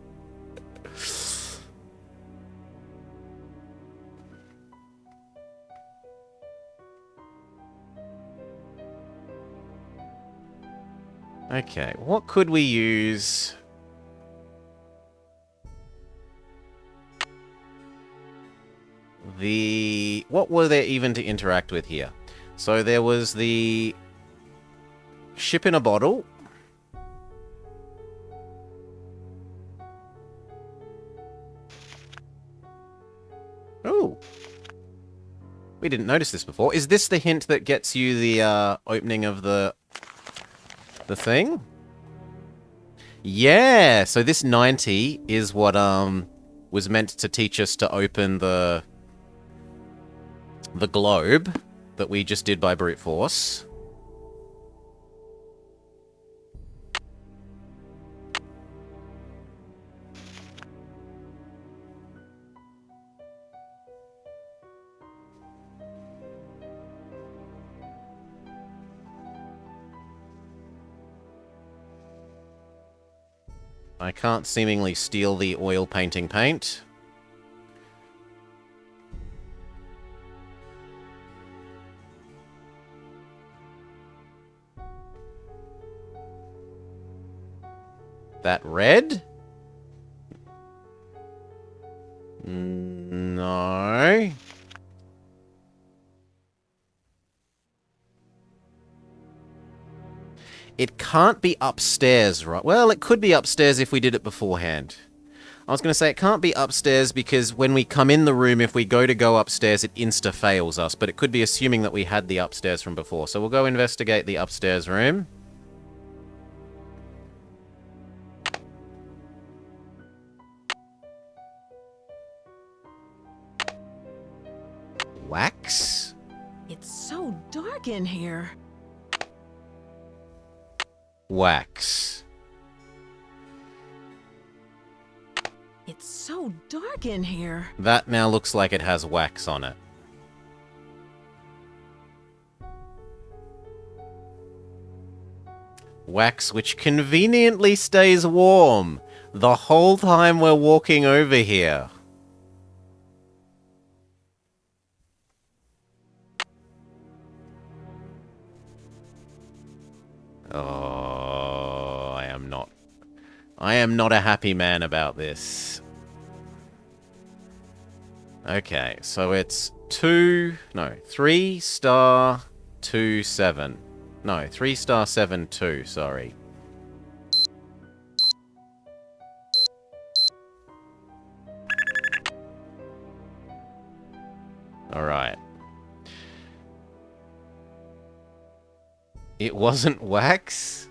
Okay, what could we use? What were there even to interact with here? So there was the ship in a bottle. Oh. We didn't notice this before. Is this the hint that gets you the opening of the thing? Yeah, so this 90 is what was meant to teach us to open the globe that we just did by brute force. I can't seemingly steal the oil painting paint. That red? No. It can't be upstairs, right? Well, it could be upstairs if we did it beforehand. I was going to say it can't be upstairs because when we come in the room, if we go upstairs, it insta-fails us. But it could be assuming that we had the upstairs from before. So we'll go investigate the upstairs room. Wax? It's so dark in here. Wax. It's so dark in here. That now looks like it has wax on it. Wax which conveniently stays warm the whole time we're walking over here. Oh, I am not a happy man about this. Okay, so it's 3 star 2 7. No, 3 star 7 2, sorry. Alright. It wasn't wax?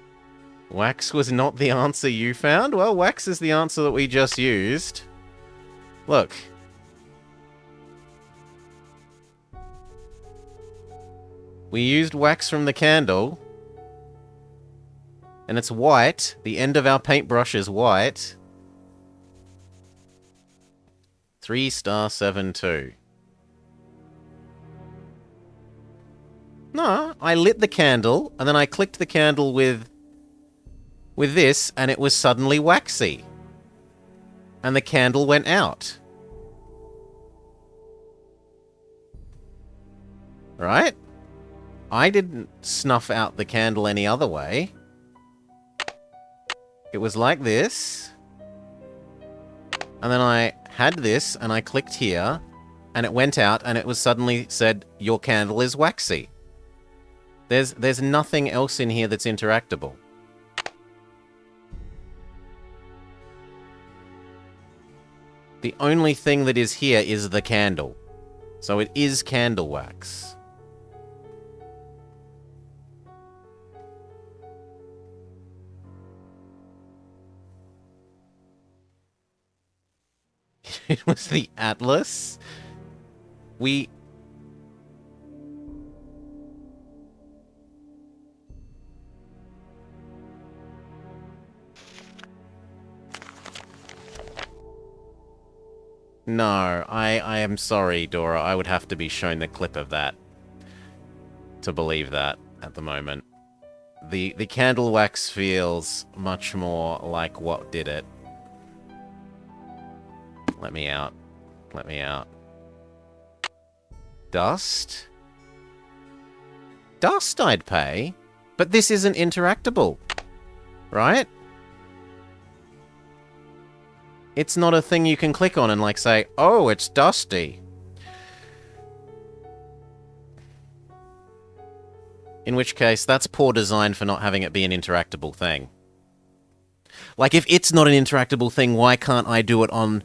Wax was not the answer you found? Well, wax is the answer that we just used. Look. We used wax from the candle. And it's white. The end of our paintbrush is white. 3 star 7 2. No, I lit the candle, and then I clicked the candle with this, and it was suddenly waxy. And the candle went out. Right? I didn't snuff out the candle any other way. It was like this. And then I had this, and I clicked here, and it went out, and it was suddenly said, your candle is waxy. There's nothing else in here that's interactable. The only thing that is here is the candle. So it is candle wax. It was the Atlas. No, I am sorry, Dora. I would have to be shown the clip of that to believe that at the moment. The candle wax feels much more like what did it. Let me out. Let me out. Dust? Dust I'd pay, but this isn't interactable, right? It's not a thing you can click on and like say, oh, it's dusty. In which case, that's poor design for not having it be an interactable thing. Like, if it's not an interactable thing, why can't I do it on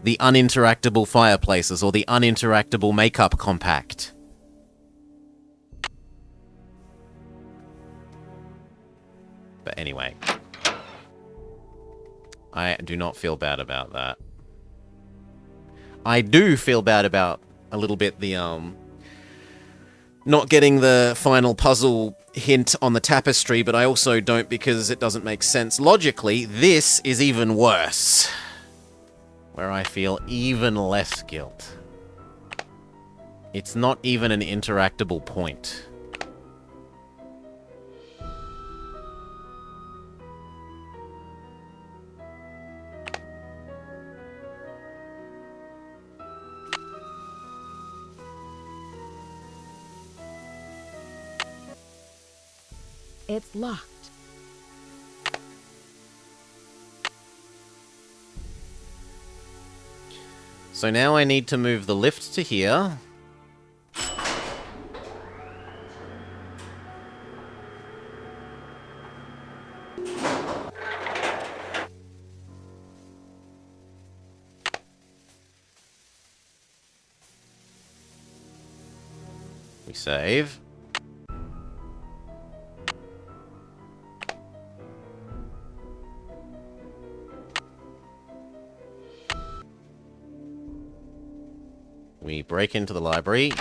the uninteractable fireplaces or the uninteractable makeup compact? But anyway. I do not feel bad about that. I do feel bad about a little bit the, not getting the final puzzle hint on the tapestry, but I also don't because it doesn't make sense. Logically, this is even worse. Where I feel even less guilt. It's not even an interactable point. It's locked. So now I need to move the lift to here. We save. We break into the library.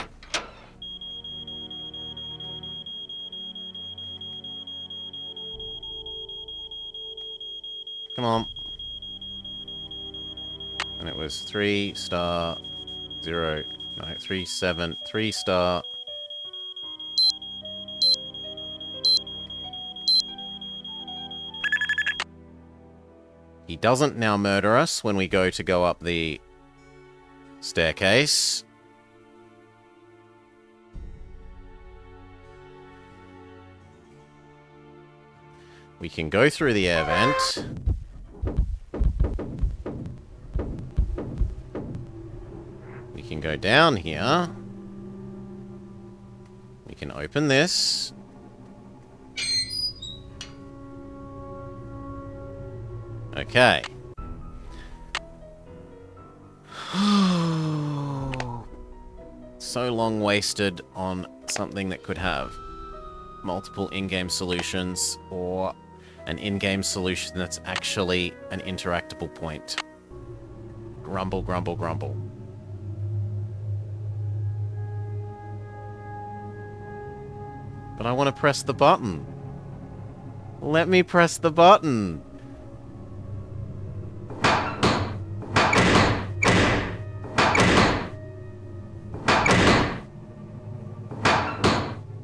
Come on. And it was 3 star 0 no 3 7 3 star. He doesn't now murder us when we go to go up the staircase. We can go through the air vent. We can go down here. We can open this. Okay. So long wasted on something that could have multiple in-game solutions or an in-game solution that's actually an interactable point. Grumble, grumble, grumble. But I want to press the button. Let me press the button.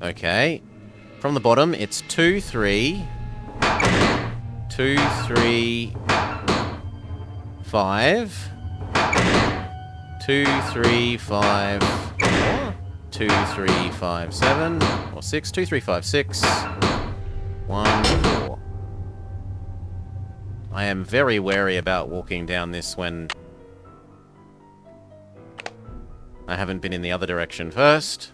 Okay. From the bottom, it's 2, 3. 2, 3, 5. 2, 3, 5, 4. 2, 3, 5, 7. Or 6. 2, 3, 5, 6. 1, 4. I am very wary about walking down this when I haven't been in the other direction first.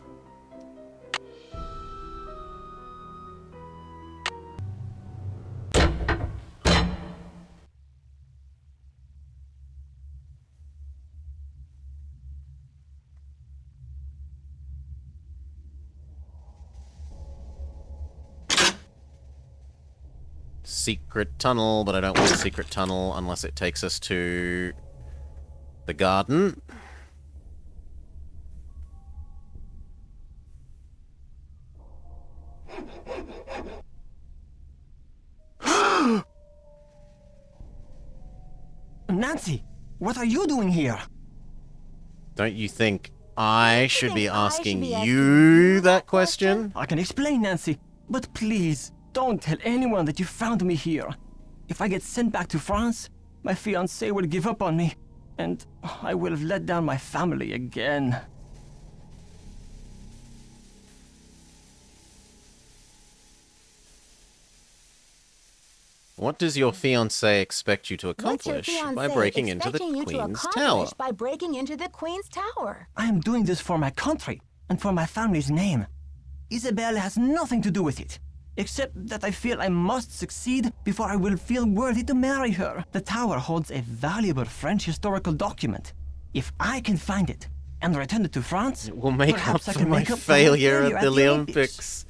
Secret tunnel, but I don't want a secret tunnel unless it takes us to the garden. Nancy, what are you doing here? Don't you think I should be asking you that question? I can explain, Nancy, but please, don't tell anyone that you found me here. If I get sent back to France, my fiancé will give up on me, and I will have let down my family again. What does your fiancé expect you to accomplish by breaking into the Queen's Tower? By breaking into the Queen's Tower. I am doing this for my country and for my family's name. Isabelle has nothing to do with it, except that I feel I must succeed before I will feel worthy to marry her. The tower holds a valuable French historical document. If I can find it and return it to France, It will make up perhaps I for can my make up for failure at the Olympics. Olympics.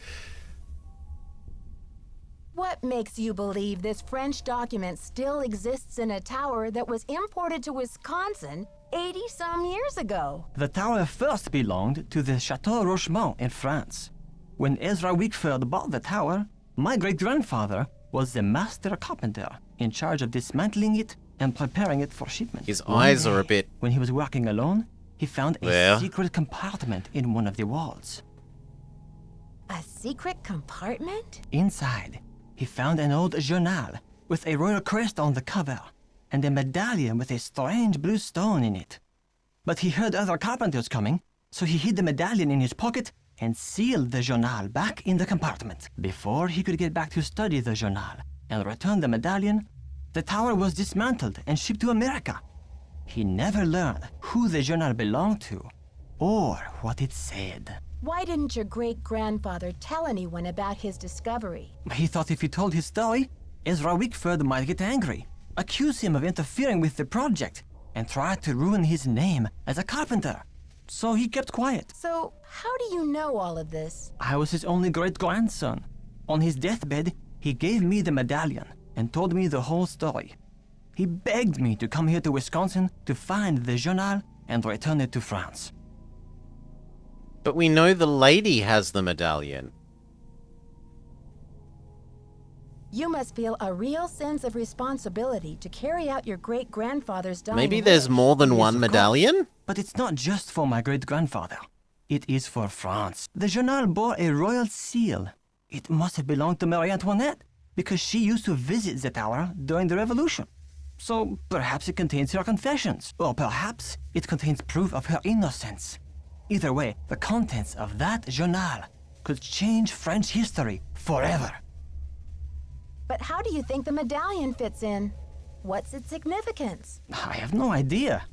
What makes you believe this French document still exists in a tower that was imported to Wisconsin 80-some years ago? The tower first belonged to the Chateau Rochemont in France. When Ezra Wickford bought the tower, my great-grandfather was the master carpenter in charge of dismantling it and preparing it for shipment. His One eyes are a day, bit... When he was working alone, he found a Where? secret compartment in one of the walls. A secret compartment? Inside, he found an old journal with a royal crest on the cover and a medallion with a strange blue stone in it. But he heard other carpenters coming, so he hid the medallion in his pocket and sealed the journal back in the compartment. Before he could get back to study the journal and return the medallion, the tower was dismantled and shipped to America. He never learned who the journal belonged to or what it said. Why didn't your great-grandfather tell anyone about his discovery? He thought if he told his story, Ezra Wickford might get angry, accuse him of interfering with the project, and try to ruin his name as a carpenter. So he kept quiet. So, how do you know all of this? I was his only great-grandson. On his deathbed, he gave me the medallion and told me the whole story. He begged me to come here to Wisconsin to find the journal and return it to France. But we know the lady has the medallion. You must feel a real sense of responsibility to carry out your great-grandfather's dying Maybe there's wish. more than Yes, one of medallion? course. But it's not just for my great-grandfather. It is for France. The journal bore a royal seal. It must have belonged to Marie Antoinette, because she used to visit the tower during the Revolution. So perhaps it contains her confessions, or perhaps it contains proof of her innocence. Either way, the contents of that journal could change French history forever. But how do you think the medallion fits in? What's its significance? I have no idea.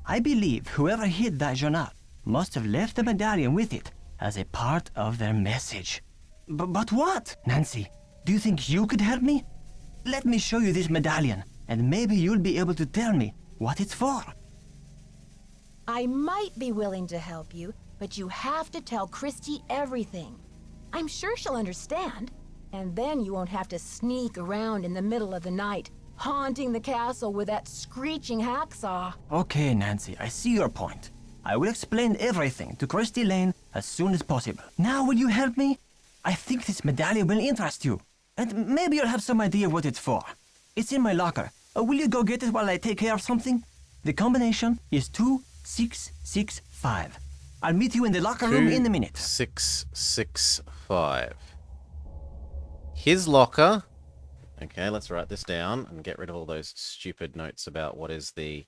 I believe whoever hid that journal must have left the medallion with it as a part of their message. But what? Nancy, do you think you could help me? Let me show you this medallion, and maybe you'll be able to tell me what it's for. I might be willing to help you, but you have to tell Christy everything. I'm sure she'll understand, and then you won't have to sneak around in the middle of the night, haunting the castle with that screeching hacksaw. Okay, Nancy, I see your point. I will explain everything to Christy Lane as soon as possible. Now will you help me? I think this medallion will interest you, and maybe you'll have some idea what it's for. It's in my locker. Will you go get it while I take care of something? The combination is 2665. I'll meet you in the locker room in a minute. 2665. His locker. Okay, let's write this down and get rid of all those stupid notes about what is the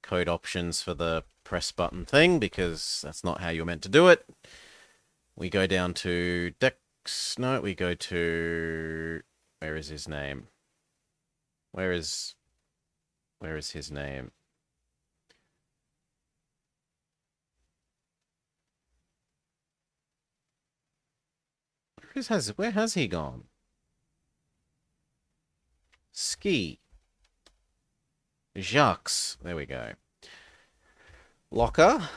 code options for the press button thing, because that's not how you're meant to do it. We go down to Dex. No, we go to... Where is his name? Where is his name? Where has he gone? Ski. Jacques. There we go. Locker.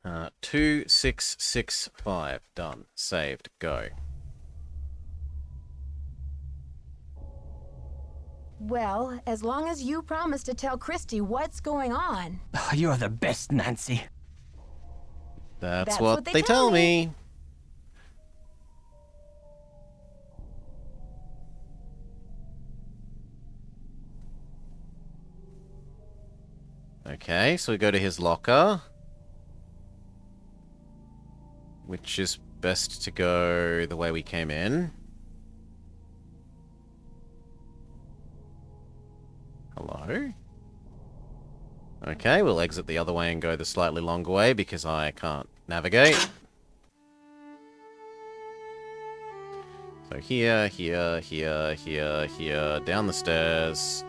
2665. Done. Saved. Go. Well, as long as you promise to tell Christy what's going on. You're the best, Nancy. That's what they tell me. Okay, so we go to his locker. Which is best to go the way we came in. Hello? Okay, we'll exit the other way and go the slightly longer way because I can't navigate. So here, here, here, here, here, down the stairs.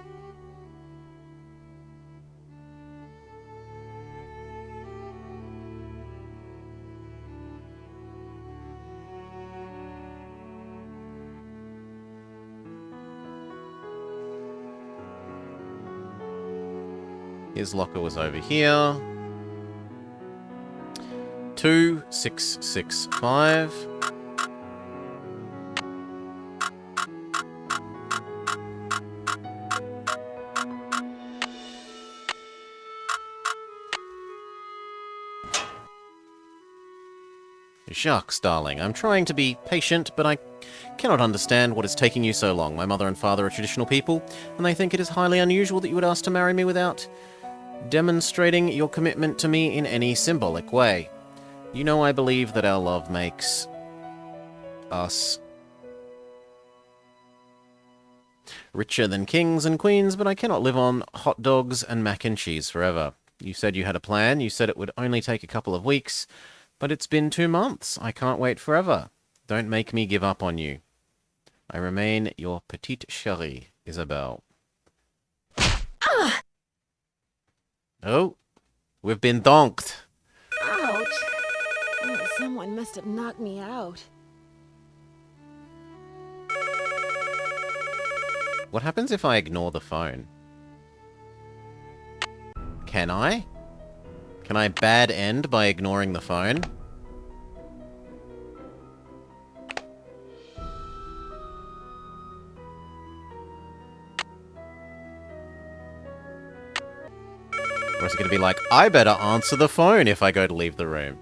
His locker was over here. 2665. Jacques, darling, I'm trying to be patient, but I cannot understand what is taking you so long. My mother and father are traditional people, and they think it is highly unusual that you would ask to marry me without demonstrating your commitment to me in any symbolic way. You know I believe that our love makes us richer than kings and queens, but I cannot live on hot dogs and mac and cheese forever. You said you had a plan. You said it would only take a couple of weeks, but it's been 2 months. I can't wait forever. Don't make me give up on you. I remain your petite chérie, Isabelle. Oh, we've been donked. Ouch. Oh, someone must have knocked me out. What happens if I ignore the phone? Can I? Can I bad end by ignoring the phone? Or is it going to be like, I better answer the phone if I go to leave the room?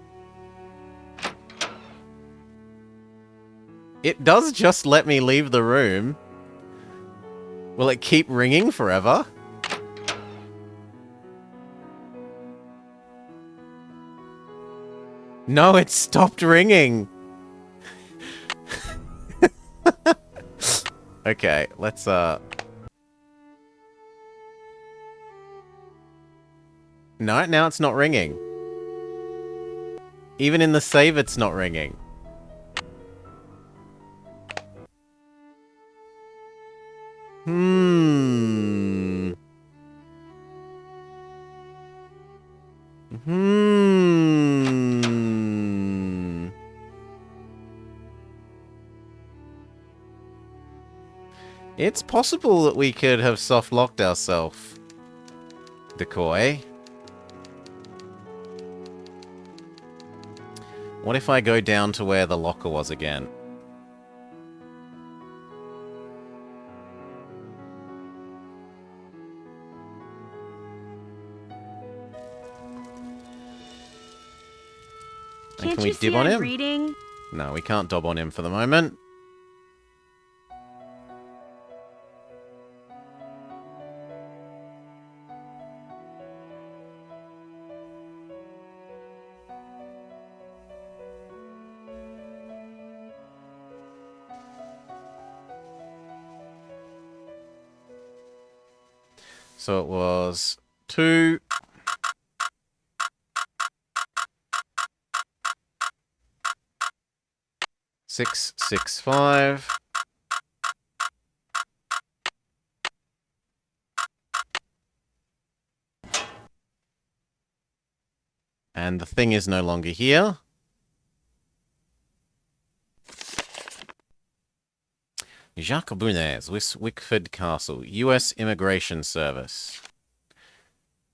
It does just let me leave the room. Will it keep ringing forever? No, it stopped ringing. Okay, let's No, now it's not ringing. Even in the save, it's not ringing. It's possible that we could have soft-locked ourselves. Decoy. What if I go down to where the locker was again? And can we dib on him? Reading? No, we can't dob on him for the moment. So it was 2. Six, 6, 5. And the thing is no longer here. Jacques Bounez, Wickford Castle, U.S. Immigration Service.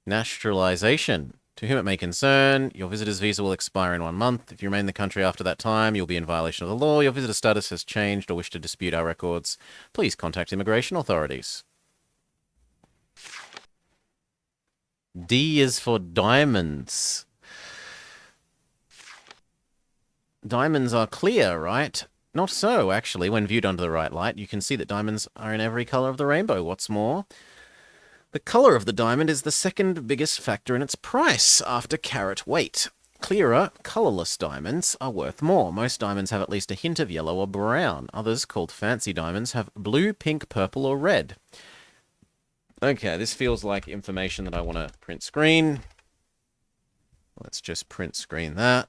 Naturalization. To whom it may concern, your visitor's visa will expire in 1 month. If you remain in the country after that time, you'll be in violation of the law. Your visitor status has changed or wish to dispute our records. Please contact immigration authorities. D is for diamonds. Diamonds are clear, right? Not so, actually. When viewed under the right light, you can see that diamonds are in every color of the rainbow. What's more, the color of the diamond is the second biggest factor in its price after carat weight. Clearer, colorless diamonds are worth more. Most diamonds have at least a hint of yellow or brown. Others, called fancy diamonds, have blue, pink, purple, or red. Okay, this feels like information that I want to print screen. Let's just print screen that.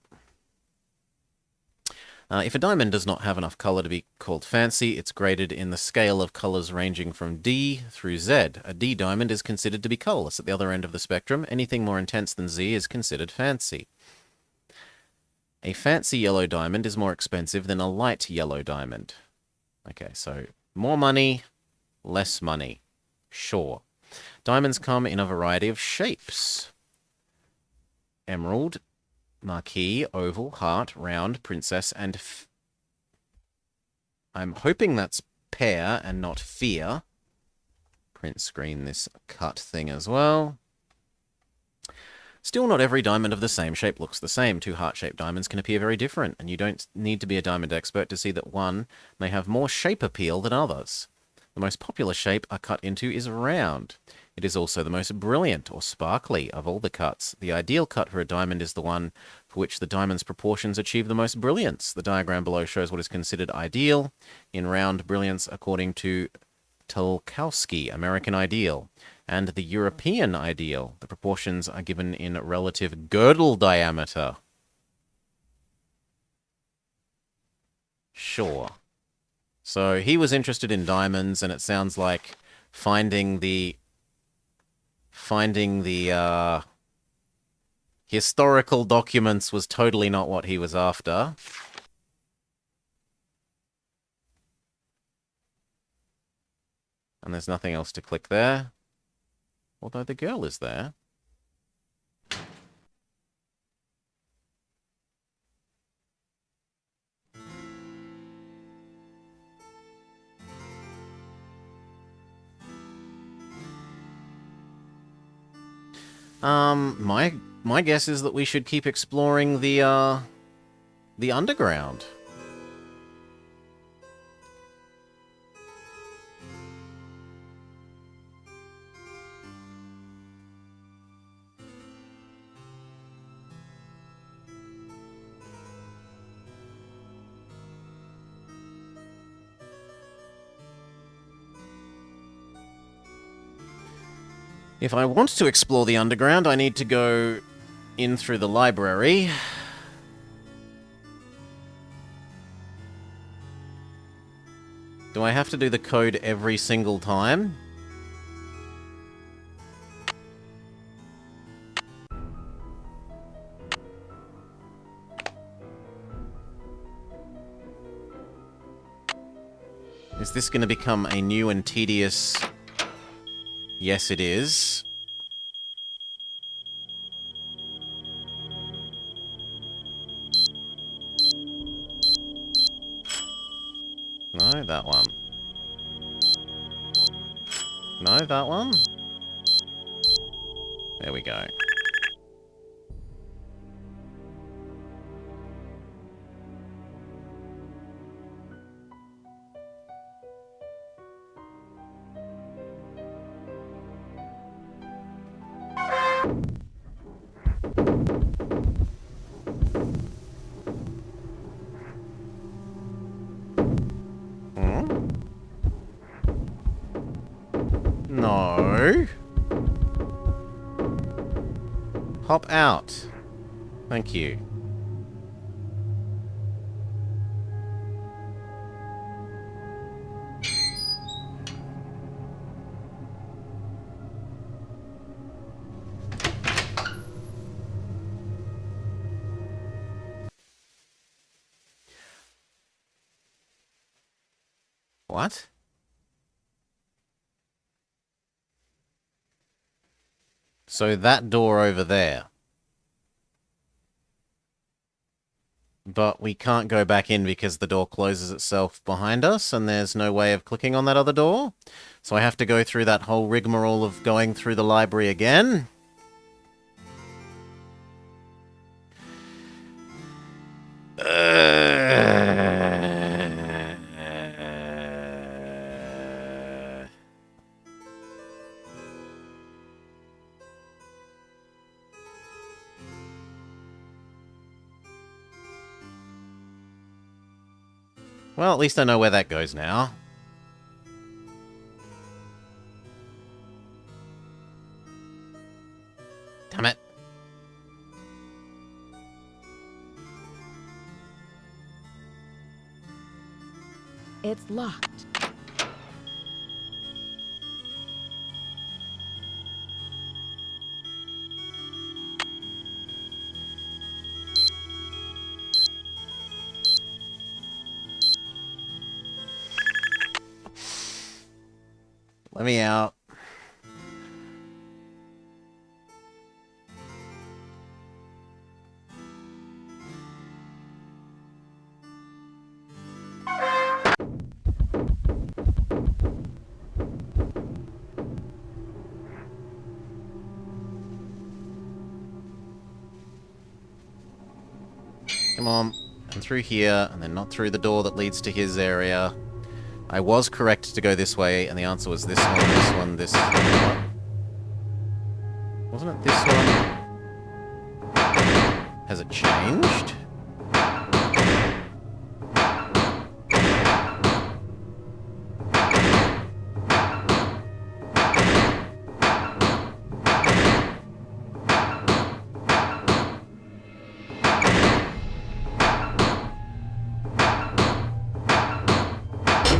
If a diamond does not have enough color to be called fancy, it's graded in the scale of colors ranging from D through Z. A D diamond is considered to be colorless at the other end of the spectrum. Anything more intense than Z is considered fancy. A fancy yellow diamond is more expensive than a light yellow diamond. Okay, so more money, less money. Sure. Diamonds come in a variety of shapes. Emerald, marquise, oval, heart, round, princess, and I'm hoping that's pear and not fear. Print screen this cut thing as well. Still, not every diamond of the same shape looks the same. Two heart-shaped diamonds can appear very different, and you don't need to be a diamond expert to see that one may have more shape appeal than others. The most popular shape a cut into is round. It is also the most brilliant or sparkly of all the cuts. The ideal cut for a diamond is the one for which the diamond's proportions achieve the most brilliance. The diagram below shows what is considered ideal in round brilliance according to Tulkowski, American Ideal, and the European Ideal. The proportions are given in relative girdle diameter. Sure. So he was interested in diamonds, and it sounds like finding the historical documents was totally not what he was after. And there's nothing else to click there. Although the girl is there. My guess is that we should keep exploring the underground. If I want to explore the underground, I need to go in through the library. Do I have to do the code every single time? Is this going to become a new and tedious... Yes, it is. No, that one. No, that one. There we go. No. Hop out. Thank you. What? So that door over there. But we can't go back in because the door closes itself behind us and there's no way of clicking on that other door. So I have to go through that whole rigmarole of going through the library again. Well, at least I know where that goes now. Damn it. It's locked. Let me out. Come on. And through here, and then not through the door that leads to his area. I was correct to go this way, and the answer was this one, this one. Wasn't it this one? Has it changed?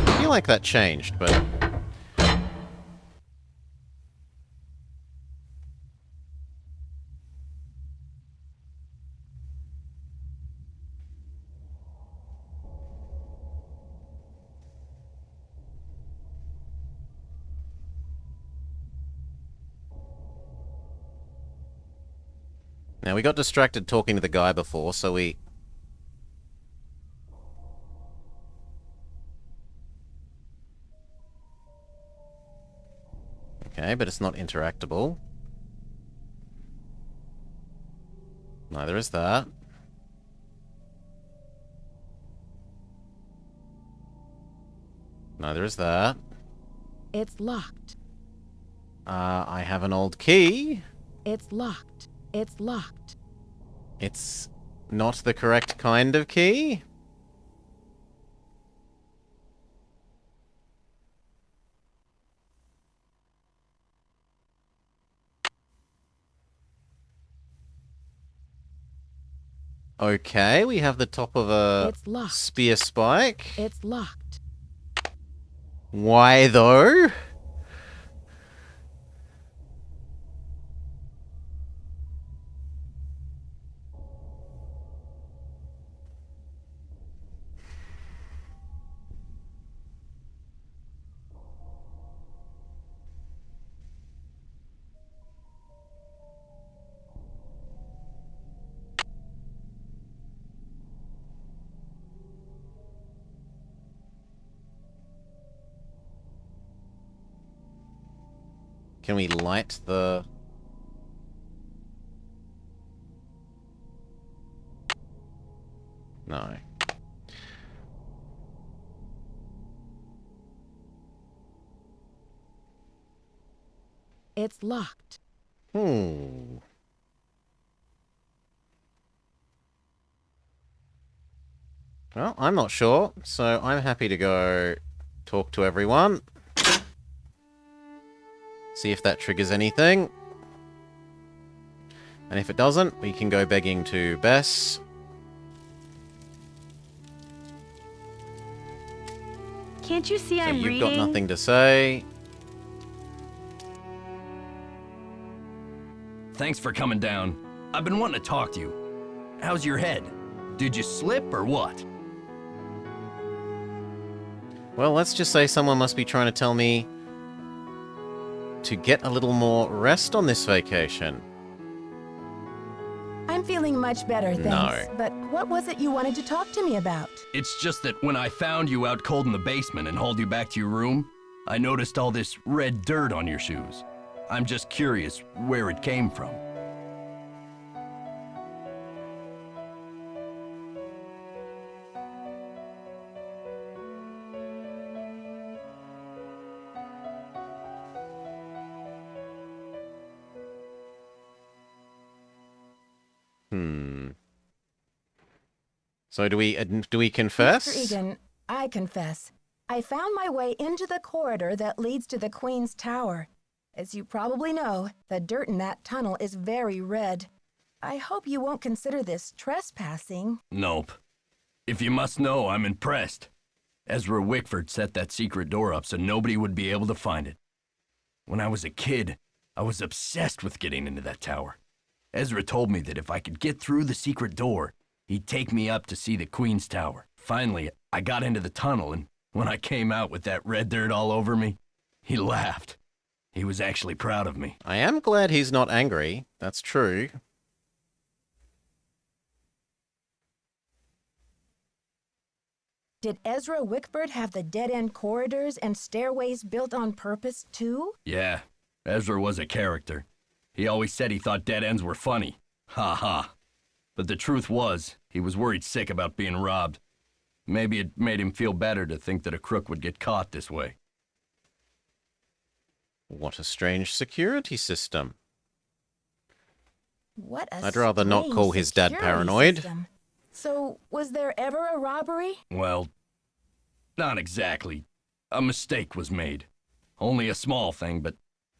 I feel like that changed, but... Now, we got distracted talking to the guy before, so we... Okay, but it's not interactable. Neither is that. Neither is that. It's locked. I have an old key. It's locked. It's locked. It's not the correct kind of key. Okay, we have the top of a It's locked. spear spike. It's locked. Why though? Can we light the... No. It's locked. Hmm. Well, I'm not sure, so I'm happy to go talk to everyone. See if that triggers anything. And if it doesn't, we can go begging to Bess. Can't you see So I'm you've reading? got nothing to say. Thanks for coming down. I've been wanting to talk to you. How's your head? Did you slip or what? Well, let's just say someone must be trying to tell me to get a little more rest on this vacation. I'm feeling much better, thanks. No. But what was it you wanted to talk to me about? It's just that when I found you out cold in the basement and hauled you back to your room, I noticed all this red dirt on your shoes. I'm just curious where it came from. So do we confess? Mr. Egan, I confess. I found my way into the corridor that leads to the Queen's Tower. As you probably know, the dirt in that tunnel is very red. I hope you won't consider this trespassing. Nope. If you must know, I'm impressed. Ezra Wickford set that secret door up so nobody would be able to find it. When I was a kid, I was obsessed with getting into that tower. Ezra told me that if I could get through the secret door, he'd take me up to see the Queen's Tower. Finally, I got into the tunnel, and when I came out with that red dirt all over me, he laughed. He was actually proud of me. I am glad he's not angry. That's true. Did Ezra Wickford have the dead-end corridors and stairways built on purpose, too? Yeah, Ezra was a character. He always said he thought dead ends were funny. Ha ha. But the truth was, he was worried sick about being robbed. Maybe it made him feel better to think that a crook would get caught this way. What a strange security system. What a I'd rather not call his dad security paranoid. system. So, was there ever a robbery? Well, not exactly. A mistake was made. Only a small thing, but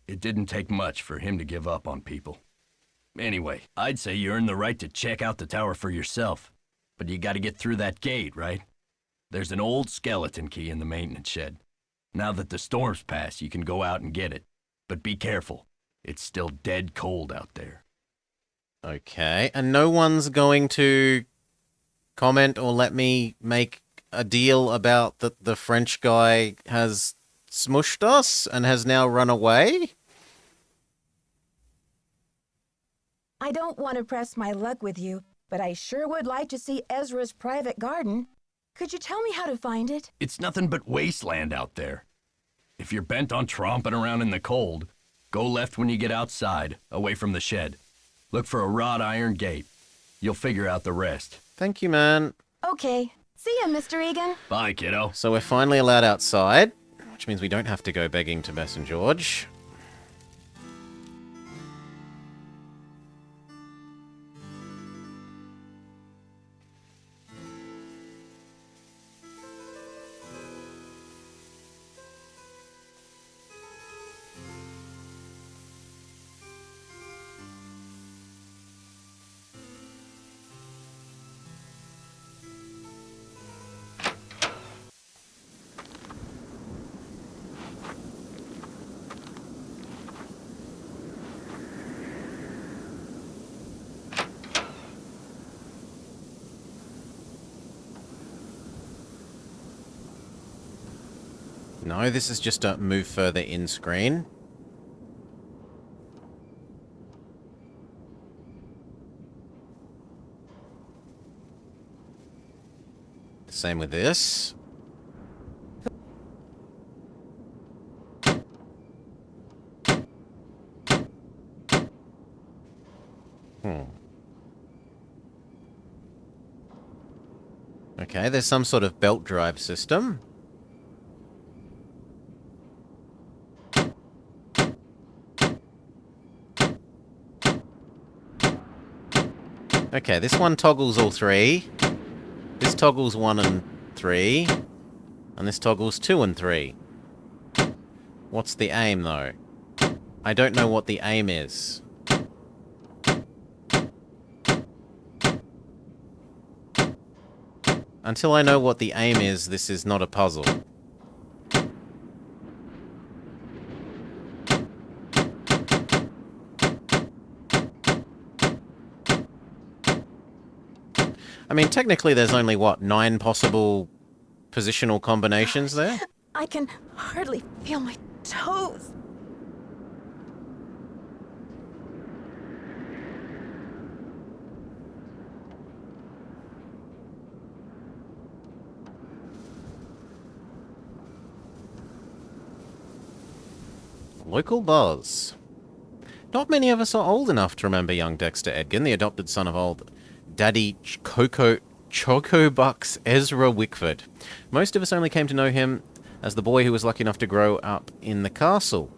it didn't take much for him to give up on people. Anyway, I'd say you earn the right to check out the tower for yourself. But you gotta get through that gate, right? There's an old skeleton key in the maintenance shed. Now that the storm's passed, you can go out and get it. But be careful. It's still dead cold out there. Okay, and no one's going to comment or let me make a deal about that the French guy has smushed us and has now run away? I don't want to press my luck with you, but I sure would like to see Ezra's private garden. Could you tell me how to find it? It's nothing but wasteland out there. If you're bent on tromping around in the cold, go left when you get outside, away from the shed. Look for a wrought iron gate. You'll figure out the rest. Thank you, man. Okay. See ya, Mr. Egan. Bye, kiddo. So we're finally allowed outside, which means we don't have to go begging to Bess and George. No, this is just a move further in screen. Same with this. Okay, there's some sort of belt drive system. Okay, this one toggles all three. This toggles 1 and 3. And this toggles 2 and 3. What's the aim, though? I don't know what the aim is. Until I know what the aim is, this is not a puzzle. I mean, technically there's only, what, 9 possible positional combinations there? I can hardly feel my toes. Local buzz. Not many of us are old enough to remember young Dexter Edgin, the adopted son of old Daddy Chocobucks Ezra Wickford. Most of us only came to know him as the boy who was lucky enough to grow up in the castle.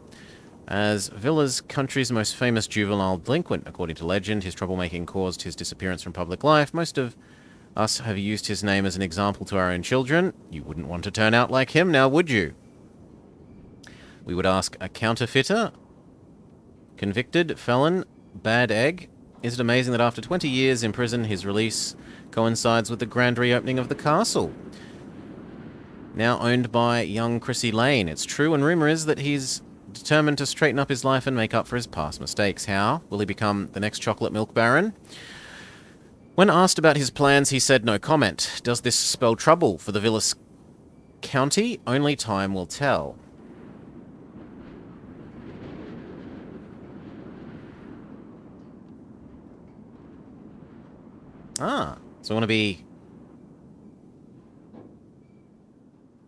As Villa's country's most famous juvenile delinquent, according to legend, his troublemaking caused his disappearance from public life. Most of us have used his name as an example to our own children. You wouldn't want to turn out like him, now would you? We would ask a counterfeiter, convicted, felon, bad egg. Is it amazing that after 20 years in prison, his release coincides with the grand reopening of the castle? Now owned by young Chrissy Lane. It's true, and rumour is that he's determined to straighten up his life and make up for his past mistakes. How? Will he become the next chocolate milk baron? When asked about his plans, he said no comment. Does this spell trouble for the Villas County? Only time will tell. Ah, so I want to be...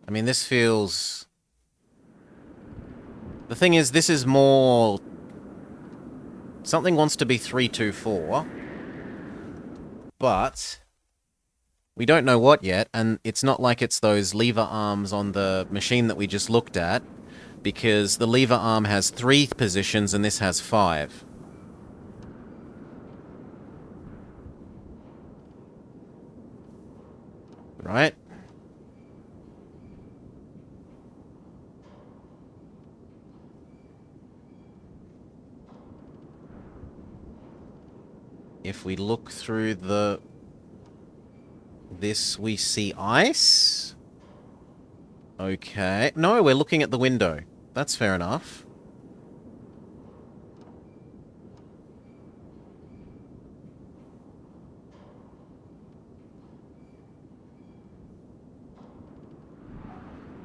I mean, this feels... The thing is, this is more... Something wants to be 324. but we don't know what yet, and it's not like it's those lever arms on the machine that we just looked at, because the lever arm has 3 positions and this has 5. Right? If we look through this, we see ice. Okay. No, we're looking at the window. That's fair enough.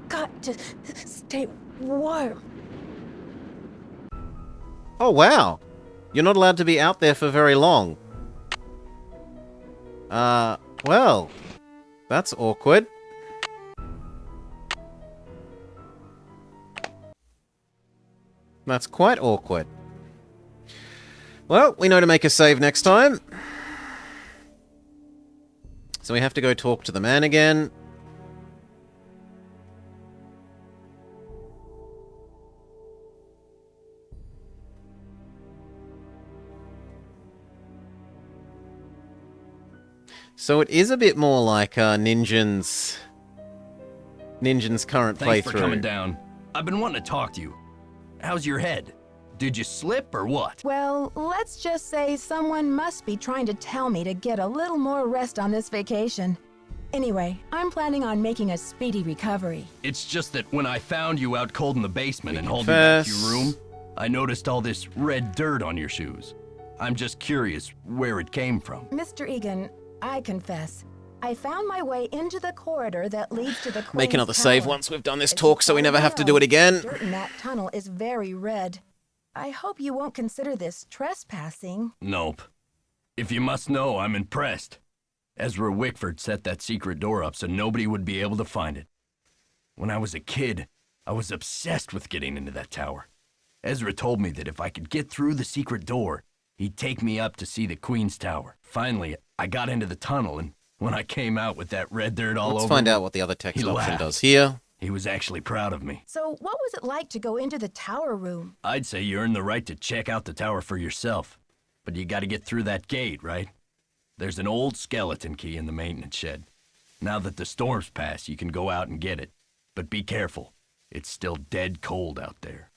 Got to stay warm. Oh, wow. You're not allowed to be out there for very long. Well, that's awkward. That's quite awkward. Well, we know to make a save next time. So we have to go talk to the man again. So it is a bit more like Ninjin's current playthrough. Thanks for coming down. I've been wanting to talk to you. How's your head? Did you slip or what? Well, let's just say someone must be trying to tell me to get a little more rest on this vacation. Anyway, I'm planning on making a speedy recovery. It's just that when I found you out cold in the basement and hauled you back to your room, I noticed all this red dirt on your shoes. I'm just curious where it came from. Mr. Egan, I confess, I found my way into the corridor that leads to the Queen's Make another Tower. save once we've done this As talk you so we never probably have to know, do it again. Dirt in that tunnel is very red. I hope you won't consider this trespassing. Nope. If you must know, I'm impressed. Ezra Wickford set that secret door up so nobody would be able to find it. When I was a kid, I was obsessed with getting into that tower. Ezra told me that if I could get through the secret door, he'd take me up to see the Queen's Tower. Finally, I got into the tunnel, and when I came out with that red dirt all over Let's find me, out what the other text he option laughed. does here. He was actually proud of me. So what was it like to go into the tower room? I'd say you earned the right to check out the tower for yourself. But you gotta get through that gate, right? There's an old skeleton key in the maintenance shed. Now that the storm's passed, you can go out and get it. But be careful. It's still dead cold out there.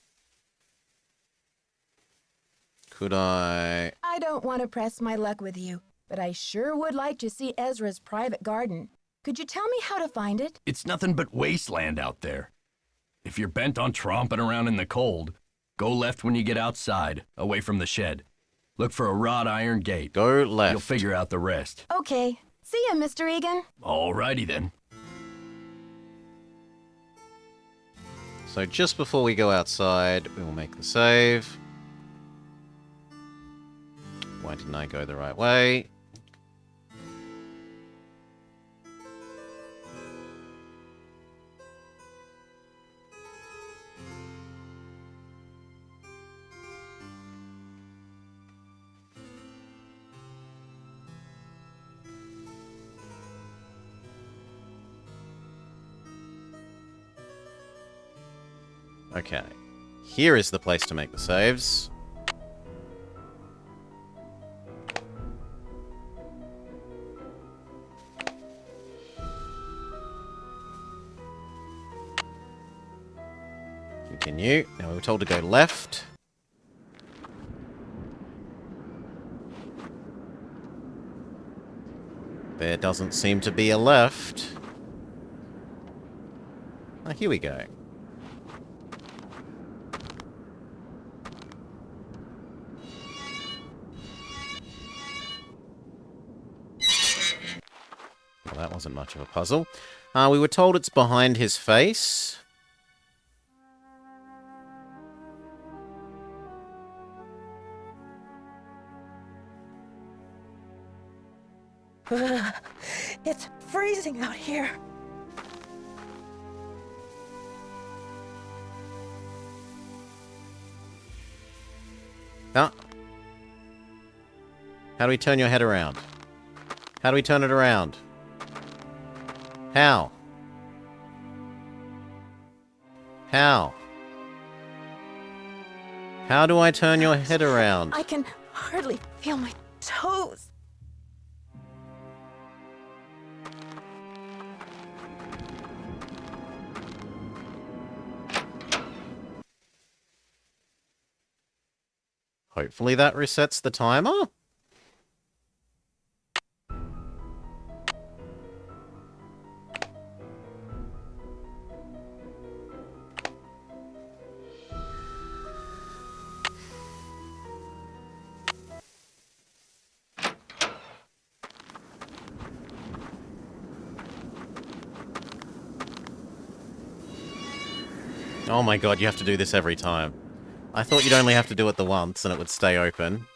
Could I... I don't want to press my luck with you, but I sure would like to see Ezra's private garden. Could you tell me how to find it? It's nothing but wasteland out there. If you're bent on tromping around in the cold, go left when you get outside, away from the shed. Look for a wrought iron gate. Go left. You'll figure out the rest. Okay. See ya, Mr. Egan. Alrighty then. So just before we go outside, we will make the save. Why didn't I go the right way? Okay. Here is the place to make the saves. Continue. Now we were told to go left. There doesn't seem to be a left. Oh, here we go. Well, that wasn't much of a puzzle. We were told it's behind his face. It's freezing out here. Ah. How do we turn your head around? How do we turn it around? How? How? How do I turn your head around? I can hardly feel my toes. Hopefully that resets the timer. Oh my god, you have to do this every time. I thought you'd only have to do it the once and it would stay open.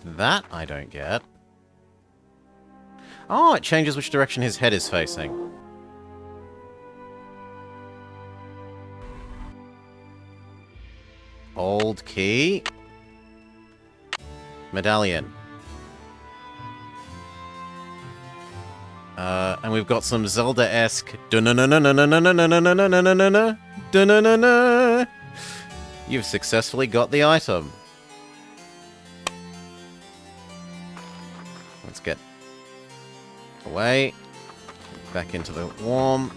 That I don't get. Oh, it changes which direction his head is facing. Old key. Medallion. And we've got some Zelda-esque dun-na-na-na-na-na-na-na-na-na-na-na-na-na-na-na. You've successfully got the item. Let's get away. Back into the warm.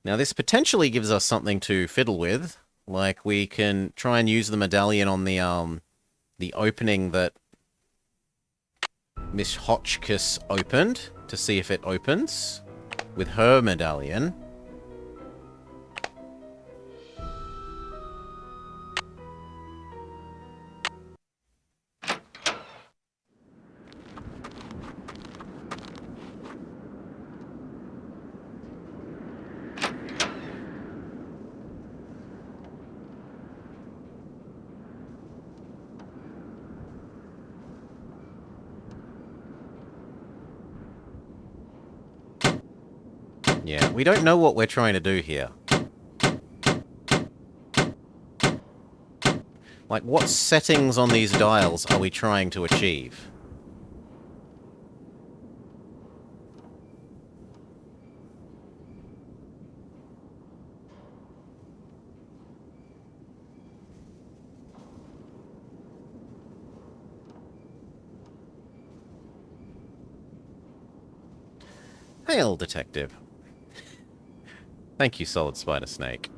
Now this potentially gives us something to fiddle with. Like we can try and use the medallion on the opening that Miss Hotchkiss opened to see if it opens with her medallion. Yeah, we don't know what we're trying to do here. Like, what settings on these dials are we trying to achieve? Hail, Detective. Thank you, Solid Spider Snake.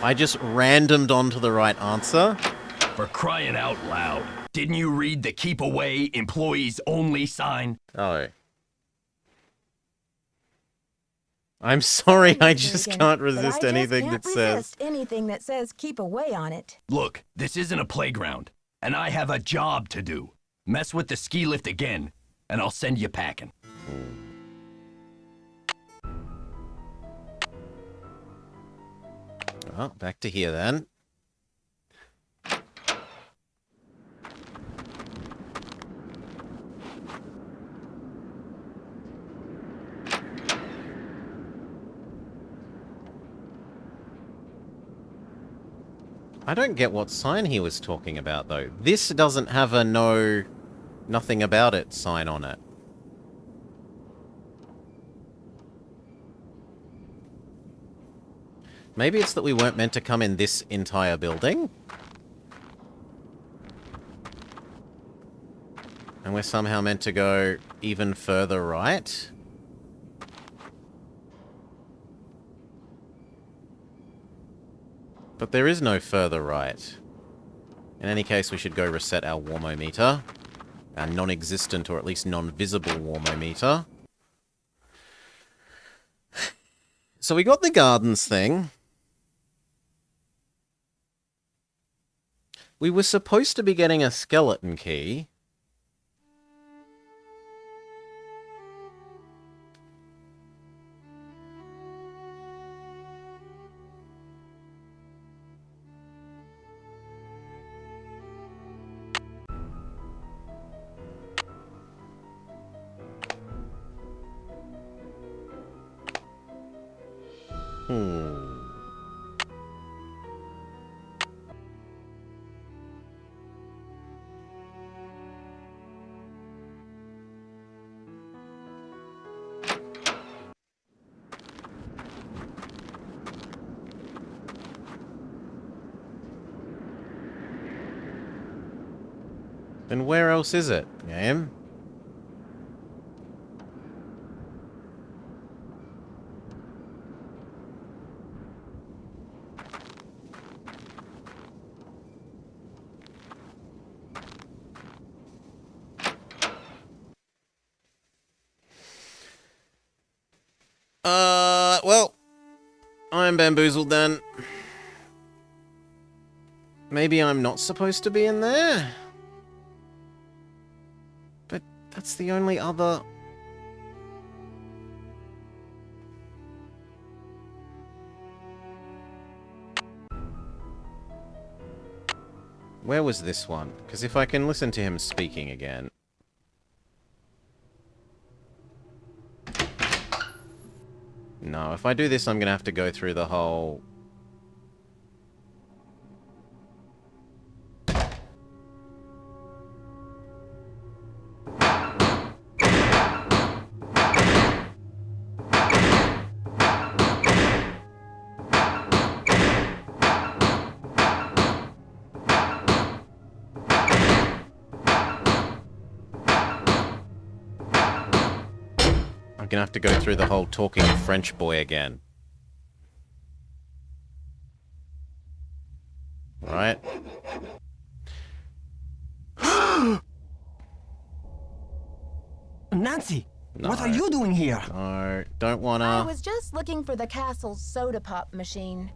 I just randomed onto the right answer. For crying out loud. Didn't you read the keep away, employees only sign? Oh. I'm sorry, I just can't resist anything that says... anything that says keep away on it. Look, this isn't a playground, and I have a job to do. Mess with the ski lift again, and I'll send you packing. Oh, back to here then. I don't get what sign he was talking about, though. This doesn't have a nothing about it sign on it. Maybe it's that we weren't meant to come in this entire building? And we're somehow meant to go even further right? But there is no further right. In any case, we should go reset our warmometer. Our non-existent, or at least non-visible warmometer. So we got the gardens thing. We were supposed to be getting a skeleton key. Then where else is it, game? Well, I'm bamboozled then. Maybe I'm not supposed to be in there? But that's the only other... Where was this one? Because if I can listen to him speaking again... No, if I do this, I'm going to have to go through the whole... I'm gonna have to go through the whole talking French boy again. Right? Nancy, No. what are you doing here? No, don't wanna... I was just looking for the castle's soda pop machine.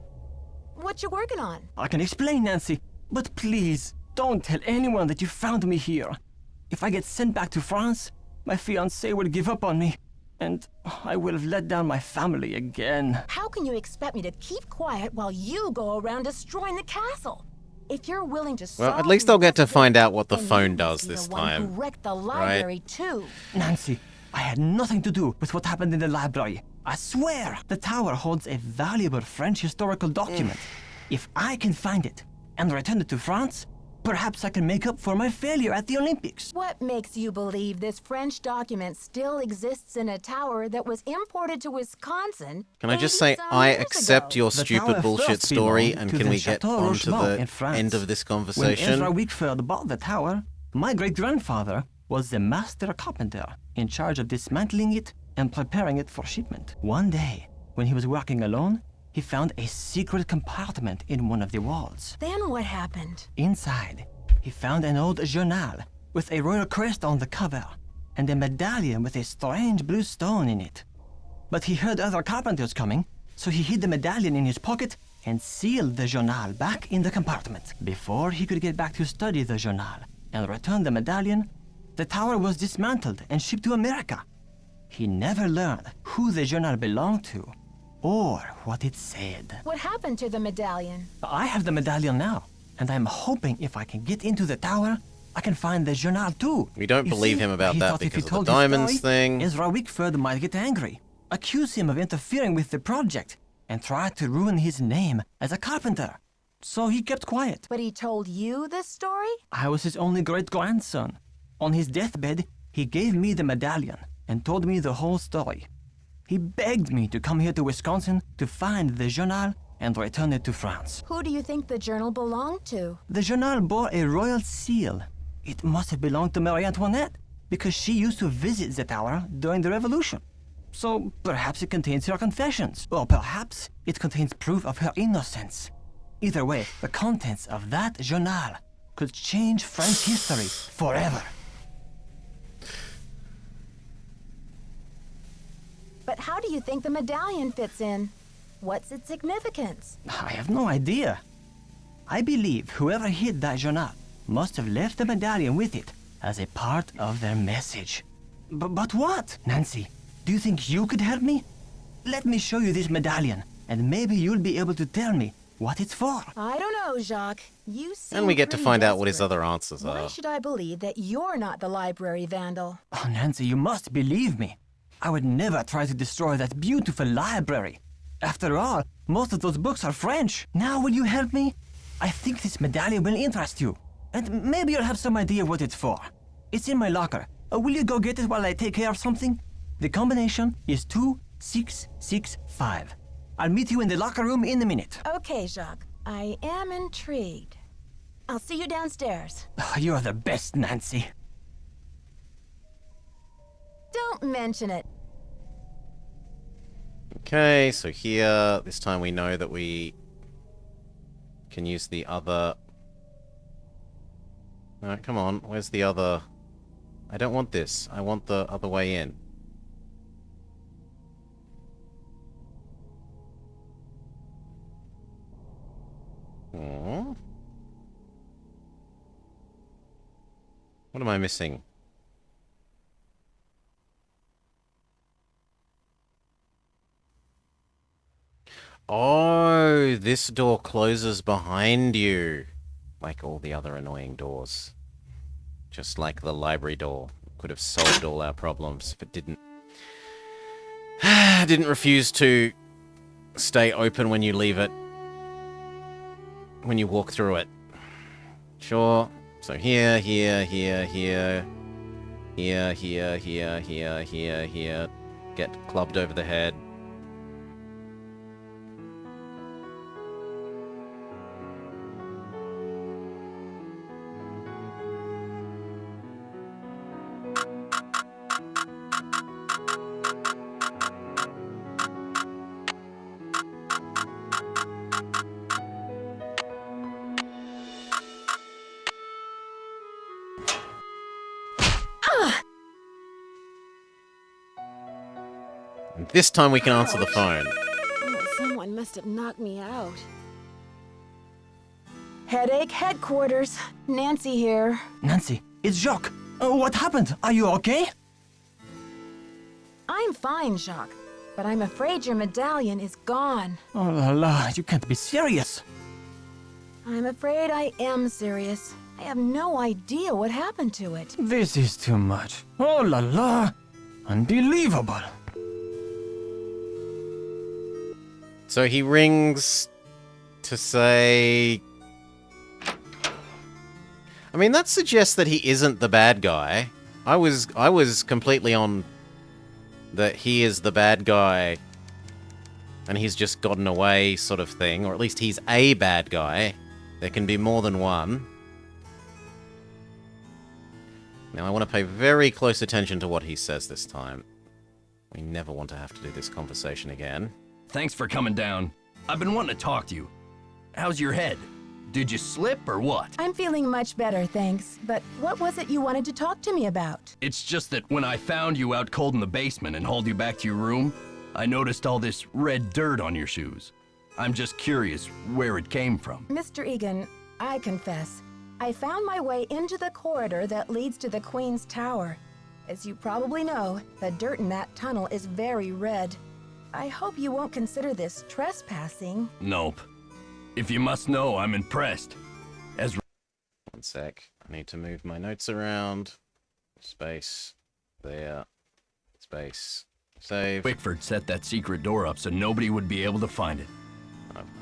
What you working on? I can explain, Nancy, but please, don't tell anyone that you found me here. If I get sent back to France, my fiancé will give up on me, and I will have let down my family again. How can you expect me to keep quiet while you go around destroying the castle? If you're willing to Well, solve at least I'll get to the find out what the then you phone must does be this the one time. Who wrecked the library too? Nancy, I had nothing to do with what happened in the library. I swear, the tower holds a valuable French historical document. If I can find it and return it to France, perhaps I can make up for my failure at the Olympics. What makes you believe this French document still exists in a tower that was imported to Wisconsin? Can I just 80 say, some I years accept ago? your The stupid tower bullshit first story, belonged and to can the we get Chateau on to Rochemont the in France. end of this When conversation? Ezra Wickford bought the tower, my great-grandfather was the master carpenter in charge of dismantling it and preparing it for shipment. One day, when he was working alone, he found a secret compartment in one of the walls. Then what happened? Inside, he found an old journal with a royal crest on the cover and a medallion with a strange blue stone in it. But he heard other carpenters coming, so he hid the medallion in his pocket and sealed the journal back in the compartment. Before he could get back to study the journal and return the medallion, the tower was dismantled and shipped to America. He never learned who the journal belonged to or what it said. What happened to the medallion? I have the medallion now, and I'm hoping if I can get into the tower, I can find the journal too. We don't You believe see, him about he that thought if he because of the told his diamonds story, thing. Ezra Wickford might get angry, accuse him of interfering with the project, and try to ruin his name as a carpenter. So he kept quiet. But he told you this story? I was his only great-grandson. On his deathbed, he gave me the medallion and told me the whole story. He begged me to come here to Wisconsin to find the journal and return it to France. Who do you think the journal belonged to? The journal bore a royal seal. It must have belonged to Marie Antoinette, because she used to visit the tower during the Revolution. So perhaps it contains her confessions, or perhaps it contains proof of her innocence. Either way, the contents of that journal could change French history forever. But how do you think the medallion fits in? What's its significance? I have no idea. I believe whoever hid that journal must have left the medallion with it as a part of their message. But what? Nancy, do you think you could help me? Let me show you this medallion, and maybe you'll be able to tell me what it's for. I don't know, Jacques. You seem And we get to pretty find out what his desperate. other answers Why are. should I believe that you're not the library vandal? Oh, Nancy, you must believe me. I would never try to destroy that beautiful library. After all, most of those books are French. Now will you help me? I think this medallion will interest you. And maybe you'll have some idea what it's for. It's in my locker. Will you go get it while I take care of something? The combination is 2665. I'll meet you in the locker room in a minute. Okay, Jacques. I am intrigued. I'll see you downstairs. You're the best, Nancy. Don't mention it. Okay, so here, this time we know that we can use the other... No, come on, where's the other... I don't want this. I want the other way in. Aww. What am I missing? Oh, this door closes behind you. Like all the other annoying doors. Just like the library door. Could have solved all our problems if it didn't. Didn't refuse to stay open when you leave it. When you walk through it. Sure. So here, here, here, here. Here, here, here, here, here, here. Get clubbed over the head. And this time we can answer the phone. Oh, someone must have knocked me out. Headache headquarters. Nancy here. Nancy, it's Jacques. What happened? Are you okay? I'm fine, Jacques. But I'm afraid your medallion is gone. Oh la la, you can't be serious. I'm afraid I am serious. I have no idea what happened to it. This is too much. Oh la la. Unbelievable. So he rings to say... I mean, that suggests that he isn't the bad guy. I was completely on that he is the bad guy and he's just gotten away sort of thing, or at least he's a bad guy. There can be more than one. Now I want to pay very close attention to what he says this time. We never want to have to do this conversation again. Thanks for coming down. I've been wanting to talk to you. How's your head? Did you slip or what? I'm feeling much better, thanks. But what was it you wanted to talk to me about? It's just that when I found you out cold in the basement and hauled you back to your room, I noticed all this red dirt on your shoes. I'm just curious where it came from. Mr. Egan, I confess, I found my way into the corridor that leads to the Queen's Tower. As you probably know, the dirt in that tunnel is very red. I hope you won't consider this trespassing. Nope. If you must know, I'm impressed. Ezra... One sec. I need to move my notes around. Space. There. Space. Save. Wickford set that secret door up so nobody would be able to find it.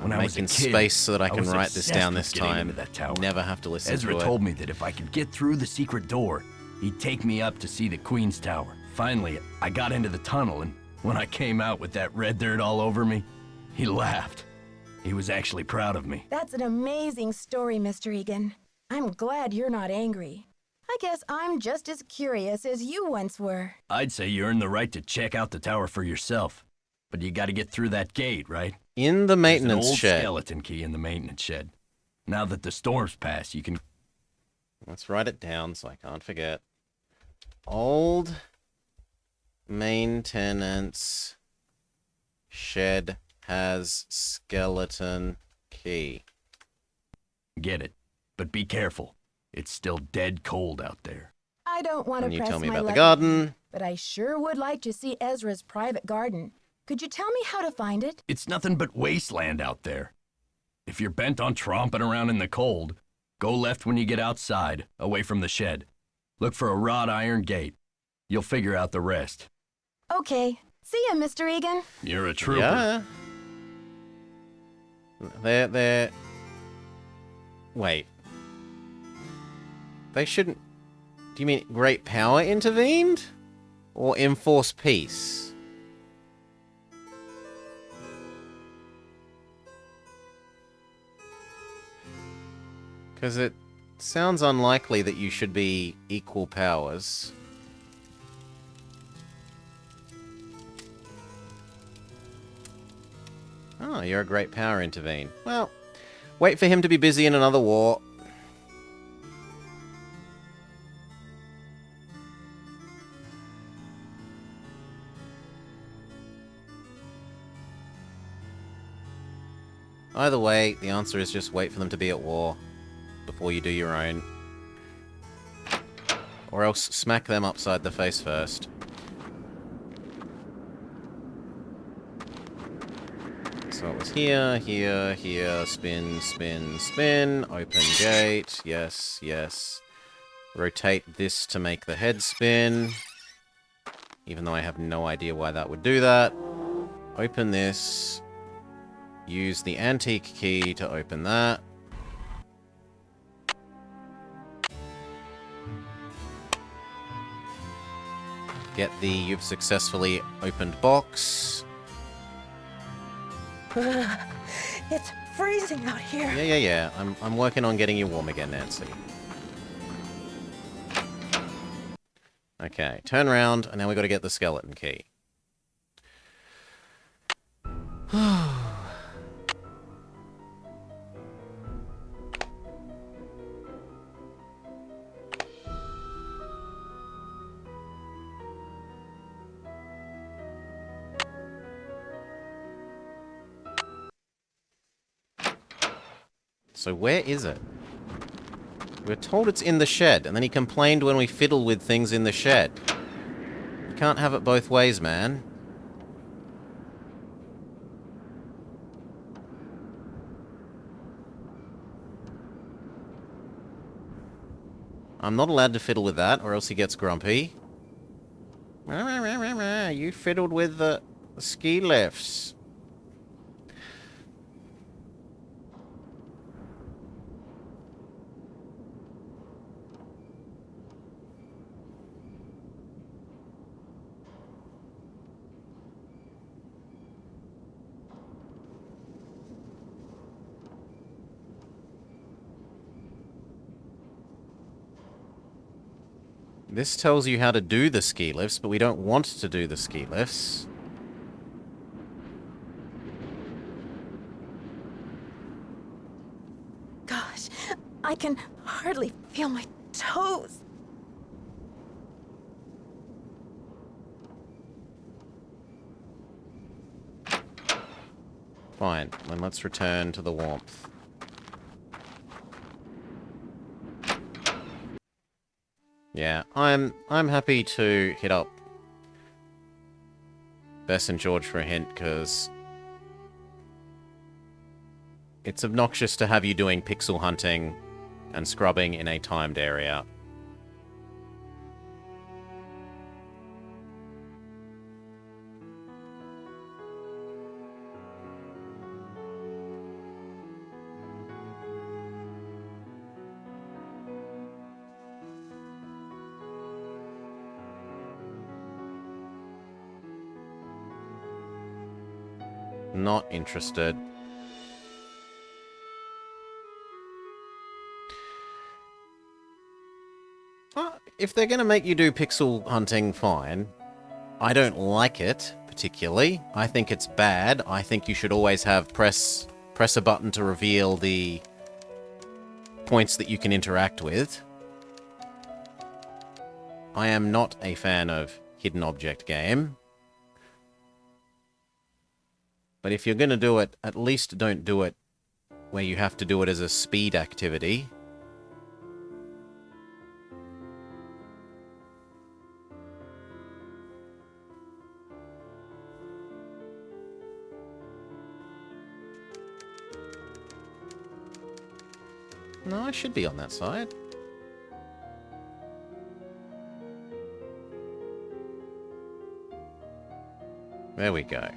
I'm making space so that I can write this down this time. Never have to listen to it. Ezra told me that if I could get through the secret door, he'd take me up to see the Queen's Tower. Finally, I got into the tunnel, and when I came out with that red dirt all over me, he laughed. He was actually proud of me. That's an amazing story, Mr. Egan. I'm glad you're not angry. I guess I'm just as curious as you once were. I'd say you earned the right to check out the tower for yourself. But you gotta get through that gate, right? In the maintenance There's an old shed. Skeleton key in the maintenance shed. Now that the storm's passed, you can... Let's write it down so I can't forget. Old maintenance shed has skeleton key. Get it. But be careful. It's still dead cold out there. I don't want to And you press tell me my about the luck, garden. but I sure would like to see Ezra's private garden. Could you tell me how to find it? It's nothing but wasteland out there. If you're bent on tromping around in the cold, go left when you get outside, away from the shed. Look for a wrought iron gate. You'll figure out the rest. Okay. See ya, Mr. Egan. You're a trooper. Yeah. They're... Wait. They shouldn't... Do you mean great power intervened? Or enforce peace? Because it sounds unlikely that you should be equal powers. Oh, you're a great power intervene. Well, wait for him to be busy in another war. Either way, the answer is just wait for them to be at war before you do your own. Or else smack them upside the face first. So it was here, here, here, spin, spin, spin, open gate, yes, yes. Rotate this to make the head spin. Even though I have no idea why that would do that. Open this. Use the antique key to open that. Get the you've successfully opened box. It's freezing out here. Yeah. I'm working on getting you warm again, Nancy. Okay, turn around, and now we got to get the skeleton key. So where is it? We were told it's in the shed, and then he complained when we fiddle with things in the shed. You can't have it both ways, man. I'm not allowed to fiddle with that, or else he gets grumpy. You fiddled with the ski lifts. This tells you how to do the ski lifts, but we don't want to do the ski lifts. Gosh, I can hardly feel my toes. Fine, then let's return to the warmth. Yeah, I'm happy to hit up Bess and George for a hint, because it's obnoxious to have you doing pixel hunting and scrubbing in a timed area. Not interested. If they're going to make you do pixel hunting, fine. I don't like it, particularly. I think it's bad. I think you should always have press a button to reveal the points that you can interact with. I am not a fan of hidden object game. But if you're going to do it, at least don't do it where you have to do it as a speed activity. No, I should be on that side. There we go.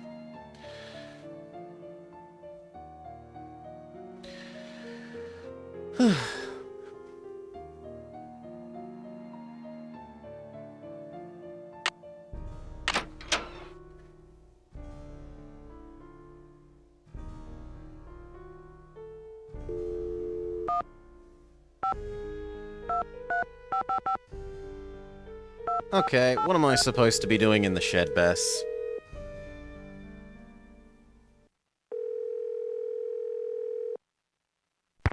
Okay, what am I supposed to be doing in the shed, Bess?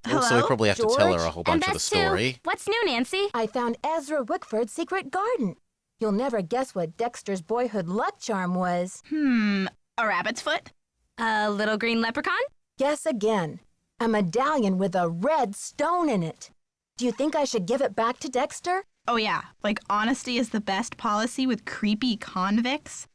Also, I Hello? probably have to tell her a George? whole And bunch of the Bess, too. story. What's new, Nancy? I found Ezra Wickford's secret garden. You'll never guess what Dexter's boyhood luck charm was. A rabbit's foot? A little green leprechaun? Guess again. A medallion with a red stone in it. Do you think I should give it back to Dexter? Oh yeah, like honesty is the best policy with creepy convicts?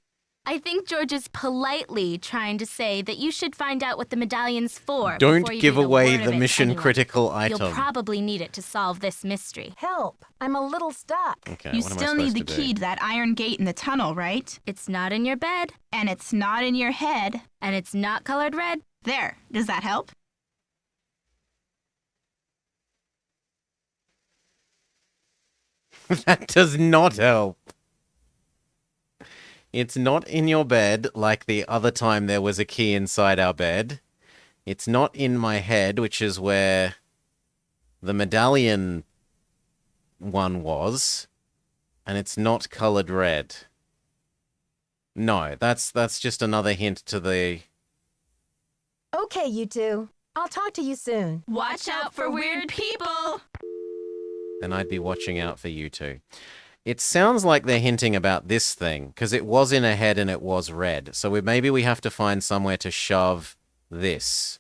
I think George is politely trying to say that you should find out what the medallion's for. Don't before you give breathe a away word of the it to mission anyone. critical You'll item. probably need it to solve this mystery. Help. I'm a little stuck. Okay, You what am I still need supposed the to do? key to that iron gate in the tunnel, right? It's not in your bed, And it's not in your head. and it's not colored red. There, does that help? That does not help. It's not in your bed like the other time there was a key inside our bed. It's not in my head, which is where the medallion one was. And it's not colored red. No, that's just another hint to the... Okay, you two. I'll talk to you soon. Watch out for weird people! Then I'd be watching out for you two. It sounds like they're hinting about this thing, because it was in a head and it was red. So maybe we have to find somewhere to shove this.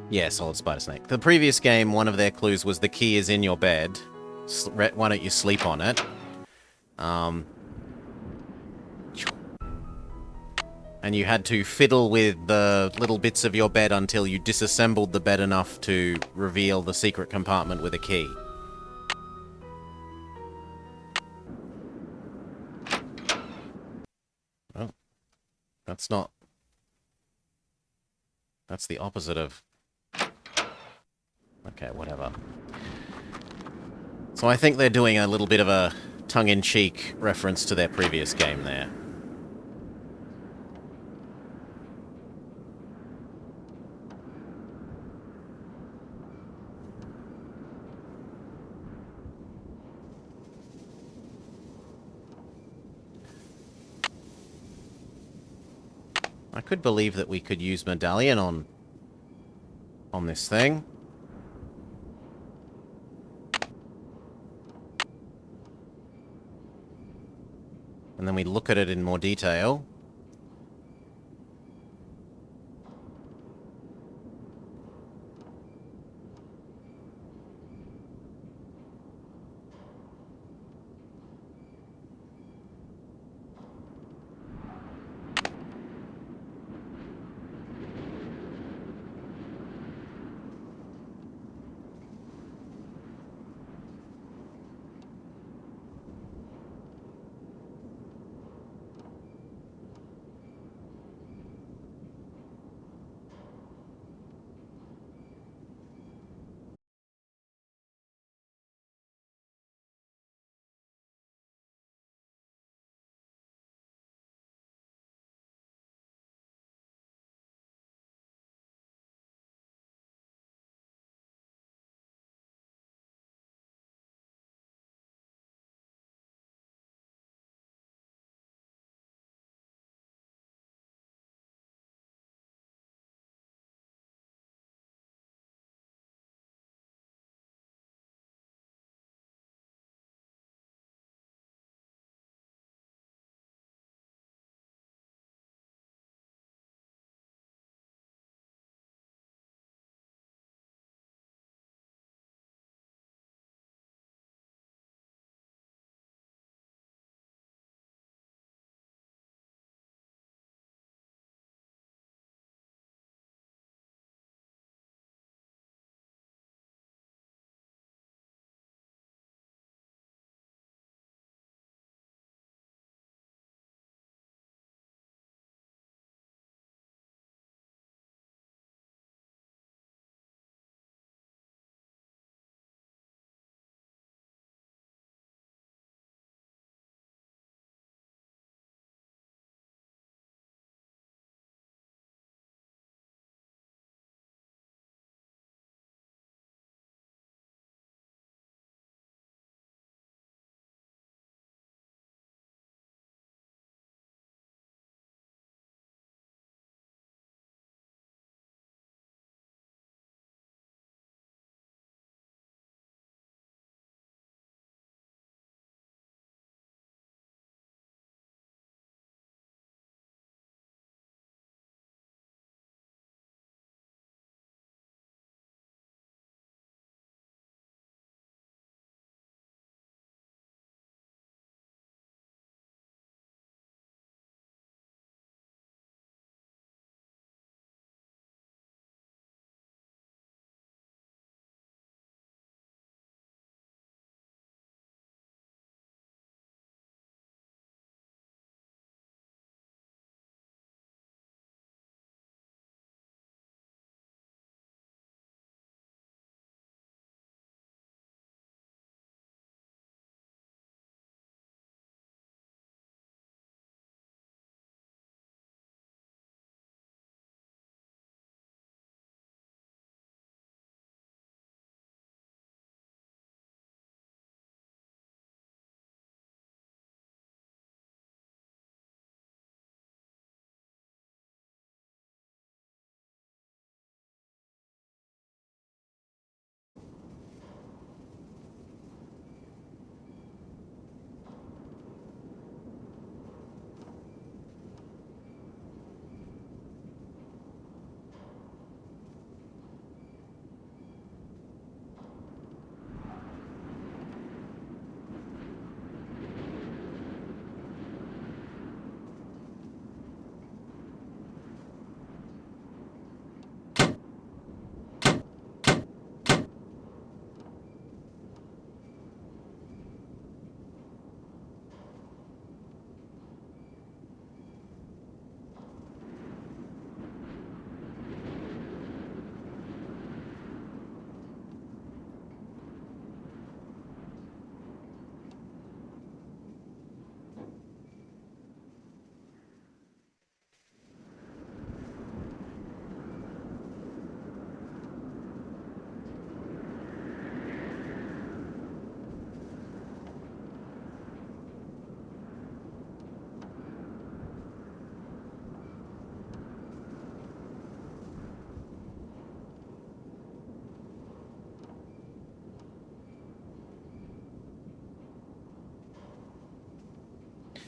Yeah, solid spider snake. The previous game, one of their clues was the key is in your bed. Why don't you sleep on it? And you had to fiddle with the little bits of your bed until you disassembled the bed enough to reveal the secret compartment with a key. Oh, that's not... That's the opposite of... Okay, whatever. So I think they're doing a little bit of a tongue-in-cheek reference to their previous game there. I could believe that we could use medallion on this thing. And then we look at it in more detail.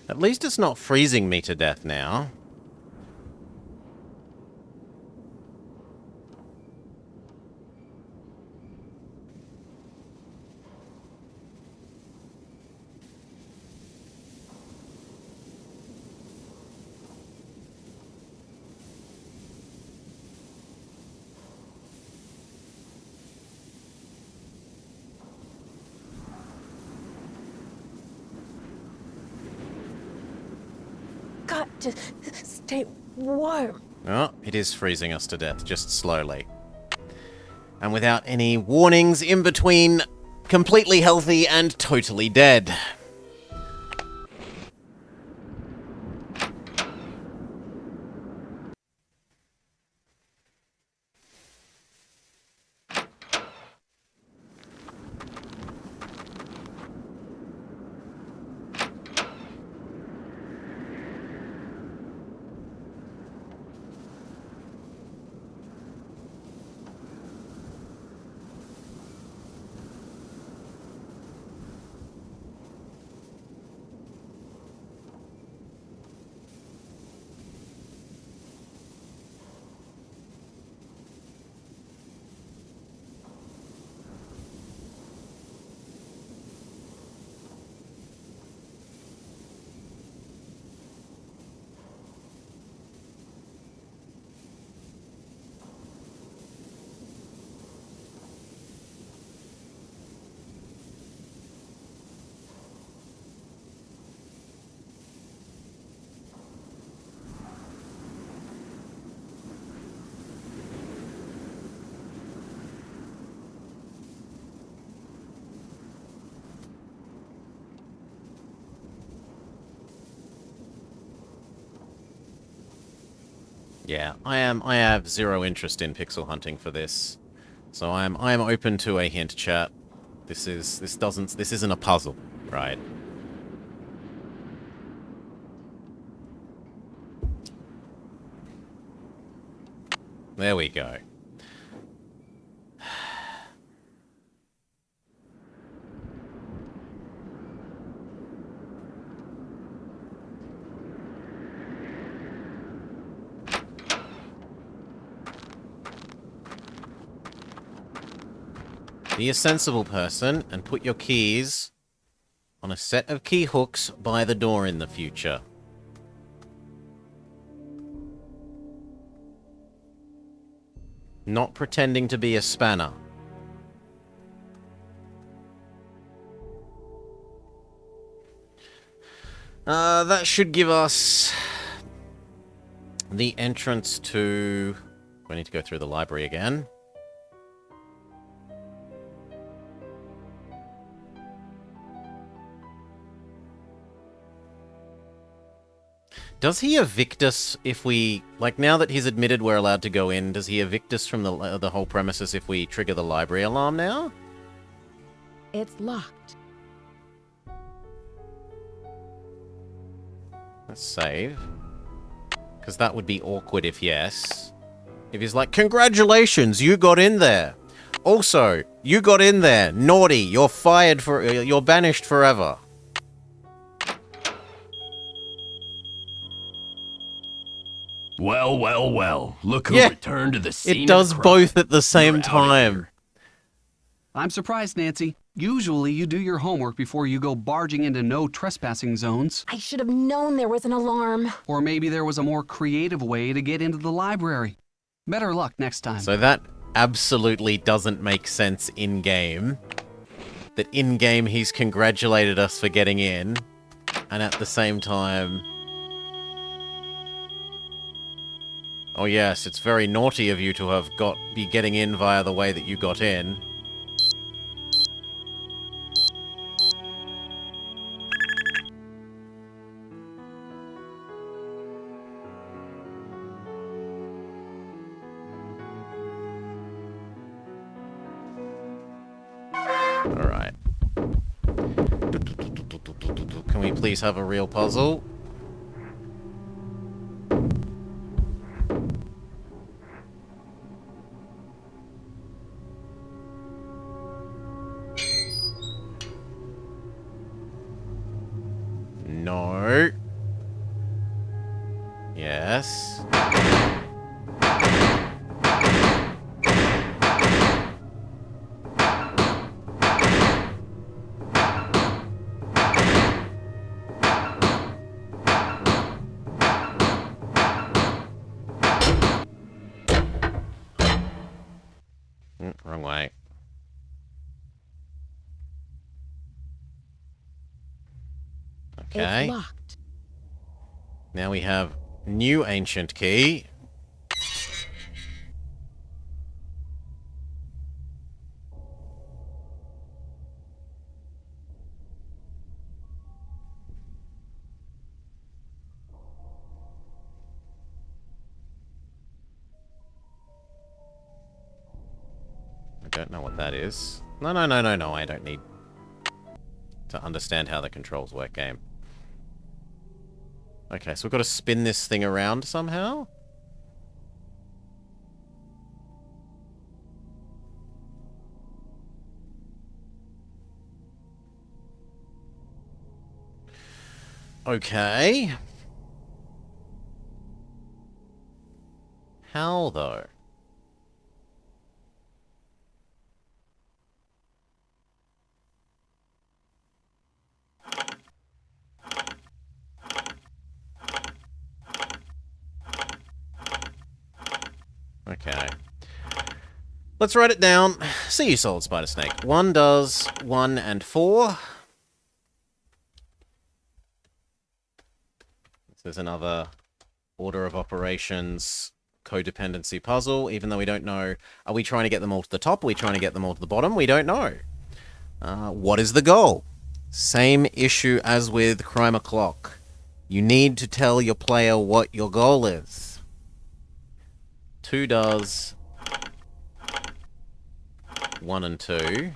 At least it's not freezing me to death now. Got to stay warm. Oh, it is freezing us to death, just slowly. And without any warnings in between completely healthy and totally dead. Yeah, I have zero interest in pixel hunting for this. So I am open to a hint, chat. This isn't a puzzle, right? There we go. Be a sensible person and put your keys on a set of key hooks by the door in the future. Not pretending to be a spanner. That should give us the entrance to... We need to go through the library again. Does he evict us if we... Like, now that he's admitted we're allowed to go in, does he evict us from the whole premises if we trigger the library alarm now? It's locked. Let's save. Because that would be awkward if yes. If he's like, congratulations, you got in there. Also, you got in there. Naughty, you're fired for... You're banished forever. Well, well, well. Look who returned to the scene. It does of the crime. both at the same time. I'm surprised, Nancy. Usually you do your homework before you go barging into no trespassing zones. I should have known there was an alarm. Or maybe there was a more creative way to get into the library. Better luck next time. So that absolutely doesn't make sense in-game. That in-game he's congratulated us for getting in. And at the same time... Oh yes, it's very naughty of you to be getting in via the way that you got in. Alright. Can we please have a real puzzle? No. Wrong way. Okay. It's locked. Now we have new ancient key. I don't know what that is. No, no, no, no, no. I don't need to understand how the controls work, game. Okay, so we've got to spin this thing around somehow. Okay. How, though? Okay. Let's write it down. See you, Solid Spider Snake. 1 does 1 and 4. This is another order of operations codependency puzzle, even though we don't know. Are we trying to get them all to the top? Are we trying to get them all to the bottom? We don't know. What is the goal? Same issue as with Crime O'Clock. You need to tell your player what your goal is. 2 does 1 and 2.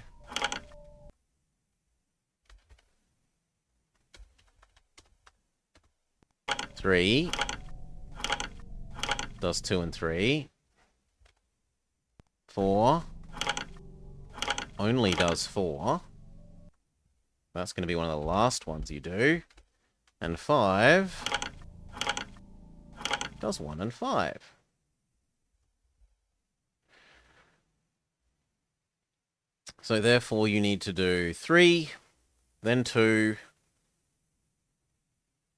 Three does 2 and 3. 4 only does 4. That's going to be one of the last ones you do. And 5 does 1 and 5. So therefore you need to do 3, then 2,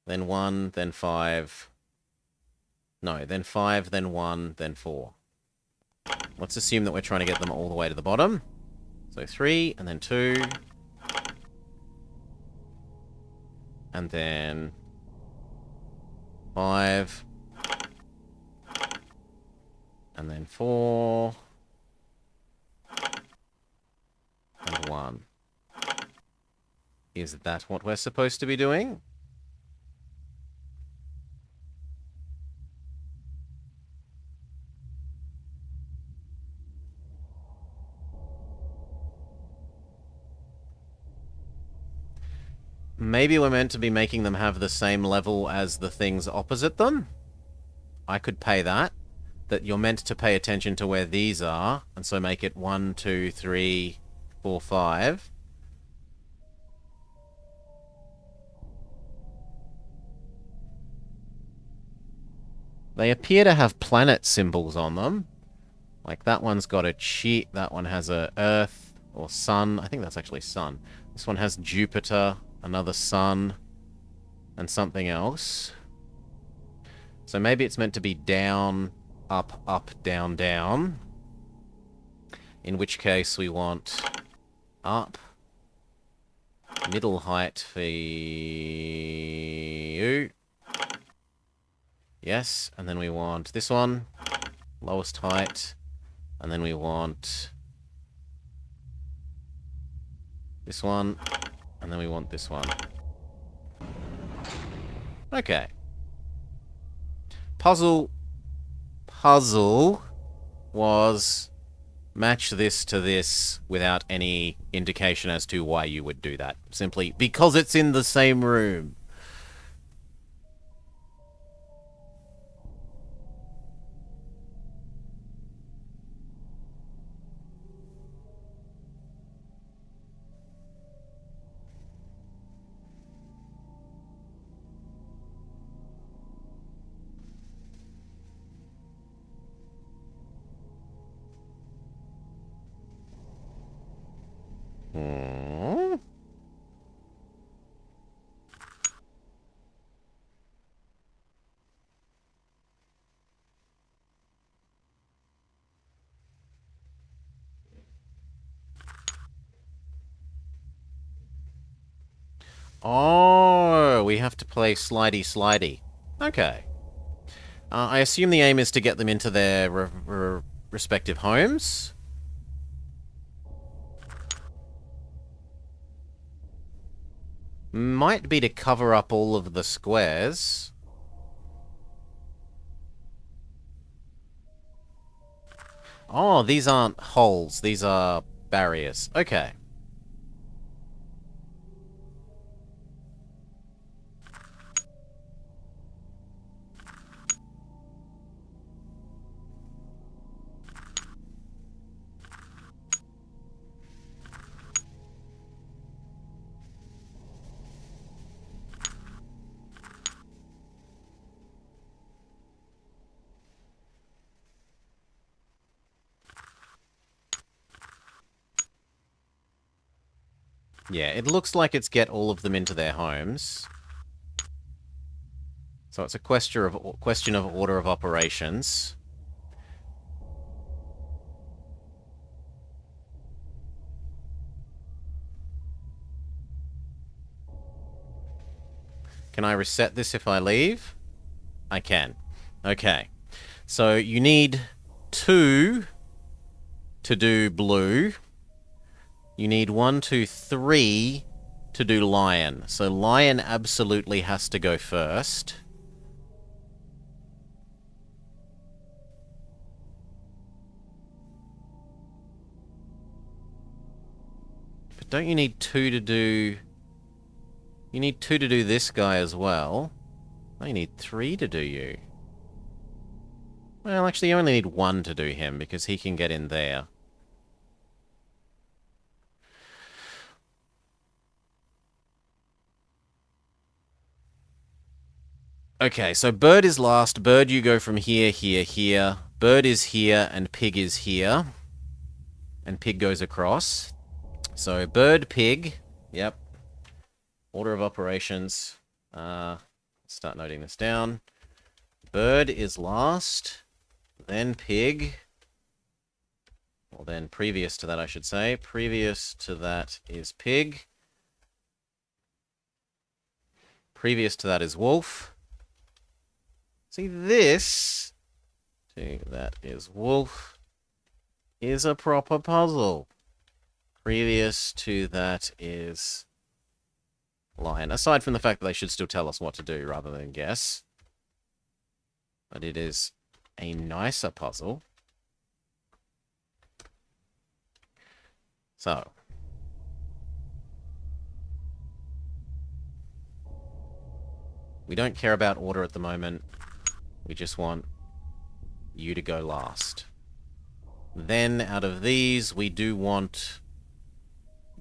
then 1, then 5. No, then 5, then 1, then 4. Let's assume that we're trying to get them all the way to the bottom. So 3, and then 2. And then 5. And then 4. And 1. Is that what we're supposed to be doing? Maybe we're meant to be making them have the same level as the things opposite them. I could pay that. That you're meant to pay attention to where these are, and so make it 1, 2, 3, 4, 5. They appear to have planet symbols on them. Like that one's got a cheat. That one has a Earth or Sun. I think that's actually Sun. This one has Jupiter, another Sun, and something else. So maybe it's meant to be down, up, up, down, down. In which case we want up, middle height for you. Yes, and then we want this one, lowest height, and then we want this one, and then we want this one. Okay. Puzzle was match this to this without any indication as to why you would do that. Simply because it's in the same room. Hmm. Oh, we have to play slidey slidey. Okay. I assume the aim is to get them into their respective homes. Might be to cover up all of the squares. Oh, these aren't holes. These are barriers. Okay. Yeah, it looks like it's get all of them into their homes. So it's a question of order of operations. Can I reset this if I leave? I can. Okay. So you need 2 to do blue. You need 1, 2, 3 to do lion. So lion absolutely has to go first. But don't you need 2 to do... You need 2 to do this guy as well. Oh, you need 3 to do you. Well, actually, you only need 1 to do him, because he can get in there. Okay, so bird is last. Bird, you go from here, here, here. Bird is here, and pig is here. And pig goes across. So bird, pig. Yep. Order of operations. Start noting this down. Bird is last. Then pig. Or then previous to that, I should say. Previous to that is pig. Previous to that is wolf. See, this, that is wolf, is a proper puzzle. Previous to that is lion. Aside from the fact that they should still tell us what to do rather than guess. But it is a nicer puzzle. So. We don't care about order at the moment. We just want you to go last. Then, out of these, we do want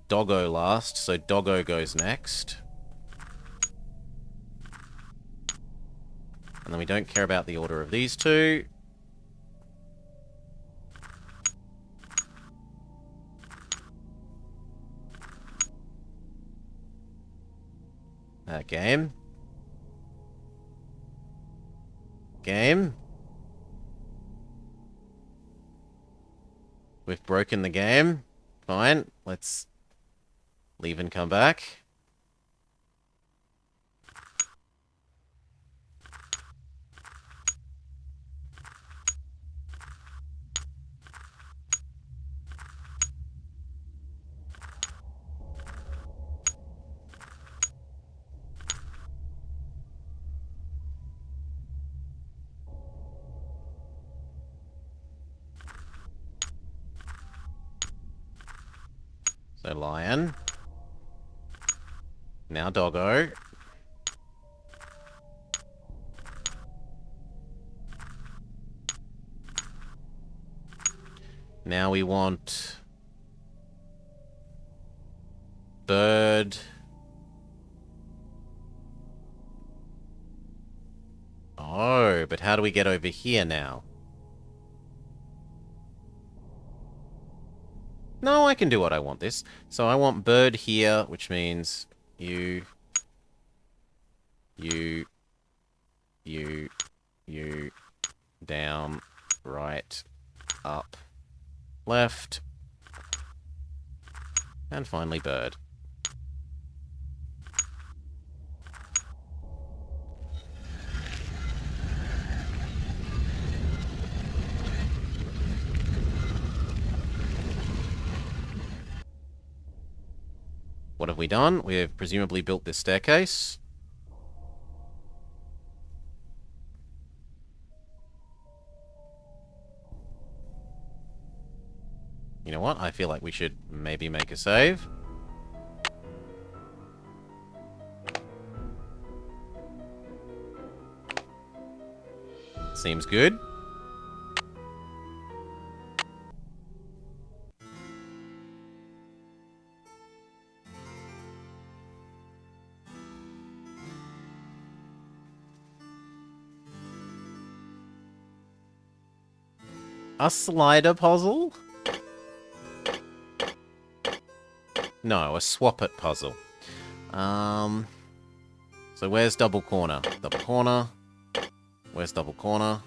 Doggo last, so Doggo goes next. And then we don't care about the order of these two. Game. Game. We've broken the game. Fine. Let's leave and come back. So lion. Now doggo. Now we want bird. Oh, but how do we get over here now? No, I can do what I want this. So I want bird here, which means you, down, right, up, left, and finally bird. What have we done? We have presumably built this staircase. You know what? I feel like we should maybe make a save. Seems good. A slider puzzle? No, a swap it puzzle. So where's double corner? Double corner. Where's double corner?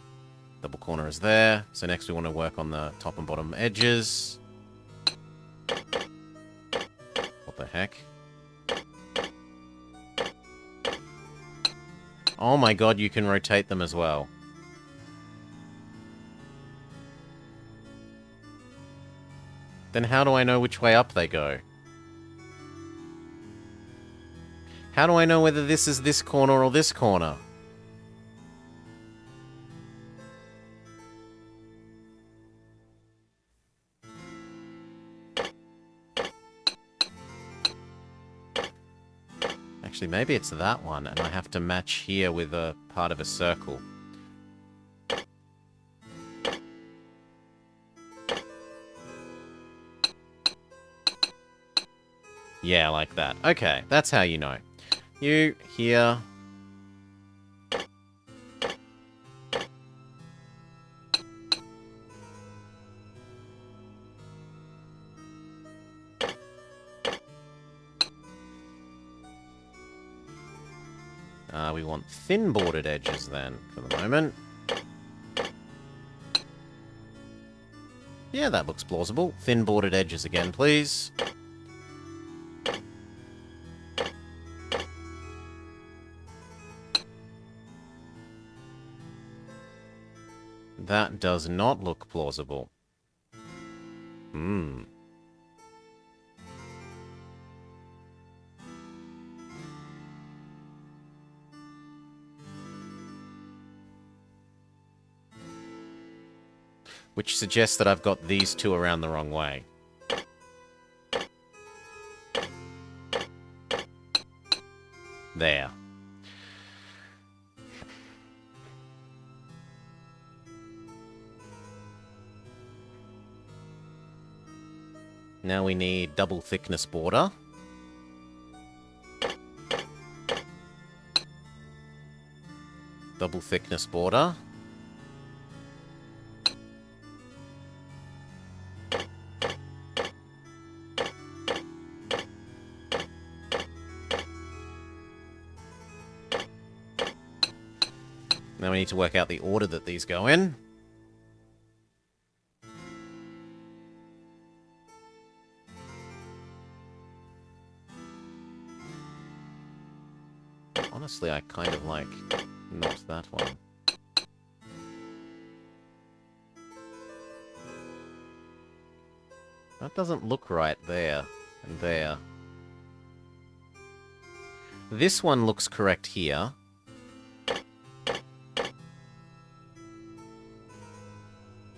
Double corner is there. So next we want to work on the top and bottom edges. What the heck? Oh my god, you can rotate them as well. Then how do I know which way up they go? How do I know whether this is this corner or this corner? Actually, maybe it's that one, and I have to match here with a part of a circle. Yeah, like that. Okay, that's how you know. You, here. We want thin bordered edges then, for the moment. Yeah, that looks plausible. Thin bordered edges again, please. That does not look plausible. Hmm. Which suggests that I've got these two around the wrong way. There. Now we need double thickness border. Double thickness border. Now we need to work out the order that these go in. Honestly, I kind of like not that one. That doesn't look right there and there. This one looks correct here.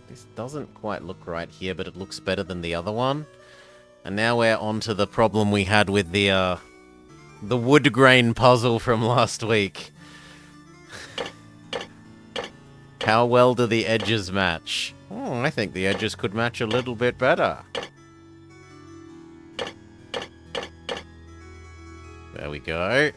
This doesn't quite look right here, but it looks better than the other one. And now we're on to the problem we had with the wood grain puzzle from last week. How well do the edges match? Oh, I think the edges could match a little bit better. There we go.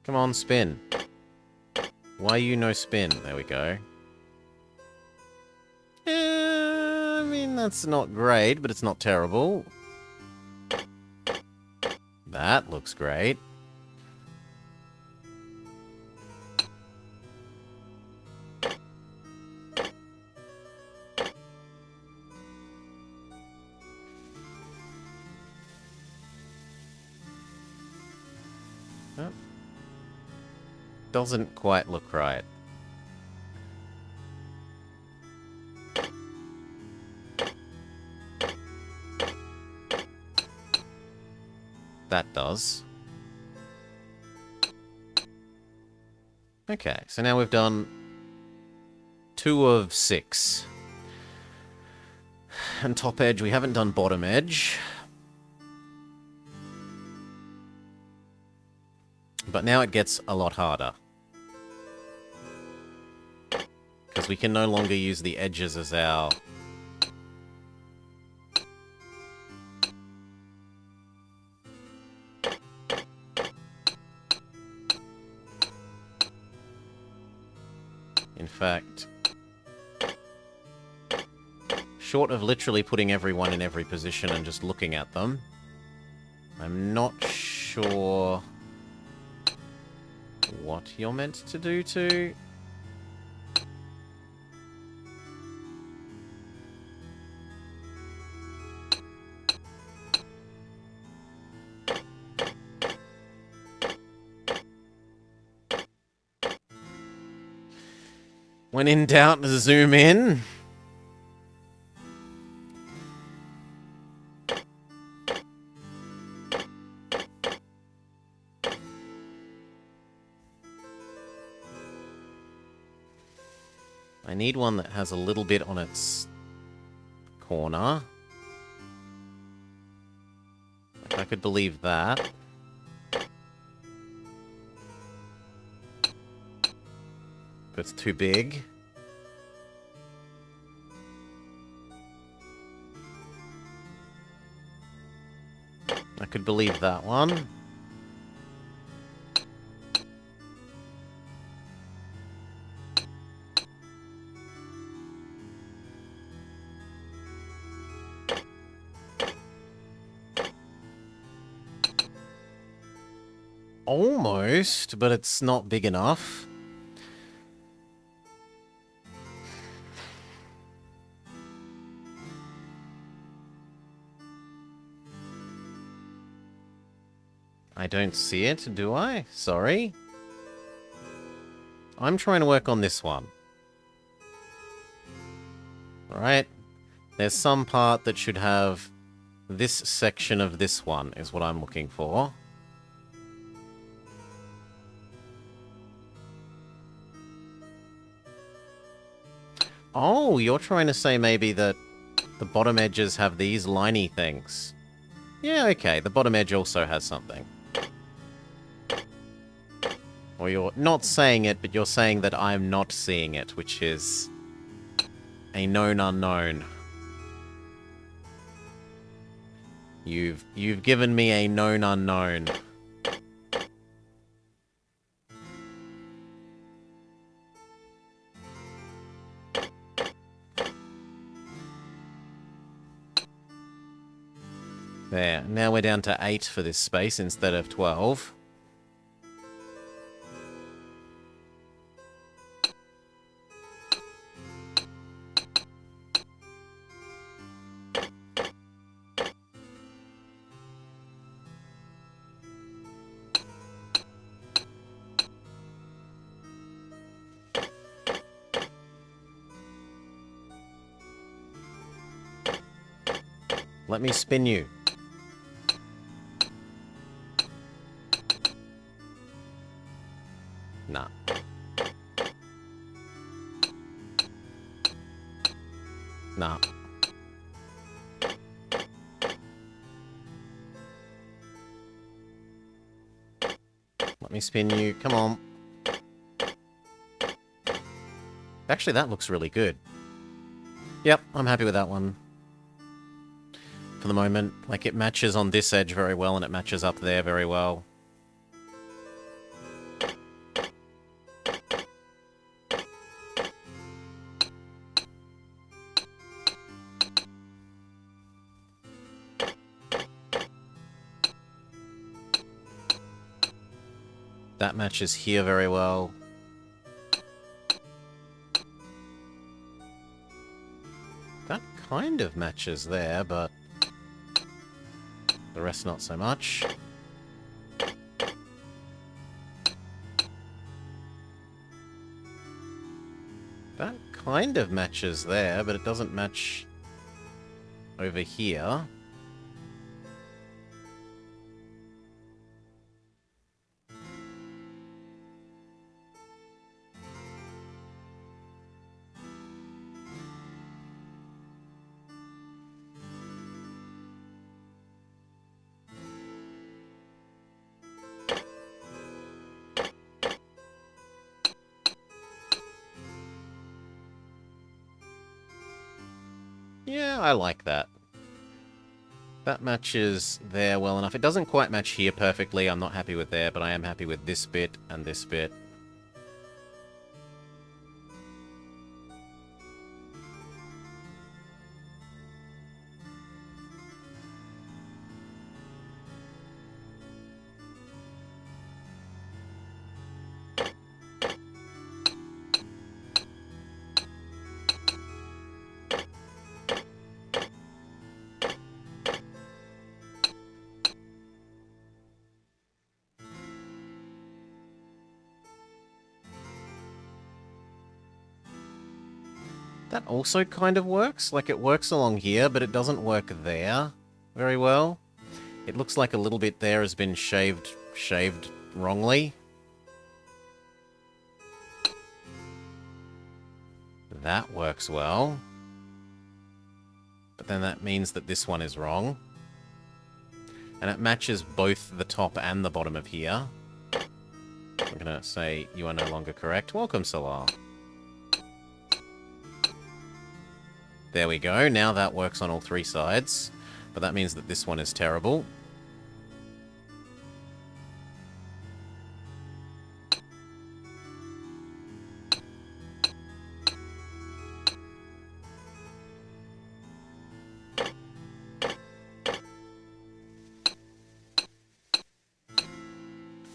Come on, spin. Why you no spin? There we go. I mean, that's not great, but it's not terrible. That looks great. Oh. Doesn't quite look right. That does. Okay, so now we've done 2 of 6. And top edge, we haven't done bottom edge. But now it gets a lot harder. Because we can no longer use the edges as our... In fact, short of literally putting everyone in every position and just looking at them, I'm not sure what you're meant to do to... When in doubt, zoom in. I need one that has a little bit on its corner. Like I could believe that. But it's too big. I could believe that one. Almost, but it's not big enough. I don't see it, do I? Sorry. I'm trying to work on this one. Right? There's some part that should have this section of this one, is what I'm looking for. Oh, you're trying to say maybe that the bottom edges have these liney things. Yeah, okay, the bottom edge also has something. Or you're not saying it, but you're saying that I'm not seeing it, which is a known unknown. You've given me a known unknown. There, now we're down to 8 for this space instead of 12. Let me spin you. Nah. Nah. Let me spin you. Come on. Actually, that looks really good. Yep, I'm happy with that one. For the moment. Like, it matches on this edge very well, and it matches up there very well. That matches here very well. That kind of matches there, but the rest not so much. kind of matches there, but it doesn't match over here. Yeah, I like that. That matches there well enough. It doesn't quite match here perfectly. I'm not happy with there, but I am happy with this bit and this bit. That also kind of works. Like, it works along here, but it doesn't work there very well. It looks like a little bit there has been shaved wrongly. That works well. But then that means that this one is wrong. And it matches both the top and the bottom of here. I'm gonna say, you are no longer correct. Welcome, Salah. There we go. Now that works on all three sides. But that means that this one is terrible.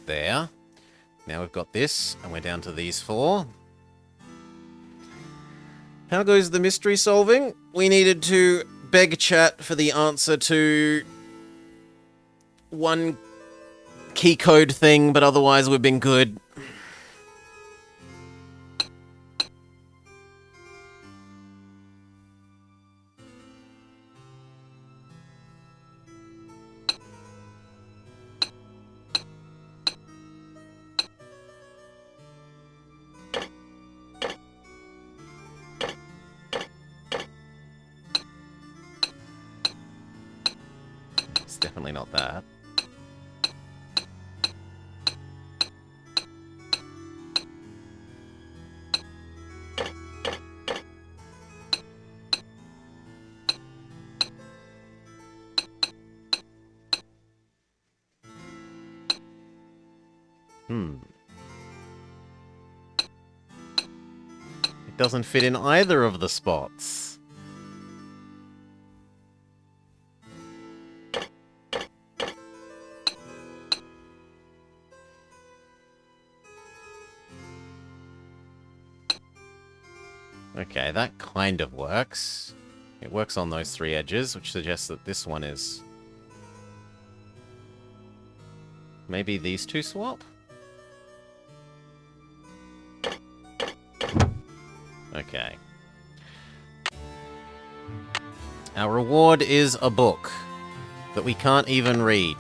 There. Now we've got this, and we're down to these four. How goes the mystery solving? We needed to beg chat for the answer to one key code thing, but otherwise we've been good. It's definitely not that. It doesn't fit in either of the spots. Okay, that kind of works. It works on those three edges, which suggests that this one is... maybe these two swap? Okay. Our reward is a book that we can't even read.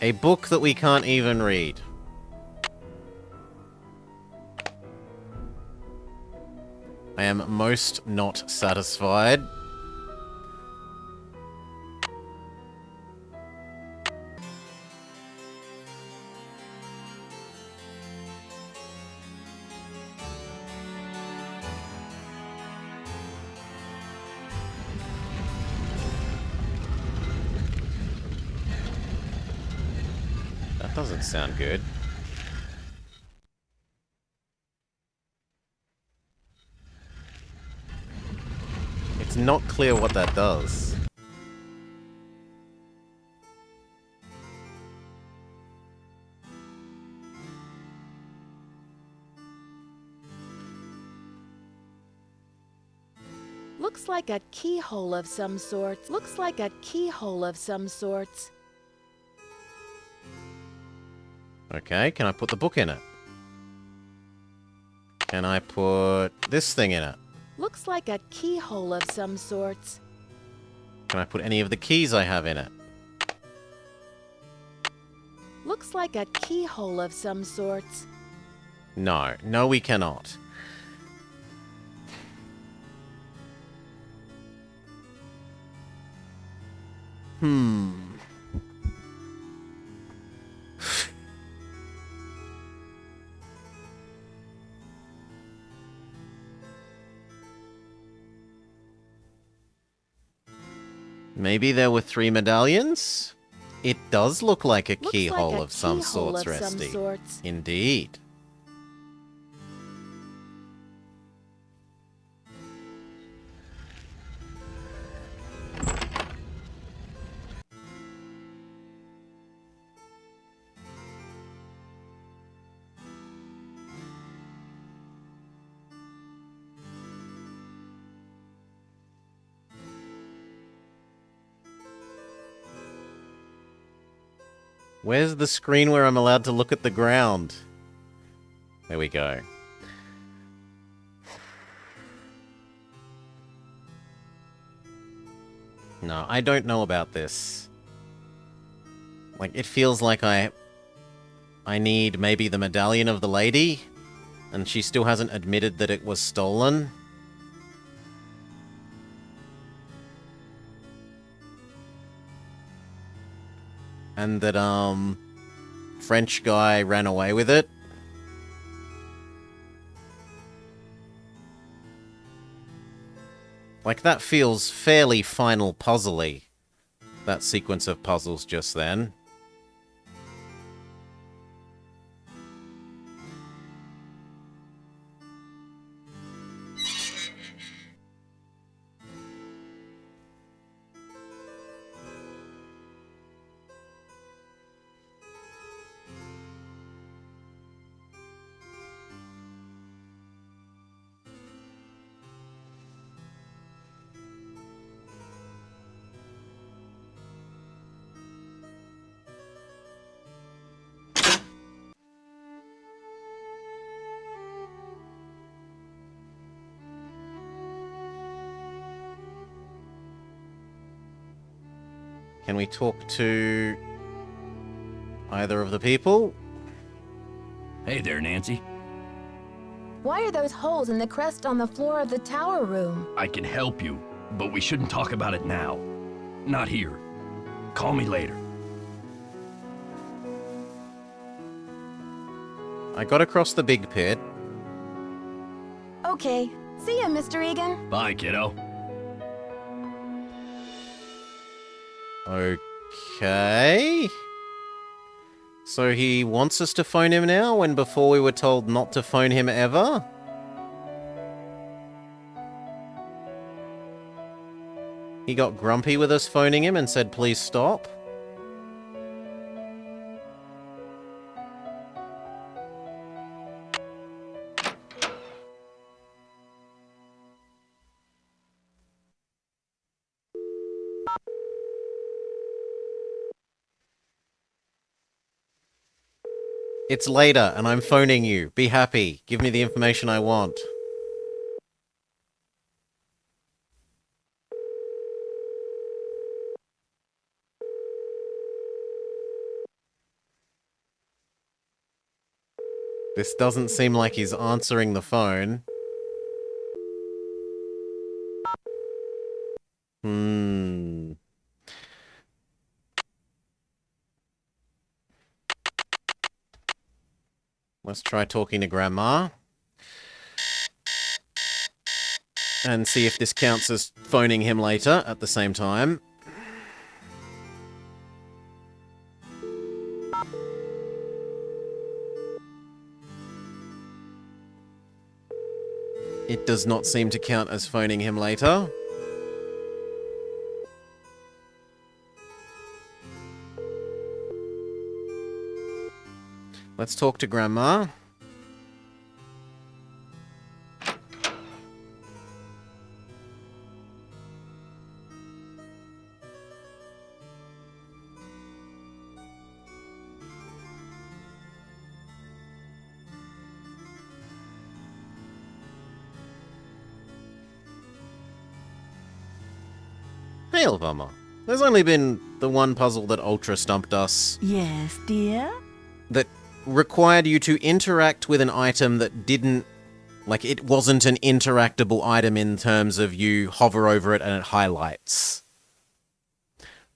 A book that we can't even read. I am most not satisfied. That doesn't sound good. It's not clear what that does. Looks like a keyhole of some sorts. Looks like a keyhole of some sorts. Okay, can I put the book in it? Can I put this thing in it? Looks like a keyhole of some sorts. Can I put any of the keys I have in it? Looks like a keyhole of some sorts. No. No, we cannot. Maybe there were 3 medallions? It does look like a keyhole of some sorts, Resty. Indeed. Where's the screen where I'm allowed to look at the ground? There we go. No, I don't know about this. Like, it feels like I need maybe the medallion of the lady, and she still hasn't admitted that it was stolen. And that, French guy ran away with it. Like, that feels fairly final puzzly, that sequence of puzzles just then. Can we talk to either of the people? Hey there, Nancy. Why are those holes in the crest on the floor of the tower room? I can help you, but we shouldn't talk about it now. Not here. Call me later. I got across the big pit. Okay. See ya, Mr. Egan. Bye, kiddo. Okay. So he wants us to phone him now, when before we were told not to phone him ever? He got grumpy with us phoning him and said, please stop. It's later, and I'm phoning you. Be happy. Give me the information I want. This doesn't seem like he's answering the phone. Let's try talking to Grandma. And see if this counts as phoning him later at the same time. It does not seem to count as phoning him later. Let's talk to Grandma. Smile, Vama. There's only been the one puzzle that Ultra stumped us Yes, dear? that required you to interact with an item that didn't, like, it wasn't an interactable item in terms of you hover over it and it highlights.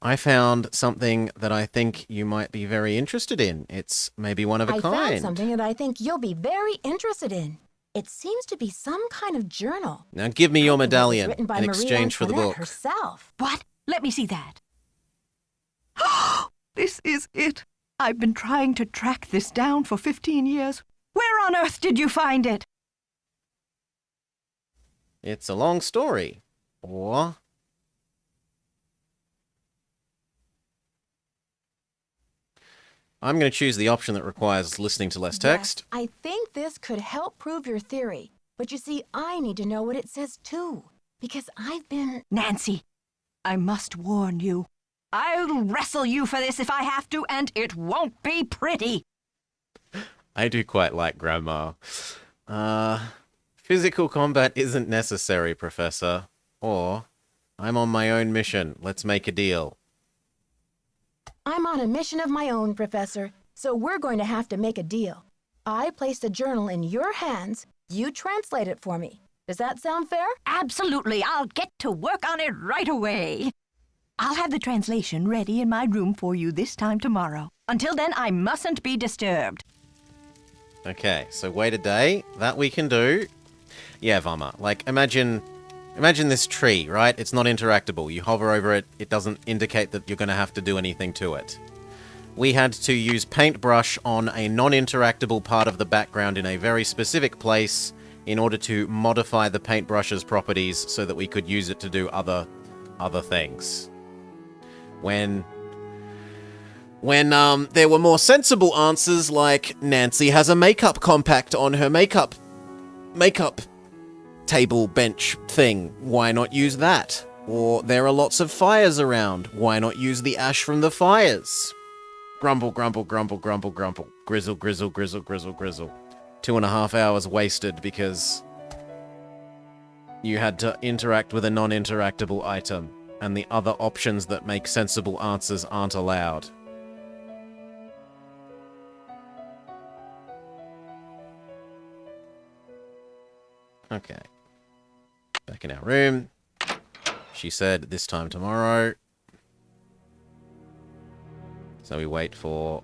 I found something that I think you might be very interested in. It's maybe one of a I kind. found something that I think you'll be very interested in. It seems to be some kind of journal. Now give me your I think it was medallion written by in Marie exchange for the Antoinette book. herself. What? Let me see that. This is it. I've been trying to track this down for 15 years. Where on earth did you find it? It's a long story. Or I'm going to choose the option that requires listening to less text. Yes, I think this could help prove your theory. But you see, I need to know what it says too. Because I've been... Nancy, I must warn you. I'll wrestle you for this if I have to, and it won't be pretty. I do quite like Grandma. Physical combat isn't necessary, Professor. Or, I'm on my own mission. Let's make a deal. I'm on a mission of my own, Professor. So we're going to have to make a deal. I place the journal in your hands. You translate it for me. Does that sound fair? Absolutely. I'll get to work on it right away. I'll have the translation ready in my room for you this time tomorrow. Until then, I mustn't be disturbed. Okay, so wait a day. That we can do. Yeah, Vama. Like, imagine this tree, right? It's not interactable. You hover over it, it doesn't indicate that you're going to have to do anything to it. We had to use paintbrush on a non-interactable part of the background in a very specific place in order to modify the paintbrush's properties so that we could use it to do other things. When there were more sensible answers like Nancy has a makeup compact on her makeup table bench thing, why not use that? Or there are lots of fires around, why not use the ash from the fires? Grumble, grumble, grumble, grumble, grumble. Grizzle, grizzle, grizzle, grizzle, grizzle. 2.5 hours wasted because you had to interact with a non-interactable item, and the other options that make sensible answers aren't allowed. Okay. Back in our room. She said this time tomorrow. So we wait for...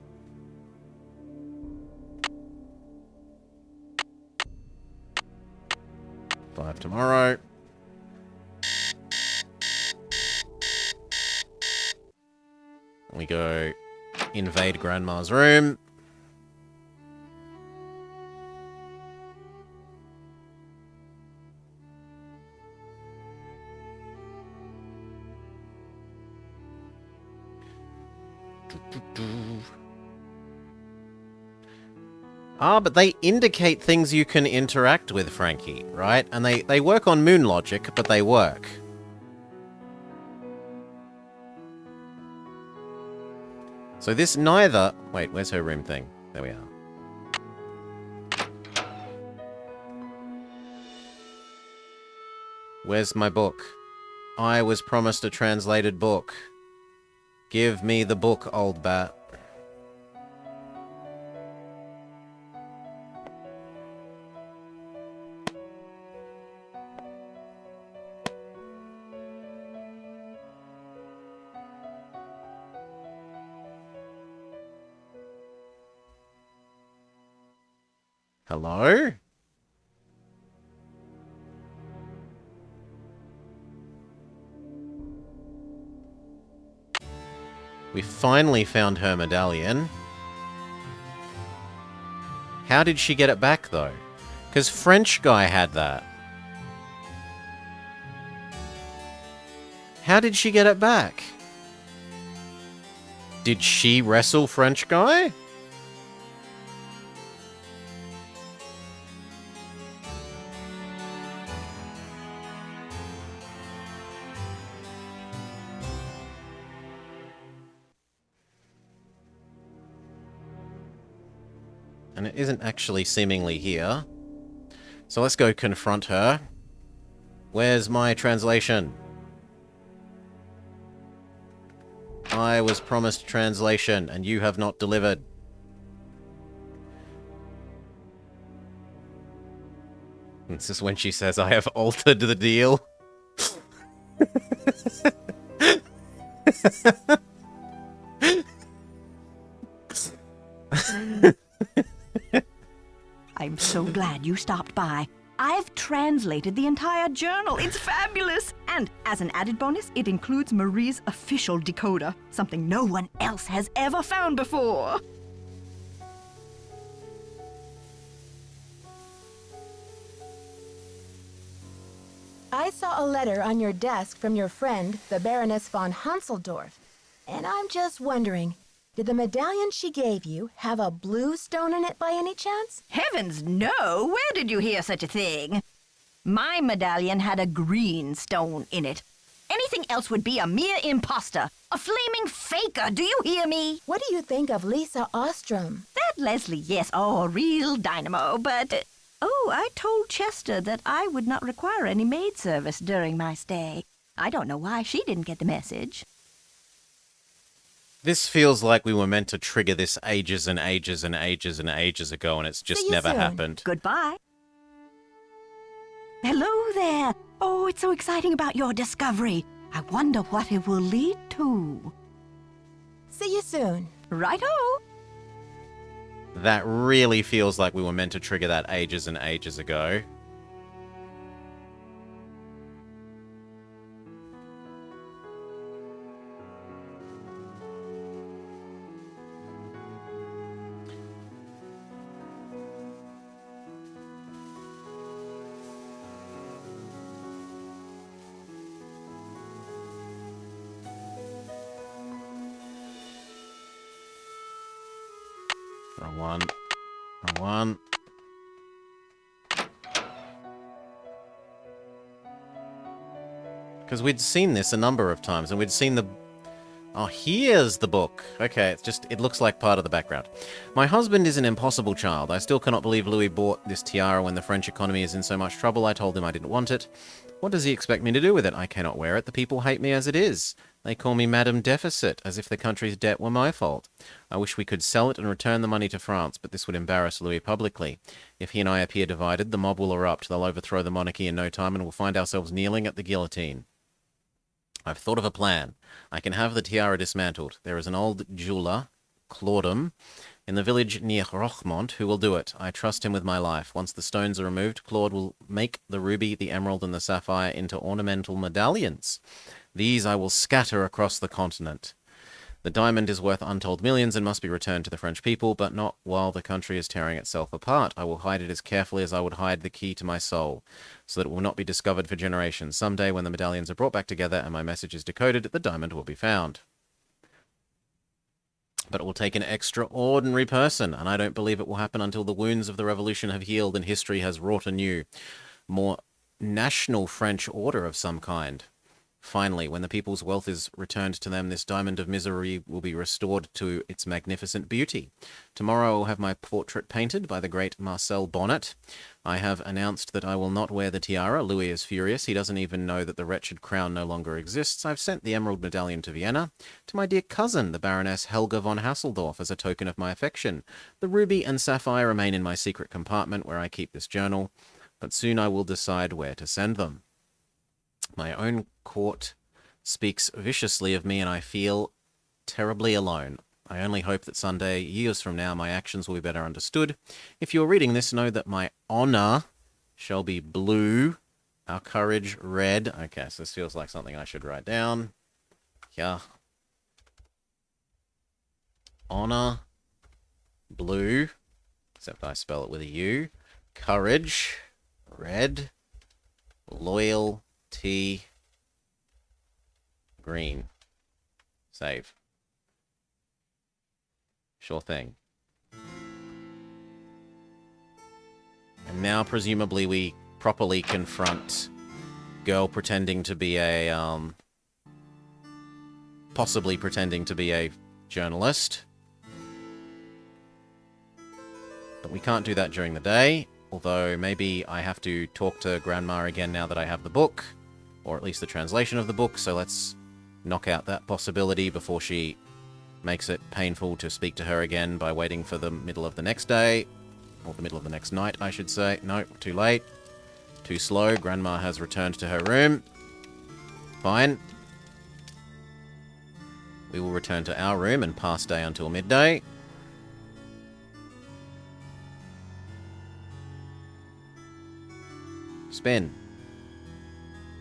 five tomorrow. We go invade Grandma's room. Ah, but they indicate things you can interact with, Frankie, right? And they work on moon logic, but they work. So this neither... Wait, where's her room thing? There we are. Where's my book? I was promised a translated book. Give me the book, old bat. Hello? We finally found her medallion. How did she get it back, though? Because French guy had that. How did she get it back? Did she wrestle French guy? And it isn't actually seemingly here. So let's go confront her. Where's my translation? I was promised translation, and you have not delivered. This is when she says, I have altered the deal. I'm so glad you stopped by. I've translated the entire journal. It's fabulous! And as an added bonus, it includes Marie's official decoder, something no one else has ever found before. I saw a letter on your desk from your friend, the Baroness von Hunseldorf, and I'm just wondering, did the medallion she gave you have a blue stone in it by any chance? Heavens, no! Where did you hear such a thing? My medallion had a green stone in it. Anything else would be a mere imposter, a flaming faker, do you hear me? What do you think of Lisa Ostrom? That Leslie, yes, oh, real dynamo, but... oh, I told Chester that I would not require any maid service during my stay. I don't know why she didn't get the message. This feels like we were meant to trigger this ages and ages and ages and ages ago, and it's just never happened. Goodbye. Hello there. Oh, it's so exciting about your discovery. I wonder what it will lead to. See you soon. Righto. That really feels like we were meant to trigger that ages and ages ago. Wrong one. Because we'd seen this a number of times, and we'd seen the... oh, here's the book. Okay, it looks like part of the background. My husband is an impossible child. I still cannot believe Louis bought this tiara when the French economy is in so much trouble. I told him I didn't want it. What does he expect me to do with it? I cannot wear it. The people hate me as it is. They call me Madame Deficit, as if the country's debt were my fault. I wish we could sell it and return the money to France, but this would embarrass Louis publicly. If he and I appear divided, the mob will erupt. They'll overthrow the monarchy in no time, and we'll find ourselves kneeling at the guillotine. I've thought of a plan. I can have the tiara dismantled. There is an old jeweler, Claudum, in the village near Rochmont, who will do it. I trust him with my life. Once the stones are removed, Claude will make the ruby, the emerald, and the sapphire into ornamental medallions. These I will scatter across the continent. The diamond is worth untold millions and must be returned to the French people, but not while the country is tearing itself apart. I will hide it as carefully as I would hide the key to my soul, so that it will not be discovered for generations. Someday, when the medallions are brought back together and my message is decoded, the diamond will be found. But it will take an extraordinary person, and I don't believe it will happen until the wounds of the revolution have healed and history has wrought anew. More national French order of some kind. Finally, when the people's wealth is returned to them, this diamond of misery will be restored to its magnificent beauty. Tomorrow I will have my portrait painted by the great Marcel Bonnet. I have announced that I will not wear the tiara. Louis is furious. He doesn't even know that the wretched crown no longer exists. I've sent the emerald medallion to Vienna, to my dear cousin, the Baroness Helga von Hasseldorf, as a token of my affection. The ruby and sapphire remain in my secret compartment where I keep this journal, but soon I will decide where to send them. My own court speaks viciously of me, and I feel terribly alone. I only hope that someday, years from now, my actions will be better understood. If you're reading this, know that my honor shall be blue, our courage red. Okay, so this feels like something I should write down. Yeah. Honor, blue, except I spell it with a U. Courage, red. Loyalty, green. Save. Sure thing. And now, presumably, we properly confront girl pretending to be a, possibly pretending to be a journalist. But we can't do that during the day, although maybe I have to talk to Grandma again now that I have the book, or at least the translation of the book, so let's knock out that possibility before she makes it painful to speak to her again by waiting for the middle of the next day. Or the middle of the next night, I should say. No, too late. Too slow. Grandma has returned to her room. Fine. We will return to our room and pass day until midday. Spin.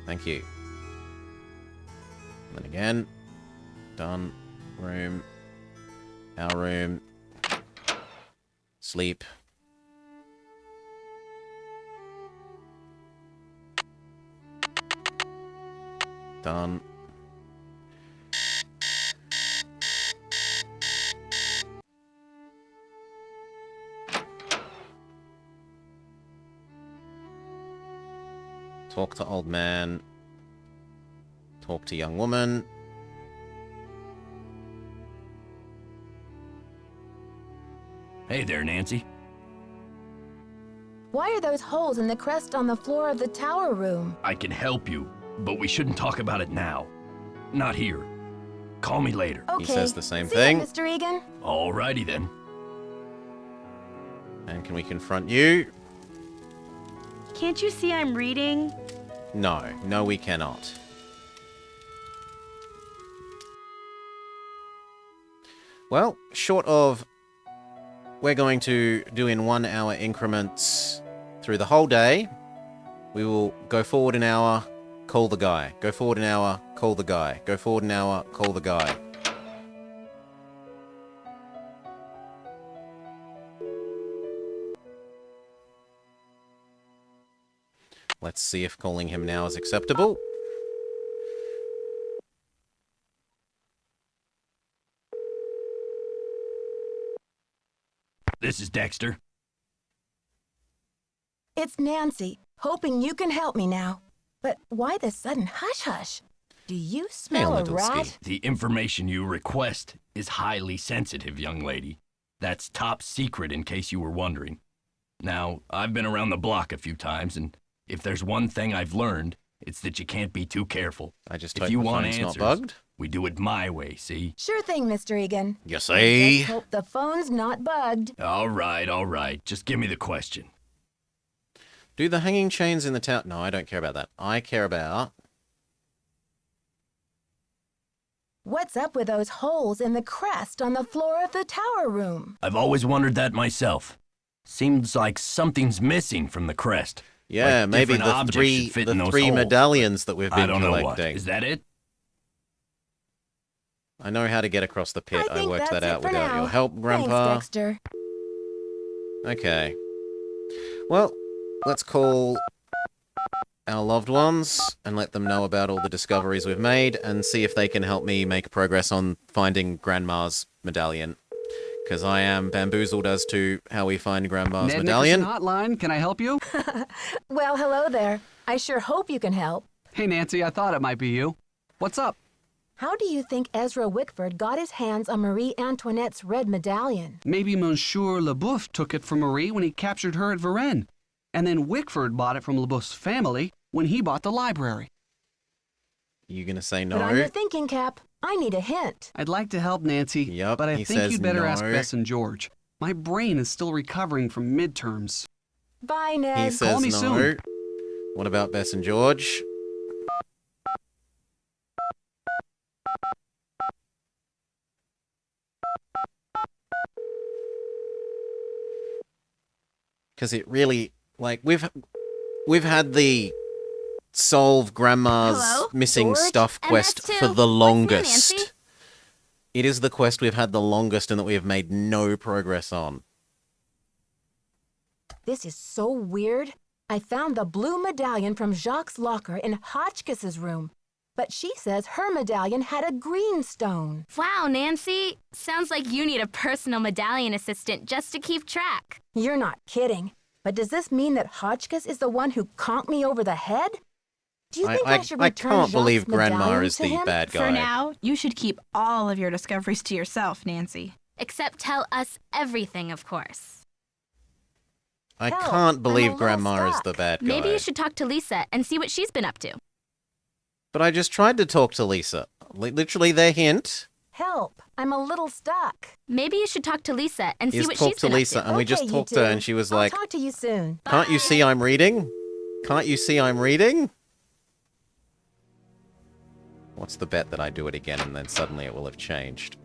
Thank you. And then again. Done. Room. Our room. Sleep. Done. Talk to old man. Talk to young woman. Hey there, Nancy. Why are those holes in the crest on the floor of the tower room? I can help you, but we shouldn't talk about it now. Not here. Call me later. Okay. He says the same See thing. ya, Mr. Egan. Alrighty then. And can we confront you? Can't you see I'm reading? No. No, we cannot. Well, short of... We're going to do in 1 hour increments through the whole day. We will go forward an hour, call the guy. Go forward an hour, call the guy. Go forward an hour, call the guy. Let's see if calling him now is acceptable. This is Dexter. It's Nancy, hoping you can help me now. But why the sudden hush-hush? Do you smell a little rat? ski. The information you request is highly sensitive, young lady. That's top secret in case you were wondering. Now, I've been around the block a few times, and if there's one thing I've learned, it's that you can't be too careful. I just If hope you the want phone's answers, not bugged. we do it my way, see? Sure thing, Mr. Egan. You see? Just hope the phone's not bugged. All right. Just give me the question. Do the hanging chains in the tower... No, I don't care about that. I care about... What's up with those holes in the crest on the floor of the tower room? I've always wondered that myself. Seems like something's missing from the crest. Yeah, Like maybe different the objects three should fit in those three holes, medallions that we've I been don't know what. collecting. Is that it? I know how to get across the pit. I I think worked that's that it out for without now. your help, Grandpa. Thanks, Dexter. Okay. Well, let's call our loved ones and let them know about all the discoveries we've made and see if they can help me make progress on finding Grandma's medallion. Because I am bamboozled as to how we find Grandma's Ned medallion. Nickerson Hotline, can I help you? Well, hello there. I sure hope you can help. Hey, Nancy, I thought it might be you. What's up? How do you think Ezra Wickford got his hands on Marie Antoinette's red medallion? Maybe Monsieur Leboeuf took it from Marie when he captured her at Varennes. And then Wickford bought it from Leboeuf's family when he bought the library. You gonna say Put on your no? thinking cap. I need a hint. I'd like to help, Nancy, Yup, but I he think says you'd better no. ask Bess and George. My brain is still recovering from midterms. Bye, He Ned. says me no. soon. What about Bess and George? Because it really, like, we've had the solve Grandma's Hello? missing George? stuff quest MS2. for the What's new, longest. Nancy? It is the quest we've had the longest and that we have made no progress on. This is so weird. I found the blue medallion from Jacques' locker in Hotchkiss's room. But she says her medallion had a green stone. Wow, Nancy. Sounds like you need a personal medallion assistant just to keep track. You're not kidding. But does this mean that Hotchkiss is the one who conked me over the head? Do you think I should I return can't Jacques' believe Grandma medallion is to the him? bad guy. For now, you should keep all of your discoveries to yourself, Nancy. Except tell us everything, of course. I Hell, can't I'm a believe little Grandma is stuck. the bad guy. Maybe you should talk to Lisa and see what she's been up to. But I just tried to talk to Lisa. Literally their hint Help! I'm a little stuck. Maybe you should talk to Lisa and see is what talk she's to been Lisa, up to. and we just Okay, you talked to her, two. and she was I'll like, talk to you soon. "Can't you see I'm reading? Can't you see I'm reading?" What's the bet that I do it again, and then suddenly it will have changed?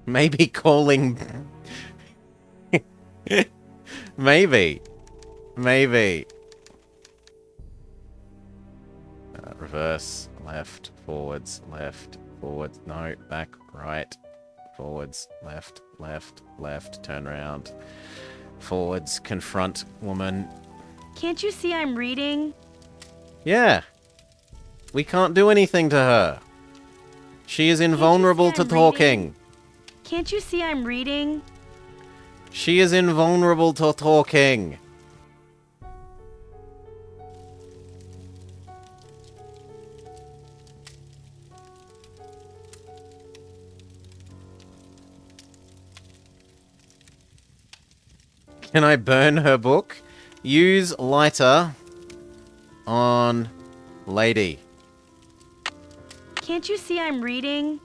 Maybe calling... Maybe. Reverse, left, forwards, no, back, right, forwards, left, turn around, forwards, confront woman. Can't you see I'm reading? Yeah. We can't do anything to her. She is invulnerable to I'm talking. Can't you see I'm reading? She is invulnerable to talking. Can I burn her book? Use lighter on lady. Can't you see I'm reading?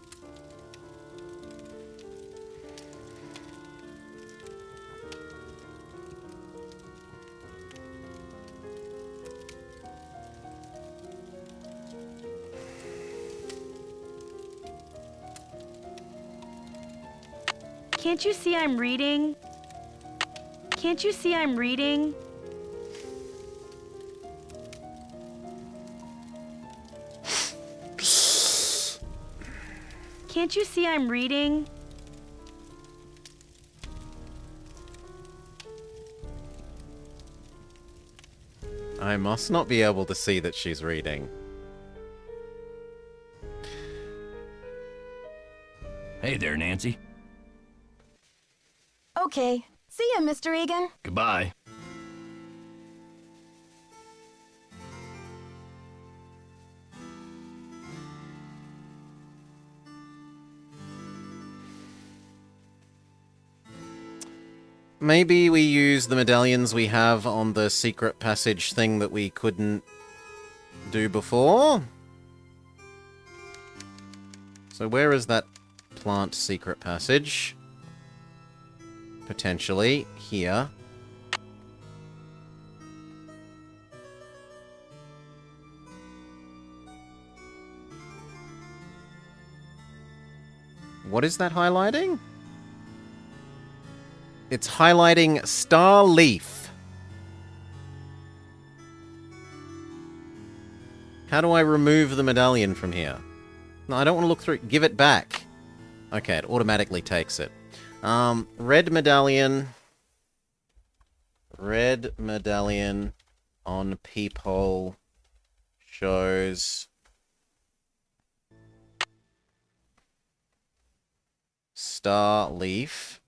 Can't you see I'm reading? Can't you see I'm reading? Can't you see I'm reading? I must not be able to see that she's reading. Hey there, Nancy. Okay. See ya, Mr. Egan. Goodbye. Maybe we use the medallions we have on the secret passage thing that we couldn't do before. So where is that plant secret passage? Potentially here. What is that highlighting? It's highlighting Star Leaf. How do I remove the medallion from here? No, I don't want to look through. Give it back. Okay, it automatically takes it. Red medallion. Red medallion on peephole shows Star Leaf.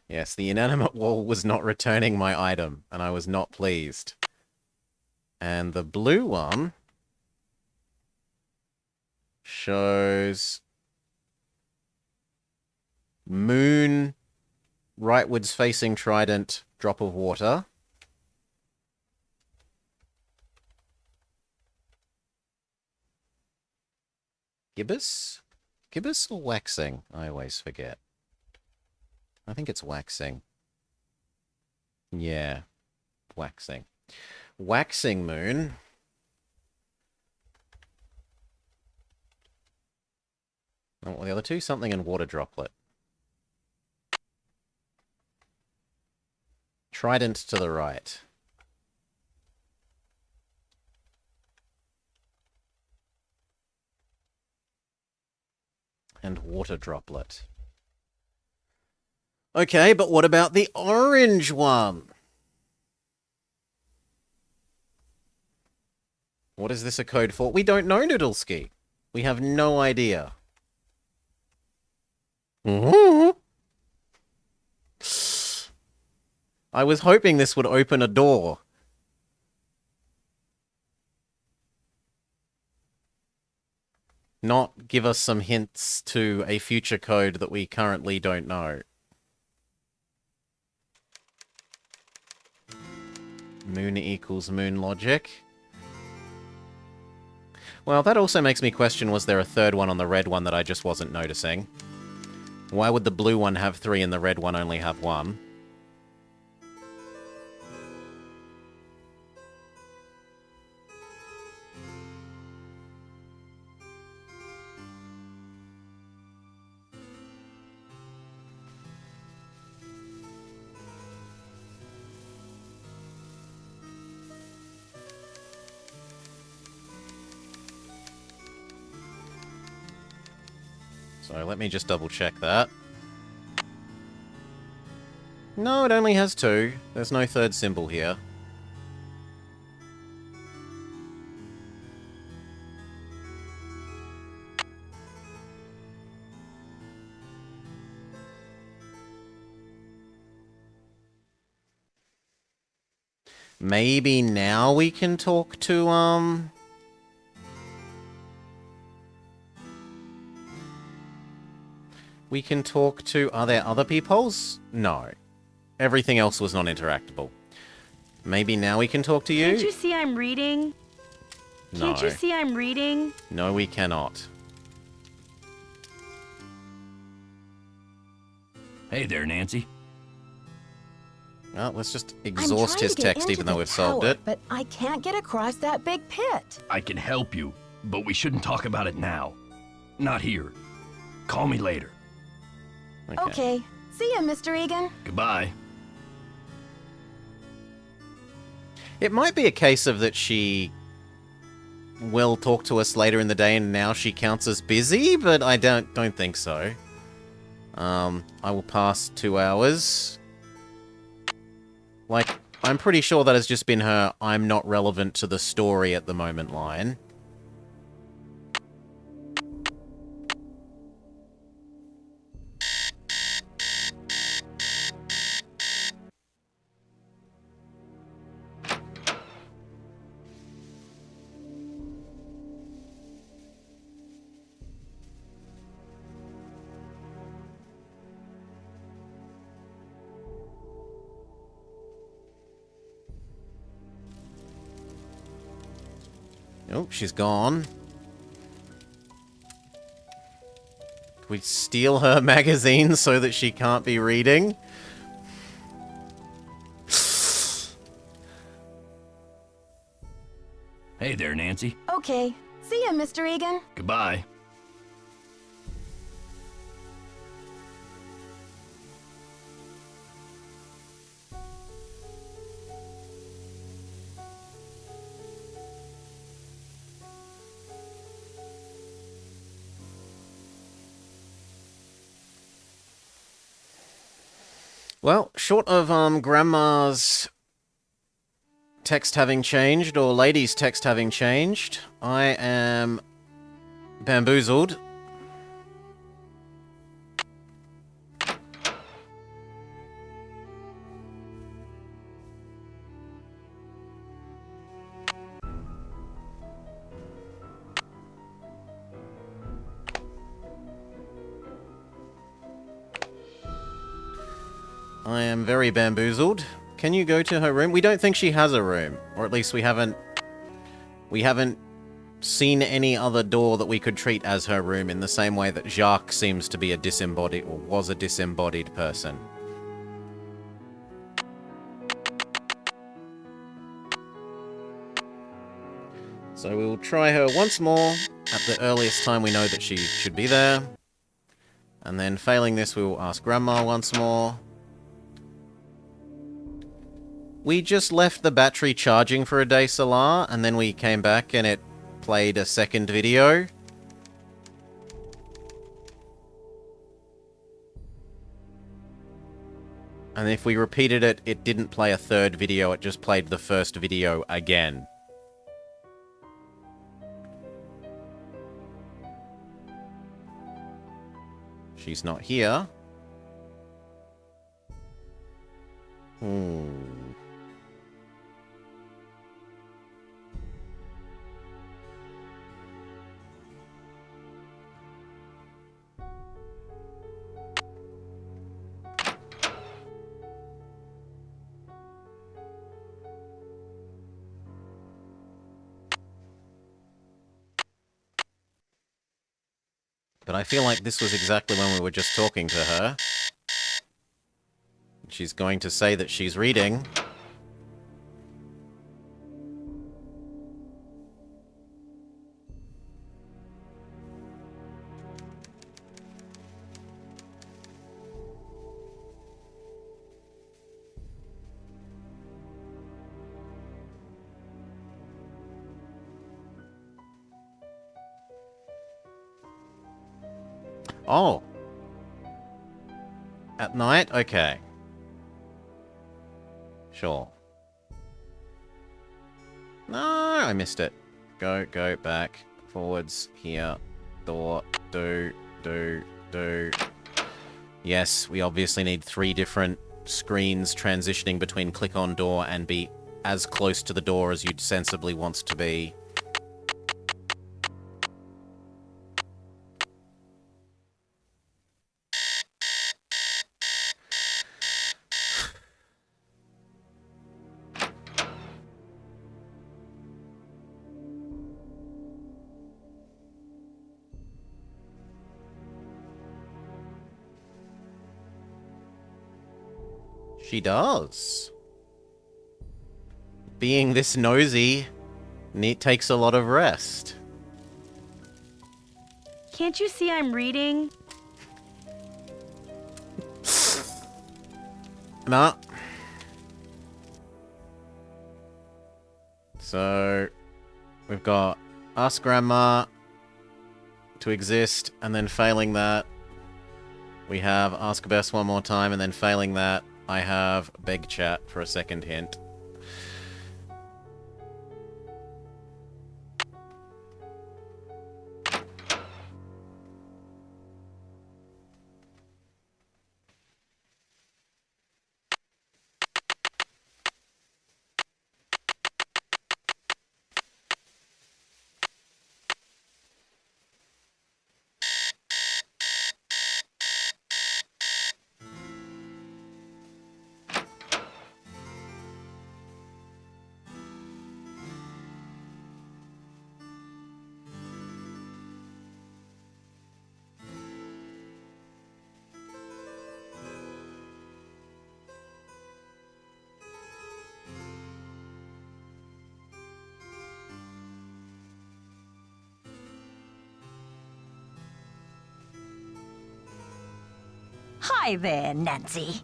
Yes, the inanimate wall was not returning my item, and I was not pleased. And the blue one shows moon, rightwards facing trident, drop of water. Gibbous? Gibbous or waxing? I always forget. I think it's waxing. Yeah, waxing. Waxing moon. Oh, well, the other two? Something and water droplet. Trident to the right. And water droplet. Okay, but what about the orange one? What is this a code for? We don't know, Noodleski. We have no idea. I was hoping this would open a door. Not give us some hints to a future code that we currently don't know. Moon equals moon logic. Well, that also makes me question, was there a third one on the red one that I just wasn't noticing? Why would the blue one have 3 and the red one only have 1? So let me just double check that. No, it only has 2. There's no third symbol here. Maybe now we can talk to, we can talk to... Are there other peepholes? No. Everything else was non-interactable. Maybe now we can talk to you? Can't you see I'm reading? No. Can't you see I'm reading? No, we cannot. Hey there, Nancy. Well, let's just I'm exhaust trying his to get text into even though the we've solved tower, it. But I can't get across that big pit. I can help you, but we shouldn't talk about it now. Not here. Call me later. Okay. See ya, Mr. Egan. Goodbye. It might be a case of that she will talk to us later in the day and now she counts as busy, but I don't think so. I will pass 2 hours. Like, I'm pretty sure that has just been her "I'm not relevant to the story at the moment" line. Oh, she's gone. Can we steal her magazine so that she can't be reading? Hey there, Nancy. Okay. See ya, Mr. Egan. Goodbye. Well, short of Grandma's text having changed, or Lady's text having changed, I am bamboozled. I am very bamboozled. Can you go to her room? We don't think she has a room. Or at least we haven't seen any other door that we could treat as her room in the same way that Jacques seems to be a disembodied, or was a disembodied person. So we will try her once more at the earliest time we know that she should be there. And then failing this, we will ask Grandma once more. We just left the battery charging for a day, Salar, and then we came back and it played a second video. And if we repeated it, it didn't play a third video, it just played the first video again. She's not here. But I feel like this was exactly when we were just talking to her. She's going to say that she's reading. Oh. At night? Okay. Sure. No, I missed it. Go back. Forwards, here. Door, do. Yes, we obviously need 3 different screens transitioning between click on door and be as close to the door as you'd sensibly want to be. She does. Being this nosy takes a lot of rest. Can't you see I'm reading? Nah. So, we've got Ask Grandma to exist, and then failing that, we have Ask Bess one more time, and then failing that, I have Beg Chat for a second hint. Hi there, Nancy.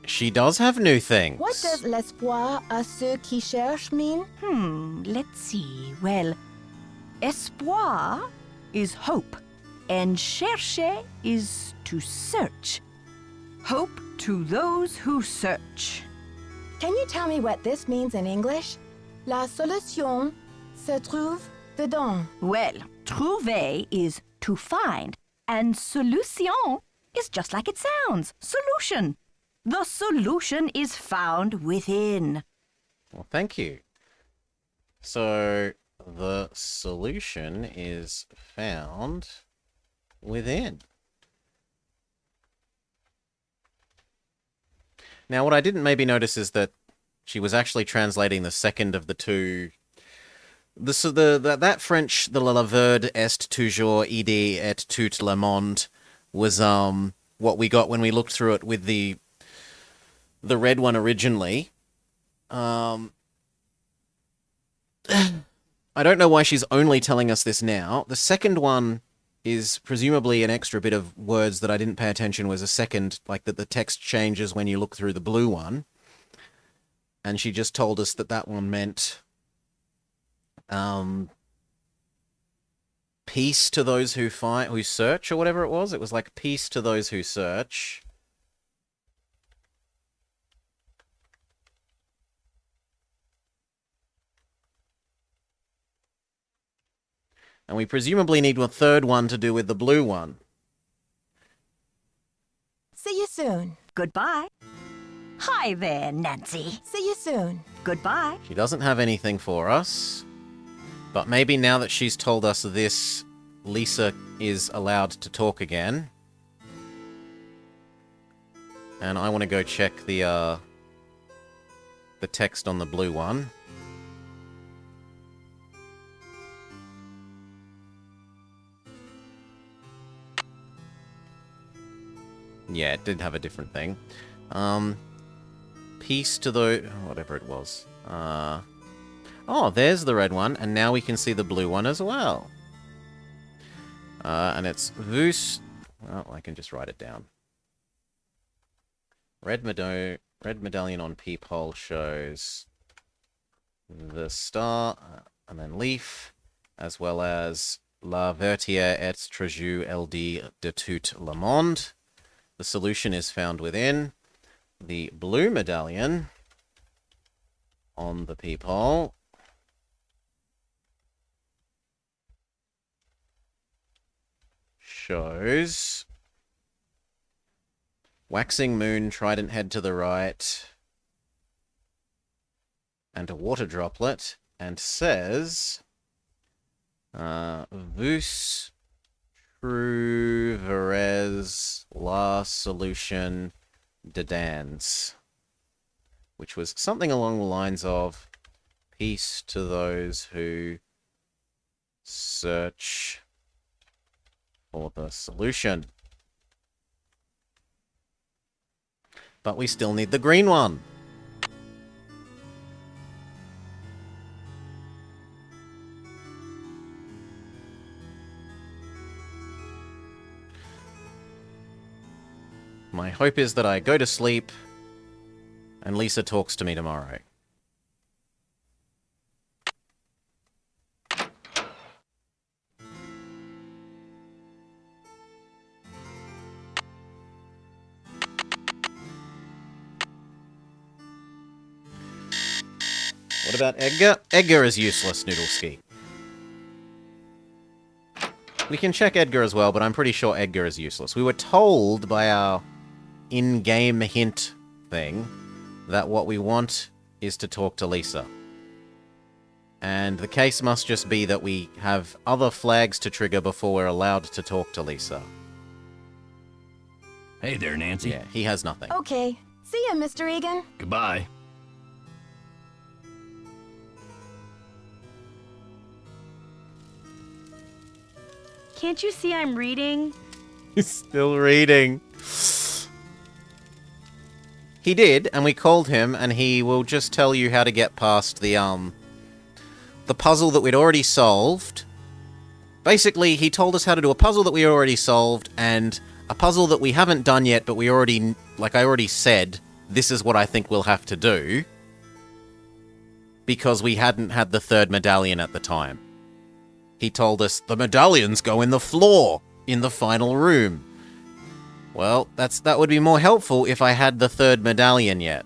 She does have new things. What does l'espoir à ceux qui cherchent mean? Let's see. Well, espoir is hope, and chercher is to search. Hope to those who search. Can you tell me what this means in English? La solution se trouve dedans. Well, trouver is to find, and solution is just like it sounds, solution. The solution is found within. Well, thank you. So, the solution is found within. Now, what I didn't maybe notice is that she was actually translating the second of the two. That French, the la verde est toujours idée et tout le monde, was what we got when we looked through it with the red one originally. I don't know why she's only telling us this now. The second one is presumably an extra bit of words that I didn't pay attention was a second, like that the text changes when you look through the blue one. And she just told us that that one meant peace to those who search, or whatever it was. It was like peace to those who search. And we presumably need a third one to do with the blue one. See you soon. Goodbye. Hi there, Nancy. See you soon. Goodbye. She doesn't have anything for us. But maybe now that she's told us this, Lisa is allowed to talk again. And I want to go check the text on the blue one. Yeah, it did have a different thing. Peace to the... whatever it was. Oh, there's the red one, and now we can see the blue one as well. And it's Vus... Well, I can just write it down. Red medallion on peephole shows the star, and then leaf, as well as La Vertière et Trejeu LD de tout le monde. The solution is found within. The blue medallion on the peephole shows waxing moon, trident head to the right, and a water droplet, and says, Vus trouveres la solution de dans, which was something along the lines of, peace to those who search for the solution. But we still need the green one. My hope is that I go to sleep and Lisa talks to me tomorrow. What about Edgar? Edgar is useless, Noodleski. We can check Edgar as well, but I'm pretty sure Edgar is useless. We were told by our in-game hint thing that what we want is to talk to Lisa. And the case must just be that we have other flags to trigger before we're allowed to talk to Lisa. Hey there, Nancy. Yeah, he has nothing. Okay. See ya, Mr. Egan. Goodbye. Can't you see I'm reading? He's still reading. He did, and we called him, and he will just tell you how to get past the puzzle that we'd already solved. Basically, he told us how to do a puzzle that we already solved, and a puzzle that we haven't done yet, but we already, like I already said, this is what I think we'll have to do. Because we hadn't had the third medallion at the time. He told us, the medallions go in the floor, in the final room. Well, that would be more helpful if I had the third medallion yet.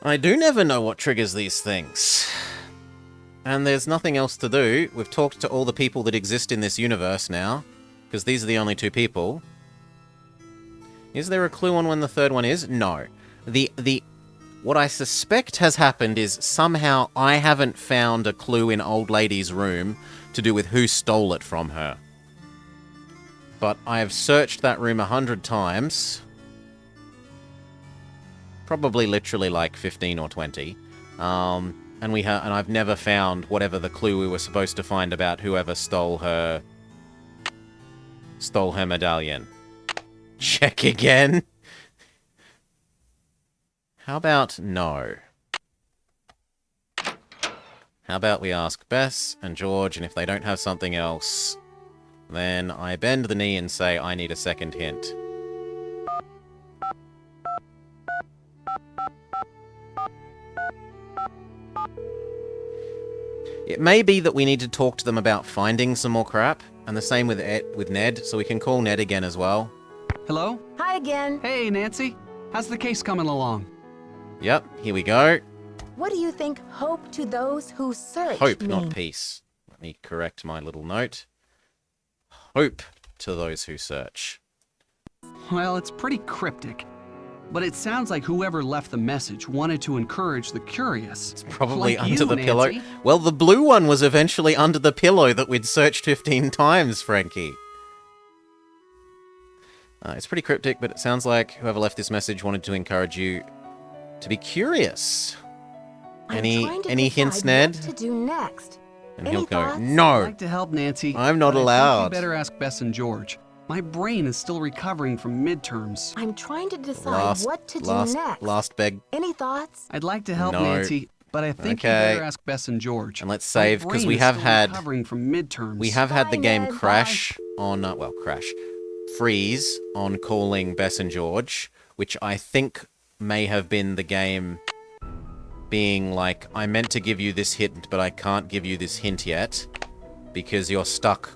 I do never know what triggers these things. And there's nothing else to do. We've talked to all the people that exist in this universe now, because these are the only two people. Is there a clue on when the third one is? No. What I suspect has happened is somehow I haven't found a clue in Old Lady's room to do with who stole it from her. But I have searched that room 100 times. Probably literally like 15 or 20. And I've never found whatever the clue we were supposed to find about whoever stole her medallion. Check again. How about no? How about we ask Bess and George, and if they don't have something else, then I bend the knee and say I need a second hint. It may be that we need to talk to them about finding some more crap, and the same with Ned, so we can call Ned again as well. Hello? Hi again. Hey, Nancy. How's the case coming along? Yep, here we go. What do you think hope to those who search Hope, mean? not peace. Let me correct my little note. Hope to those who search. Well, it's pretty cryptic. But it sounds like whoever left the message wanted to encourage the curious. It's probably like under you, the pillow. Nancy. Well, the blue one was eventually under the pillow that we'd searched 15 times, Frankie. It's pretty cryptic, but it sounds like whoever left this message wanted to encourage you to be curious. I'm Any trying to hints, decide Ned? What to do next? And Any he'll go, thoughts? I'd no, like to help, Nancy. I'm not but I think allowed. you better ask Bess and George. My brain is still recovering from midterms. I'm trying to decide what to do next. Last beg. Any thoughts? I'd like to help, No. Nancy, but I think you Okay. better ask Bess and George. And let's My save, because brain we is have still had... recovering from midterms. We have had the Bye, game Ned, crash on, freeze on calling Bess and George, which I think may have been the game being like, I meant to give you this hint, but I can't give you this hint yet, because you're stuck.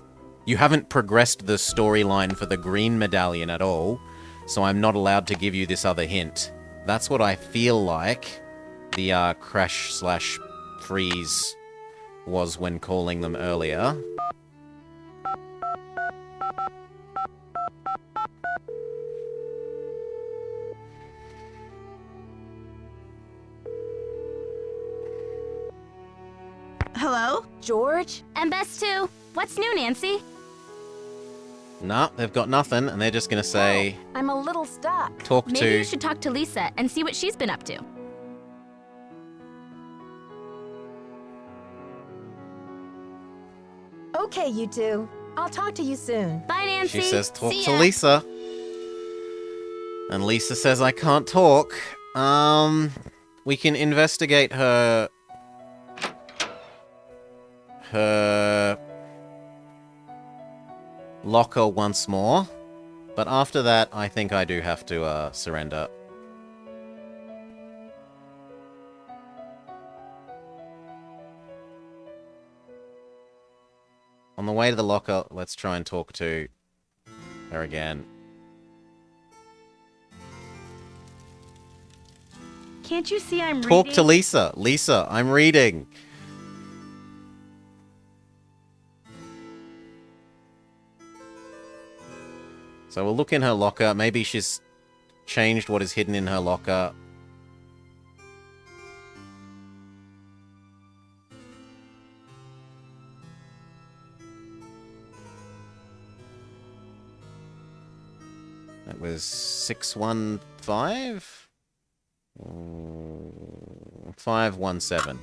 You haven't progressed the storyline for the green medallion at all, so I'm not allowed to give you this other hint. That's what I feel like the crash/freeze was when calling them earlier. Hello? George? And Bess too. What's new, Nancy? Nah, they've got nothing, and they're just gonna say, I'm a little stuck. talk Maybe to... you should talk to Lisa and see what she's been up to. Okay, you two. I'll talk to you soon. Bye, Nancy. She says, talk See to ya. Lisa. And Lisa says, I can't talk. We can investigate her locker once more. But after that, I think I do have to surrender. On the way to the locker, let's try and talk to her again. Can't you see I'm Talk reading? to Lisa. Lisa, I'm reading. So we'll look in her locker. Maybe she's changed what is hidden in her locker. That was 615? 517.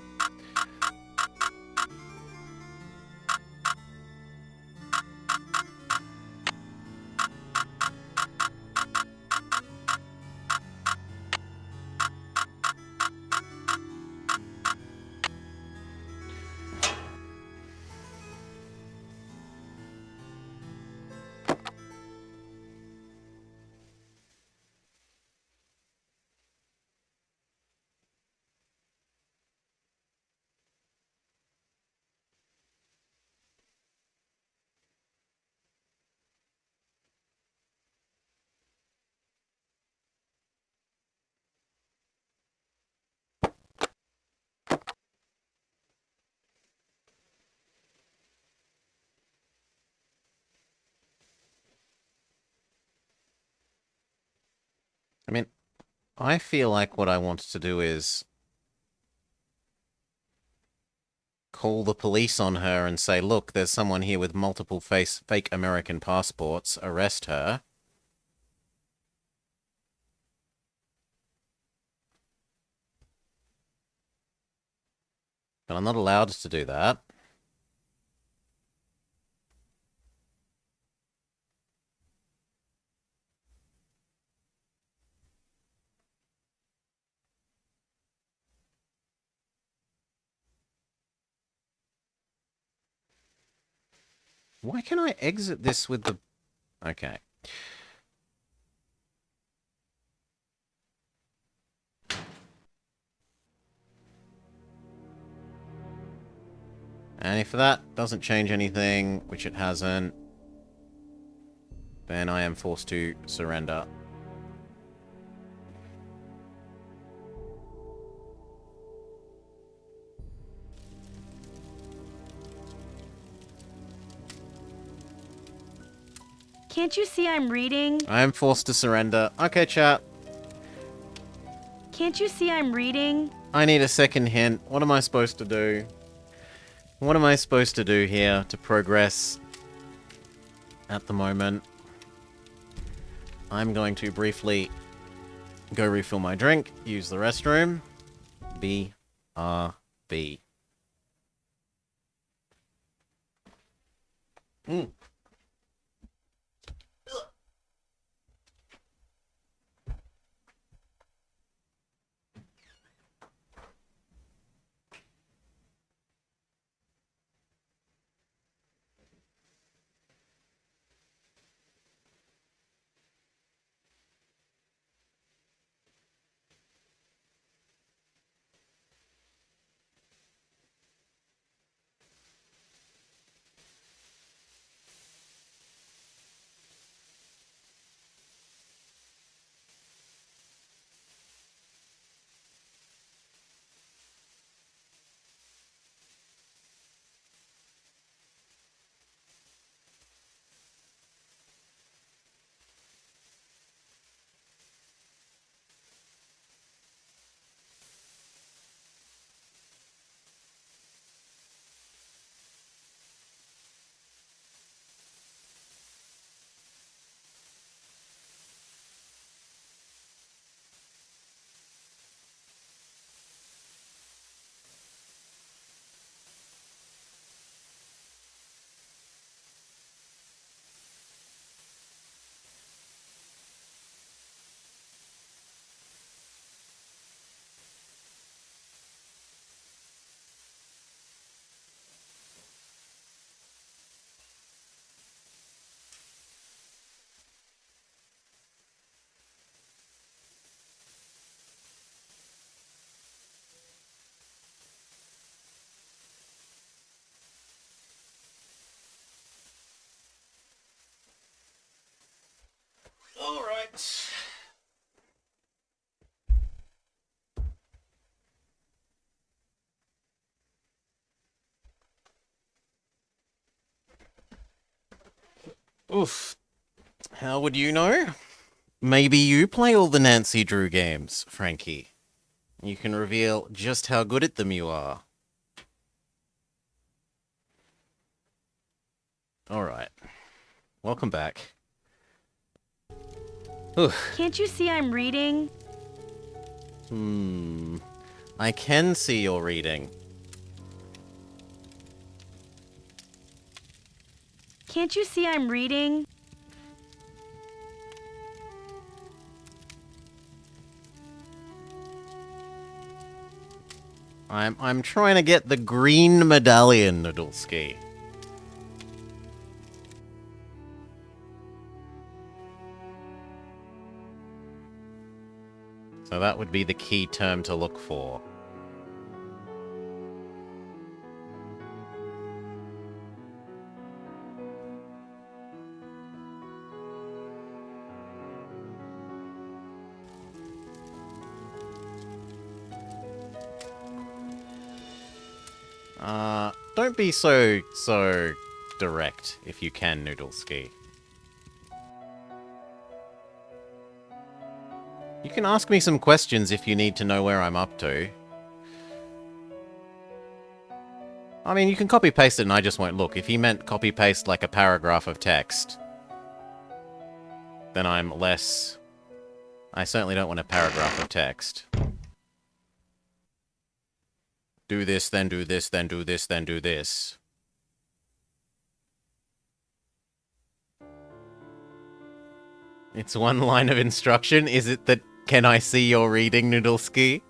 I mean, I feel like what I want to do is call the police on her and say, look, there's someone here with multiple fake American passports. Arrest her. But I'm not allowed to do that. Why can I exit this with the... Okay. And if that doesn't change anything, which it hasn't, then I am forced to surrender. Can't you see I'm reading? I am forced to surrender. Okay, chat. Can't you see I'm reading? I need a second hint. What am I supposed to do? What am I supposed to do here to progress at the moment? I'm going to briefly go refill my drink, use the restroom. BRB. All right. Oof. How would you know? Maybe you play all the Nancy Drew games, Frankie. You can reveal just how good at them you are. All right. Welcome back. Oof. Can't you see I'm reading? I can see your reading. Can't you see I'm reading? I'm trying to get the green medallion, Noodleski. So that would be the key term to look for. Don't be so direct, if you can, Noodleski. You can ask me some questions if you need to know where I'm up to. I mean, you can copy-paste it and I just won't look. If he meant copy-paste like a paragraph of text, then I'm less... I certainly don't want a paragraph of text. Do this, then do this, then do this, then do this. It's one line of instruction. Is it that, can I see your reading, Noodleski?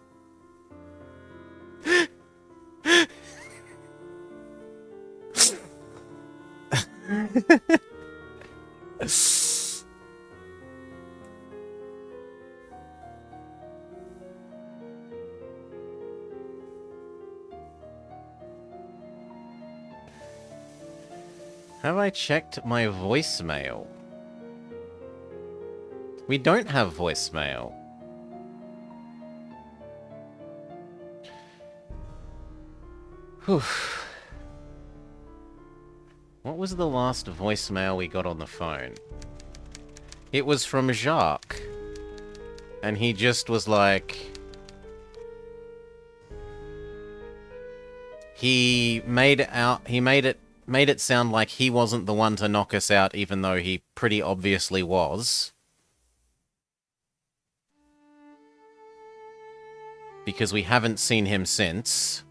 Have I checked my voicemail? We don't have voicemail. Whew. What was the last voicemail we got on the phone? It was from Jacques. And he just was like... He made it sound like he wasn't the one to knock us out, even though he pretty obviously was. Because we haven't seen him since.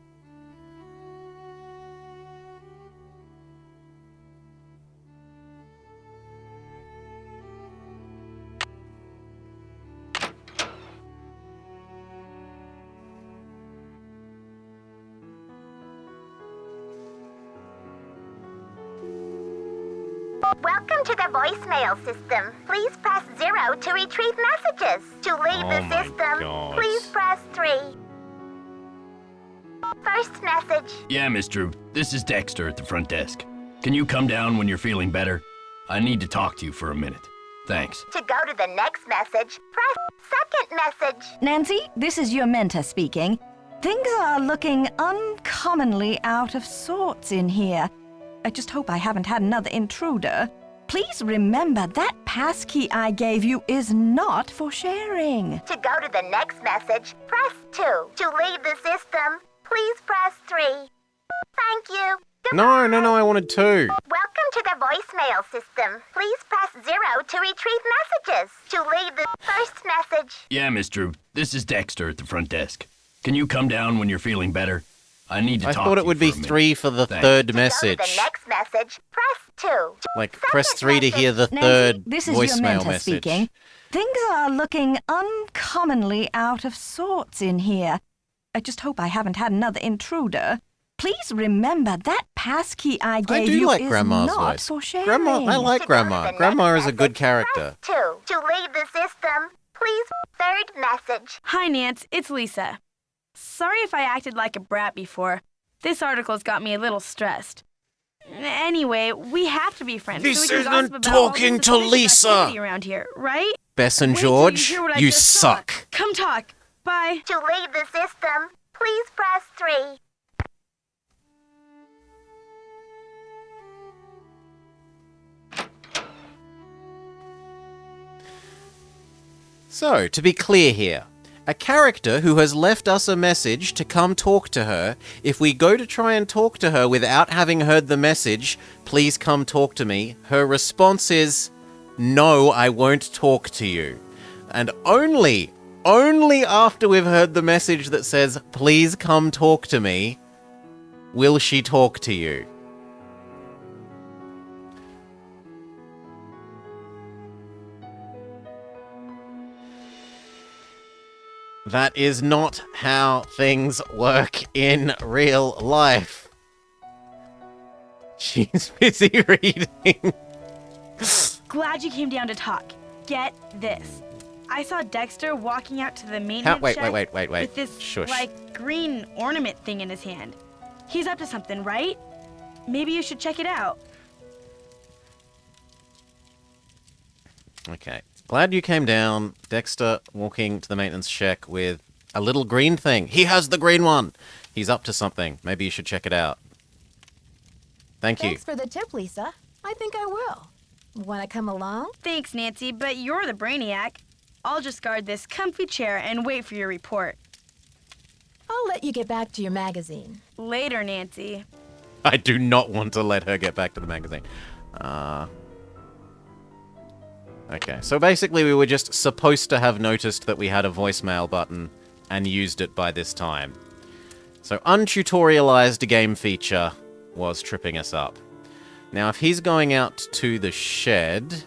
Welcome to the voicemail system. Please press 0 to retrieve messages. To leave Oh the my system, God. please press 3. First message. Yeah, Miss Drew. This is Dexter at the front desk. Can you come down when you're feeling better? I need to talk to you for a minute. Thanks. To go to the next message, press second message. Nancy, this is your mentor speaking. Things are looking uncommonly out of sorts in here. I just hope I haven't had another intruder. Please remember that passkey I gave you is not for sharing. To go to the next message, press 2. To leave the system, please press 3. Thank you. No, I wanted 2. Welcome to the voicemail system. Please press 0 to retrieve messages. To leave the first message. Yeah, Miss Drew. This is Dexter at the front desk. Can you come down when you're feeling better? I need to I talk thought to it you would for be a minute. 3 for the Thanks. third To message. go to the next message, press 2. Like, Second press 3 to hear the Nancy, third this is your voicemail mentor message. speaking. Things are looking uncommonly out of sorts in here. I just hope I haven't had another intruder. Please remember that passkey I gave do you like is Grandma's not voice. for sharing. Grandma, I like To go to Grandma. the Grandma next is a good message, character. Press 2. To leave the system, please third message. Hi, Nance. It's Lisa. Sorry if I acted like a brat before. This article's got me a little stressed. Anyway, we have to be friends. This so we can gossip isn't about all talking this to suspicious Lisa. activity around here, right? Bess and Wait till George, hear what I you just suck. saw. Come talk. Bye. To leave the system, please press 3. So, to be clear here, a character who has left us a message to come talk to her, if we go to try and talk to her without having heard the message, please come talk to me, her response is, no, I won't talk to you. And only after we've heard the message that says, please come talk to me, will she talk to you. That is not how things work in real life. She's busy reading. Glad you came down to talk. Get this. I saw Dexter walking out to the maintenance Wait. shed With this, Shush. green ornament thing in his hand. He's up to something, right? Maybe you should check it out. Okay. Glad you came down. Dexter walking to the maintenance shack with a little green thing. He has the green one. He's up to something. Maybe you should check it out. Thank you. Thanks for the tip, Lisa. I think I will. Want to come along? Thanks, Nancy, but you're the brainiac. I'll just guard this comfy chair and wait for your report. I'll let you get back to your magazine. Later, Nancy. I do not want to let her get back to the magazine. Okay, so basically we were just supposed to have noticed that we had a voicemail button and used it by this time. So untutorialized game feature was tripping us up. Now if he's going out to the shed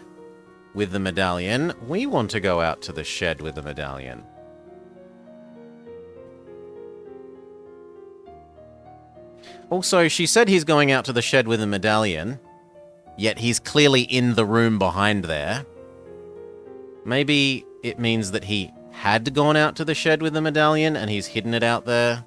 with the medallion, we want to go out to the shed with the medallion. Also, she said he's going out to the shed with the medallion, yet he's clearly in the room behind there. Maybe it means that he had gone out to the shed with the medallion and he's hidden it out there.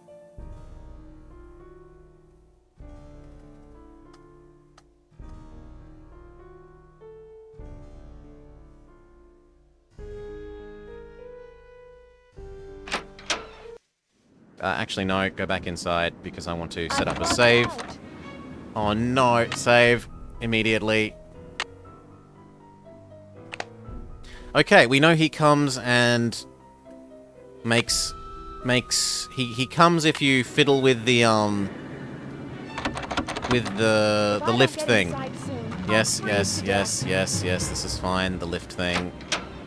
Actually, no, go back inside because I want to set up a save. Oh no, save immediately. Okay, we know he comes and he comes if you fiddle with the lift thing. Yes, this is fine, the lift thing.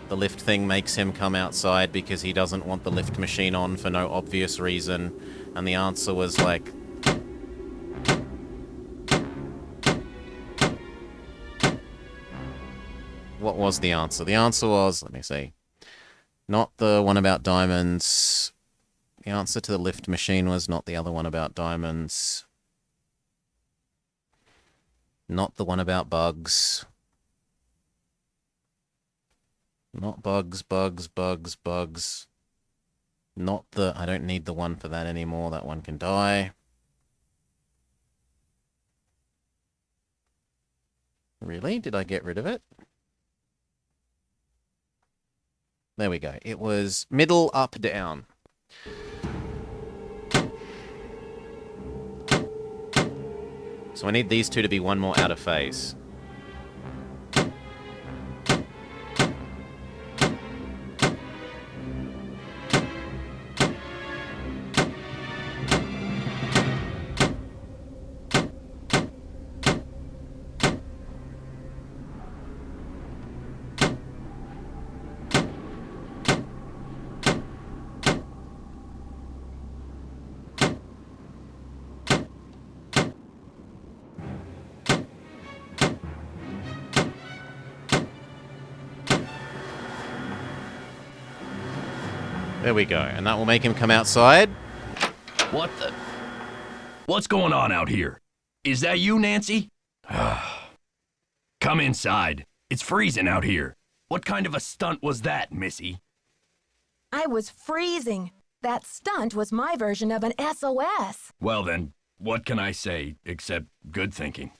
The lift thing makes him come outside because he doesn't want the lift machine on for no obvious reason. And the answer was like... What was the answer? The answer was, let me see, not the one about diamonds. The answer to the lift machine was not the other one about diamonds. Not the one about bugs. Not bugs, bugs, bugs, bugs. Not the... I don't need the one for that anymore. That one can die. Really? Did I get rid of it? There we go. It was middle, up, down. So I need these two to be one more out of phase. There we go, and that will make him come outside. What the? What's going on out here? Is that you, Nancy? Come inside. It's freezing out here. What kind of a stunt was that, Missy? I was freezing. That stunt was my version of an SOS. Well then, what can I say except good thinking?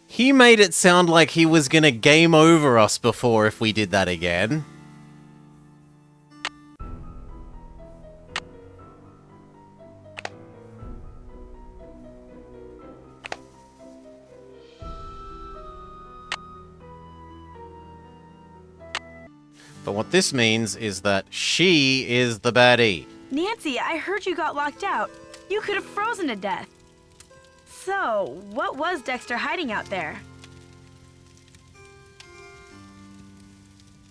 He made it sound like he was gonna game over us before if we did that again. But what this means is that she is the baddie. Nancy, I heard you got locked out. You could have frozen to death. So, what was Dexter hiding out there?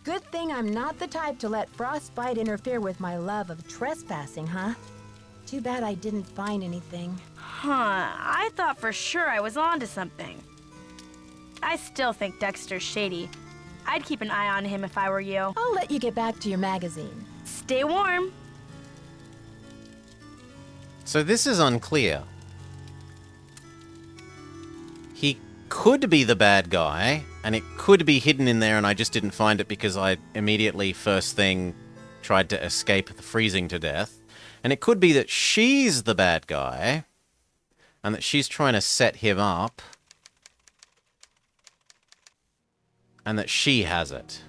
Good thing I'm not the type to let frostbite interfere with my love of trespassing, huh? Too bad I didn't find anything. Huh, I thought for sure I was onto something. I still think Dexter's shady. I'd keep an eye on him if I were you. I'll let you get back to your magazine. Stay warm. So this is unclear. He could be the bad guy, and it could be hidden in there and I just didn't find it because I immediately, first thing, tried to escape the freezing to death. And it could be that she's the bad guy, and that she's trying to set him up, and that she has it.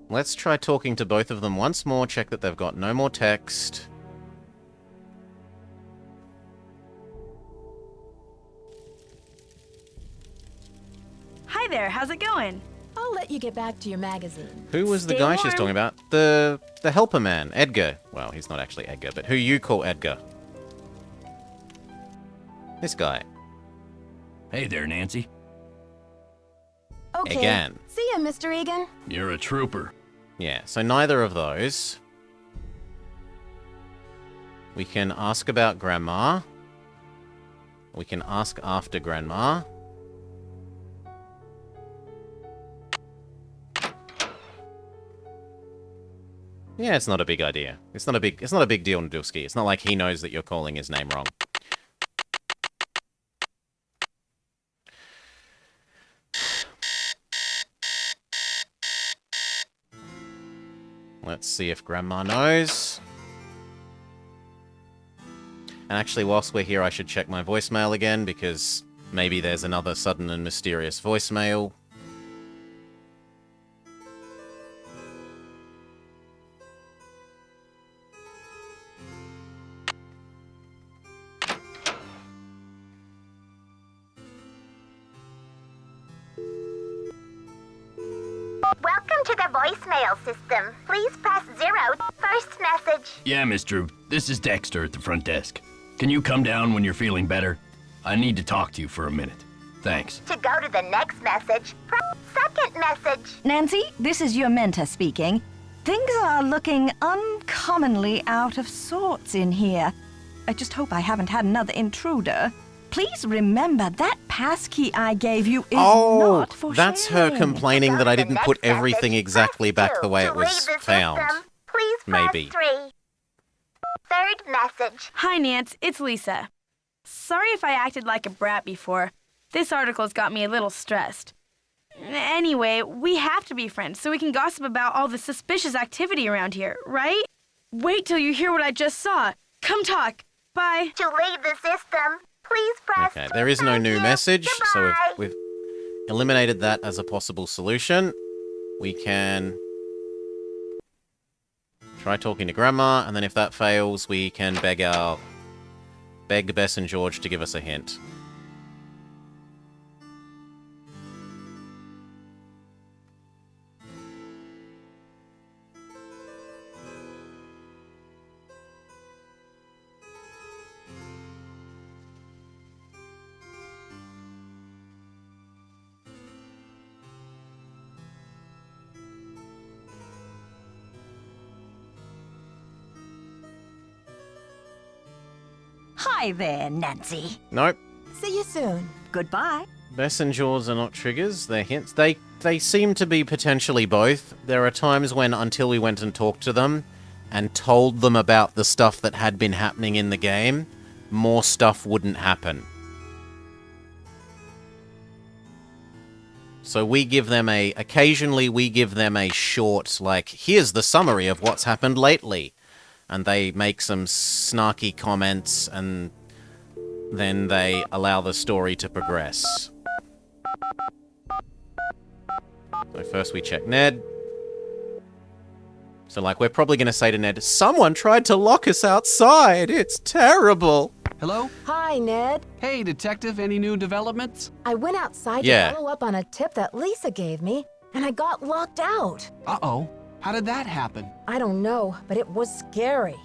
Let's try talking to both of them once more, check that they've got no more text. Hi there, how's it going? I'll let you get back to your magazine. Who was the Stay guy she's warm. talking about? The helper man, Edgar. Well, he's not actually Edgar, but who you call Edgar. This guy. Hey there, Nancy. Okay. Again. See ya, Mr. Egan. You're a trooper. Yeah, so neither of those. We can ask about Grandma. We can ask after Grandma. Yeah, it's not a big idea. It's not a big deal, Nadulski. It's not like he knows that you're calling his name wrong. Let's see if Grandma knows. And actually, whilst we're here, I should check my voicemail again, because maybe there's another sudden and mysterious voicemail. Welcome to the voicemail system. Please press 0. First message. Yeah, Miss Drew. This is Dexter at the front desk. Can you come down when you're feeling better? I need to talk to you for a minute. Thanks. To go to the next message, press second message. Nancy, this is your mentor speaking. Things are looking uncommonly out of sorts in here. I just hope I haven't had another intruder. Please remember that passkey I gave you is not for that's sharing. her complaining that I didn't put everything exactly back the way it was found. Please press Maybe. 3. Third message. Hi, Nance. It's Lisa. Sorry if I acted like a brat before. This article's got me a little stressed. Anyway, we have to be friends so we can gossip about all the suspicious activity around here, right? Wait till you hear what I just saw. Come talk. Bye. To leave the system, please press Okay, there is no new message, so we've eliminated that as a possible solution. We can try talking to Grandma, and then if that fails, we can beg Bess and George to give us a hint. Hi there, Nancy. Nope. See you soon. Goodbye. Bess and George are not triggers, they're hints. They seem to be potentially both. There are times when, until we went and talked to them and told them about the stuff that had been happening in the game, more stuff wouldn't happen. So we give them occasionally we give them a short, like, here's the summary of what's happened lately. And they make some snarky comments, and then they allow the story to progress. So first we check Ned. So, like, we're probably going to say to Ned, someone tried to lock us outside. It's terrible. Hello? Hi, Ned. Hey, Detective, any new developments? I went outside Yeah. to follow up on a tip that Lisa gave me, and I got locked out. Uh-oh. How did that happen? I don't know, but it was scary.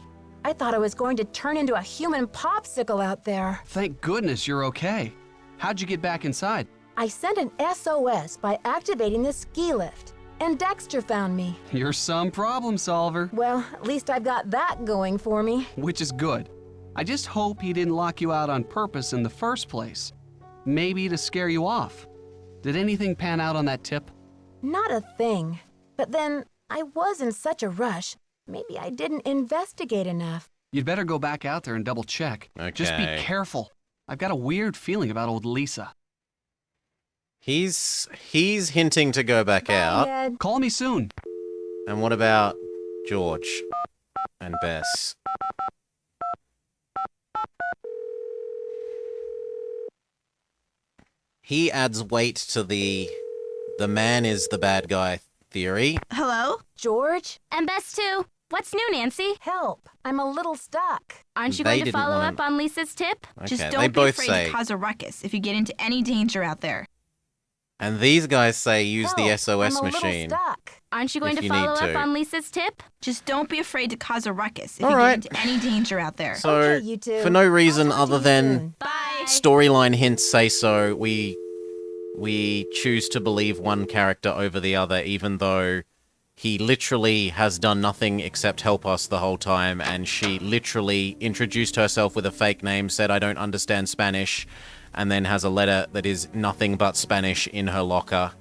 I thought I was going to turn into a human popsicle out there. Thank goodness you're okay. How'd you get back inside? I sent an SOS by activating the ski lift, and Dexter found me. You're some problem solver. Well, at least I've got that going for me. Which is good. I just hope he didn't lock you out on purpose in the first place. Maybe to scare you off. Did anything pan out on that tip? Not a thing. But then, I was in such a rush. Maybe I didn't investigate enough. You'd better go back out there and double check. Just be Okay. careful. I've got a weird feeling about old Lisa. He's hinting to go back out. Ned. Call me soon. And what about George and Bess? He adds weight to the man is the bad guy theory. Hello? George? And Bess, too. What's new, Nancy? Help. I'm a little stuck. Aren't you They going to didn't follow want- up on Lisa's tip? Just Okay, don't they be both afraid say, to cause a ruckus if you get into any danger out there. and these guys say use the Help. SOS I'm a little machine. stuck. Aren't you going If to you need follow up to. on Lisa's tip? Just don't be afraid to cause a ruckus if All you right. get into any danger out there. So, Okay, you two. for no reason I'll talk to other you than soon. Bye. storyline hints say so, we choose to believe one character over the other, even though he literally has done nothing except help us the whole time, and she literally introduced herself with a fake name, said I don't understand Spanish, and then has a letter that is nothing but Spanish in her locker.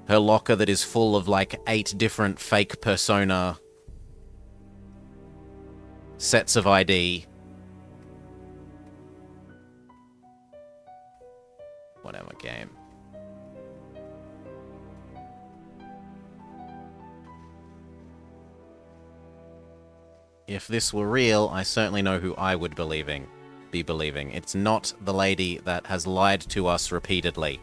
Her locker that is full of like 8 different fake persona sets of ID. Whatever game. If this were real, I certainly know who I would be believing. It's not the lady that has lied to us repeatedly.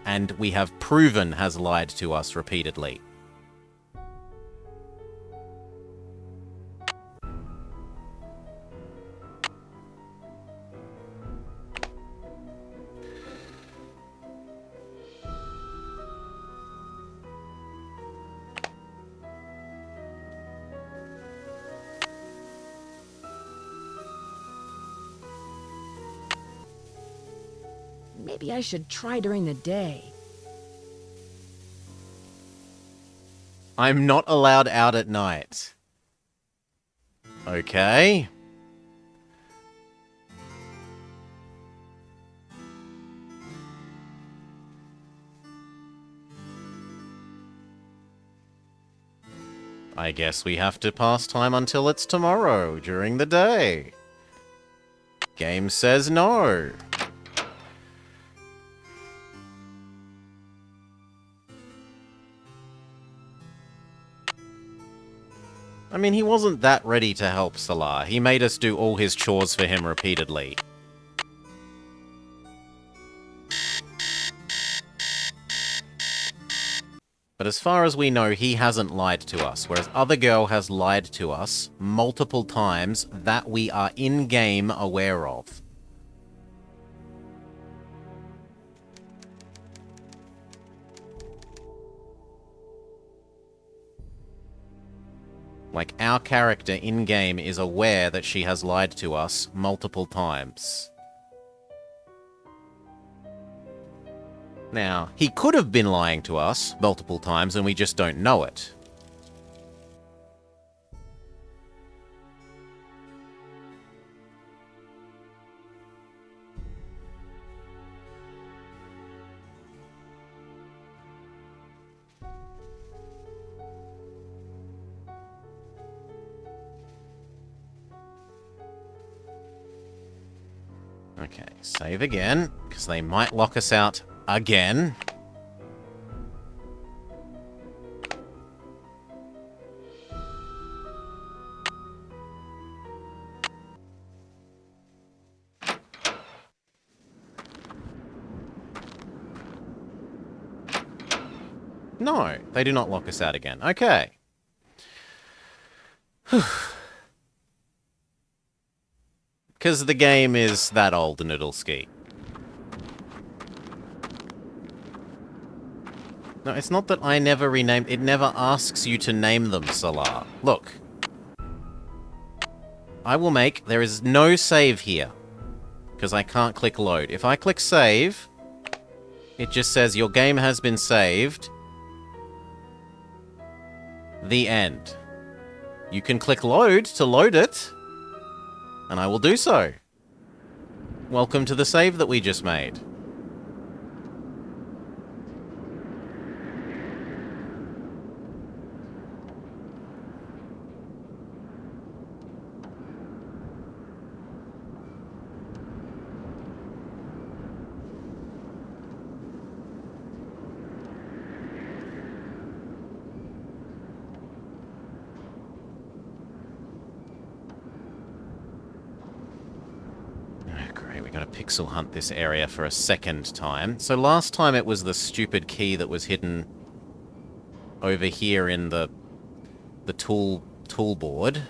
And we have proven has lied to us repeatedly. Maybe I should try during the day. I'm not allowed out at night. Okay. I guess we have to pass time until it's tomorrow during the day. Game says no. I mean, he wasn't that ready to help Salah. He made us do all his chores for him repeatedly. But as far as we know, he hasn't lied to us, whereas other girl has lied to us multiple times that we are in-game aware of. Like, our character in-game is aware that she has lied to us multiple times. Now, he could have been lying to us multiple times and we just don't know it. Okay, save again, because they might lock us out again. No, they do not lock us out again. Okay. Because the game is that old, Noodleski. No, it's not that I never renamed... It never asks you to name them, Salah. Look. I will make... There is no save here. Because I can't click load. If I click save, it just says your game has been saved. The end. You can click load to load it. And I will do so. Welcome to the save that we just made. Pixel hunt this area for a second time. So last time it was the stupid key that was hidden over here in the tool board.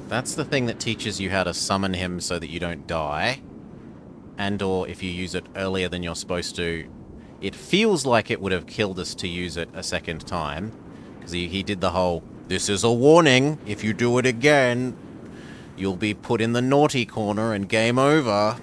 That's the thing that teaches you how to summon him so that you don't die. And or if you use it earlier than you're supposed to, it feels like it would have killed us to use it a second time. Because he did the whole, this is a warning, if you do it again, you'll be put in the naughty corner and game over.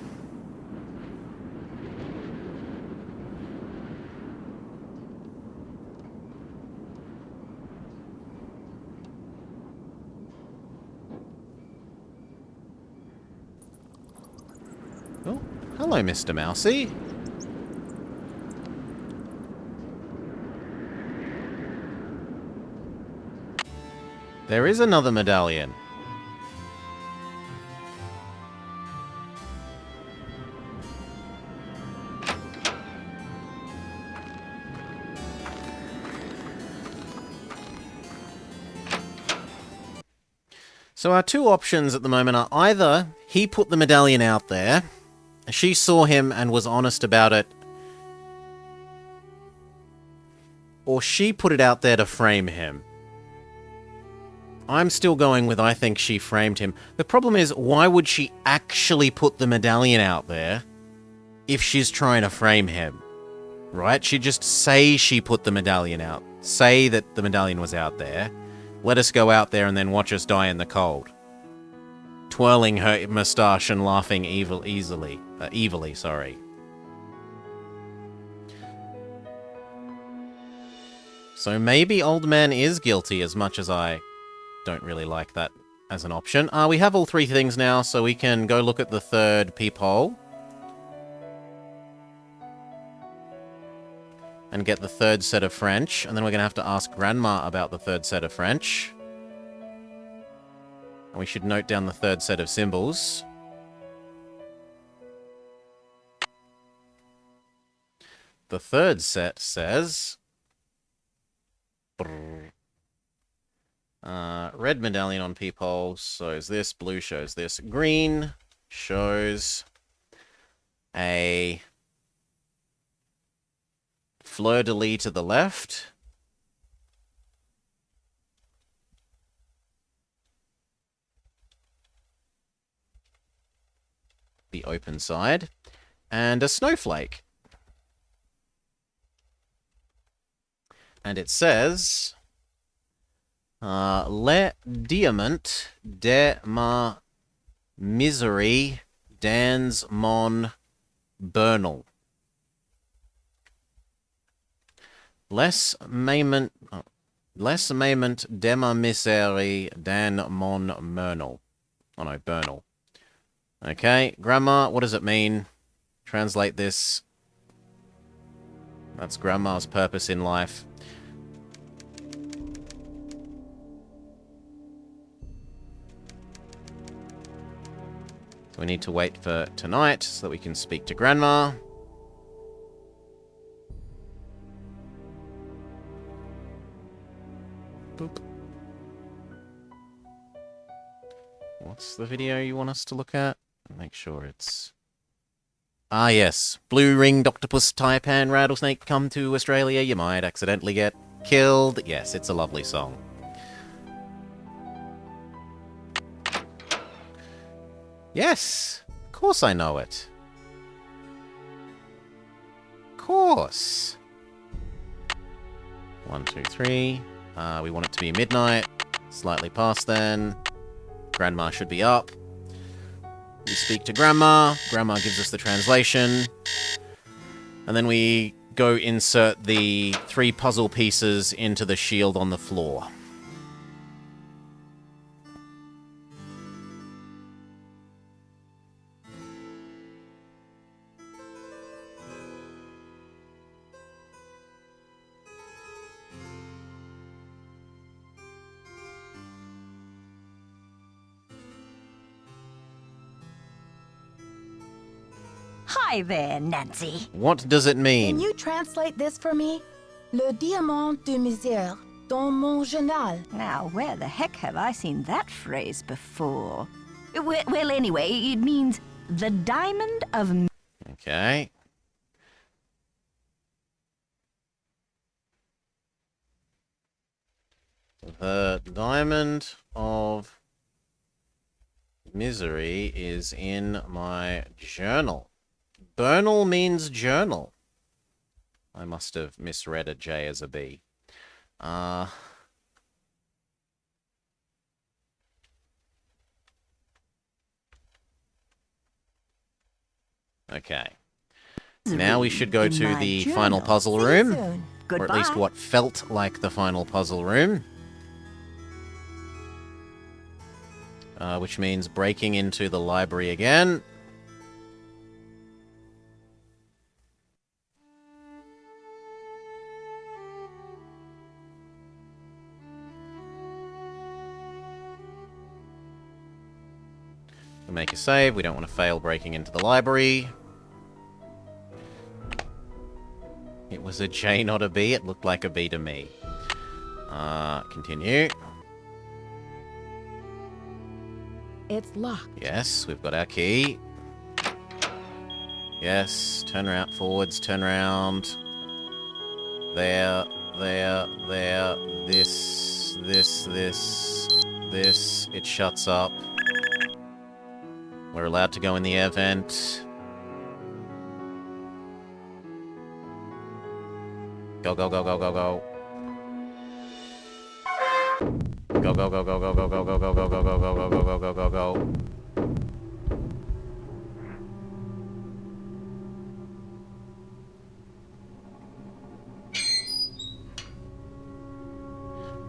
Oh, hello, Mr. Mousy. There is another medallion. So our two options at the moment are either he put the medallion out there, she saw him and was honest about it, or she put it out there to frame him. I'm still going with I think she framed him. The problem is, why would she actually put the medallion out there if she's trying to frame him? Right? She'd just say she put the medallion out. Say that the medallion was out there. Let us go out there and then watch us die in the cold. Twirling her moustache and laughing evilly. So maybe Old Man is guilty, as much as I don't really like that as an option. We have all three things now, so we can go look at the third peephole. And get the third set of French. And then we're going to have to ask Grandma about the third set of French. And we should note down the third set of symbols. The third set says... red medallion on peephole shows this. Blue shows this. Green shows a fleur-de-lis to the left. The open side. And a snowflake. And it says... Le diamant de ma miserie dans mon bernal. Les maiment de ma miserie dans mon bernal. Oh no, bernal. Okay, grammar, what does it mean? Translate this. That's grandma's purpose in life. So we need to wait for tonight so that we can speak to Grandma. Boop. What's the video you want us to look at? Make sure it's... Ah, yes. Blue-ringed octopus taipan rattlesnake come to Australia. You might accidentally get killed. Yes, it's a lovely song. Yes, of course I know it. Of course. 1, 2, 3. We want it to be midnight. Slightly past then. Grandma should be up. We speak to Grandma. Grandma gives us the translation. And then we go insert the 3 puzzle pieces into the shield on the floor. Hi there, Nancy. What does it mean? Can you translate this for me? Le diamant de misère dans mon journal. Now, where the heck have I seen that phrase before? Well, anyway, it means the diamond of... Okay. The diamond of misery is in my journal. Bernal means journal. I must have misread a J as a B. Okay. Now we should go to the final puzzle room. Or at least what felt like the final puzzle room. Which means breaking into the library again. We make a save. We don't want to fail breaking into the library. It was a J, not a B. It looked like a B to me. Continue. It's locked. Yes, we've got our key. Yes, turn around, forwards, turn around. There, there, there. This. It shuts up. We're allowed to go in the air vent. Go, go, go, go, go, go. Go, go, go, go, go, go, go, go, go, go, go, go, go, go, go, go, go, go.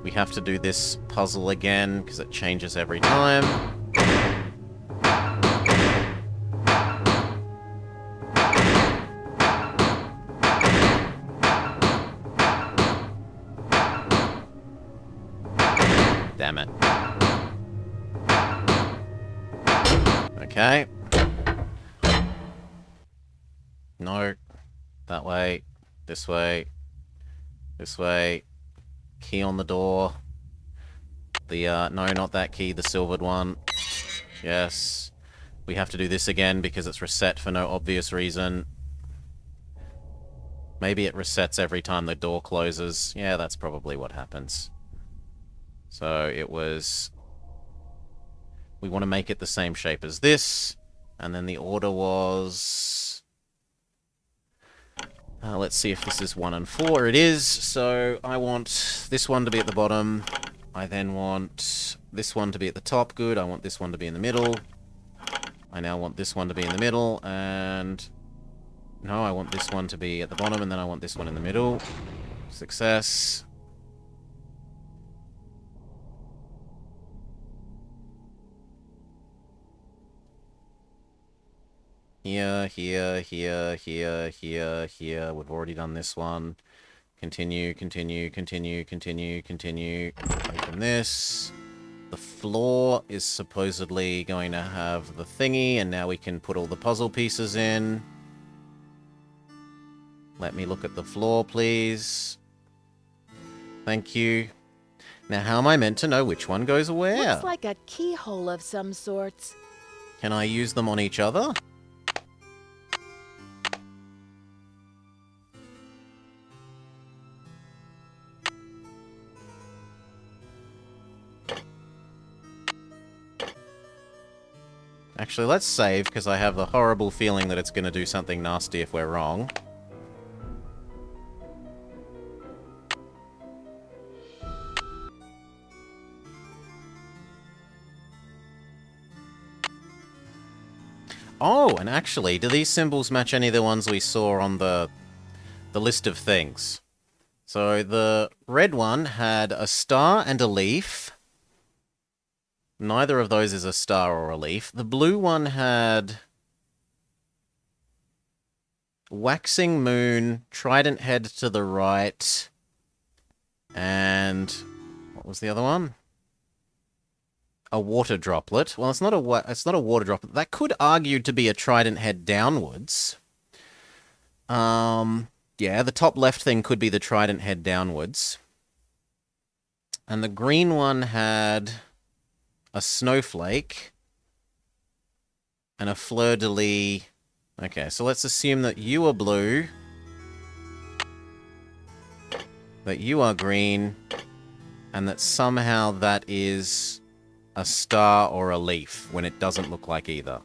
We have to do this puzzle again because it changes every time. Damn it. Okay. No. That way. This way. This way. Key on the door. The, no, not that key, the silvered one. Yes. We have to do this again because it's reset for no obvious reason. Maybe it resets every time the door closes. Yeah, that's probably what happens. So it was... We want to make it the same shape as this. And then the order was... let's see if this is 1 and 4. It is. So I want this one to be at the bottom. I then want this one to be at the top. Good. I want this one to be in the middle. I now want this one to be in the middle. And... No, I want this one to be at the bottom, and then I want this one in the middle. Success. Here, here, here, here, here, here. We've already done this one. Continue, continue, continue, continue, continue. Open this. The floor is supposedly going to have the thingy, and now we can put all the puzzle pieces in. Let me look at the floor, please. Thank you. Now, how am I meant to know which one goes where? Looks like a keyhole of some sorts. Can I use them on each other? Actually, let's save, because I have the horrible feeling that it's going to do something nasty if we're wrong. Oh, and actually, do these symbols match any of the ones we saw on the list of things? So the red one had a star and a leaf. Neither of those is a star or a leaf. The blue one had waxing moon, trident head to the right, and what was the other one? A water droplet. Well, it's not a water droplet. That could argue to be a trident head downwards. Yeah, the top left thing could be the trident head downwards. And the green one had a snowflake and a fleur-de-lis. Okay, so let's assume that you are blue, that you are green, and that somehow that is a star or a leaf when it doesn't look like either.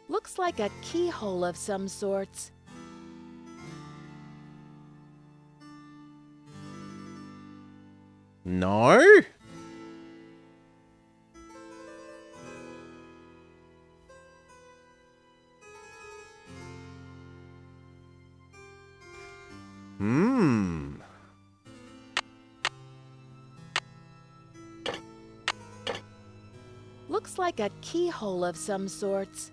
Looks like a keyhole of some sorts. No? Looks like a keyhole of some sorts.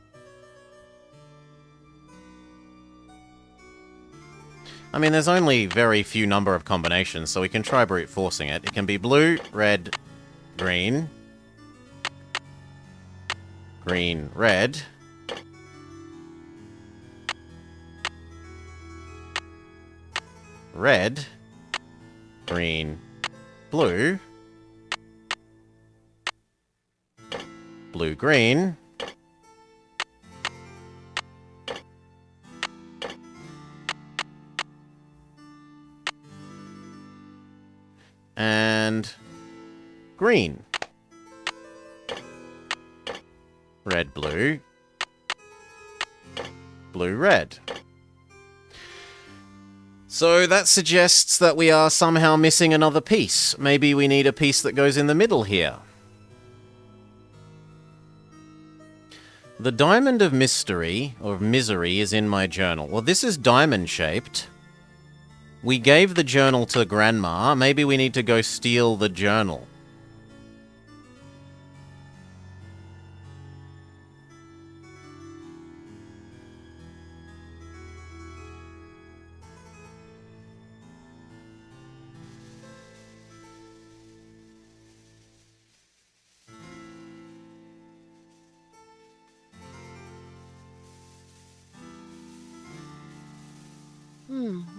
I mean, there's only very few number of combinations, so we can try brute forcing it. It can be blue, red, green, green, red, red, green, blue, blue, green, and green. Red, blue, blue, red. So that suggests that we are somehow missing another piece. Maybe we need a piece that goes in the middle here. The diamond of mystery, or misery, is in my journal. Well, this is diamond-shaped. We gave the journal to Grandma. Maybe we need to go steal the journal.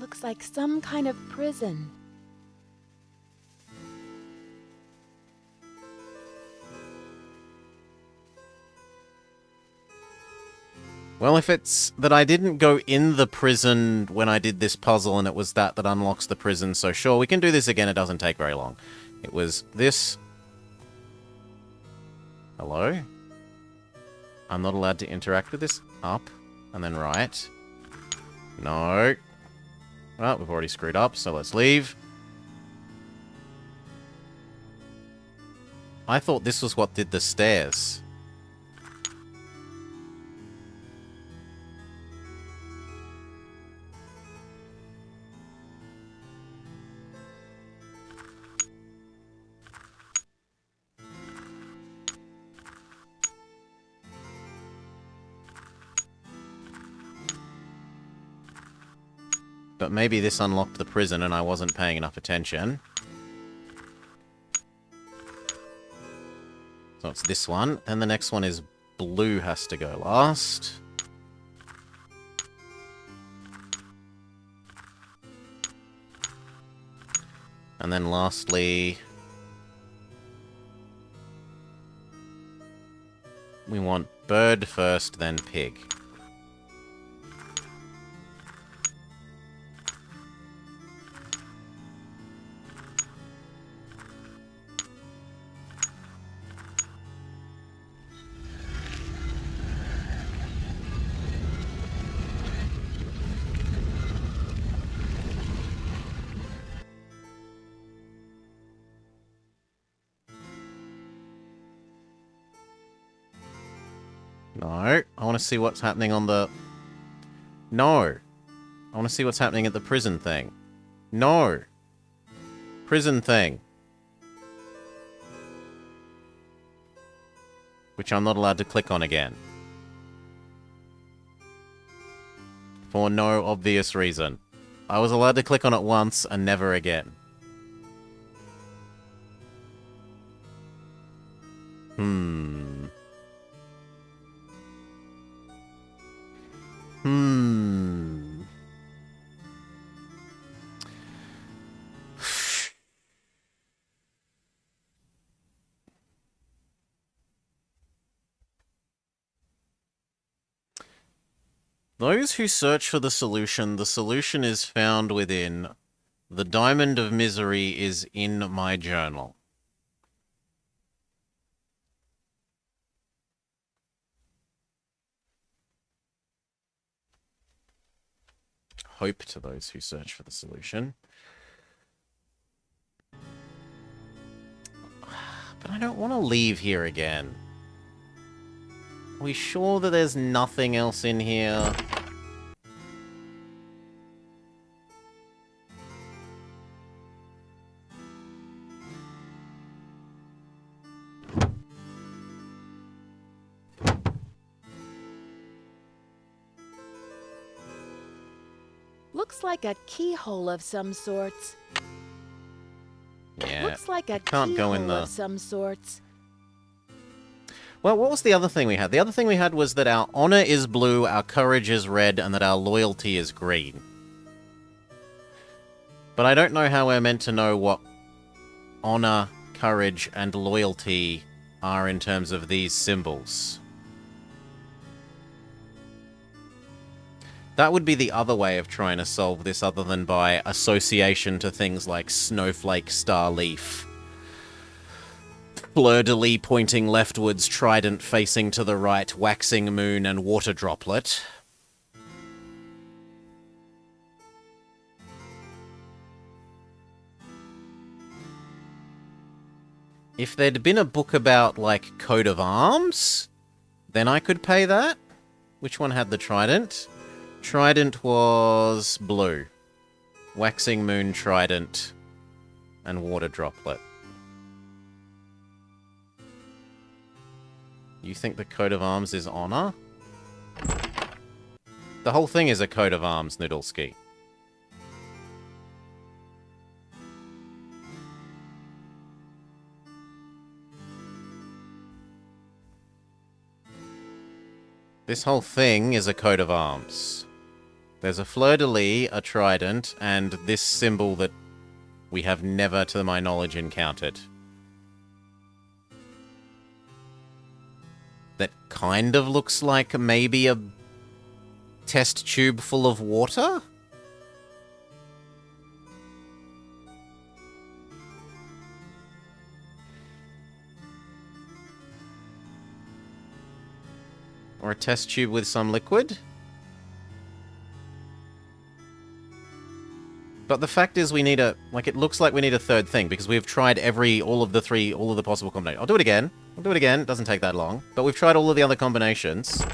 Looks like some kind of prison. Well, if it's that I didn't go in the prison when I did this puzzle and it was that unlocks the prison, so sure, we can do this again. It doesn't take very long. It was this. Hello? I'm not allowed to interact with this. Up and then right. No. Well, we've already screwed up, so let's leave. I thought this was what did the stairs. But maybe this unlocked the prison and I wasn't paying enough attention. So it's this one. And the next one is blue has to go last. And then lastly, we want bird first, then pig. No, I want to see what's happening on the... No. I want to see what's happening at the prison thing. No. Prison thing. Which I'm not allowed to click on again. For no obvious reason. I was allowed to click on it once and never again. Those who search for the solution is found within. The diamond of misery is in my journal. Hope to those who search for the solution. But I don't want to leave here again. Are we sure that there's nothing else in here? Looks like a keyhole of some sorts. Yeah. Looks like a Can't go in keyhole the... of some sorts. Well, what was the other thing we had? The other thing we had was that our honor is blue, our courage is red, and that our loyalty is green. But I don't know how we're meant to know what honor, courage, and loyalty are in terms of these symbols. That would be the other way of trying to solve this other than by association to things like snowflake, star leaf, fleur-de-lis pointing leftwards, trident facing to the right, waxing moon, and water droplet. If there'd been a book about, like, coat of arms, then I could pay that. Which one had the trident? Trident was blue. Waxing moon, trident, and water droplet. You think the coat of arms is honor? The whole thing is a coat of arms, Noodleski. This whole thing is a coat of arms. There's a fleur-de-lis, a trident, and this symbol that we have never, to my knowledge, encountered. That kind of looks like maybe a test tube full of water? Or a test tube with some liquid? But the fact is we need a... Like, it looks like we need a third thing, because we've tried all of the possible combinations. I'll do it again. It doesn't take that long. But we've tried all of the other combinations.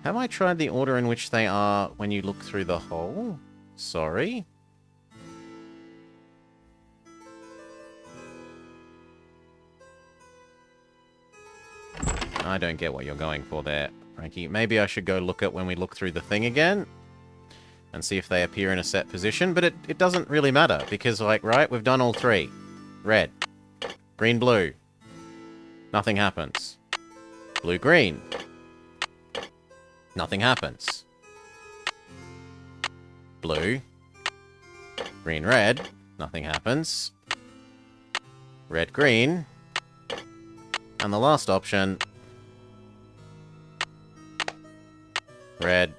Have I tried the order in which they are when you look through the hole? Sorry. I don't get what you're going for there, Frankie. Maybe I should go look at when we look through the thing again and see if they appear in a set position, but it doesn't really matter because, like, right, we've done all three. Red, green, blue. Nothing happens. Blue, green. Nothing happens. Blue, green, red. Nothing happens. Red, green. And the last option... Red.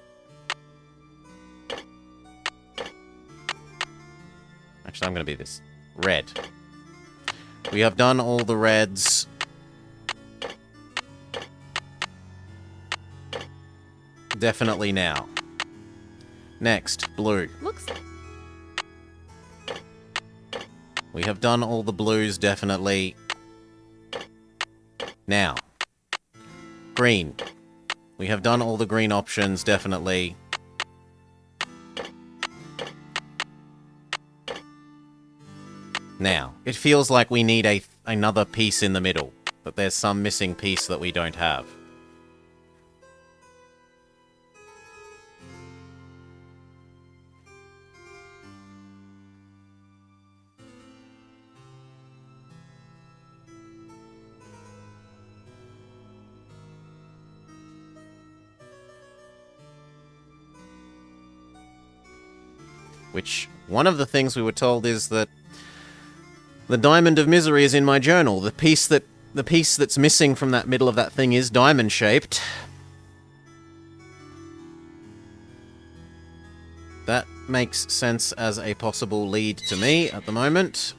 Actually, I'm going to be this. Red. We have done all the reds. Definitely now. Next, blue. Looks... We have done all the blues, definitely. Now. Green. We have done all the green options, definitely. Now, it feels like we need another piece in the middle. That there's some missing piece that we don't have. Which, one of the things we were told is that the diamond of misery is in my journal. The piece that's missing from that middle of that thing is diamond-shaped. That makes sense as a possible lead to me at the moment.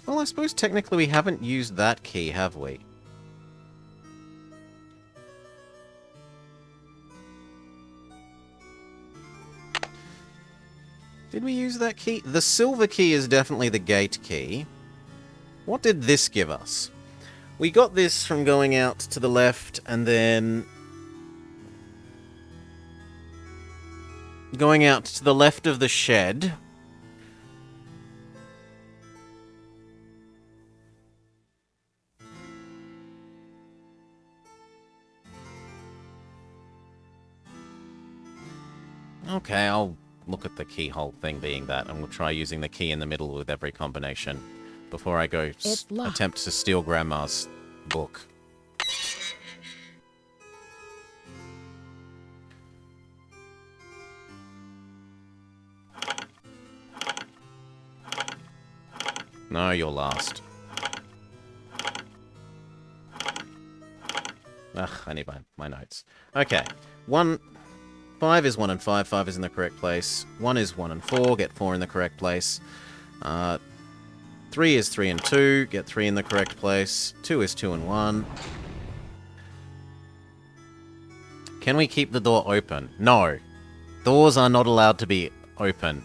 Well, I suppose technically we haven't used that key, have we? Did we use that key? The silver key is definitely the gate key. What did this give us? We got this from going out to the left and then... going out to the left of the shed. Okay, I'll look at the keyhole thing being that, and we'll try using the key in the middle with every combination before I go attempt to steal Grandma's book. No, you're last. Ugh, I need my notes. Okay, 5 is 1 and 5. 5 is in the correct place. 1 is 1 and 4. Get 4 in the correct place. 3 is 3 and 2. Get 3 in the correct place. 2 is 2 and 1. Can we keep the door open? No. Doors are not allowed to be open.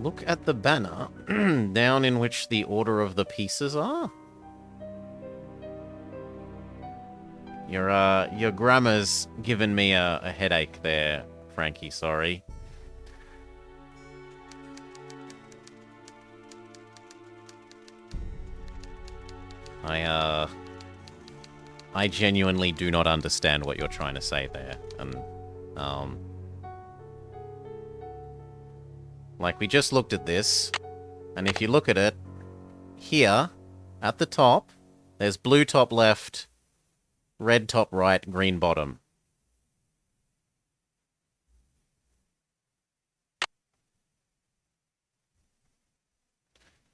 Look at the banner down in which the order of the pieces are. Your grammar's given me a headache there, Frankie, sorry. I genuinely do not understand what you're trying to say there. And, like, we just looked at this, and if you look at it, here, at the top, there's blue top left, red top right, green bottom.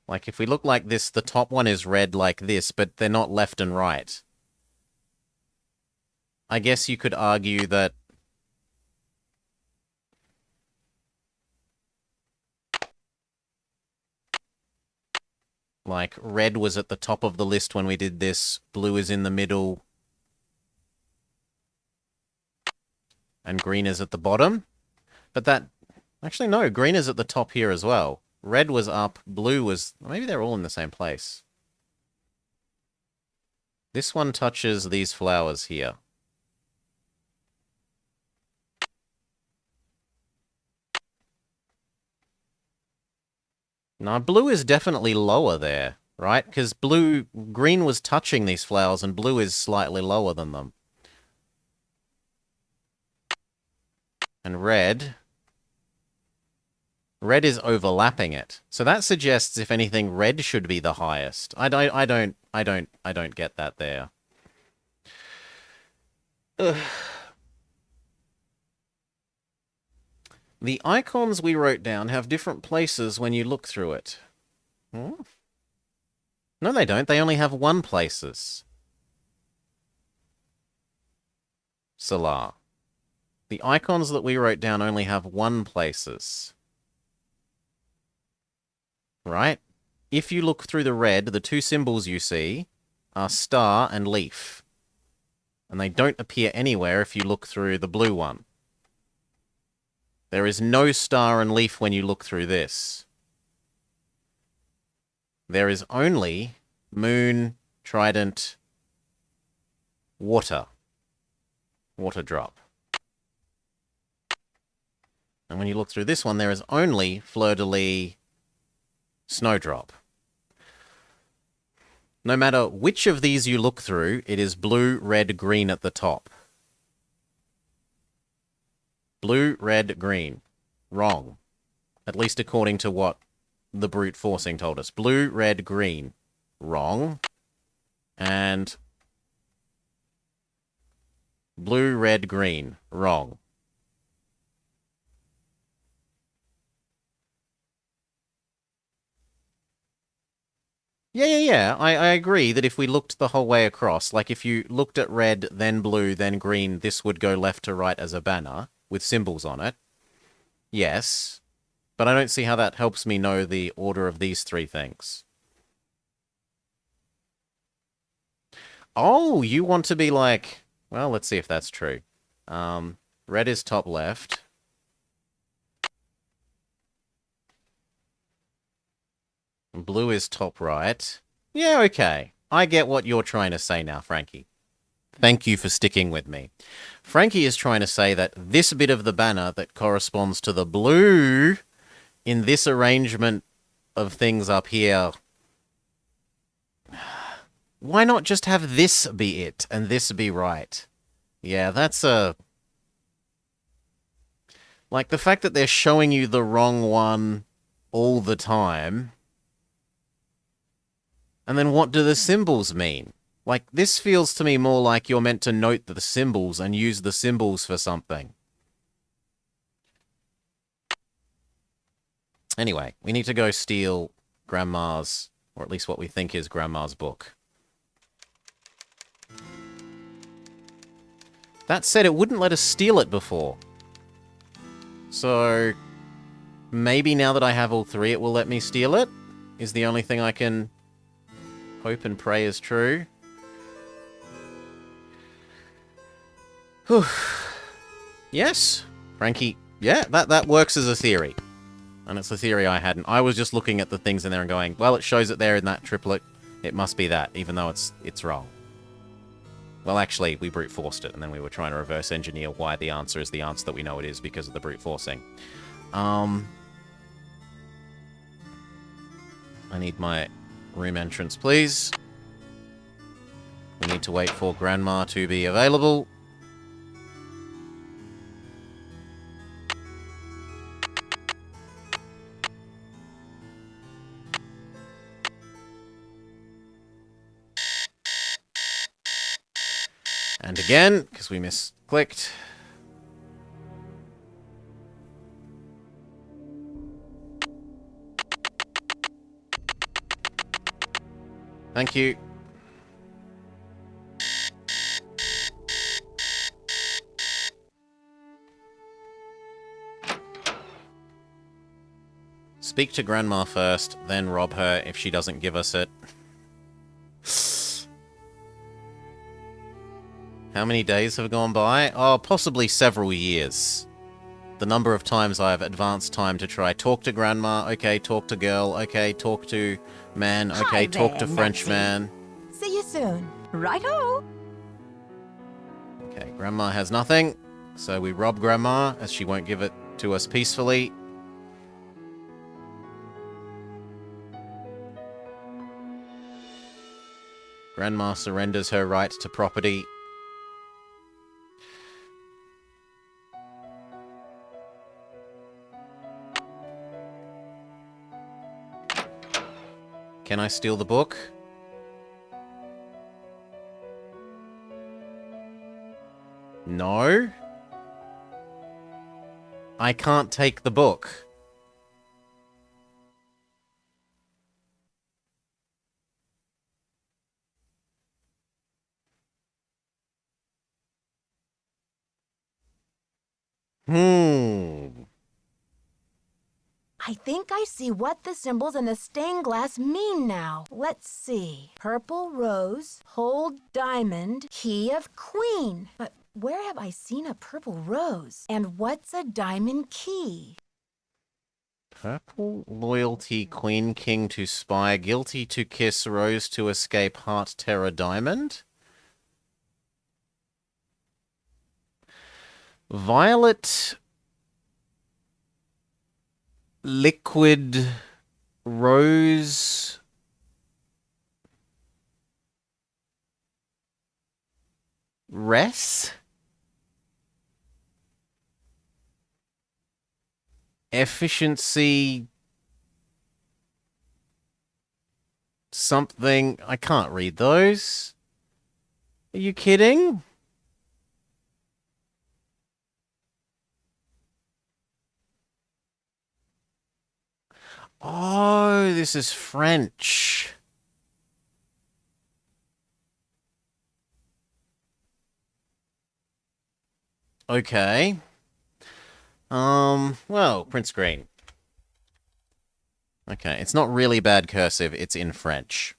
Like, if we look like this, the top one is red like this, but they're not left and right. I guess you could argue that like, red was at the top of the list when we did this, blue is in the middle, and green is at the bottom. But that... Actually, no, green is at the top here as well. Red was up, blue was... Maybe they're all in the same place. This one touches these flowers here. Now, blue is definitely lower there, right? Because green was touching these flowers, and blue is slightly lower than them. And red is overlapping it. So that suggests, if anything, red should be the highest. I don't get that there. Ugh. The icons we wrote down have different places when you look through it. Hmm? No, they don't. They only have one places. Salah. The icons that we wrote down only have one places. Right? If you look through the red, the two symbols you see are star and leaf. And they don't appear anywhere if you look through the blue one. There is no star and leaf when you look through this. There is only moon, trident, water. Water drop. And when you look through this one, there is only fleur-de-lis, snowdrop. No matter which of these you look through, it is blue, red, green at the top. Blue, red, green. Wrong. At least according to what the brute forcing told us. Blue, red, green. Wrong. And blue, red, green. Wrong. Yeah. I agree that if we looked the whole way across, like if you looked at red, then blue, then green, this would go left to right as a banner with symbols on it. Yes. But I don't see how that helps me know the order of these three things. Oh, you want to be like... Well, let's see if that's true. Red is top left. Blue is top right. Yeah, okay. I get what you're trying to say now, Frankie. Thank you for sticking with me. Frankie is trying to say that this bit of the banner that corresponds to the blue in this arrangement of things up here... Why not just have this be it and this be right? Yeah, that's a... Like, the fact that they're showing you the wrong one all the time... And then what do the symbols mean? Like, this feels to me more like you're meant to note the symbols and use the symbols for something. Anyway, we need to go steal Grandma's, or at least what we think is Grandma's book. That said, it wouldn't let us steal it before. So, maybe now that I have all three, it will let me steal it? Is the only thing I can hope and pray is true. Whew. Yes, Frankie. Yeah, that works as a theory. And it's a theory I hadn't. I was just looking at the things in there and going, well, it shows it there in that triplet. It must be that, even though it's wrong. Well, actually, we brute forced it, and then we were trying to reverse engineer why the answer is the answer that we know it is because of the brute forcing. I need my room entrance, please. We need to wait for Grandma to be available. And again, because we misclicked. Thank you. Speak to Grandma first, then rob her if she doesn't give us it. How many days have gone by? Oh, possibly several years. The number of times I have advanced time to try talk to Grandma, okay, talk to girl, okay, talk to man, okay, Hi there, talk to French Nancy. man. See you soon. Righto. Okay, Grandma has nothing, so we rob Grandma as she won't give it to us peacefully. Grandma surrenders her right to property. Can I steal the book? No. I can't take the book. I think I see what the symbols in the stained glass mean now. Let's see. Purple rose, whole diamond, key of queen. But where have I seen a purple rose? And what's a diamond key? Purple, loyalty, queen, king to spy, guilty to kiss, rose to escape, heart, terror, diamond? Violet, liquid, rose, res, efficiency, something. I can't read those. Are you kidding? Oh, this is French. Okay. Well, print screen. Okay, it's not really bad cursive, it's in French.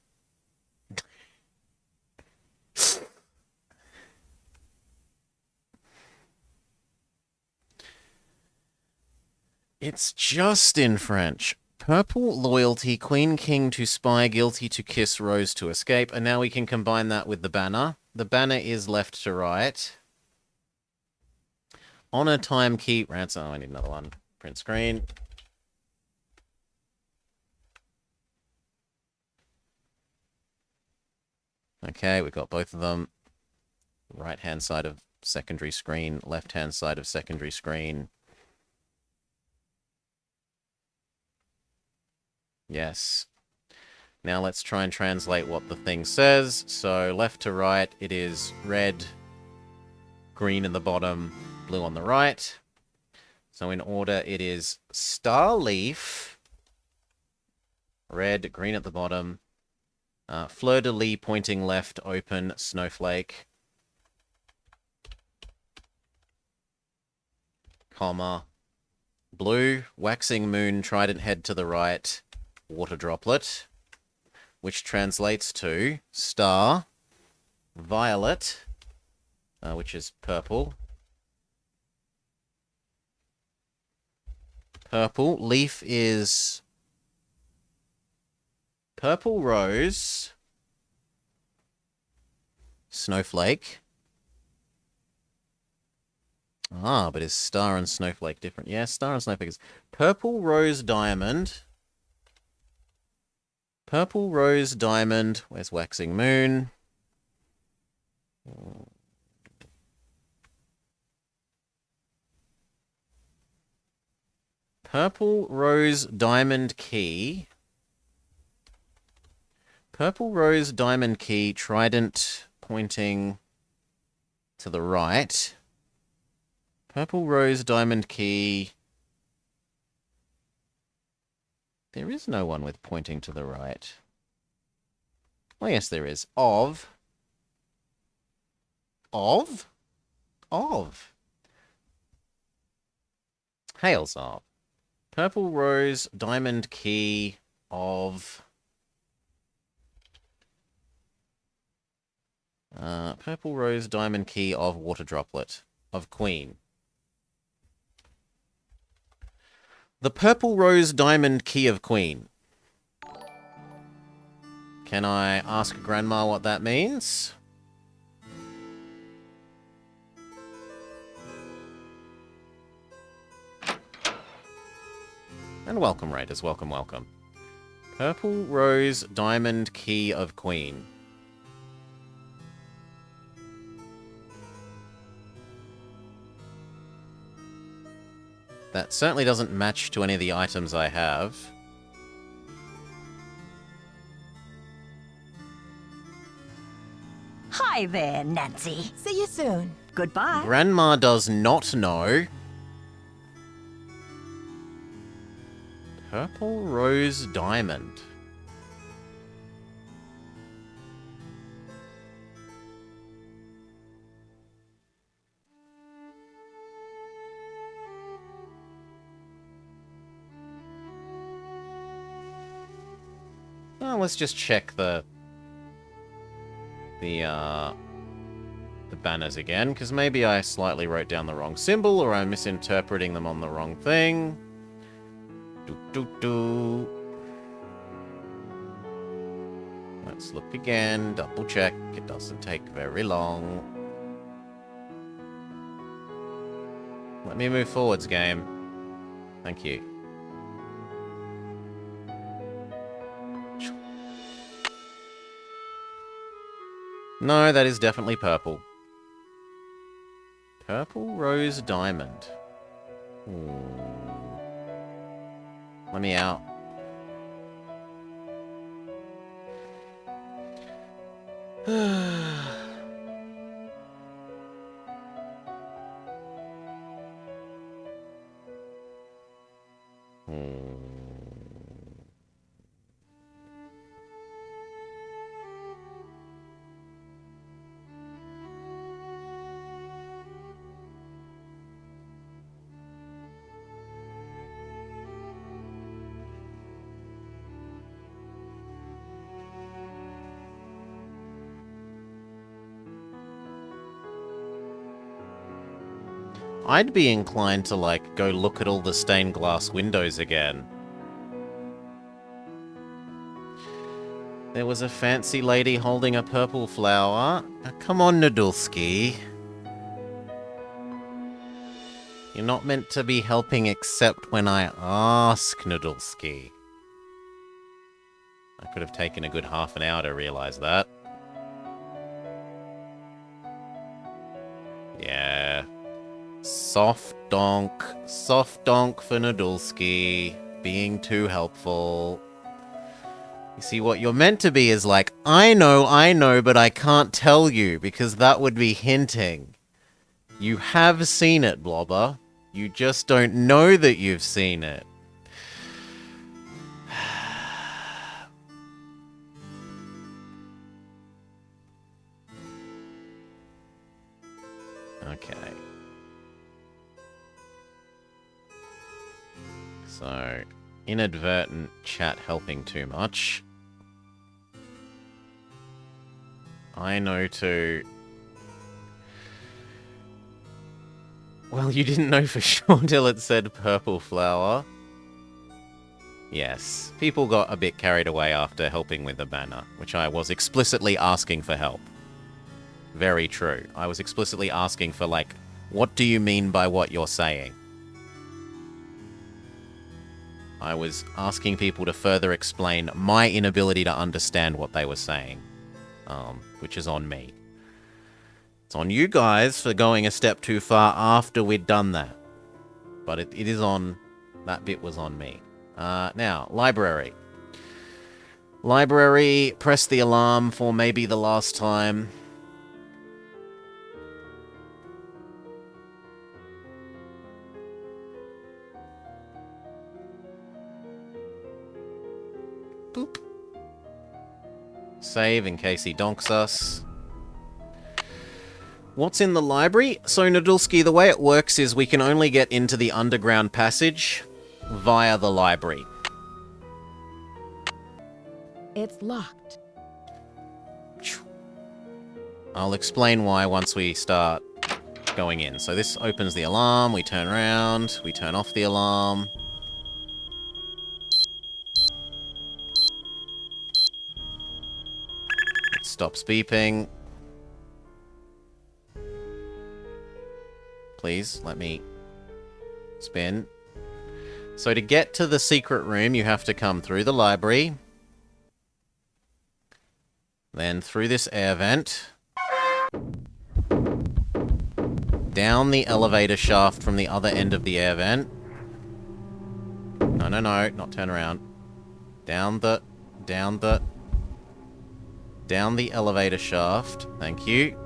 It's just in French. Purple, loyalty, queen, king to spy, guilty to kiss, rose to escape. And now we can combine that with the banner. The banner is left to right. Honor, time, key, ransom. Oh, I need another one. Print screen. Okay, we've got both of them. Right-hand side of secondary screen, left-hand side of secondary screen. Yes. Now let's try and translate what the thing says. So left to right, it is red, green in the bottom, blue on the right. So in order, it is star leaf, red, green at the bottom, fleur-de-lis pointing left, open, snowflake, comma, blue, waxing moon, trident head to the right, water droplet, which translates to star, violet, which is purple, purple. Leaf is purple rose. Snowflake. Ah, but is star and snowflake different? Yeah, star and snowflake is purple rose diamond. Purple rose diamond. Where's waxing moon? Purple rose diamond key. Purple rose diamond key, trident pointing to the right. Purple rose diamond key. There is no one with pointing to the right. Oh, yes, there is. Of. Hails of. Purple rose diamond key of. Purple rose diamond key of water droplet of queen. The purple rose diamond key of queen. Can I ask Grandma what that means? And welcome, Raiders. Welcome, welcome. Purple rose diamond key of queen. That certainly doesn't match to any of the items I have. Hi there, Nancy. See you soon. Goodbye. Grandma does not know. Purple rose diamond. Well, let's just check the banners again, because maybe I slightly wrote down the wrong symbol, or I'm misinterpreting them on the wrong thing. Let's look again, double check. It doesn't take very long. Let me move forwards, game. Thank you. No, that is definitely purple. Purple rose diamond. Let me out. I'd be inclined to, like, go look at all the stained glass windows again. There was a fancy lady holding a purple flower. Now, come on, Noodlesky. You're not meant to be helping except when I ask, Noodlesky. I could have taken a good half an hour to realize that. Yeah. Soft donk for Noodlesky, being too helpful. You see, what you're meant to be is like, I know, but I can't tell you, because that would be hinting. You have seen it, Blobber. You just don't know that you've seen it. Okay. So, inadvertent chat helping too much. I know too. Well, you didn't know for sure until it said purple flower. Yes, people got a bit carried away after helping with the banner, which I was explicitly asking for help. Very true. I was explicitly asking for, like, what do you mean by what you're saying? I was asking people to further explain my inability to understand what they were saying, which is on me. It's on you guys for going a step too far after we'd done that. But it is on... that bit was on me. Now, library. Library, press the alarm for maybe the last time. Boop. Save in case he donks us. What's in the library? So, Nadulski, the way it works is we can only get into the underground passage via the library. It's locked. I'll explain why once we start going in. So this opens the alarm, we turn around, we turn off the alarm. It stops beeping. Please, let me spin. So to get to the secret room, you have to come through the library. Then through this air vent. Down the elevator shaft from the other end of the air vent. No, not turn around. Down the elevator shaft. Thank you.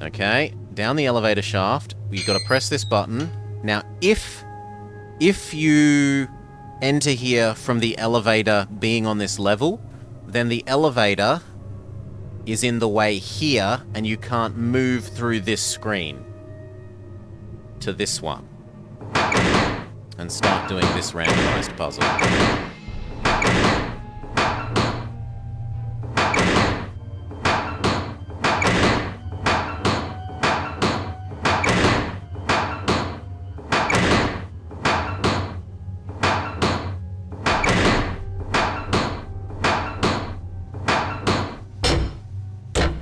Okay, down the elevator shaft. You've got to press this button. Now, if you enter here from the elevator being on this level, then the elevator is in the way here, and you can't move through this screen to this one and start doing this randomized puzzle.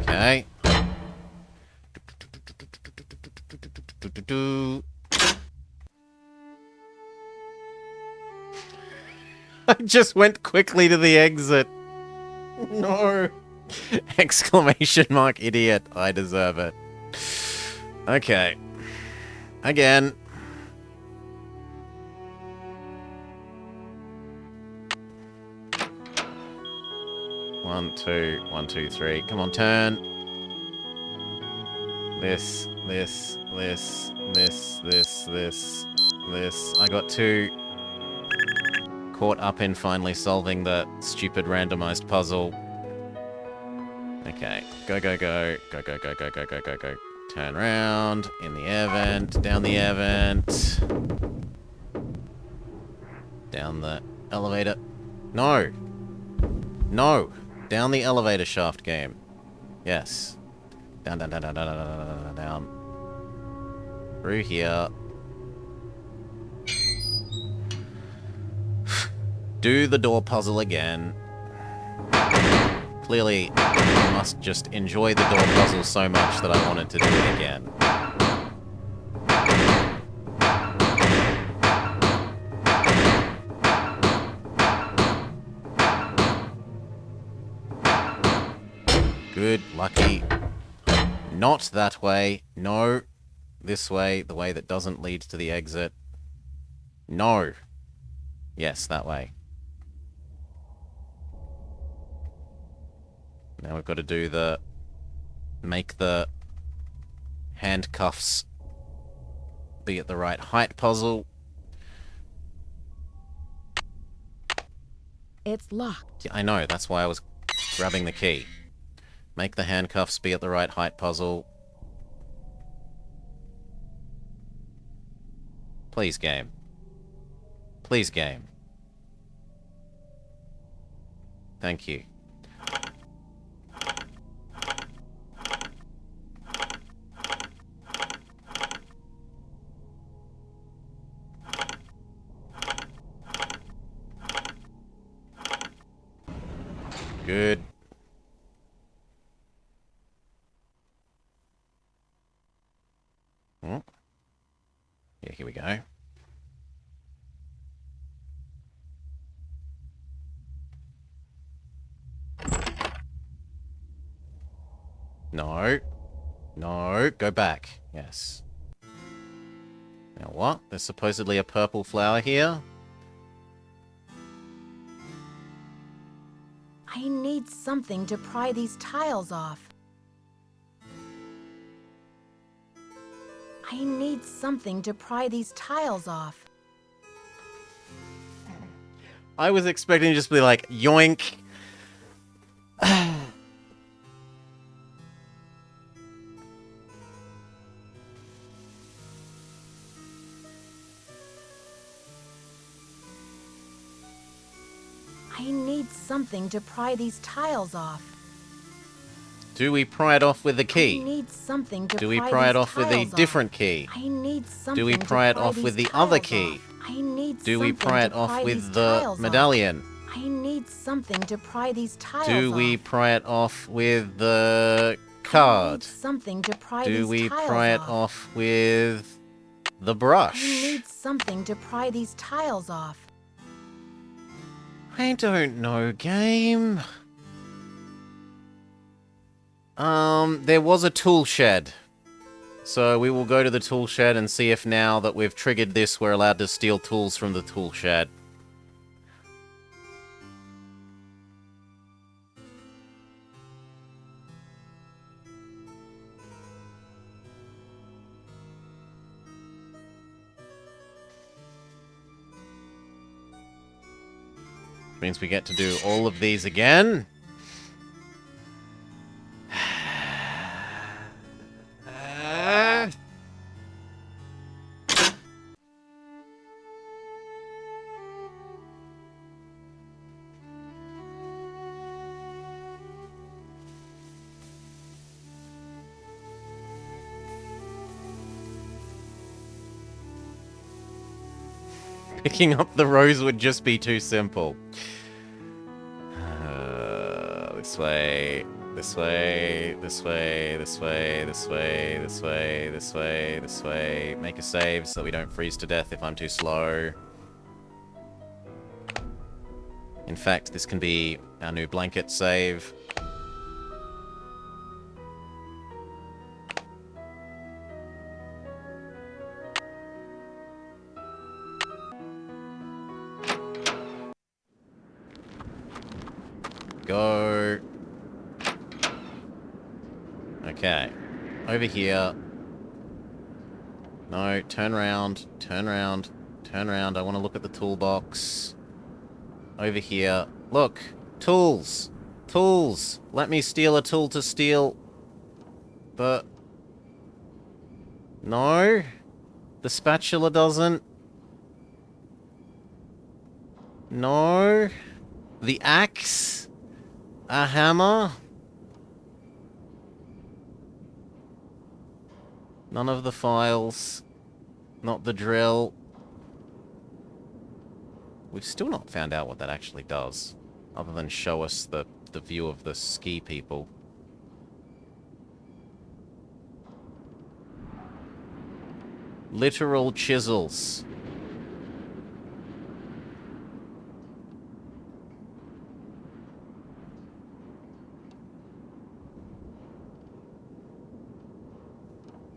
Okay. I just went quickly to the exit. No. Exclamation mark, idiot. I deserve it. Okay. Again. One, two, three. Come on, turn. This. I got too caught up in finally solving the stupid randomized puzzle. Okay. Go. Turn around. In the air vent. Down the air vent. Down the elevator. No. Down the elevator shaft, game. Yes. Down. Through here. Do the door puzzle again. Clearly, I must just enjoy the door puzzle so much that I wanted to do it again. Good, lucky. Not that way. No. This way, the way that doesn't lead to the exit. No. Yes, that way. Now we've got to do the... make the handcuffs be at the right height puzzle. It's locked. Yeah, I know, that's why I was grabbing the key. Make the handcuffs be at the right height puzzle. Please, game. Please, game. Thank you. good. Oh. Yeah, here we go. No. No, go back. Yes. Now what? There's supposedly a purple flower here. I need something to pry these tiles off. I need something to pry these tiles off. I was expecting to just be like, yoink. I need something to pry these tiles off. Do we pry it off with the I key? need something to Do we pry pry it these off with a tiles different off. key? I need something Do we to pry it off with these the other tiles key? off. I need Do we something pry to it off pry with these the tiles off. medallion? I need something to pry these tiles Do we off. pry it off with the I card? need something to pry Do these we tiles pry it off. off with the I brush? need something to pry these tiles off. I don't know, game. There was a tool shed. So we will go to the tool shed and see if now that we've triggered this, we're allowed to steal tools from the tool shed. Means we get to do all of these again. Picking up the rose would just be too simple. This way, this way, this way, this way, this way, this way, this way, this way. Make a save so we don't freeze to death if I'm too slow. In fact, this can be our new blanket save. Go. Okay. Over here. No, turn around, turn around, turn around. I want to look at the toolbox. Over here. Look. Tools. Tools. Let me steal a tool to steal. The... No. The spatula doesn't. No. The axe. A hammer. None of the files. Not the drill. We've still not found out what that actually does. Other than show us the view of the ski people. Literal chisels.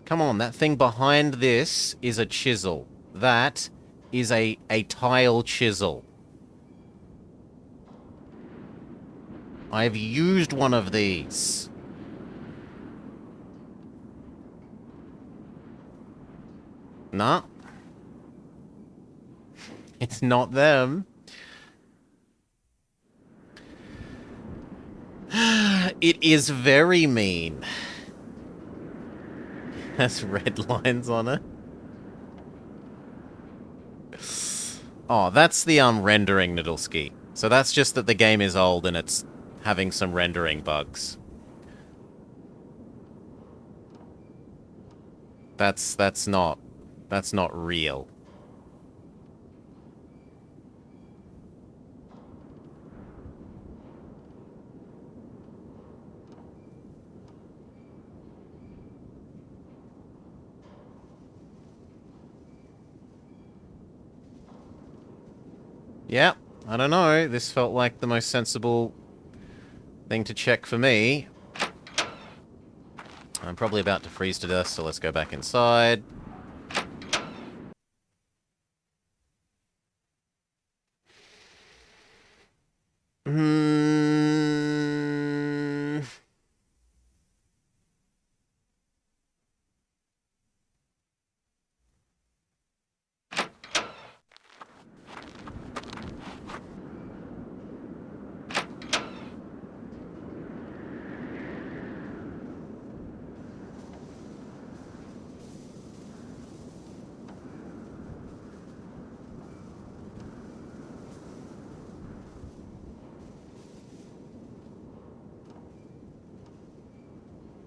Come on, that thing behind this is a chisel. That is a tile chisel. I've used one of these. Nah. It's not them. It is very mean. Has red lines on it. Oh, that's the rendering Noodleski. So that's just that the game is old and it's having some rendering bugs. That's not real. Yeah, I don't know. This felt like the most sensible thing to check for me. I'm probably about to freeze to death, so let's go back inside.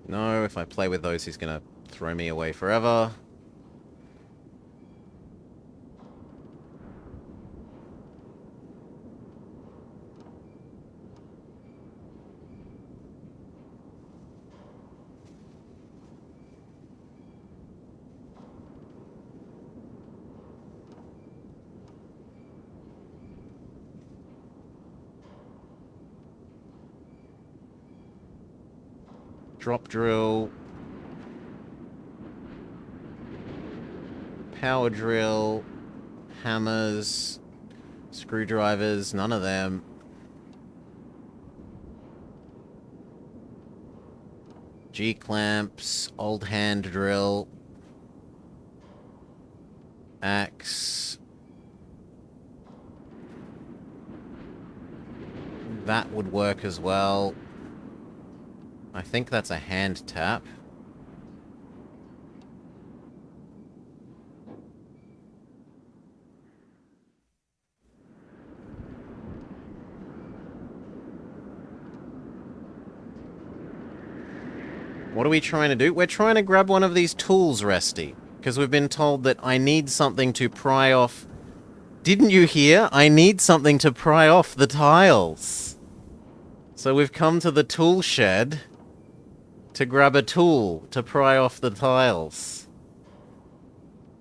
No, if I play with those, he's gonna throw me away forever. Drop drill. Power drill. Hammers. Screwdrivers. None of them. G-clamps. Old hand drill. Axe. That would work as well. I think that's a hand tap. What are we trying to do? We're trying to grab one of these tools, Resty. Because we've been told that I need something to pry off... Didn't you hear? I need something to pry off the tiles. So we've come to the tool shed to grab a tool to pry off the tiles.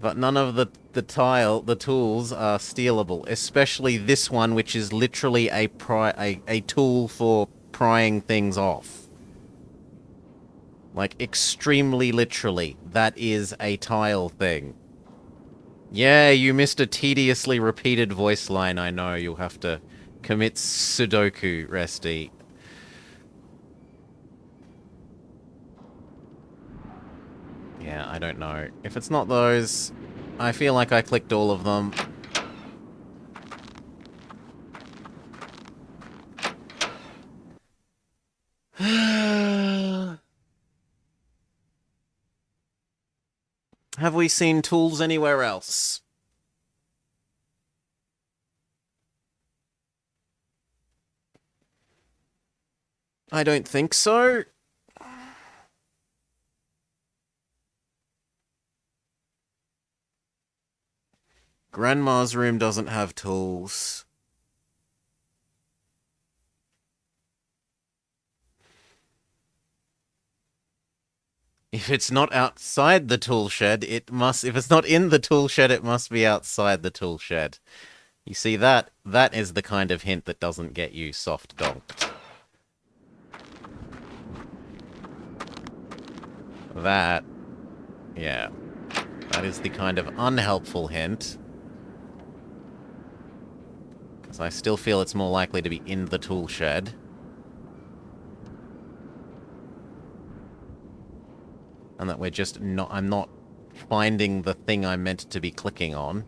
But none of the tools are stealable. Especially this one, which is literally a tool for prying things off. Like, extremely literally, that is a tile thing. Yeah, you missed a tediously repeated voice line, I know. You'll have to commit Sudoku, Resty. Yeah, I don't know. If it's not those, I feel like I clicked all of them. Have we seen tools anywhere else? I don't think so. Grandma's room doesn't have tools. If it's not outside the tool shed, it must... If it's not in the tool shed, it must be outside the tool shed. You see, that is the kind of hint that doesn't get you soft donked. That... Yeah. That is the kind of unhelpful hint. Because I still feel it's more likely to be in the tool shed. And that we're just not... I'm not finding the thing I'm meant to be clicking on.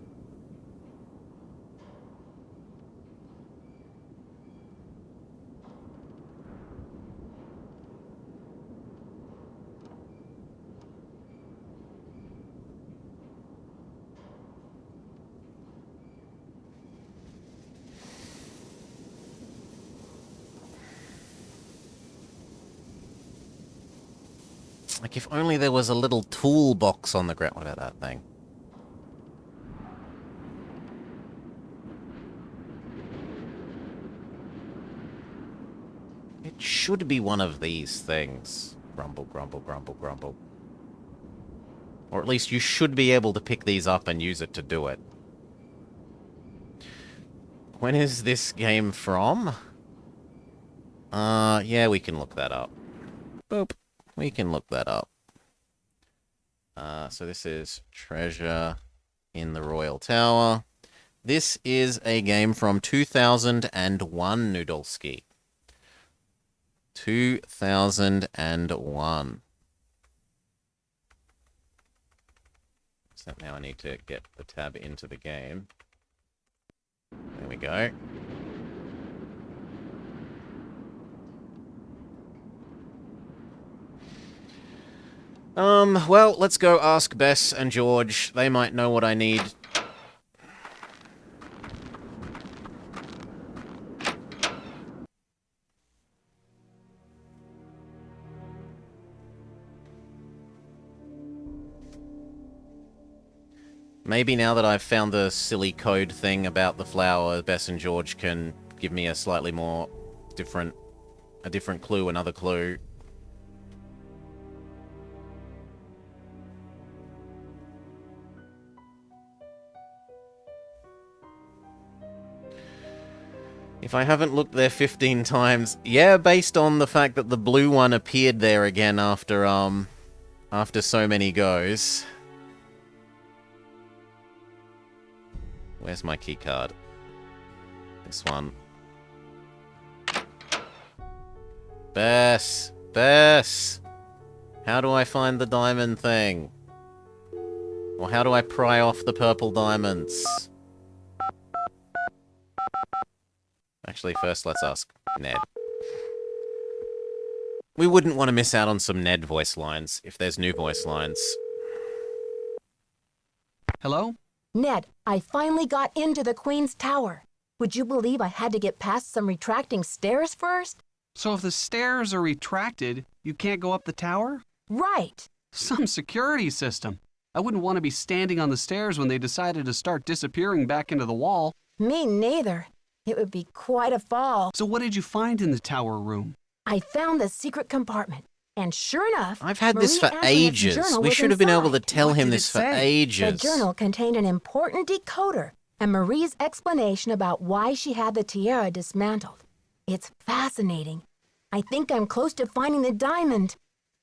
Like, if only there was a little toolbox on the ground. What about that thing? It should be one of these things. Grumble, grumble, grumble, grumble. Or at least you should be able to pick these up and use it to do it. When is this game from? Yeah, we can look that up. Boop. We can look that up. So this is Treasure in the Royal Tower. This is a game from 2001, Noodleski. 2001. So now I need to get the tab into the game. There we go. Well, let's go ask Bess and George. They might know what I need. Maybe now that I've found the silly code thing about the flower, Bess and George can give me a slightly more different clue, another clue. If I haven't looked there 15 times, yeah, based on the fact that the blue one appeared there again after so many goes. Where's my key card? This one. Bess! Bess! How do I find the diamond thing? Or how do I pry off the purple diamonds? Actually, first let's ask Ned. We wouldn't want to miss out on some Ned voice lines, if there's new voice lines. Hello? Ned, I finally got into the Queen's Tower. Would you believe I had to get past some retracting stairs first? So if the stairs are retracted, you can't go up the tower? Right. Some security system. I wouldn't want to be standing on the stairs when they decided to start disappearing back into the wall. Me neither. It would be quite a fall. So what did you find in the tower room? I found the secret compartment. And sure enough, I've had Marie this for Antoinette's ages. journal We was should have been able to inside. tell What him did this it for say? ages. The journal contained an important decoder and Marie's explanation about why she had the tiara dismantled. It's fascinating. I think I'm close to finding the diamond.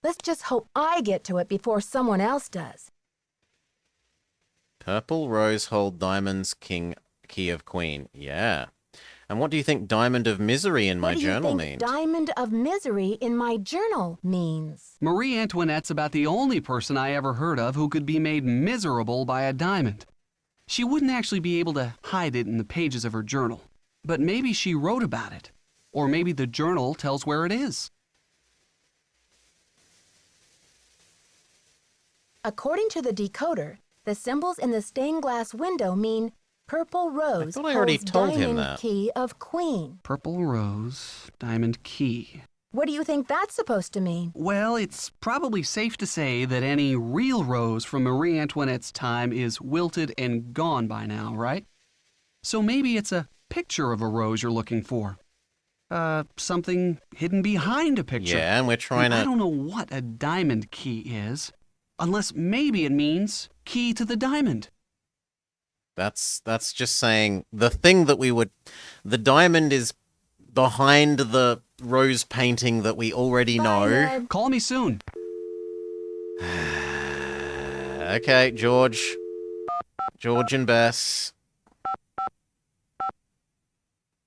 Let's just hope I get to it before someone else does. Purple rose hold diamonds key of queen. Yeah. And what do you think diamond of misery in my journal What do you means? think diamond of misery in my journal means? Marie Antoinette's about the only person I ever heard of who could be made miserable by a diamond. She wouldn't actually be able to hide it in the pages of her journal, but maybe she wrote about it. Or maybe the journal tells where it is. According to the decoder, the symbols in the stained glass window mean purple rose thought I already holds told him diamond that. key of queen. Purple rose, diamond key. What do you think that's supposed to mean? Well, it's probably safe to say that any real rose from Marie Antoinette's time is wilted and gone by now, right? So maybe it's a picture of a rose you're looking for. Something hidden behind a picture. Yeah, and we're trying I to... don't know what a diamond key is, unless maybe it means key to the diamond. That's just saying the thing that we would... The diamond is behind the rose painting that we already know. Ned. Call me soon. Okay, George. George and Bess.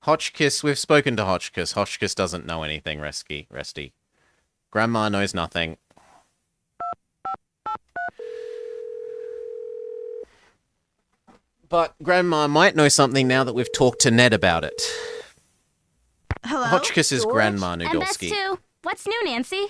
Hotchkiss, we've spoken to Hotchkiss. Hotchkiss doesn't know anything, Resty. Grandma knows nothing. But Grandma might know something now that we've talked to Ned about it. Hello? Hotchkiss is George? Grandma And Bess Noodlesky. too. What's new, Nancy?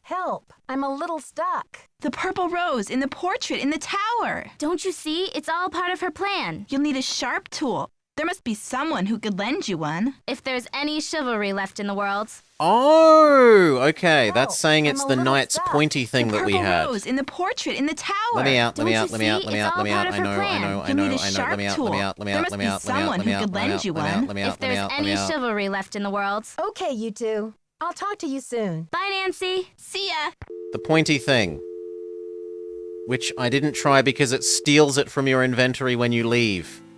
Help! I'm a little stuck. The purple rose in the portrait in the tower. Don't you see? It's all part of her plan. You'll need a sharp tool. There must be someone who could lend you one. If there's any chivalry left in the world. Oh, okay. Oh, That's saying I'm it's a the little knight's stuck. pointy thing The that we purple had. rose in the portrait in the tower. Let me out, let me Don't out, you let me out, see? let me It's out, all let me part out. of her plan. You'll need a sharp tool. There must be someone who could lend you one. If there's any chivalry left in the world. Okay, you two. I'll talk to you soon. Bye, Nancy. See ya. The pointy thing. Which I didn't try because it steals it from your inventory when you leave.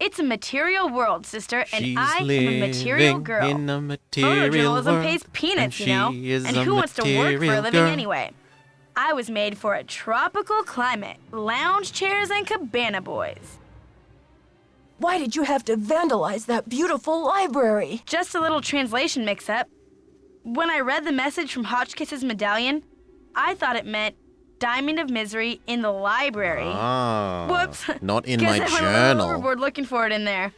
It's a material world, sister, and She's I am a material living girl. in a material Photojournalism world, pays peanuts, and you know. she is And a who wants to work for a material living girl. anyway? I was made for a tropical climate, lounge chairs and cabana boys. Why did you have to vandalize that beautiful library? Just a little translation mix-up. When I read the message from Hotchkiss's medallion, I thought it meant Diamond of Misery in the library. Ah, Whoops. not in Guess my I went a little journal. overboard looking for it in there.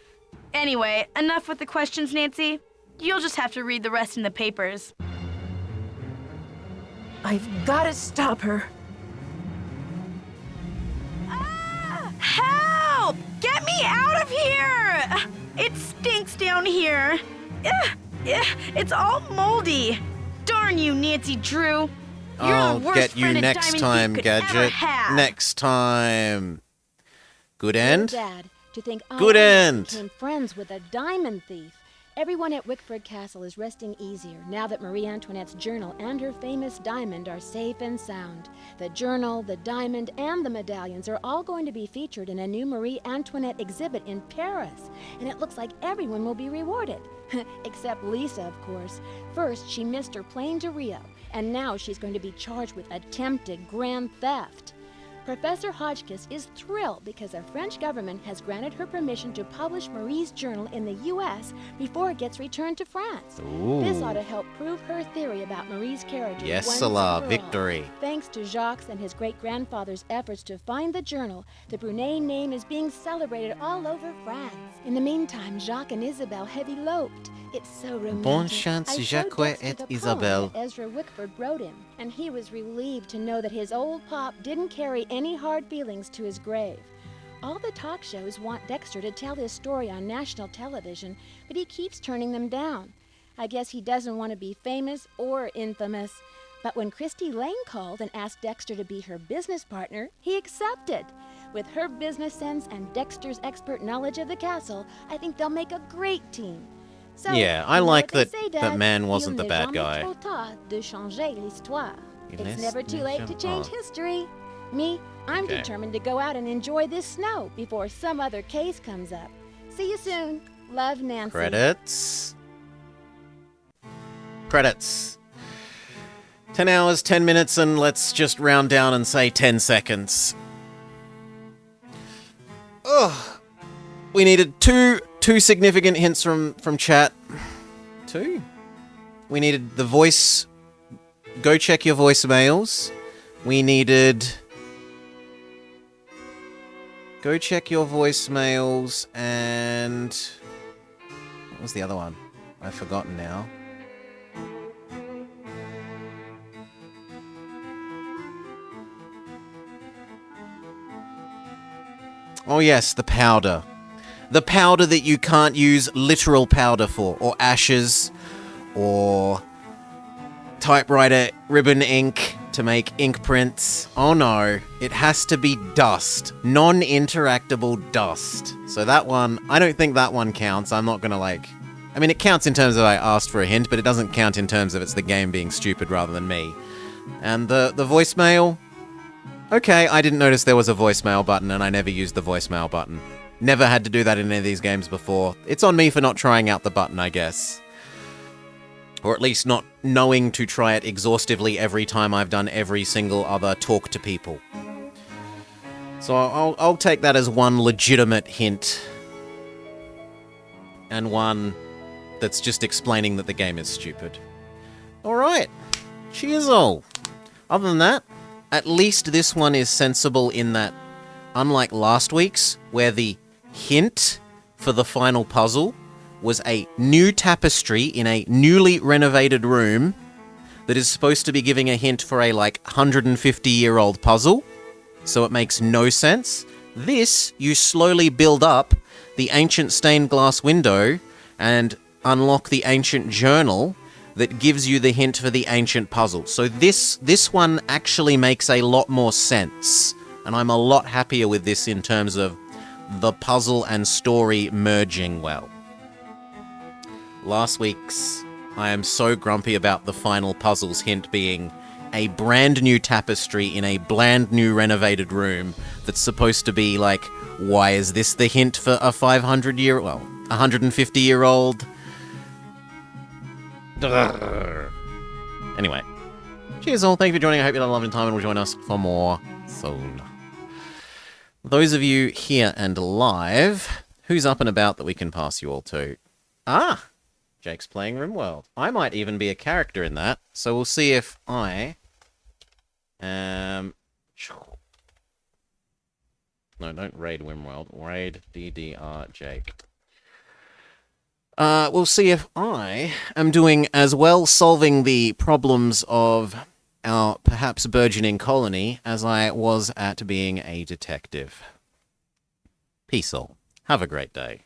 Anyway, enough with the questions, Nancy. You'll just have to read the rest in the papers. I've got to stop her. Help! Get me out of here! It stinks down here. It's all moldy. Darn you, Nancy Drew. You're I'll the worst get you friend a next diamond time, thief could ever Gadget. have. Next time. Good Dear end? Dad, to think Good I end. became friends with a diamond thief. Everyone at Wickford Castle is resting easier now that Marie Antoinette's journal and her famous diamond are safe and sound. The journal, the diamond, and the medallions are all going to be featured in a new Marie Antoinette exhibit in Paris, and it looks like everyone will be rewarded. Except Lisa, of course. First, she missed her plane to Rio, and now she's going to be charged with attempted grand theft. Professor Hotchkiss is thrilled because the French government has granted her permission to publish Marie's journal in the U.S. before it gets returned to France. This ought to help prove her theory about Marie's character. Yes, once Salah, and for victory. all. Thanks to Jacques and his great-grandfather's efforts to find the journal, the Brunet name is being celebrated all over France. In the meantime, Jacques and Isabelle have eloped. It's so romantic. Bonne chance, I showed Jacques Dexter et the poem Isabelle. that Ezra Wickford wrote him, and he was relieved to know that his old pop didn't carry any hard feelings to his grave. All the talk shows want Dexter to tell his story on national television, but he keeps turning them down. I guess he doesn't want to be famous or infamous. But when Christy Lane called and asked Dexter to be her business partner, he accepted. With her business sense and Dexter's expert knowledge of the castle, I think they'll make a great team. So, Yeah, I you know like what they that say, that Dad, man wasn't il the n'est bad jamais guy. trop tard de changer l'histoire. Il It's n'est never too late to change jamais- history. Me, I'm Okay. determined to go out and enjoy this snow before some other case comes up. See you soon. Love, Nancy. Credits. Credits. 10 hours, 10 minutes, and let's just round down and say 10 seconds. Ugh. We needed two significant hints from chat. Two? We needed the voice. Go check your voicemails. We needed... Go check your voicemails and... What was the other one? I've forgotten now. Oh yes, the powder. The powder that you can't use literal powder for, or ashes, or typewriter ribbon ink to make ink prints. Oh no, it has to be dust. Non-interactable dust. So that one, I don't think that one counts. I'm not gonna I mean, it counts in terms of I asked for a hint, but it doesn't count in terms of it's the game being stupid rather than me. And the voicemail... Okay, I didn't notice there was a voicemail button, and I never used the voicemail button. Never had to do that in any of these games before. It's on me for not trying out the button, I guess. Or at least not knowing to try it exhaustively every time I've done every single other talk to people. So I'll take that as one legitimate hint. And one that's just explaining that the game is stupid. Alright. Cheers all. Other than that, at least this one is sensible in that, unlike last week's, where the hint for the final puzzle was a new tapestry in a newly renovated room that is supposed to be giving a hint for a, 150-year-old puzzle, so it makes no sense. This, you slowly build up the ancient stained glass window and unlock the ancient journal that gives you the hint for the ancient puzzle. So this one actually makes a lot more sense, and I'm a lot happier with this in terms of the puzzle and story merging well. Last week's, I am so grumpy about the final puzzle's hint being a brand new tapestry in a brand new renovated room that's supposed to be like, why is this the hint for a 150-year-old? Anyway. Cheers all, thank you for joining. I hope you had a lovely time and will join us for more soon. Those of you here and live, who's up and about that we can pass you all to? Ah! Jake's playing RimWorld. I might even be a character in that, so we'll see if I am... No, don't raid RimWorld. Raid DDR Jake. We'll see if I am doing as well solving the problems of our perhaps burgeoning colony as I was at being a detective. Peace all. Have a great day.